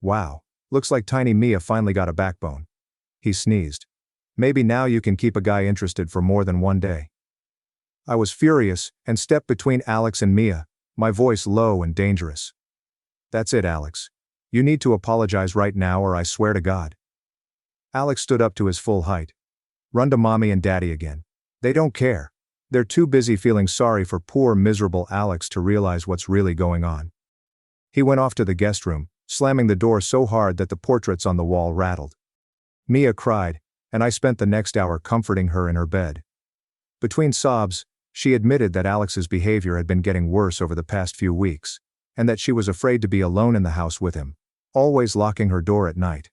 Wow, looks like tiny Mia finally got a backbone. He sneezed. Maybe now you can keep a guy interested for more than one day. I was furious and stepped between Alex and Mia, my voice low and dangerous. That's it, Alex. You need to apologize right now or I swear to God. Alex stood up to his full height. Run to mommy and daddy again. They don't care. They're too busy feeling sorry for poor miserable Alex to realize what's really going on. He went off to the guest room, slamming the door so hard that the portraits on the wall rattled. Mia cried, and I spent the next hour comforting her in her bed. Between sobs, she admitted that Alex's behavior had been getting worse over the past few weeks, and that she was afraid to be alone in the house with him, always locking her door at night.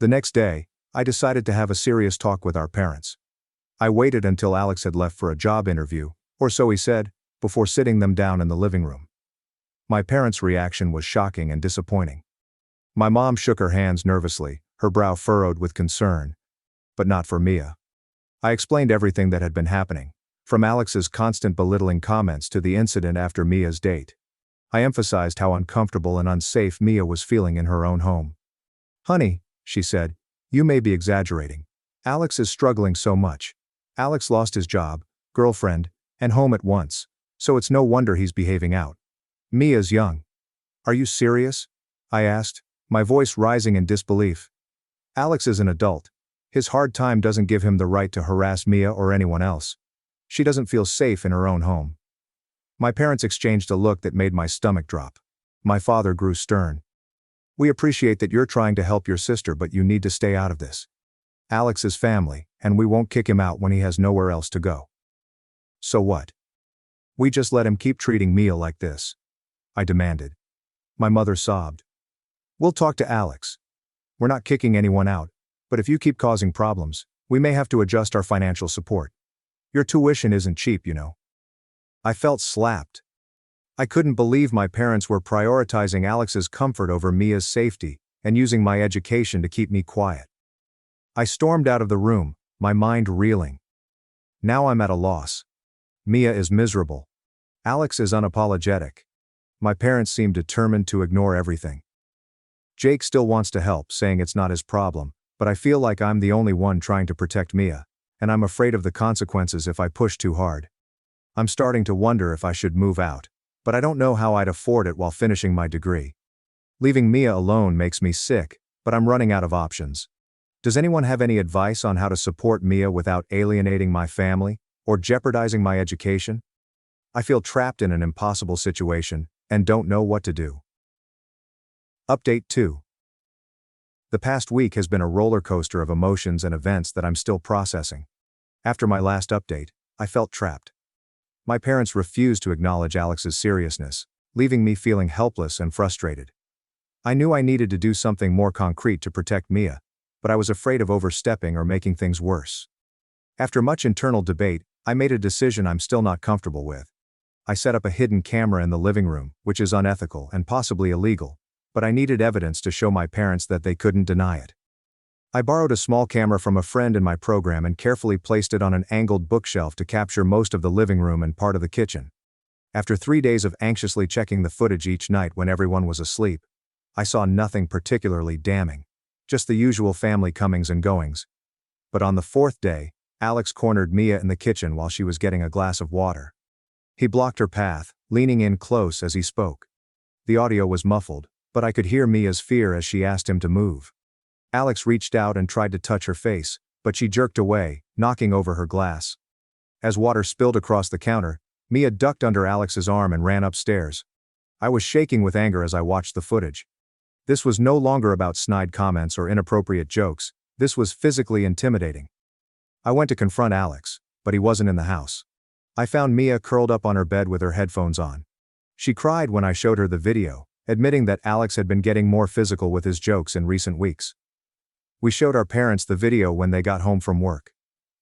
The next day, I decided to have a serious talk with our parents. I waited until Alex had left for a job interview, or so he said, before sitting them down in the living room. My parents' reaction was shocking and disappointing. My mom shook her hands nervously, her brow furrowed with concern. But not for Mia. I explained everything that had been happening, from Alex's constant belittling comments to the incident after Mia's date. I emphasized how uncomfortable and unsafe Mia was feeling in her own home. "Honey," she said, "you may be exaggerating. Alex is struggling so much. Alex lost his job, girlfriend, and home at once, so it's no wonder he's behaving out. Mia's young." "Are you serious?" I asked, my voice rising in disbelief. "Alex is an adult. His hard time doesn't give him the right to harass Mia or anyone else. She doesn't feel safe in her own home." My parents exchanged a look that made my stomach drop. My father grew stern. "We appreciate that you're trying to help your sister, but you need to stay out of this. Alex is family, and we won't kick him out when he has nowhere else to go." "So what? We just let him keep treating Mia like this?" I demanded. My mother sobbed. "We'll talk to Alex. We're not kicking anyone out, but if you keep causing problems, we may have to adjust our financial support. Your tuition isn't cheap, you know." I felt slapped. I couldn't believe my parents were prioritizing Alex's comfort over Mia's safety, and using my education to keep me quiet. I stormed out of the room, my mind reeling. Now I'm at a loss. Mia is miserable. Alex is unapologetic. My parents seem determined to ignore everything. Jake still wants to help, saying it's not his problem, but I feel like I'm the only one trying to protect Mia, and I'm afraid of the consequences if I push too hard. I'm starting to wonder if I should move out, but I don't know how I'd afford it while finishing my degree. Leaving Mia alone makes me sick, but I'm running out of options. Does anyone have any advice on how to support Mia without alienating my family, or jeopardizing my education? I feel trapped in an impossible situation, and don't know what to do. Update 2. The past week has been a roller coaster of emotions and events that I'm still processing. After my last update, I felt trapped. My parents refused to acknowledge Alex's seriousness, leaving me feeling helpless and frustrated. I knew I needed to do something more concrete to protect Mia, but I was afraid of overstepping or making things worse. After much internal debate, I made a decision I'm still not comfortable with. I set up a hidden camera in the living room, which is unethical and possibly illegal, but I needed evidence to show my parents that they couldn't deny it. I borrowed a small camera from a friend in my program and carefully placed it on an angled bookshelf to capture most of the living room and part of the kitchen. After 3 days of anxiously checking the footage each night when everyone was asleep, I saw nothing particularly damning, just the usual family comings and goings. But on the 4th day, Alex cornered Mia in the kitchen while she was getting a glass of water. He blocked her path, leaning in close as he spoke. The audio was muffled, but I could hear Mia's fear as she asked him to move. Alex reached out and tried to touch her face, but she jerked away, knocking over her glass. As water spilled across the counter, Mia ducked under Alex's arm and ran upstairs. I was shaking with anger as I watched the footage. This was no longer about snide comments or inappropriate jokes, this was physically intimidating. I went to confront Alex, but he wasn't in the house. I found Mia curled up on her bed with her headphones on. She cried when I showed her the video, admitting that Alex had been getting more physical with his jokes in recent weeks. We showed our parents the video when they got home from work.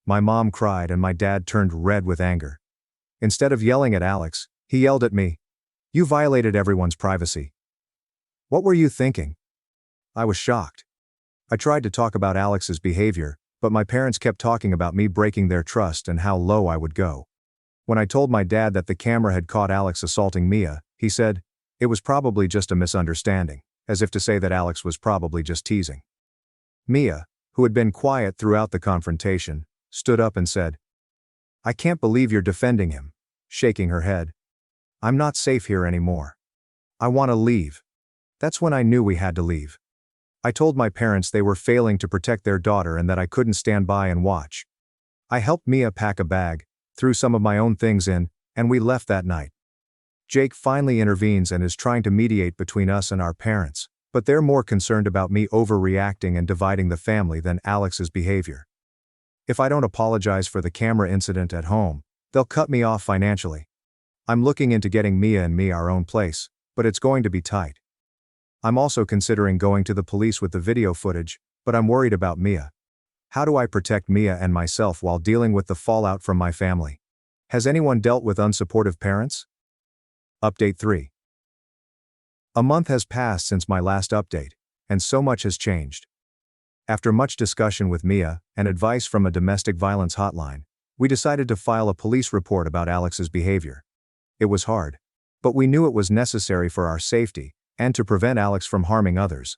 My mom cried and my dad turned red with anger. Instead of yelling at Alex, he yelled at me. "You violated everyone's privacy. What were you thinking?" I was shocked. I tried to talk about Alex's behavior, but my parents kept talking about me breaking their trust and how low I would go. When I told my dad that the camera had caught Alex assaulting Mia, he said, it was probably just a misunderstanding, as if to say that Alex was probably just teasing. Mia, who had been quiet throughout the confrontation, stood up and said, "I can't believe you're defending him," shaking her head. "I'm not safe here anymore. I want to leave." That's when I knew we had to leave. I told my parents they were failing to protect their daughter and that I couldn't stand by and watch, I helped Mia pack a bag, threw some of my own things in, and we left that night. Jake finally intervenes and is trying to mediate between us and our parents, but they're more concerned about me overreacting and dividing the family than Alex's behavior. If I don't apologize for the camera incident at home, they'll cut me off financially. I'm looking into getting Mia and me our own place, but it's going to be tight. I'm also considering going to the police with the video footage, but I'm worried about Mia. How do I protect Mia and myself while dealing with the fallout from my family? Has anyone dealt with unsupportive parents? Update 3. A month has passed since my last update, and so much has changed. After much discussion with Mia and advice from a domestic violence hotline, we decided to file a police report about Alex's behavior. It was hard, but we knew it was necessary for our safety and to prevent Alex from harming others.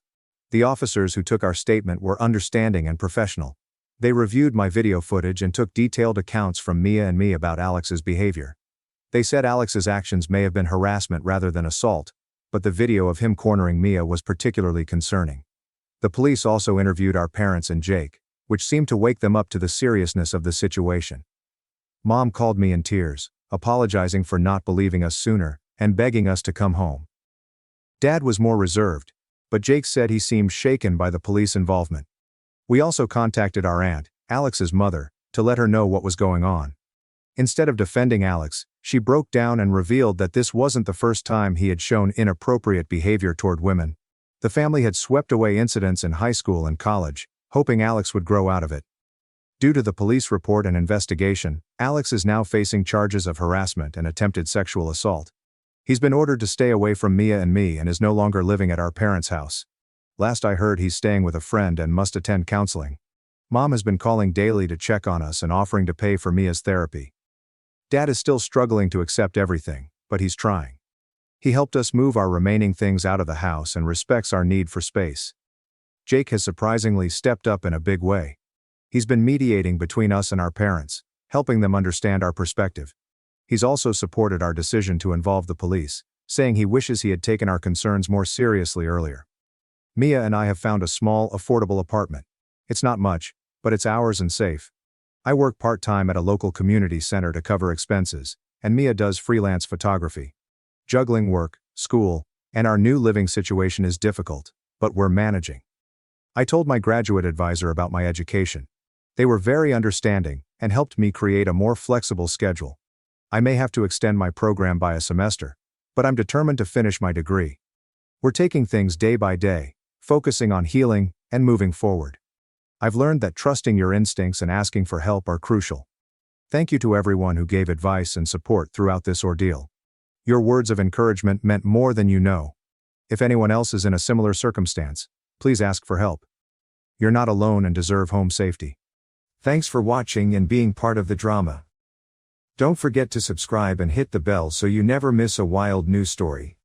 The officers who took our statement were understanding and professional. They reviewed my video footage and took detailed accounts from Mia and me about Alex's behavior. They said Alex's actions may have been harassment rather than assault, but the video of him cornering Mia was particularly concerning. The police also interviewed our parents and Jake, which seemed to wake them up to the seriousness of the situation. Mom called me in tears, apologizing for not believing us sooner, and begging us to come home. Dad was more reserved, but Jake said he seemed shaken by the police involvement. We also contacted our aunt, Alex's mother, to let her know what was going on. Instead of defending Alex, she broke down and revealed that this wasn't the first time he had shown inappropriate behavior toward women. The family had swept away incidents in high school and college, hoping Alex would grow out of it. Due to the police report and investigation, Alex is now facing charges of harassment and attempted sexual assault. He's been ordered to stay away from Mia and me and is no longer living at our parents' house. Last I heard, he's staying with a friend and must attend counseling. Mom has been calling daily to check on us and offering to pay for Mia's therapy. Dad is still struggling to accept everything, but he's trying. He helped us move our remaining things out of the house and respects our need for space. Jake has surprisingly stepped up in a big way. He's been mediating between us and our parents, helping them understand our perspective. He's also supported our decision to involve the police, saying he wishes he had taken our concerns more seriously earlier. Mia and I have found a small, affordable apartment. It's not much, but it's ours and safe. I work part-time at a local community center to cover expenses, and Mia does freelance photography. Juggling work, school, and our new living situation is difficult, but we're managing. I told my graduate advisor about my education. They were very understanding and helped me create a more flexible schedule. I may have to extend my program by a semester, but I'm determined to finish my degree. We're taking things day by day, focusing on healing and moving forward. I've learned that trusting your instincts and asking for help are crucial. Thank you to everyone who gave advice and support throughout this ordeal. Your words of encouragement meant more than you know. If anyone else is in a similar circumstance, please ask for help. You're not alone and deserve home safety. Thanks for watching and being part of the drama. Don't forget to subscribe and hit the bell so you never miss a wild news story.